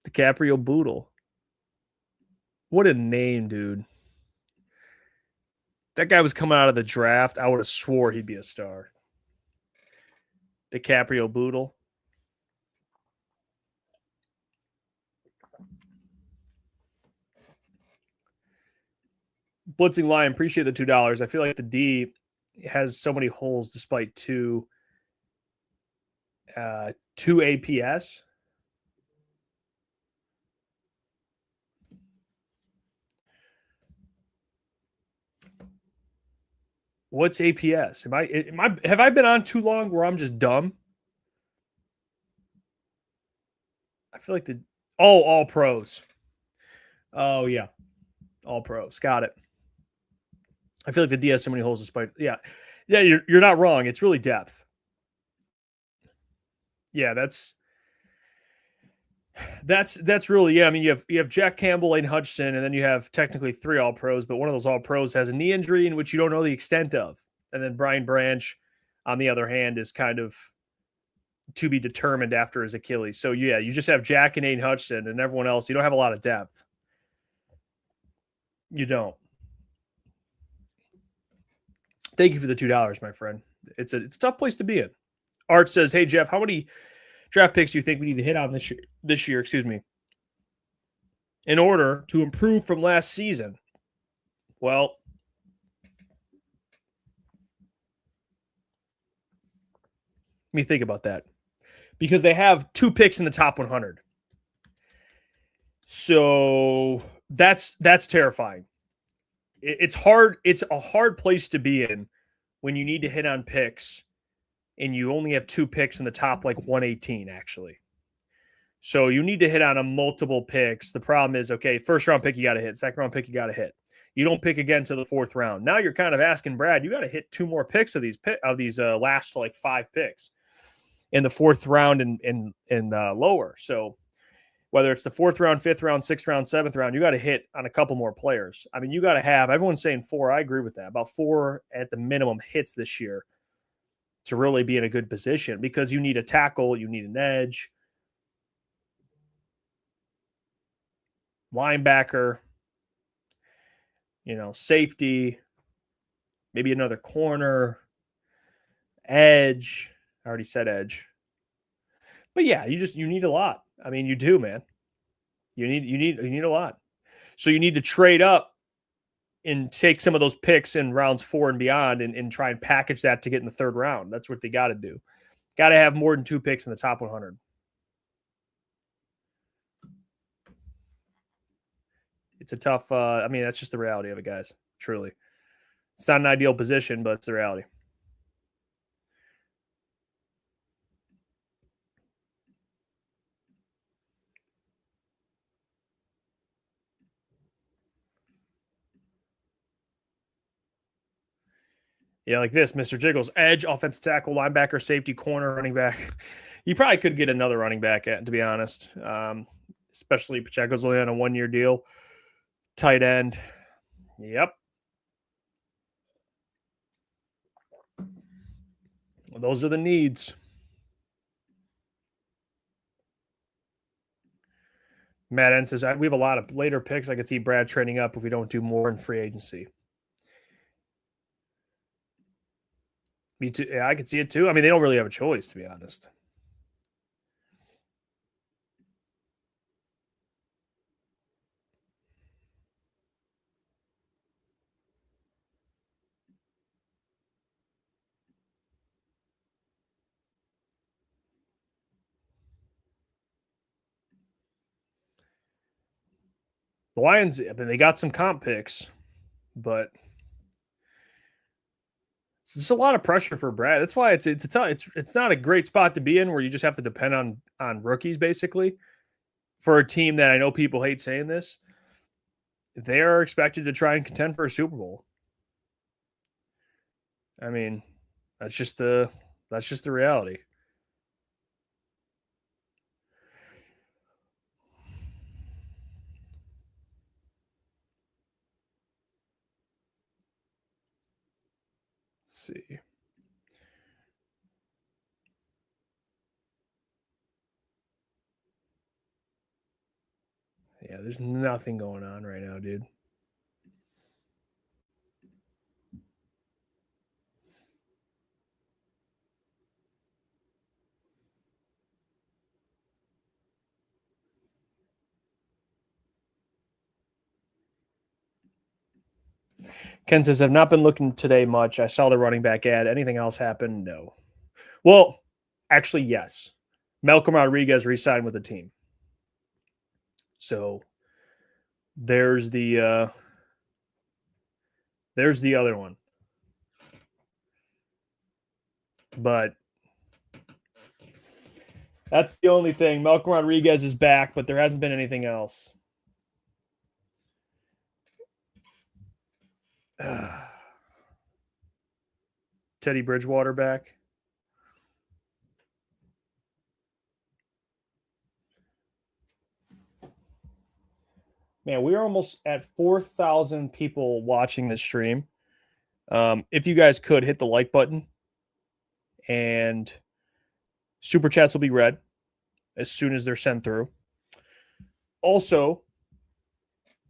Speaker 2: DiCaprio Boodle. What a name, dude. That guy was coming out of the draft. I would have swore he'd be a star. DiCaprio Boodle. Blitzing Lion, appreciate the $2. I feel like the D has so many holes despite two APS. What's APS? Have I been on too long where I'm just dumb? I feel like all pros. Oh yeah. All pros. Got it. I feel like the D has so many holes despite yeah, you're not wrong. It's really depth. Yeah, that's really, yeah. I mean, you have Jack Campbell, Aiden Hutchinson, and then you have technically 3 all pros, but one of those all pros has a knee injury in which you don't know the extent of. And then Brian Branch, on the other hand, is kind of to be determined after his Achilles. So, yeah, you just have Jack and Aiden Hutchinson and everyone else. You don't have a lot of depth. You don't. Thank you for the $2, my friend. It's a tough place to be in. Art says, hey, Jeff, how many draft picks do you think we need to hit on this year, in order to improve from last season? Well, let me think about that. Because they have 2 picks in the top 100. So that's terrifying. It's hard. It's a hard place to be in when you need to hit on picks and you only have 2 picks in the top 118, actually. So you need to hit on a multiple picks. The problem is, okay, first round pick you got to hit, second round pick you got to hit. You don't pick again to the 4th round. Now you're kind of asking Brad, you got to hit 2 more picks of these last 5 picks in the 4th round and lower. So whether it's the 4th round, 5th round, 6th round, 7th round, you got to hit on a couple more players. I mean, you got to have, everyone's saying 4. I agree with that. About 4 at the minimum hits this year to really be in a good position, because you need a tackle, you need an edge, linebacker, safety, maybe another corner, edge. I already said edge. But yeah, you need a lot. I mean, you do, man. You need a lot. So you need to trade up and take some of those picks in rounds 4 and beyond and try and package that to get in the 3rd round. That's what they got to do. Got to have more than 2 picks in the top 100. It's a tough, that's just the reality of it, guys. Truly. It's not an ideal position, but it's the reality. Yeah, like this, Mr. Jiggles, edge, offensive tackle, linebacker, safety, corner, running back. You probably could get another running back, to be honest. Especially Pacheco's only on a 1-year deal. Tight end. Yep. Well, those are the needs. Matt N says, we have a lot of later picks. I could see Brad trading up if we don't do more in free agency. Me too. Yeah, I could see it too. I mean, they don't really have a choice, to be honest. The Lions, I mean, they got some comp picks, but it's just a lot of pressure for Brad. That's why it's not a great spot to be in, where you just have to depend on rookies, basically, for a team that, I know people hate saying this, they are expected to try and contend for a Super Bowl. I mean, that's just the reality. Let's see. Yeah, there's nothing going on right now, dude. Ken says, I've not been looking today much. I saw the running back ad. Anything else happen? No. Well, actually, yes. Malcolm Rodriguez re-signed with the team. So there's the other one. But that's the only thing. Malcolm Rodriguez is back, but there hasn't been anything else. Teddy Bridgewater back. Man, we are almost at 4,000 people watching this stream. If you guys could hit the like button and Super chats will be read as soon as they're sent through. Also,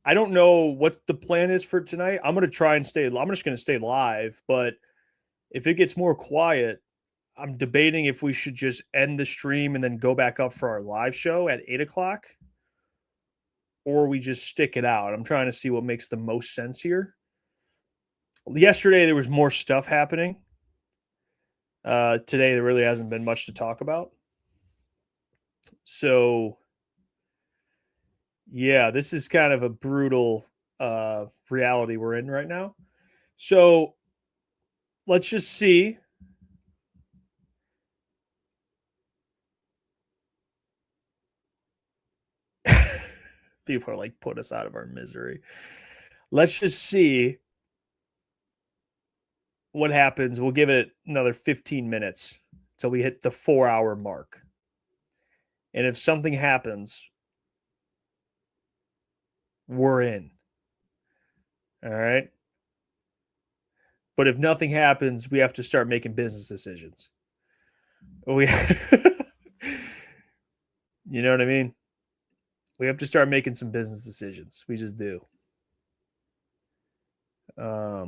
Speaker 2: I don't know what the plan is for tonight. I'm going to try and I'm just going to stay live, but if it gets more quiet, I'm debating if we should just end the stream and then go back up for our live show at 8 o'clock, or we just stick it out. I'm trying to see what makes the most sense here. Yesterday, there was more stuff happening. Today, there really hasn't been much to talk about. So, yeah, this is kind of a brutal reality we're in right now. So, let's just see. People are like, put us out of our misery. Let's just see what happens. We'll give it another 15 minutes till we hit the 4-hour mark. And if something happens, we're in. All right. But if nothing happens, we have to start making business decisions. You know what I mean? We have to start making some business decisions. We just do. I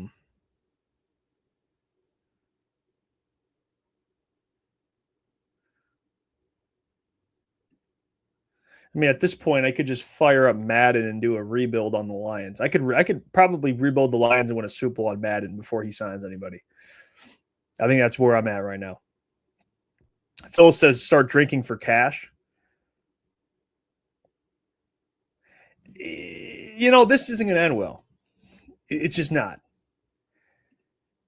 Speaker 2: mean, at this point, I could just fire up Madden and do a rebuild on the Lions. I could probably rebuild the Lions and win a Super Bowl on Madden before he signs anybody. I think that's where I'm at right now. Phil says start drinking for cash. You know, this isn't going to end well. It's just not.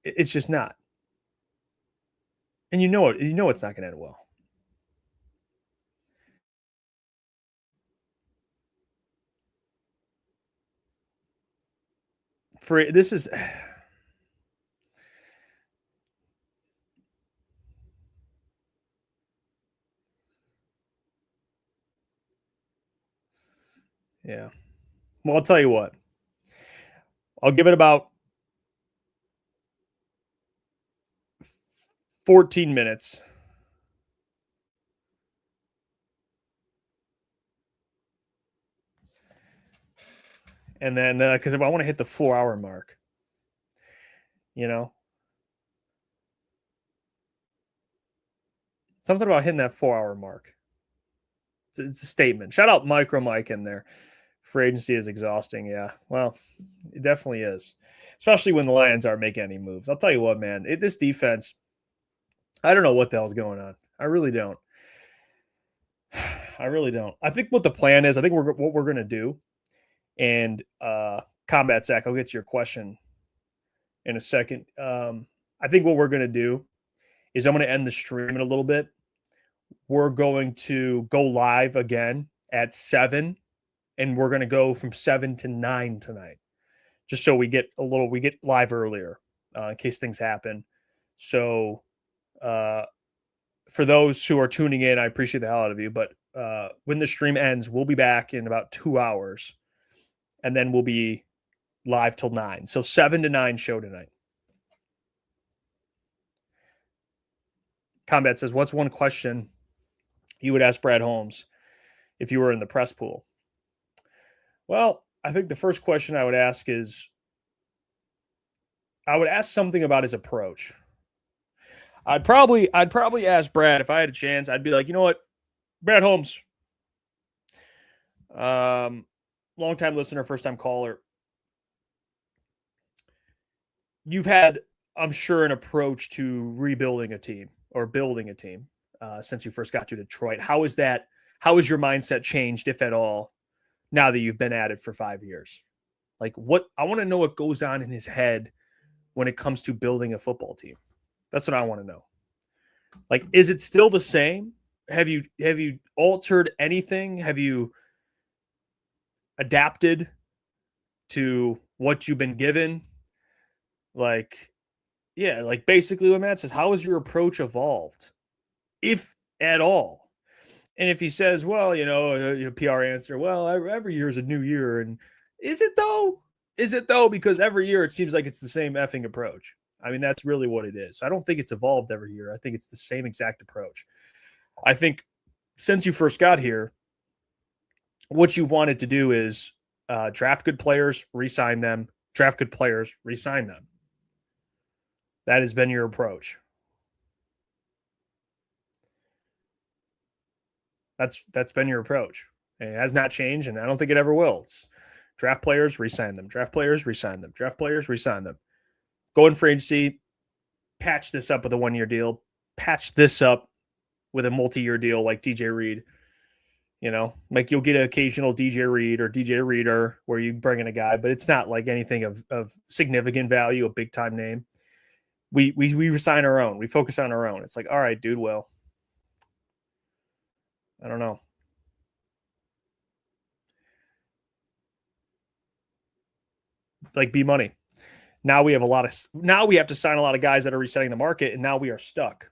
Speaker 2: It's just not. And you know it. You know it's not going to end well. This is. Yeah. Well, I'll tell you what. I'll give it about 14 minutes. And then, because I want to hit the 4-hour mark, you know, something about hitting that 4-hour mark. It's a statement. Shout out Micro Mike in there. Free agency is exhausting. Yeah, well, it definitely is, especially when the Lions aren't making any moves. I'll tell you what, man, this defense, I don't know what the hell's going on. I really don't. I really don't. I think what the plan is, I think what we're going to do, and Combat Zach, I'll get to your question in a second. I think what we're going to do is I'm going to end the stream in a little bit. We're going to go live again at 7, and we're going to go from 7 to 9 tonight, just so we get live earlier in case things happen. So for those who are tuning in, I appreciate the hell out of you. But when the stream ends, we'll be back in about 2 hours, and then we'll be live till 9. So 7 to 9 show tonight. Combat says, what's one question you would ask Brad Holmes if you were in the press pool? Well, I think the first question I would ask is, I would ask something about his approach. I'd probably ask Brad, if I had a chance, I'd be like, you know what, Brad Holmes, long-time listener, first-time caller, you've had, I'm sure, an approach to rebuilding a team or building a team since you first got to Detroit. How has your mindset changed, if at all, now that you've been at it for 5 years? Like, I want to know what goes on in his head when it comes to building a football team. That's what I want to know. Like, is it still the same? Have you altered anything? Have you adapted to what you've been given? Like, yeah, like basically what Matt says, how has your approach evolved, if at all? And if he says, well, PR answer, well, every year is a new year. And is it though? Is it though? Because every year it seems like it's the same effing approach. I mean, that's really what it is. I don't think it's evolved every year. I think it's the same exact approach. I think since you first got here, what you've wanted to do is draft good players, re-sign them, draft good players, re-sign them. That has been your approach. That's been your approach. And it has not changed, and I don't think it ever will. It's draft players, re-sign them. Draft players, re-sign them. Draft players, re-sign them. Go in free agency, patch this up with a one-year deal, patch this up with a multi-year deal like DJ Reed. You know, like you'll get an occasional DJ Reed or DJ Reader where you bring in a guy, but it's not like anything of significant value, a big-time name. We resign our own. We focus on our own. It's like, all right, dude, well, I don't know. Like B-Money. Now we have now we have to sign a lot of guys that are resetting the market, and now we are stuck.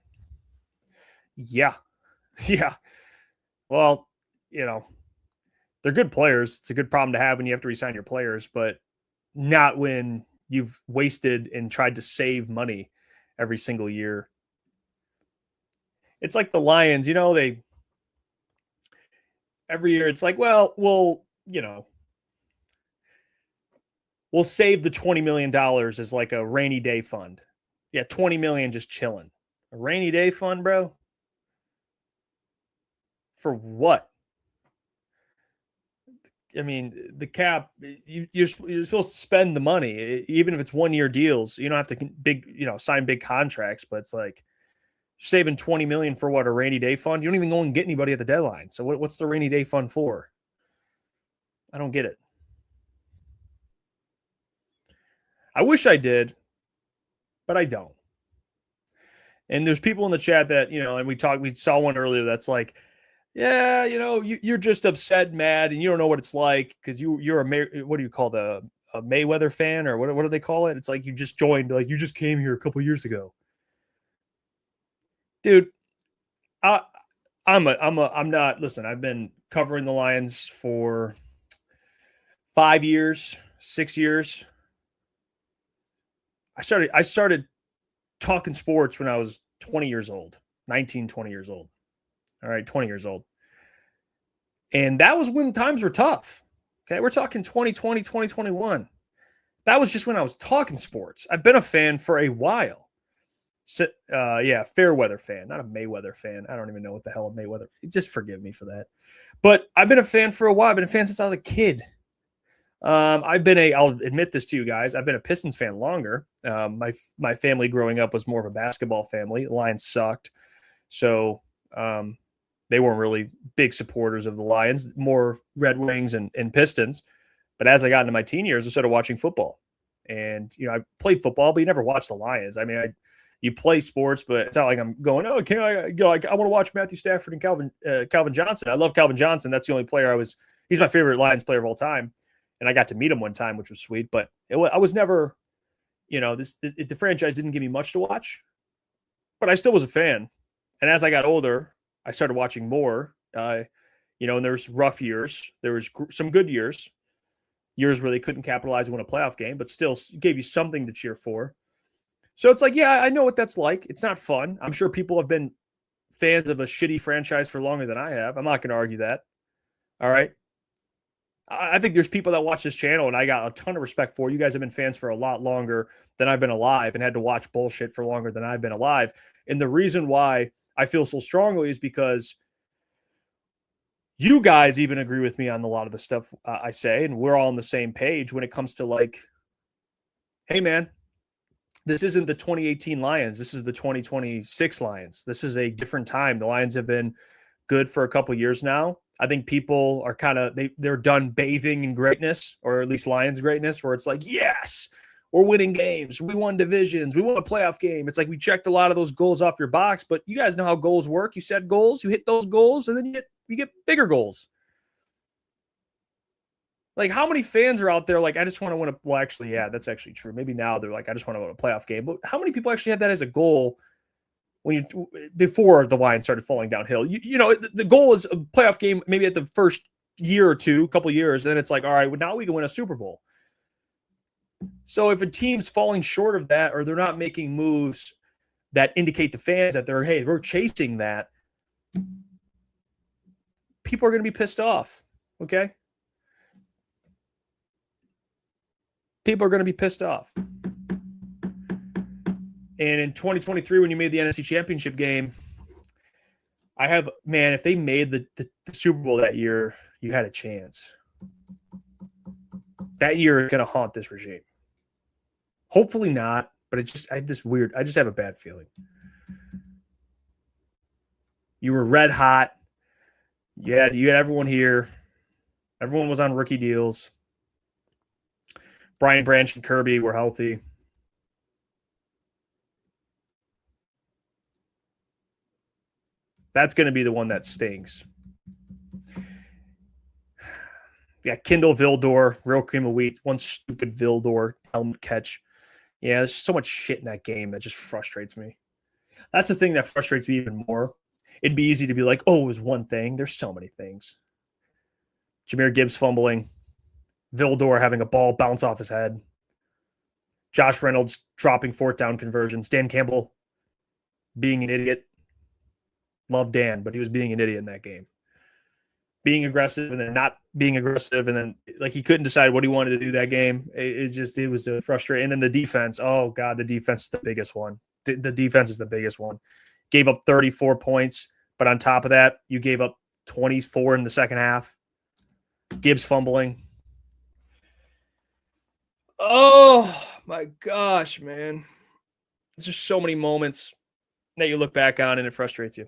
Speaker 2: Yeah. Yeah. Well, you know, they're good players. It's a good problem to have when you have to resign your players, but not when you've wasted and tried to save money every single year. It's like the Lions, you know, every year it's like, well, we'll save the $20 million as like a rainy day fund. Yeah, $20 million just chilling. A rainy day fund, bro? For what? I mean, the cap, you're supposed to spend the money, even if it's 1-year deals. You don't have to sign big contracts, but it's like you're saving $20 million for what, a rainy day fund? You don't even go and get anybody at the deadline. So what's the rainy day fund for? I don't get it. I wish I did, but I don't. And there's people in the chat that, and we saw one earlier that's like, yeah, you're just upset, mad, and you don't know what it's like because you're what do you call a Mayweather fan, or what do they call it? It's like you just joined, like you just came here a couple years ago, dude. I'm not. Listen, I've been covering the Lions for 5 years, 6 years. I started talking sports when I was 20 years old, 19, 20 years old. All right, 20 years old. And that was when times were tough. Okay, we're talking 2020, 2021. That was just when I was talking sports. I've been a fan for a while. So, fair weather fan, not a Mayweather fan. I don't even know what the hell a Mayweather. Just forgive me for that. But I've been a fan for a while. I've been a fan since I was a kid. I'll admit this to you guys. I've been a Pistons fan longer. My family growing up was more of a basketball family. The Lions sucked. So, they weren't really big supporters of the Lions, more Red Wings and Pistons. But as I got into my teen years, I started watching football. And, I played football, but you never watched the Lions. I mean, you play sports, but it's not like I'm going, oh, I want to watch Matthew Stafford and Calvin Johnson. I love Calvin Johnson. That's the only player he's my favorite Lions player of all time. And I got to meet him one time, which was sweet. But I was never, the franchise didn't give me much to watch. But I still was a fan. And as I got older, I started watching more, and there's rough years. There was some good years where they couldn't capitalize and win a playoff game, but still gave you something to cheer for. So it's like, yeah, I know what that's like. It's not fun. I'm sure people have been fans of a shitty franchise for longer than I have. I'm not going to argue that. All right. I think there's people that watch this channel, and I got a ton of respect for. You guys have been fans for a lot longer than I've been alive and had to watch bullshit for longer than I've been alive. And the reason why I feel so strongly is because you guys even agree with me on a lot of the stuff I say, and we're all on the same page when it comes to like, hey, man, this isn't the 2018 Lions. This is the 2026 Lions. This is a different time. The Lions have been good for a couple years now. I think people are kind of, they're done bathing in greatness, or at least Lions greatness, where it's like, yes, we're winning games. We won divisions. We won a playoff game. It's like we checked a lot of those goals off your box, but you guys know how goals work. You set goals, you hit those goals, and then you get bigger goals. Like, how many fans are out there like, I just want to win a, well, actually, yeah, that's actually true. Maybe now they're like, I just want to win a playoff game. But how many people actually have that as a goal before the Lions started falling downhill? The goal is a playoff game maybe at the first year or two, couple years, and then it's like, all right, well, now we can win a Super Bowl. So if a team's falling short of that, or they're not making moves that indicate to fans that we're chasing that, people are going to be pissed off. Okay. People are going to be pissed off. And in 2023, when you made the NFC Championship game, if they made the Super Bowl that year, you had a chance. That year is going to haunt this regime. Hopefully not, but I just have a bad feeling. You were red hot. You had everyone here. Everyone was on rookie deals. Brian Branch and Kirby were healthy. That's going to be the one that stinks. Yeah, Kindle Vildor, real cream of wheat. One stupid Vildor helmet catch. Yeah, there's so much shit in that game that just frustrates me. That's the thing that frustrates me even more. It'd be easy to be like, oh, it was one thing. There's so many things. Jahmyr Gibbs fumbling. Vildor having a ball bounce off his head. Josh Reynolds dropping fourth down conversions. Dan Campbell being an idiot. Love Dan, but he was being an idiot in that game. Being aggressive and then not being aggressive, and then like he couldn't decide what he wanted to do that game. It was frustrating. And then the defense. Oh God, the defense is the biggest one. The defense is the biggest one. Gave up 34 points, but on top of that, you gave up 24 in the second half. Gibbs fumbling. Oh my gosh, man. There's just so many moments that you look back on and it frustrates you.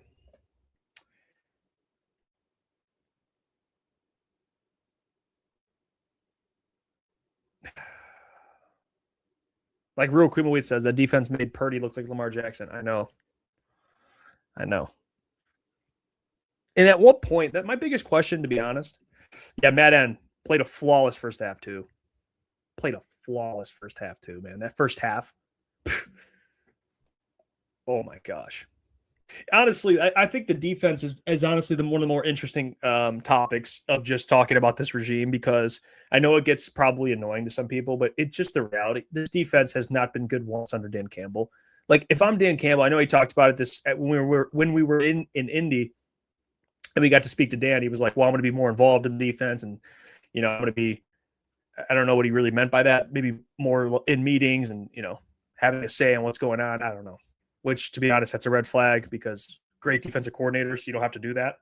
Speaker 2: Like Real Cream of Wheat says, that defense made Purdy look like Lamar Jackson. I know. And at what point, my biggest question, to be honest, yeah, Matt N played a flawless first half too. Man. That first half. Oh my gosh. Honestly, I think the defense is honestly one of the more interesting topics of just talking about this regime, because I know it gets probably annoying to some people, but it's just the reality. This defense has not been good once under Dan Campbell. Like, if I'm Dan Campbell, I know he talked about it when we were in Indy and we got to speak to Dan. He was like, well, I'm going to be more involved in the defense, and I'm going to be, I don't know what he really meant by that. Maybe more in meetings and, having a say on what's going on. I don't know. Which, to be honest, that's a red flag, because great defensive coordinators, you don't have to do that.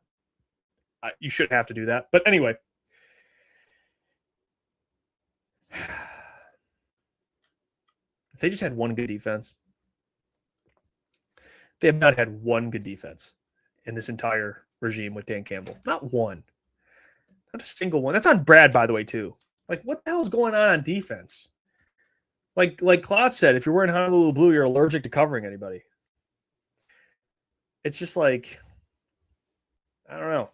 Speaker 2: You shouldn't have to do that. But anyway. If they just had one good defense. They have not had one good defense in this entire regime with Dan Campbell. Not one. Not a single one. That's on Brad, by the way, too. Like, what the hell is going on defense? Like Clots said, if you're wearing Honolulu blue, you're allergic to covering anybody. It's just like, I don't know.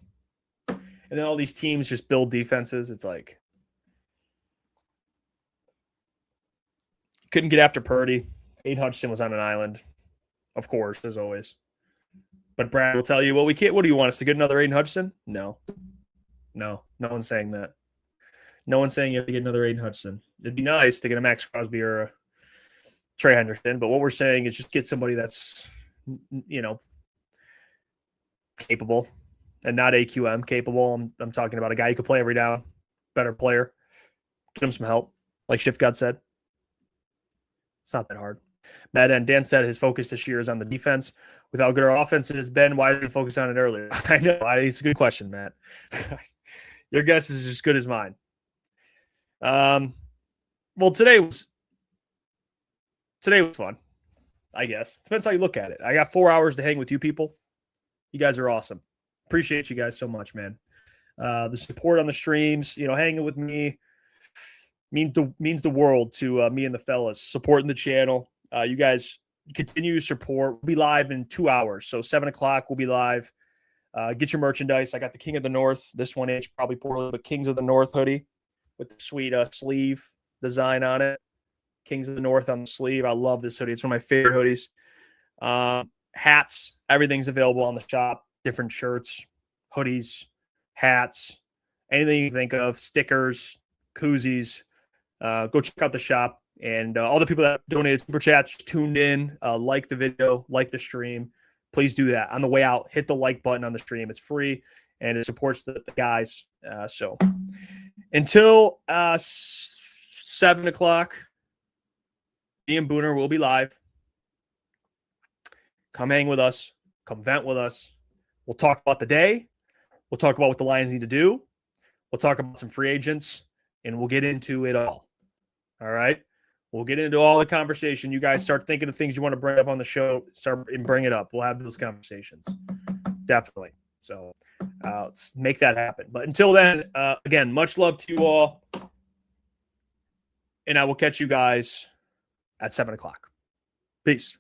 Speaker 2: And then all these teams just build defenses. It's like, couldn't get after Purdy. Aiden Hutchinson was on an island, of course, as always. But Brad will tell you, well, we can't. What do you want us to get another Aiden Hutchinson? No, no one's saying that. No one's saying you have to get another Aiden Hutchinson. It'd be nice to get a Max Crosby or a Trey Hendrickson, but what we're saying is just get somebody that's, capable and not AQM capable. I'm talking about a guy who could play every down, better player. Get him some help, like Shift God said. It's not that hard. Matt and Dan said his focus this year is on the defense. With how good our offense has been, why did he focus on it earlier? I know. It's a good question, Matt. Your guess is as good as mine. Well, today was fun, I guess. Depends how you look at it. I got 4 hours to hang with you people. You guys are awesome. Appreciate you guys so much, man. The support on the streams, hanging with me means the world to me and the fellas. Supporting the channel. You guys continue to support. We'll be live in 2 hours. So 7:00 we'll be live. Get your merchandise. I got the King of the North. This one is probably poorly, but Kings of the North hoodie with the sweet sleeve design on it. Kings of the North on the sleeve. I love this hoodie. It's one of my favorite hoodies. Hats. Everything's available on the shop. Different shirts, hoodies, hats, anything you think of, stickers, koozies. Go check out the shop. And all the people that donated super chats, tuned in, like the video, like the stream. Please do that. On the way out, hit the like button on the stream. It's free. and it supports the guys. So until 7 o'clock, me and Booner will be live. Come hang with us. Come vent with us. We'll talk about the day. We'll talk about what the Lions need to do. We'll talk about some free agents, and we'll get into it all. All right? We'll get into all the conversation. You guys start thinking of things you want to bring up on the show. Start and bring it up. We'll have those conversations. Definitely. So let's make that happen. But until then, again, much love to you all. And I will catch you guys at 7 o'clock. Peace.